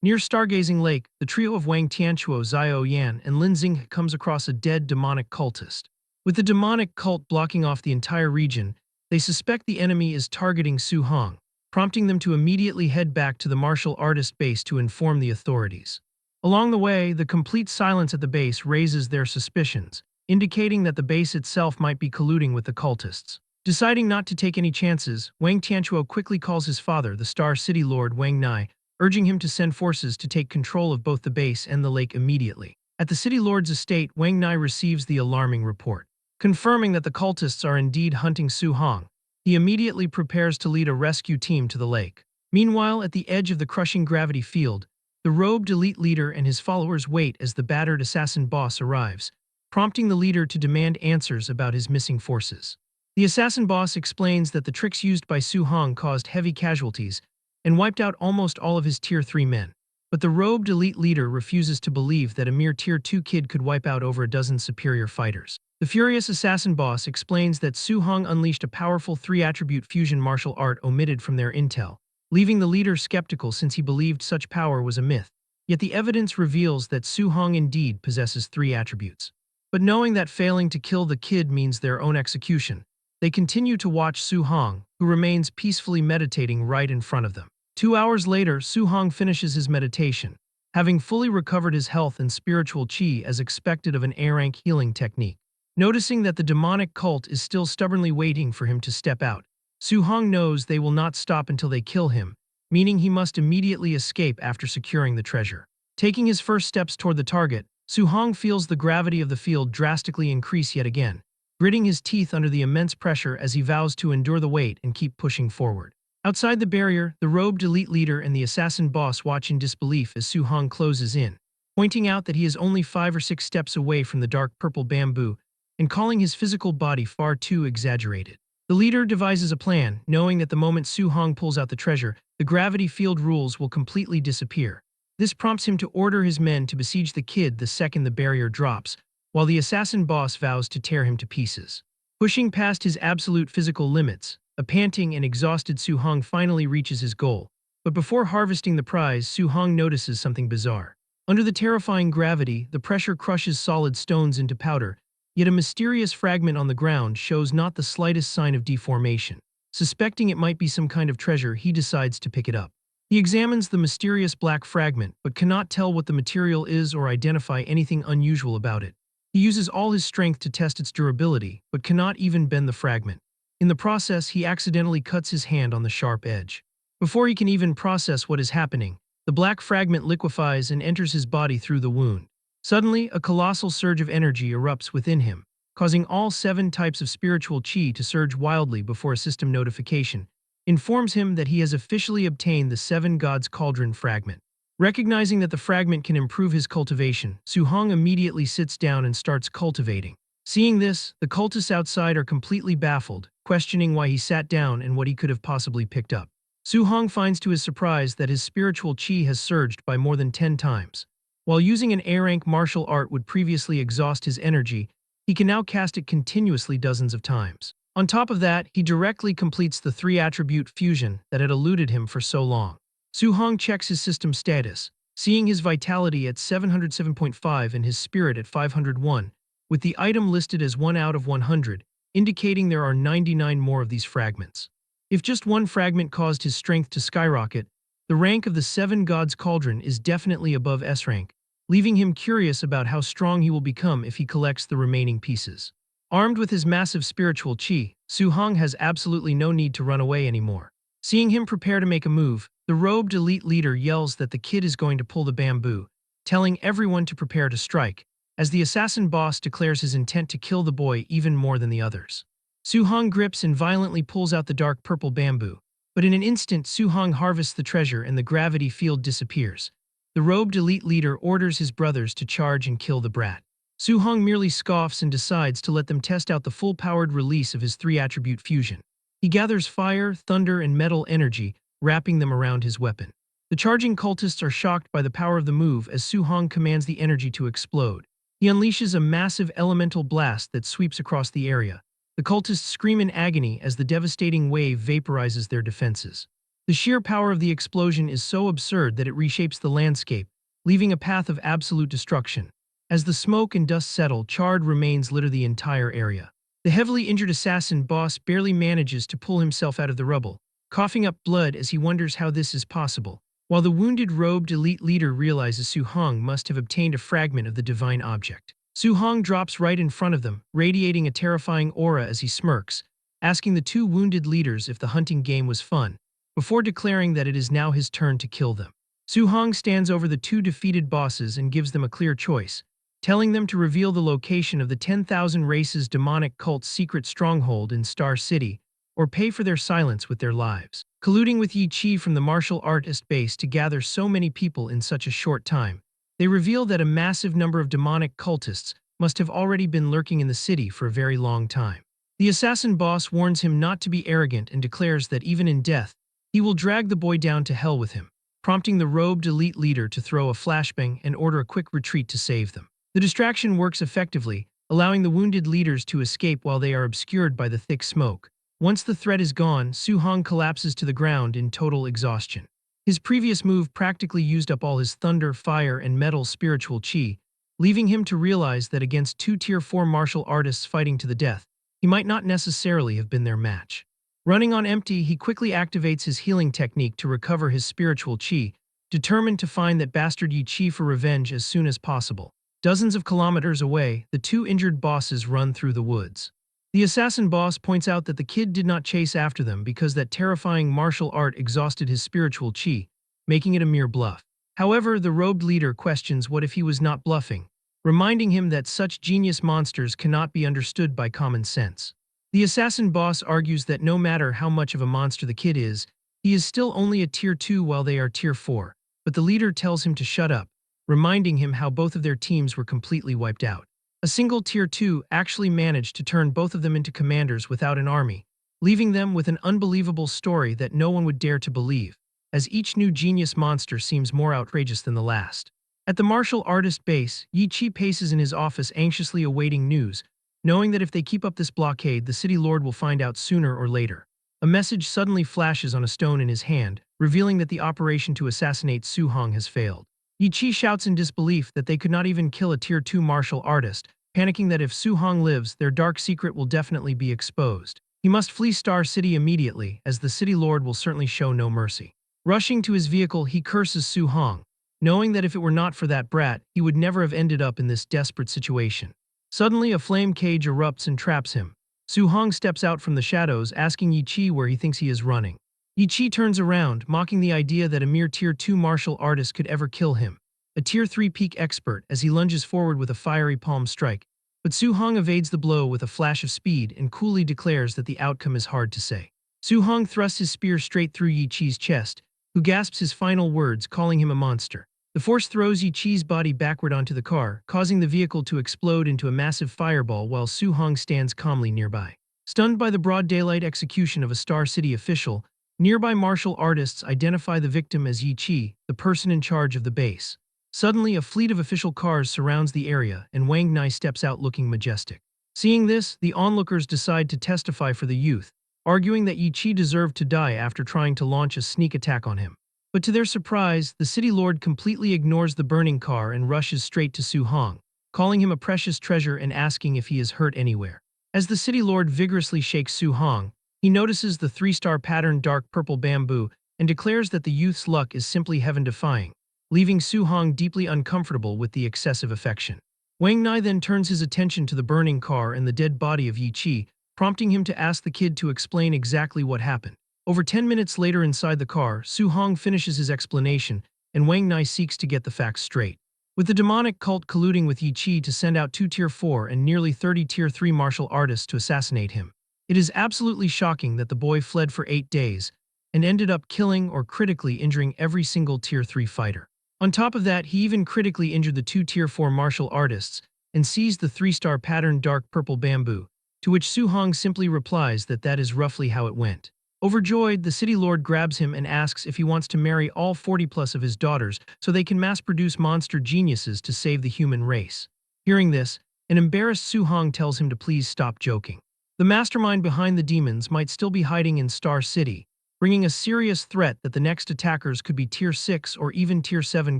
Near Stargazing Lake, the trio of Wang Tianchuo, Zhao Yan, and Lin Xing comes across a dead demonic cultist. With the demonic cult blocking off the entire region, they suspect the enemy is targeting Su Hong, prompting them to immediately head back to the martial artist base to inform the authorities. Along the way, the complete silence at the base raises their suspicions, indicating that the base itself might be colluding with the cultists. Deciding not to take any chances, Wang Tianchuo quickly calls his father, the Star City Lord Wang Nai, urging him to send forces to take control of both the base and the lake immediately. At the City Lord's estate, Wang Nai receives the alarming report. Confirming that the cultists are indeed hunting Su Hong, he immediately prepares to lead a rescue team to the lake. Meanwhile, at the edge of the crushing gravity field, the robed elite leader and his followers wait as the battered assassin boss arrives, prompting the leader to demand answers about his missing forces. The assassin boss explains that the tricks used by Su Hong caused heavy casualties and wiped out almost all of his Tier 3 men. But the robed elite leader refuses to believe that a mere Tier 2 kid could wipe out over a dozen superior fighters. The furious assassin boss explains that Su Hong unleashed a powerful 3-attribute fusion martial art omitted from their intel, leaving the leader skeptical since he believed such power was a myth. Yet the evidence reveals that Su Hong indeed possesses 3 attributes. But knowing that failing to kill the kid means their own execution, they continue to watch Su Hong, who remains peacefully meditating right in front of them. 2 hours later, Su Hong finishes his meditation, having fully recovered his health and spiritual chi as expected of an A-rank healing technique. Noticing that the demonic cult is still stubbornly waiting for him to step out, Su Hong knows they will not stop until they kill him, meaning he must immediately escape after securing the treasure. Taking his first steps toward the target, Su Hong feels the gravity of the field drastically increase yet again, gritting his teeth under the immense pressure as he vows to endure the weight and keep pushing forward. Outside the barrier, the robed elite leader and the assassin boss watch in disbelief as Su Hong closes in, pointing out that he is only 5 or 6 steps away from the dark purple bamboo and calling his physical body far too exaggerated. The leader devises a plan, knowing that the moment Su Hong pulls out the treasure, the gravity field rules will completely disappear. This prompts him to order his men to besiege the kid the second the barrier drops, while the assassin boss vows to tear him to pieces. Pushing past his absolute physical limits, a panting and exhausted Su Hong finally reaches his goal. But before harvesting the prize, Su Hong notices something bizarre. Under the terrifying gravity, the pressure crushes solid stones into powder, yet a mysterious fragment on the ground shows not the slightest sign of deformation. Suspecting it might be some kind of treasure, he decides to pick it up. He examines the mysterious black fragment, but cannot tell what the material is or identify anything unusual about it. He uses all his strength to test its durability, but cannot even bend the fragment. In the process, he accidentally cuts his hand on the sharp edge. Before he can even process what is happening, the black fragment liquefies and enters his body through the wound. Suddenly, a colossal surge of energy erupts within him, causing all 7 types of spiritual chi to surge wildly before a system notification informs him that he has officially obtained the 7 Gods Cauldron fragment. Recognizing that the fragment can improve his cultivation, Su Hong immediately sits down and starts cultivating. Seeing this, the cultists outside are completely baffled, questioning why he sat down and what he could have possibly picked up. Su Hong finds to his surprise that his spiritual chi has surged by more than 10 times. While using an A-rank martial art would previously exhaust his energy, he can now cast it continuously dozens of times. On top of that, he directly completes the 3-attribute fusion that had eluded him for so long. Su Hong checks his system status, seeing his vitality at 707.5 and his spirit at 501, with the item listed as 1 out of 100, indicating there are 99 more of these fragments. If just one fragment caused his strength to skyrocket, the rank of the 7 Gods Cauldron is definitely above S-rank, leaving him curious about how strong he will become if he collects the remaining pieces. Armed with his massive spiritual chi, Su Hong has absolutely no need to run away anymore. Seeing him prepare to make a move, the robed elite leader yells that the kid is going to pull the bamboo, telling everyone to prepare to strike, as the assassin boss declares his intent to kill the boy even more than the others. Su Hong grips and violently pulls out the dark purple bamboo, but in an instant Su Hong harvests the treasure and the gravity field disappears. The robed elite leader orders his brothers to charge and kill the brat. Su Hong merely scoffs and decides to let them test out the full-powered release of his 3-attribute fusion. He gathers fire, thunder, and metal energy, wrapping them around his weapon. The charging cultists are shocked by the power of the move as Su Hong commands the energy to explode. He unleashes a massive elemental blast that sweeps across the area. The cultists scream in agony as the devastating wave vaporizes their defenses. The sheer power of the explosion is so absurd that it reshapes the landscape, leaving a path of absolute destruction. As the smoke and dust settle, charred remains litter the entire area. The heavily injured assassin boss barely manages to pull himself out of the rubble, coughing up blood as he wonders how this is possible, while the wounded robed elite leader realizes Su Hong must have obtained a fragment of the divine object. Su Hong drops right in front of them, radiating a terrifying aura as he smirks, asking the two wounded leaders if the hunting game was fun, before declaring that it is now his turn to kill them. Su Hong stands over the two defeated bosses and gives them a clear choice, telling them to reveal the location of the 10,000 Races demonic cult's secret stronghold in Star City, or pay for their silence with their lives. Colluding with Yi Chi from the martial artist base to gather so many people in such a short time, they reveal that a massive number of demonic cultists must have already been lurking in the city for a very long time. The assassin boss warns him not to be arrogant and declares that even in death, he will drag the boy down to hell with him, prompting the robed elite leader to throw a flashbang and order a quick retreat to save them. The distraction works effectively, allowing the wounded leaders to escape while they are obscured by the thick smoke. Once the threat is gone, Su Hong collapses to the ground in total exhaustion. His previous move practically used up all his thunder, fire, and metal spiritual chi, leaving him to realize that against two Tier 4 martial artists fighting to the death, he might not necessarily have been their match. Running on empty, he quickly activates his healing technique to recover his spiritual chi, determined to find that bastard Yi Chi for revenge as soon as possible. Dozens of kilometers away, the two injured bosses run through the woods. The assassin boss points out that the kid did not chase after them because that terrifying martial art exhausted his spiritual chi, making it a mere bluff. However, the robed leader questions what if he was not bluffing, reminding him that such genius monsters cannot be understood by common sense. The assassin boss argues that no matter how much of a monster the kid is, he is still only a Tier 2 while they are Tier 4, but the leader tells him to shut up, reminding him how both of their teams were completely wiped out. A single Tier 2 actually managed to turn both of them into commanders without an army, leaving them with an unbelievable story that no one would dare to believe, as each new genius monster seems more outrageous than the last. At the martial artist base, Yi Chi paces in his office anxiously awaiting news, knowing that if they keep up this blockade, the city lord will find out sooner or later. A message suddenly flashes on a stone in his hand, revealing that the operation to assassinate Su Hong has failed. Yi Chi shouts in disbelief that they could not even kill a Tier 2 martial artist, panicking that if Su Hong lives, their dark secret will definitely be exposed. He must flee Star City immediately, as the city lord will certainly show no mercy. Rushing to his vehicle, he curses Su Hong, knowing that if it were not for that brat, he would never have ended up in this desperate situation. Suddenly, a flame cage erupts and traps him. Su Hong steps out from the shadows, asking Yi Chi where he thinks he is running. Yi Chi turns around, mocking the idea that a mere Tier 2 martial artist could ever kill him. A Tier 3 peak expert as he lunges forward with a fiery palm strike, but Su Hong evades the blow with a flash of speed and coolly declares that the outcome is hard to say. Su Hong thrusts his spear straight through Yi Chi's chest, who gasps his final words, calling him a monster. The force throws Yi Chi's body backward onto the car, causing the vehicle to explode into a massive fireball while Su Hong stands calmly nearby. Stunned by the broad daylight execution of a Star City official, nearby martial artists identify the victim as Yi Chi, the person in charge of the base. Suddenly, a fleet of official cars surrounds the area, and Wang Nai steps out looking majestic. Seeing this, the onlookers decide to testify for the youth, arguing that Yi Chi deserved to die after trying to launch a sneak attack on him. But to their surprise, the city lord completely ignores the burning car and rushes straight to Su Hong, calling him a precious treasure and asking if he is hurt anywhere. As the city lord vigorously shakes Su Hong, he notices the 3-star patterned dark purple bamboo and declares that the youth's luck is simply heaven-defying, leaving Su Hong deeply uncomfortable with the excessive affection. Wang Nai then turns his attention to the burning car and the dead body of Yi Chi, prompting him to ask the kid to explain exactly what happened. Over 10 minutes later inside the car, Su Hong finishes his explanation, and Wang Nai seeks to get the facts straight. With the demonic cult colluding with Yi Chi to send out 2 Tier 4 and nearly 30 Tier 3 martial artists to assassinate him, it is absolutely shocking that the boy fled for 8 days and ended up killing or critically injuring every single Tier 3 fighter. On top of that, he even critically injured the 2 Tier 4 martial artists and seized the 3-star patterned dark purple bamboo, to which Su Hong simply replies that that is roughly how it went. Overjoyed, the city lord grabs him and asks if he wants to marry all 40 plus of his daughters so they can mass-produce monster geniuses to save the human race. Hearing this, an embarrassed Su-hong tells him to please stop joking. The mastermind behind the demons might still be hiding in Star City, bringing a serious threat that the next attackers could be Tier 6 or even Tier 7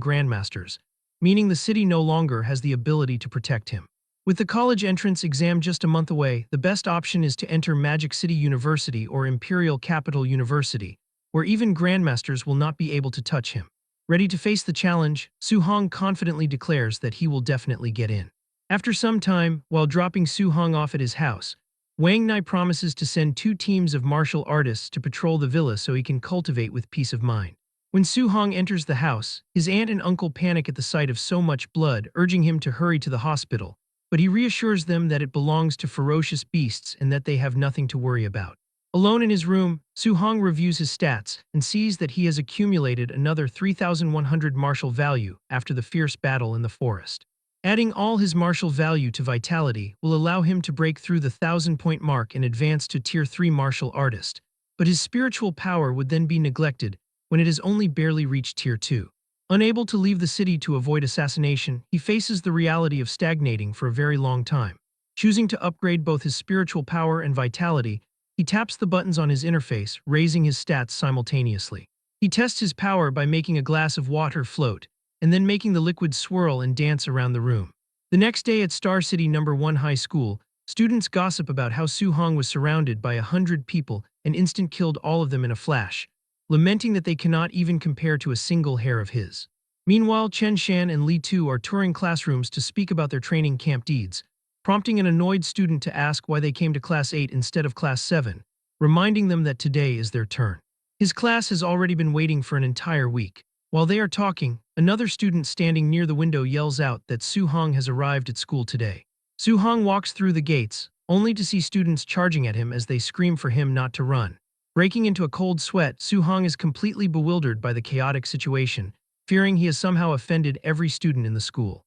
Grandmasters, meaning the city no longer has the ability to protect him. With the college entrance exam just a month away, the best option is to enter Magic City University or Imperial Capital University, where even Grandmasters will not be able to touch him. Ready to face the challenge, Su-hong confidently declares that he will definitely get in. After some time, while dropping Su-hong off at his house, Wang Nai promises to send 2 teams of martial artists to patrol the villa so he can cultivate with peace of mind. When Su-hong enters the house, his aunt and uncle panic at the sight of so much blood, urging him to hurry to the hospital, but he reassures them that it belongs to ferocious beasts and that they have nothing to worry about. Alone in his room, Su-hong reviews his stats and sees that he has accumulated another 3,100 martial value after the fierce battle in the forest. Adding all his martial value to vitality will allow him to break through the 1,000-point mark and advance to Tier 3 martial artist, but his spiritual power would then be neglected when it has only barely reached Tier 2. Unable to leave the city to avoid assassination, he faces the reality of stagnating for a very long time. Choosing to upgrade both his spiritual power and vitality, he taps the buttons on his interface, raising his stats simultaneously. He tests his power by making a glass of water float, and then making the liquid swirl and dance around the room. The next day at Star City No. 1 High School, students gossip about how Su-hong was surrounded by 100 people and instant killed all of them in a flash, lamenting that they cannot even compare to a single hair of his. Meanwhile, Chen Shan and Li Tu are touring classrooms to speak about their training camp deeds, prompting an annoyed student to ask why they came to Class 8 instead of Class 7, reminding them that today is their turn. His class has already been waiting for an entire week. While they are talking, another student standing near the window yells out that Su-hong has arrived at school today. Su-hong walks through the gates, only to see students charging at him as they scream for him not to run. Breaking into a cold sweat, Su-hong is completely bewildered by the chaotic situation, fearing he has somehow offended every student in the school.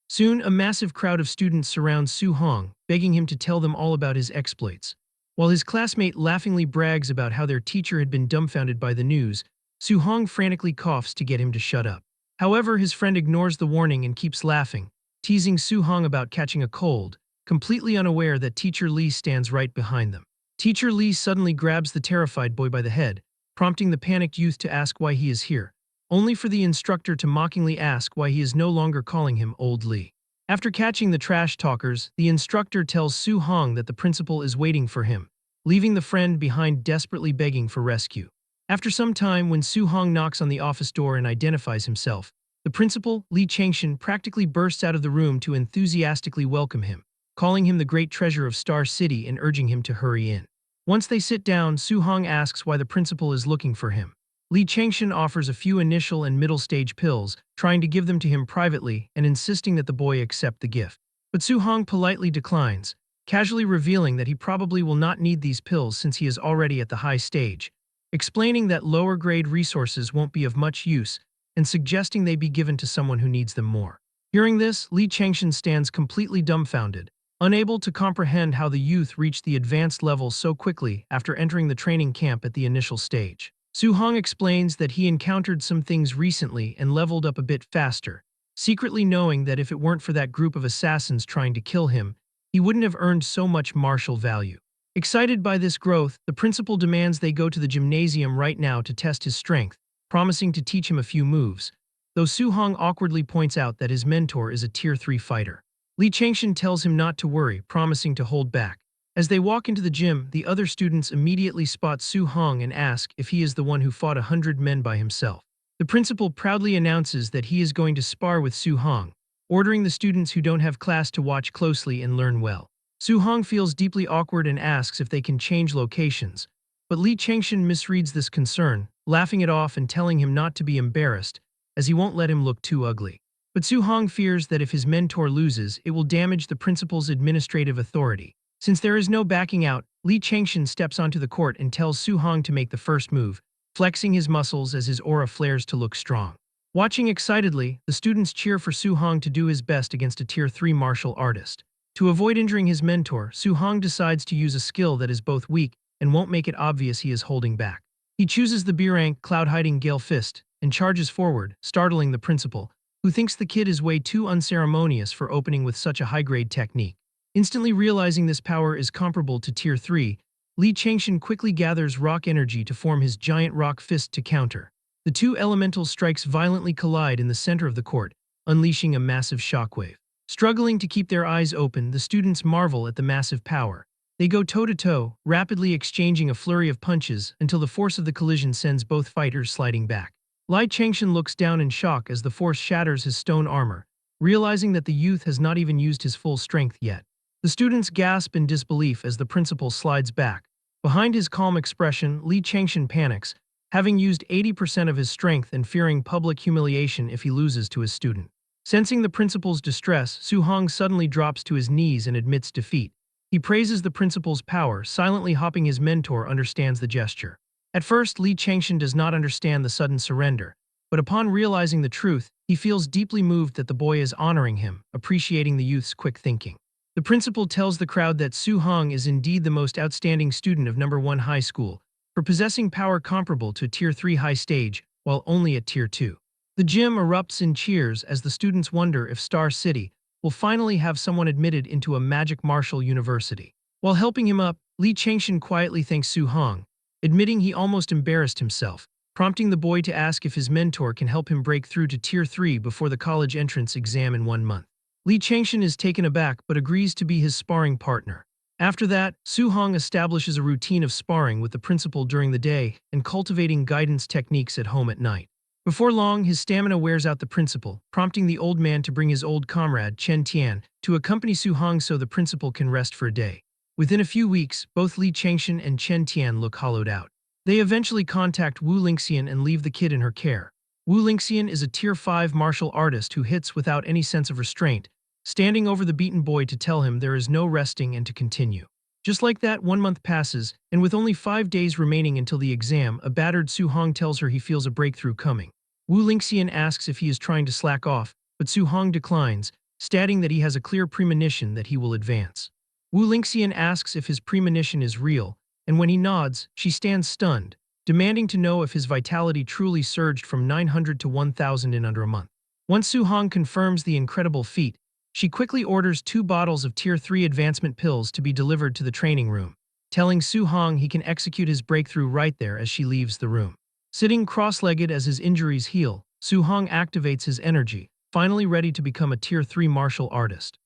Soon, a massive crowd of students surrounds Su-hong, begging him to tell them all about his exploits. While his classmate laughingly brags about how their teacher had been dumbfounded by the news, Su-hong frantically coughs to get him to shut up. However, his friend ignores the warning and keeps laughing, teasing Su-hong about catching a cold, completely unaware that Teacher Lee stands right behind them. Teacher Lee suddenly grabs the terrified boy by the head, prompting the panicked youth to ask why he is here, only for the instructor to mockingly ask why he is no longer calling him Old Lee. After catching the trash talkers, the instructor tells Su-hong that the principal is waiting for him, leaving the friend behind desperately begging for rescue. After some time, when Su-hong knocks on the office door and identifies himself, the principal, Lee Changshan, practically bursts out of the room to enthusiastically welcome him, calling him the great treasure of Star City and urging him to hurry in. Once they sit down, Su-hong asks why the principal is looking for him. Lee Changshan offers a few initial and middle-stage pills, trying to give them to him privately and insisting that the boy accept the gift. But Su-hong politely declines, casually revealing that he probably will not need these pills since he is already at the high stage, explaining that lower-grade resources won't be of much use and suggesting they be given to someone who needs them more. Hearing this, Lee Changshan stands completely dumbfounded, unable to comprehend how the youth reached the advanced level so quickly after entering the training camp at the initial stage. Su-hong explains that he encountered some things recently and leveled up a bit faster, secretly knowing that if it weren't for that group of assassins trying to kill him, he wouldn't have earned so much martial value. Excited by this growth, the principal demands they go to the gymnasium right now to test his strength, promising to teach him a few moves, though Su-hong awkwardly points out that his mentor is a Tier 3 fighter. Lee Changshan tells him not to worry, promising to hold back. As they walk into the gym, the other students immediately spot Su-hong and ask if he is the one who fought 100 men by himself. The principal proudly announces that he is going to spar with Su-hong, ordering the students who don't have class to watch closely and learn well. Su-hong feels deeply awkward and asks if they can change locations, but Lee Changshan misreads this concern, laughing it off and telling him not to be embarrassed, as he won't let him look too ugly. But Su-hong fears that if his mentor loses, it will damage the principal's administrative authority. Since there is no backing out, Lee Changshan steps onto the court and tells Su-hong to make the first move, flexing his muscles as his aura flares to look strong. Watching excitedly, the students cheer for Su-hong to do his best against a Tier 3 martial artist. To avoid injuring his mentor, Su-hong decides to use a skill that is both weak and won't make it obvious he is holding back. He chooses the B-rank cloud-hiding Gale Fist and charges forward, startling the principal, who thinks the kid is way too unceremonious for opening with such a high-grade technique. Instantly realizing this power is comparable to Tier 3, Li Changshan quickly gathers rock energy to form his giant rock fist to counter. The two elemental strikes violently collide in the center of the court, unleashing a massive shockwave. Struggling to keep their eyes open, the students marvel at the massive power. They go toe-to-toe, rapidly exchanging a flurry of punches until the force of the collision sends both fighters sliding back. Li Changshan looks down in shock as the force shatters his stone armor, realizing that the youth has not even used his full strength yet. The students gasp in disbelief as the principal slides back. Behind his calm expression, Li Changshan panics, having used 80% of his strength and fearing public humiliation if he loses to his student. Sensing the principal's distress, Su Hong suddenly drops to his knees and admits defeat. He praises the principal's power, silently hoping his mentor understands the gesture. At first, Li Changshan does not understand the sudden surrender, but upon realizing the truth, he feels deeply moved that the boy is honoring him, appreciating the youth's quick thinking. The principal tells the crowd that Su Hong is indeed the most outstanding student of number 1 high school, for possessing power comparable to Tier 3 high stage, while only at Tier 2. The gym erupts in cheers as the students wonder if Star City will finally have someone admitted into a magic martial university. While helping him up, Li Changshan quietly thanks Su Hong, admitting he almost embarrassed himself, prompting the boy to ask if his mentor can help him break through to Tier 3 before the college entrance exam in 1 month. Li Changshan is taken aback but agrees to be his sparring partner. After that, Su Hong establishes a routine of sparring with the principal during the day and cultivating guidance techniques at home at night. Before long, his stamina wears out the principal, prompting the old man to bring his old comrade, Chen Tian, to accompany Su Hong so the principal can rest for a day. Within a few weeks, both Li Changshan and Chen Tian look hollowed out. They eventually contact Wu Lingxian and leave the kid in her care. Wu Lingxian is a Tier 5 martial artist who hits without any sense of restraint, standing over the beaten boy to tell him there is no resting and to continue. Just like that, 1 month passes, and with only 5 days remaining until the exam, a battered Su Hong tells her he feels a breakthrough coming. Wu Lingxian asks if he is trying to slack off, but Su Hong declines, stating that he has a clear premonition that he will advance. Wu Lingxian asks if his premonition is real, and when he nods, she stands stunned, demanding to know if his vitality truly surged from 900 to 1,000 in under a month. Once Su Hong confirms the incredible feat, she quickly orders 2 bottles of Tier 3 advancement pills to be delivered to the training room, telling Su Hong he can execute his breakthrough right there as she leaves the room. Sitting cross-legged as his injuries heal, Su Hong activates his energy, finally ready to become a Tier 3 martial artist.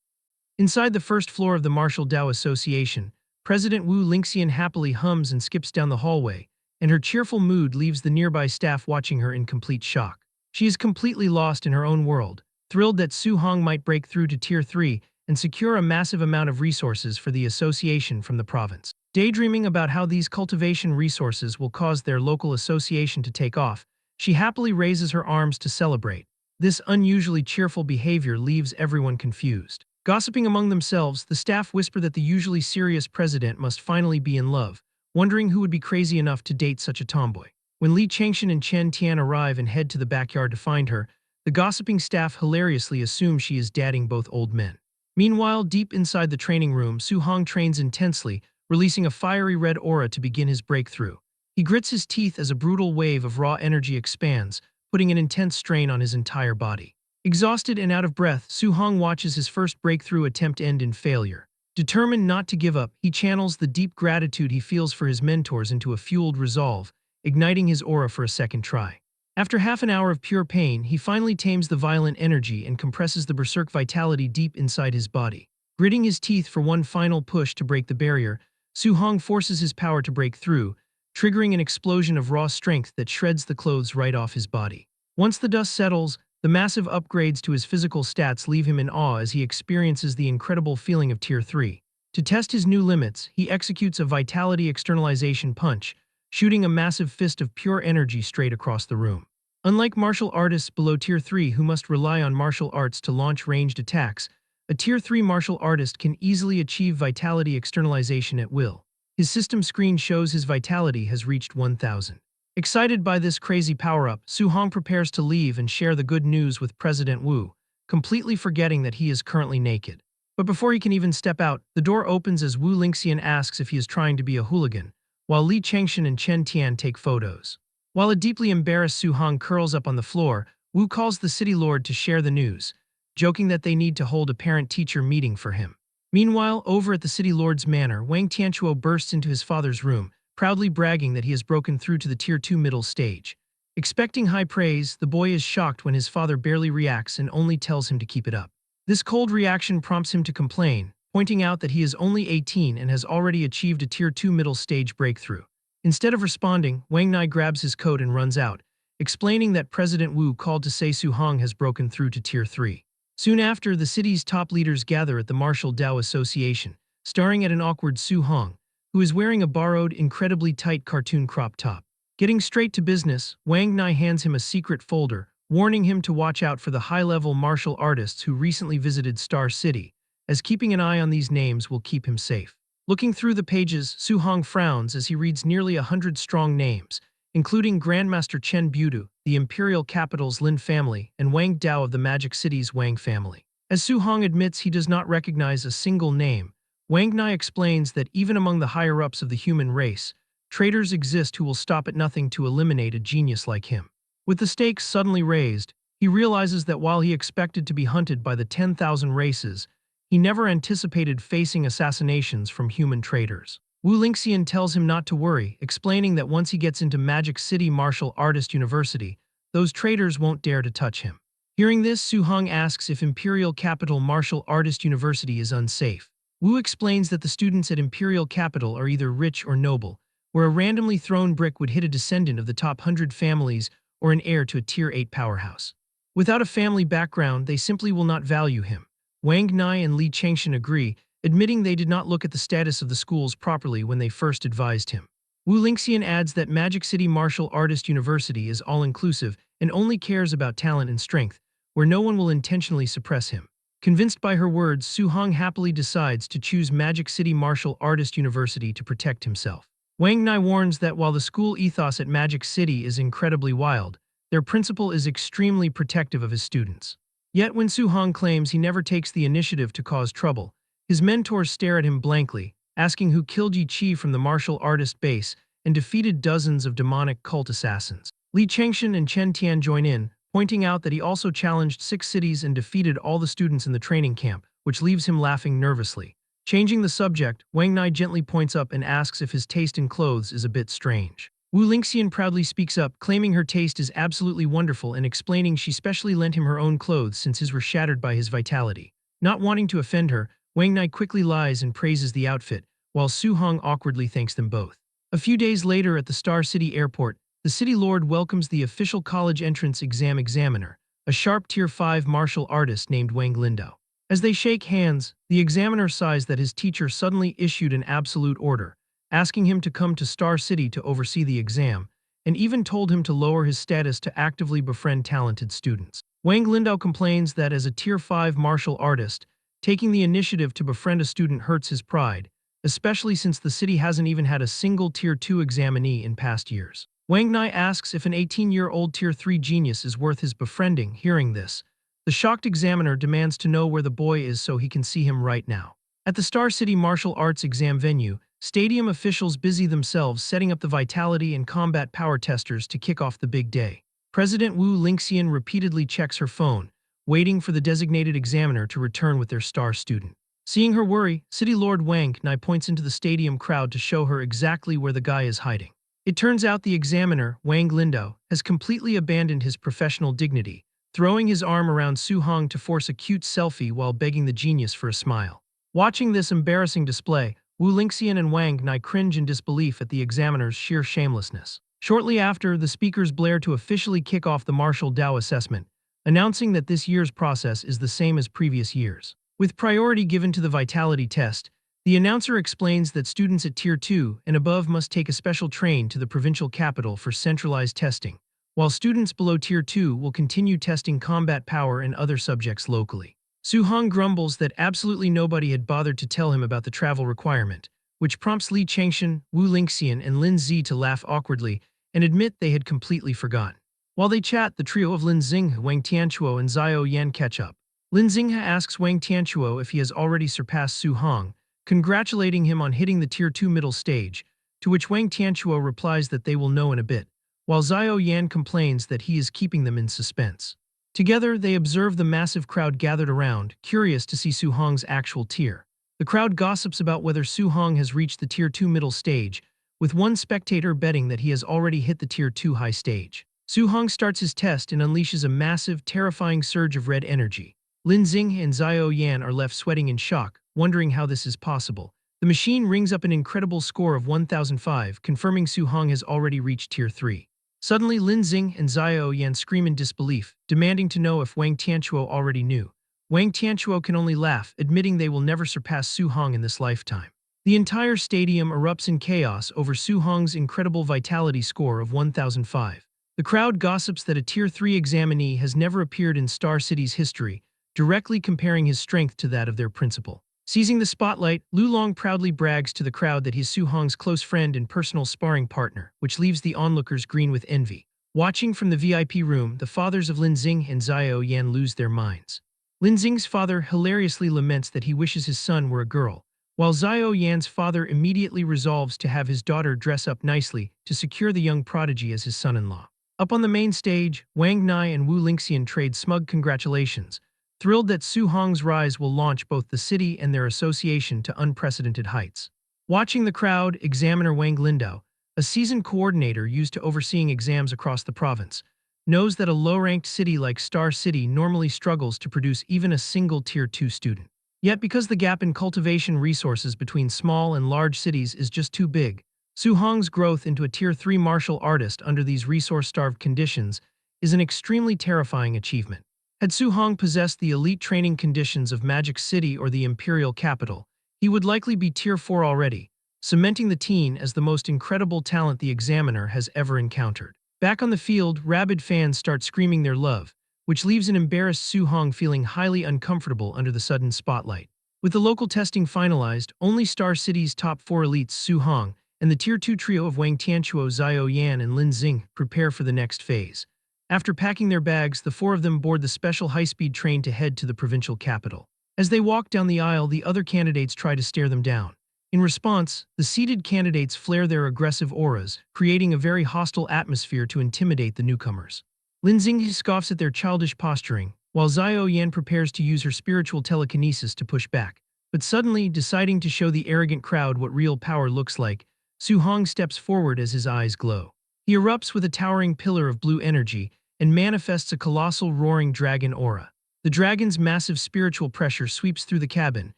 Inside the first floor of the Martial Dao Association, President Wu Lingxian happily hums and skips down the hallway, and her cheerful mood leaves the nearby staff watching her in complete shock. She is completely lost in her own world, thrilled that Su Hong might break through to Tier 3 and secure a massive amount of resources for the association from the province. Daydreaming about how these cultivation resources will cause their local association to take off, she happily raises her arms to celebrate. This unusually cheerful behavior leaves everyone confused. Gossiping among themselves, the staff whisper that the usually serious president must finally be in love, wondering who would be crazy enough to date such a tomboy. When Li Changshan and Chen Tian arrive and head to the backyard to find her, the gossiping staff hilariously assume she is dating both old men. Meanwhile, deep inside the training room, Su Hong trains intensely, releasing a fiery red aura to begin his breakthrough. He grits his teeth as a brutal wave of raw energy expands, putting an intense strain on his entire body. Exhausted and out of breath, Su Hong watches his first breakthrough attempt end in failure. Determined not to give up, he channels the deep gratitude he feels for his mentors into a fueled resolve, igniting his aura for a second try. After half an hour of pure pain, he finally tames the violent energy and compresses the berserk vitality deep inside his body. Gritting his teeth for one final push to break the barrier, Su Hong forces his power to break through, triggering an explosion of raw strength that shreds the clothes right off his body. Once the dust settles, the massive upgrades to his physical stats leave him in awe as he experiences the incredible feeling of Tier 3. To test his new limits, he executes a vitality externalization punch, shooting a massive fist of pure energy straight across the room. Unlike martial artists below Tier 3 who must rely on martial arts to launch ranged attacks, a Tier 3 martial artist can easily achieve vitality externalization at will. His system screen shows his vitality has reached 1,000. Excited by this crazy power-up, Su Hong prepares to leave and share the good news with President Wu, completely forgetting that he is currently naked. But before he can even step out, the door opens as Wu Lingxian asks if he is trying to be a hooligan, while Li Changshan and Chen Tian take photos. While a deeply embarrassed Su Hong curls up on the floor, Wu calls the city lord to share the news, joking that they need to hold a parent-teacher meeting for him. Meanwhile, over at the city lord's manor, Wang Tianchuo bursts into his father's room, proudly bragging that he has broken through to the Tier 2 middle stage. Expecting high praise, the boy is shocked when his father barely reacts and only tells him to keep it up. This cold reaction prompts him to complain, pointing out that he is only 18 and has already achieved a Tier 2 middle stage breakthrough. Instead of responding, Wang Nai grabs his coat and runs out, explaining that President Wu called to say Su Hong has broken through to Tier 3. Soon after, the city's top leaders gather at the Martial Dao Association, staring at an awkward Su Hong, who is wearing a borrowed, incredibly tight cartoon crop top. Getting straight to business, Wang Nai hands him a secret folder, warning him to watch out for the high-level martial artists who recently visited Star City, as keeping an eye on these names will keep him safe. Looking through the pages, Su Hong frowns as he reads nearly 100 strong names, including Grandmaster Chen Budu, the imperial capital's Lin family, and Wang Dao of the Magic City's Wang family. As Su Hong admits he does not recognize a single name, Wang Nai explains that even among the higher-ups of the human race, traitors exist who will stop at nothing to eliminate a genius like him. With the stakes suddenly raised, he realizes that while he expected to be hunted by the 10,000 races, he never anticipated facing assassinations from human traitors. Wu Lingxian tells him not to worry, explaining that once he gets into Magic City Martial Artist University, those traitors won't dare to touch him. Hearing this, Su Hong asks if Imperial Capital Martial Artist University is unsafe. Wu explains that the students at Imperial Capital are either rich or noble, where a randomly thrown brick would hit a descendant of the top 100 families or an heir to a Tier 8 powerhouse. Without a family background, they simply will not value him. Wang Nai and Li Changshan agree, admitting they did not look at the status of the schools properly when they first advised him. Wu Lingxian adds that Magic City Martial Artist University is all-inclusive and only cares about talent and strength, where no one will intentionally suppress him. Convinced by her words, Su Hong happily decides to choose Magic City Martial Artist University to protect himself. Wang Nai warns that while the school ethos at Magic City is incredibly wild, their principal is extremely protective of his students. Yet when Su Hong claims he never takes the initiative to cause trouble, his mentors stare at him blankly, asking who killed Yi Chi from the martial artist base and defeated dozens of demonic cult assassins. Li Changshan and Chen Tian join in, pointing out that he also challenged 6 cities and defeated all the students in the training camp, which leaves him laughing nervously. Changing the subject, Wang Nai gently points up and asks if his taste in clothes is a bit strange. Wu Lingxian proudly speaks up, claiming her taste is absolutely wonderful and explaining she specially lent him her own clothes since his were shattered by his vitality. Not wanting to offend her, Wang Nai quickly lies and praises the outfit, while Su Hong awkwardly thanks them both. A few days later at the Star City airport, the city lord welcomes the official college entrance exam examiner, a sharp Tier 5 martial artist named Wang Lindao. As they shake hands, the examiner sighs that his teacher suddenly issued an absolute order, asking him to come to Star City to oversee the exam, and even told him to lower his status to actively befriend talented students. Wang Lindao complains that as a Tier 5 martial artist, taking the initiative to befriend a student hurts his pride, especially since the city hasn't even had a single Tier 2 examinee in past years. Wang Nai asks if an 18-year-old Tier 3 genius is worth his befriending. Hearing this, the shocked examiner demands to know where the boy is so he can see him right now. At the Star City Martial Arts exam venue, stadium officials busy themselves setting up the vitality and combat power testers to kick off the big day. President Wu Lingxian repeatedly checks her phone, waiting for the designated examiner to return with their star student. Seeing her worry, City Lord Wang Nai points into the stadium crowd to show her exactly where the guy is hiding. It turns out the examiner, Wang Lindao, has completely abandoned his professional dignity, throwing his arm around Su Hong to force a cute selfie while begging the genius for a smile. Watching this embarrassing display, Wu Lingxian and Wang Nai cringe in disbelief at the examiner's sheer shamelessness. Shortly after, the speakers blare to officially kick off the Martial Dao assessment, announcing that this year's process is the same as previous years. With priority given to the vitality test, the announcer explains that students at Tier 2 and above must take a special train to the provincial capital for centralized testing, while students below Tier 2 will continue testing combat power and other subjects locally. Su Hong grumbles that absolutely nobody had bothered to tell him about the travel requirement, which prompts Li Changshan, Wu Lingxian, and Lin Zi to laugh awkwardly and admit they had completely forgotten. While they chat, the trio of Lin Xinghe, Wang Tianchuo, and Zhao Yan catch up. Lin Xinghe asks Wang Tianchuo if he has already surpassed Su Hong, congratulating him on hitting the Tier 2 middle stage, to which Wang Tianchuo replies that they will know in a bit, while Xiao Yan complains that he is keeping them in suspense. Together, they observe the massive crowd gathered around, curious to see Su Hong's actual tier. The crowd gossips about whether Su Hong has reached the Tier 2 middle stage, with one spectator betting that he has already hit the Tier 2 high stage. Su Hong starts his test and unleashes a massive, terrifying surge of red energy. Lin Xing and Xiao Yan are left sweating in shock, wondering how this is possible. The machine rings up an incredible score of 1005, confirming Su Hong has already reached Tier 3. Suddenly, Lin Xing and Xiao Yan scream in disbelief, demanding to know if Wang Tianchuo already knew. Wang Tianchuo can only laugh, admitting they will never surpass Su Hong in this lifetime. The entire stadium erupts in chaos over Su Hong's incredible vitality score of 1005. The crowd gossips that a Tier 3 examinee has never appeared in Star City's history, directly comparing his strength to that of their principal. Seizing the spotlight, Lu Long proudly brags to the crowd that he's Su Hong's close friend and personal sparring partner, which leaves the onlookers green with envy. Watching from the VIP room, the fathers of Lin Xing and Xiao Yan lose their minds. Lin Xing's father hilariously laments that he wishes his son were a girl, while Xiao Yan's father immediately resolves to have his daughter dress up nicely to secure the young prodigy as his son-in-law. Up on the main stage, Wang Nai and Wu Lingxian trade smug congratulations, thrilled that Su Hong's rise will launch both the city and their association to unprecedented heights. Watching the crowd, examiner Wang Lindao, a seasoned coordinator used to overseeing exams across the province, knows that a low-ranked city like Star City normally struggles to produce even a single Tier 2 student. Yet because the gap in cultivation resources between small and large cities is just too big, Su Hong's growth into a Tier 3 martial artist under these resource-starved conditions is an extremely terrifying achievement. Had Su Hong possessed the elite training conditions of Magic City or the Imperial Capital, he would likely be Tier 4 already, cementing the teen as the most incredible talent the examiner has ever encountered. Back on the field, rabid fans start screaming their love, which leaves an embarrassed Su Hong feeling highly uncomfortable under the sudden spotlight. With the local testing finalized, only Star City's top 4 elites, Su Hong, and the Tier 2 trio of Wang Tianchuo, Xiao Yan, and Lin Xing, prepare for the next phase. After packing their bags, the 4 of them board the special high-speed train to head to the provincial capital. As they walk down the aisle, the other candidates try to stare them down. In response, the seated candidates flare their aggressive auras, creating a very hostile atmosphere to intimidate the newcomers. Lin Xing scoffs at their childish posturing, while Xiao Yan prepares to use her spiritual telekinesis to push back. But suddenly, deciding to show the arrogant crowd what real power looks like, Su Hong steps forward as his eyes glow. He erupts with a towering pillar of blue energy and manifests a colossal roaring dragon aura. The dragon's massive spiritual pressure sweeps through the cabin,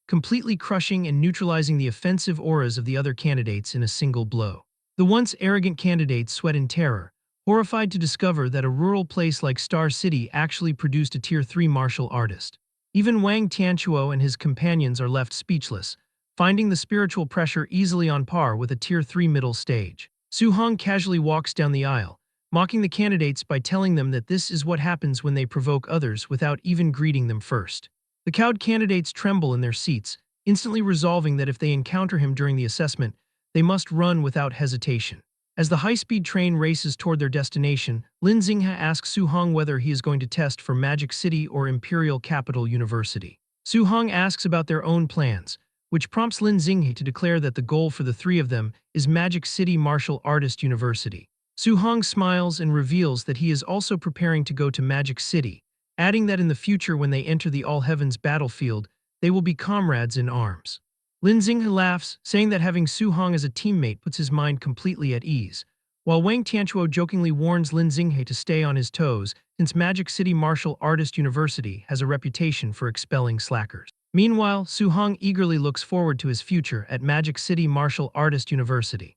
completely crushing and neutralizing the offensive auras of the other candidates in a single blow. The once arrogant candidates sweat in terror, horrified to discover that a rural place like Star City actually produced a Tier 3 martial artist. Even Wang Tianchuo and his companions are left speechless, finding the spiritual pressure easily on par with a Tier 3 middle stage. Su Hong casually walks down the aisle, mocking the candidates by telling them that this is what happens when they provoke others without even greeting them first. The cowed candidates tremble in their seats, instantly resolving that if they encounter him during the assessment, they must run without hesitation. As the high-speed train races toward their destination, Lin Xing asks Su Hong whether he is going to test for Magic City or Imperial Capital University. Su Hong asks about their own plans, which prompts Lin Xing to declare that the goal for the 3 of them is Magic City Martial Artist University. Su Hong smiles and reveals that he is also preparing to go to Magic City, adding that in the future when they enter the All Heavens battlefield, they will be comrades in arms. Lin Xing laughs, saying that having Su Hong as a teammate puts his mind completely at ease, while Wang Tianchuo jokingly warns Lin Xing to stay on his toes since Magic City Martial Artist University has a reputation for expelling slackers. Meanwhile, Su Hong eagerly looks forward to his future at Magic City Martial Artist University.